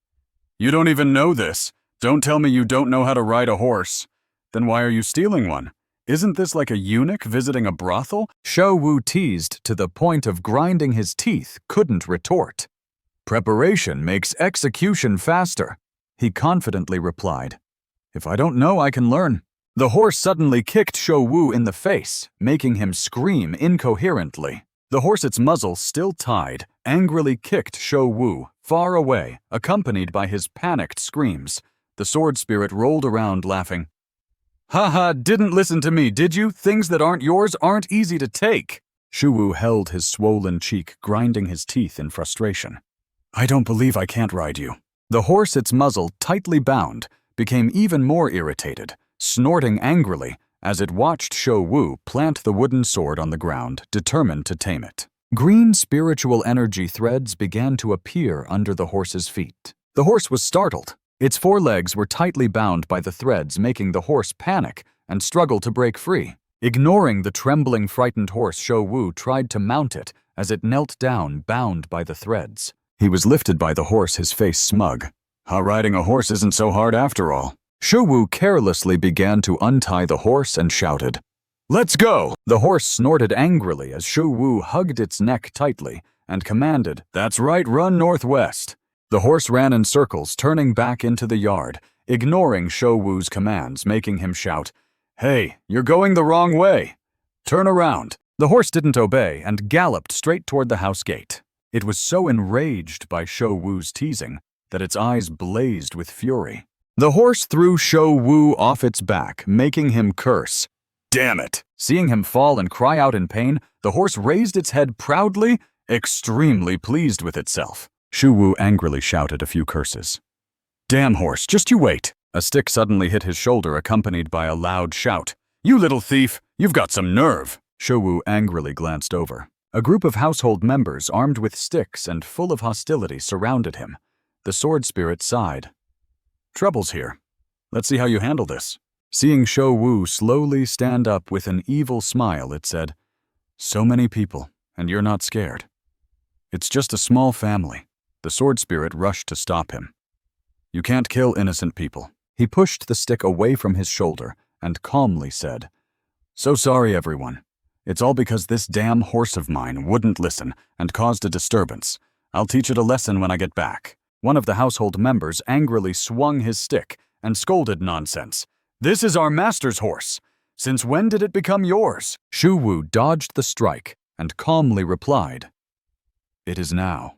Speaker 1: "You don't even know this. Don't tell me you don't know how to ride a horse. Then why are you stealing one? Isn't this like a eunuch visiting a brothel?" Shou Wu, teased to the point of grinding his teeth, couldn't retort. "Preparation makes execution faster," he confidently replied. "If I don't know, I can learn." The horse suddenly kicked Shou Wu in the face, making him scream incoherently. The horse, its muzzle still tied, angrily kicked Shou Wu far away, accompanied by his panicked screams. The sword spirit rolled around, laughing. "Ha, didn't listen to me, did you? Things that aren't yours aren't easy to take." Shou Wu held his swollen cheek, grinding his teeth in frustration. "I don't believe I can't ride you." The horse, its muzzle tightly bound, became even more irritated, snorting angrily as it watched Shou Wu plant the wooden sword on the ground, determined to tame it. Green spiritual energy threads began to appear under the horse's feet. The horse was startled. Its forelegs were tightly bound by the threads, making the horse panic and struggle to break free. Ignoring the trembling, frightened horse, Shou Wu tried to mount it as it knelt down, bound by the threads. He was lifted by the horse, his face smug. How riding a horse isn't so hard after all. Shou Wu carelessly began to untie the horse and shouted, "Let's go!" The horse snorted angrily as Shou Wu hugged its neck tightly and commanded, "That's right, run northwest." The horse ran in circles, turning back into the yard, ignoring Shou Wu's commands, making him shout, "Hey, you're going the wrong way. Turn around." The horse didn't obey and galloped straight toward the house gate. It was so enraged by Shou Wu's teasing that its eyes blazed with fury. The horse threw Shou Wu off its back, making him curse. "Damn it!" Seeing him fall and cry out in pain, the horse raised its head proudly, extremely pleased with itself. Shou Wu angrily shouted a few curses. "Damn horse, just you wait." A stick suddenly hit his shoulder, accompanied by a loud shout. "You little thief, you've got some nerve." Shou Wu angrily glanced over. A group of household members, armed with sticks and full of hostility, surrounded him. The sword spirit sighed. "Trouble's here. Let's see how you handle this." Seeing Shou Wu slowly stand up with an evil smile, it said, "So many people, and you're not scared. It's just a small family." The sword spirit rushed to stop him. "You can't kill innocent people." He pushed the stick away from his shoulder and calmly said, "So sorry, everyone. It's all because this damn horse of mine wouldn't listen and caused a disturbance. I'll teach it a lesson when I get back." One of the household members angrily swung his stick and scolded, "Nonsense. This is our master's horse. Since when did it become yours?" Shou Wu dodged the strike and calmly replied, "It is now."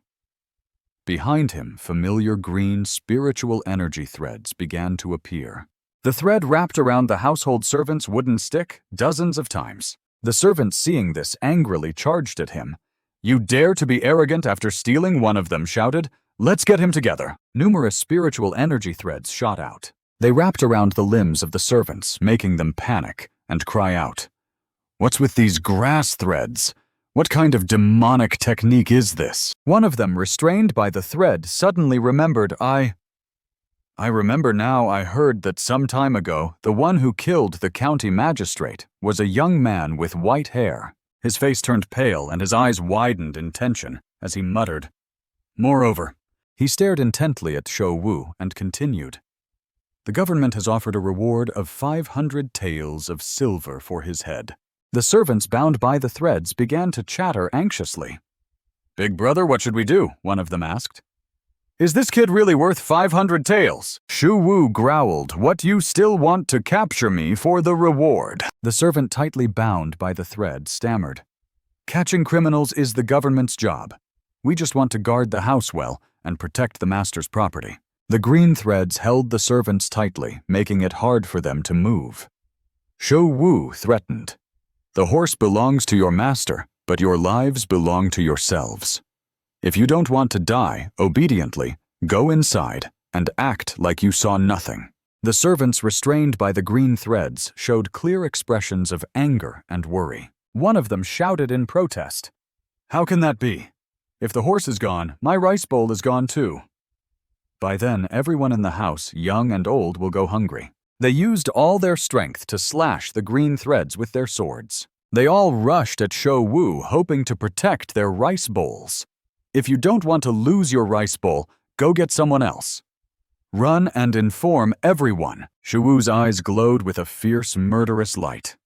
Speaker 1: Behind him, familiar green spiritual energy threads began to appear. The thread wrapped around the household servant's wooden stick dozens of times. The servant, seeing this, angrily charged at him. "You dare to be arrogant after stealing?" one of them shouted. "Let's get him together." Numerous spiritual energy threads shot out. They wrapped around the limbs of the servants, making them panic and cry out, "What's with these grass threads? What kind of demonic technique is this?" One of them, restrained by the thread, suddenly remembered, I remember now. I heard that some time ago, the one who killed the county magistrate was a young man with white hair." His face turned pale and his eyes widened in tension as he muttered, "Moreover." He stared intently at Shou Wu and continued, "The government has offered a reward of 500 taels of silver for his head." The servants, bound by the threads, began to chatter anxiously. "Big brother, what should we do?" one of them asked. "Is this kid really worth 500 taels? Shou Wu growled, "What, you still want to capture me for the reward?" The servant, tightly bound by the thread, stammered, "Catching criminals is the government's job. We just want to guard the house well and protect the master's property." The green threads held the servants tightly, making it hard for them to move. Shou Wu threatened, "The horse belongs to your master, but your lives belong to yourselves. If you don't want to die obediently, go inside and act like you saw nothing." The servants, restrained by the green threads, showed clear expressions of anger and worry. One of them shouted in protest, "How can that be? If the horse is gone, my rice bowl is gone too." By then, everyone in the house, young and old, will go hungry. They used all their strength to slash the green threads with their swords. They all rushed at Shou Wu, hoping to protect their rice bowls. If you don't want to lose your rice bowl, go get someone else. Run and inform everyone. Shou Wu's eyes glowed with a fierce, murderous light.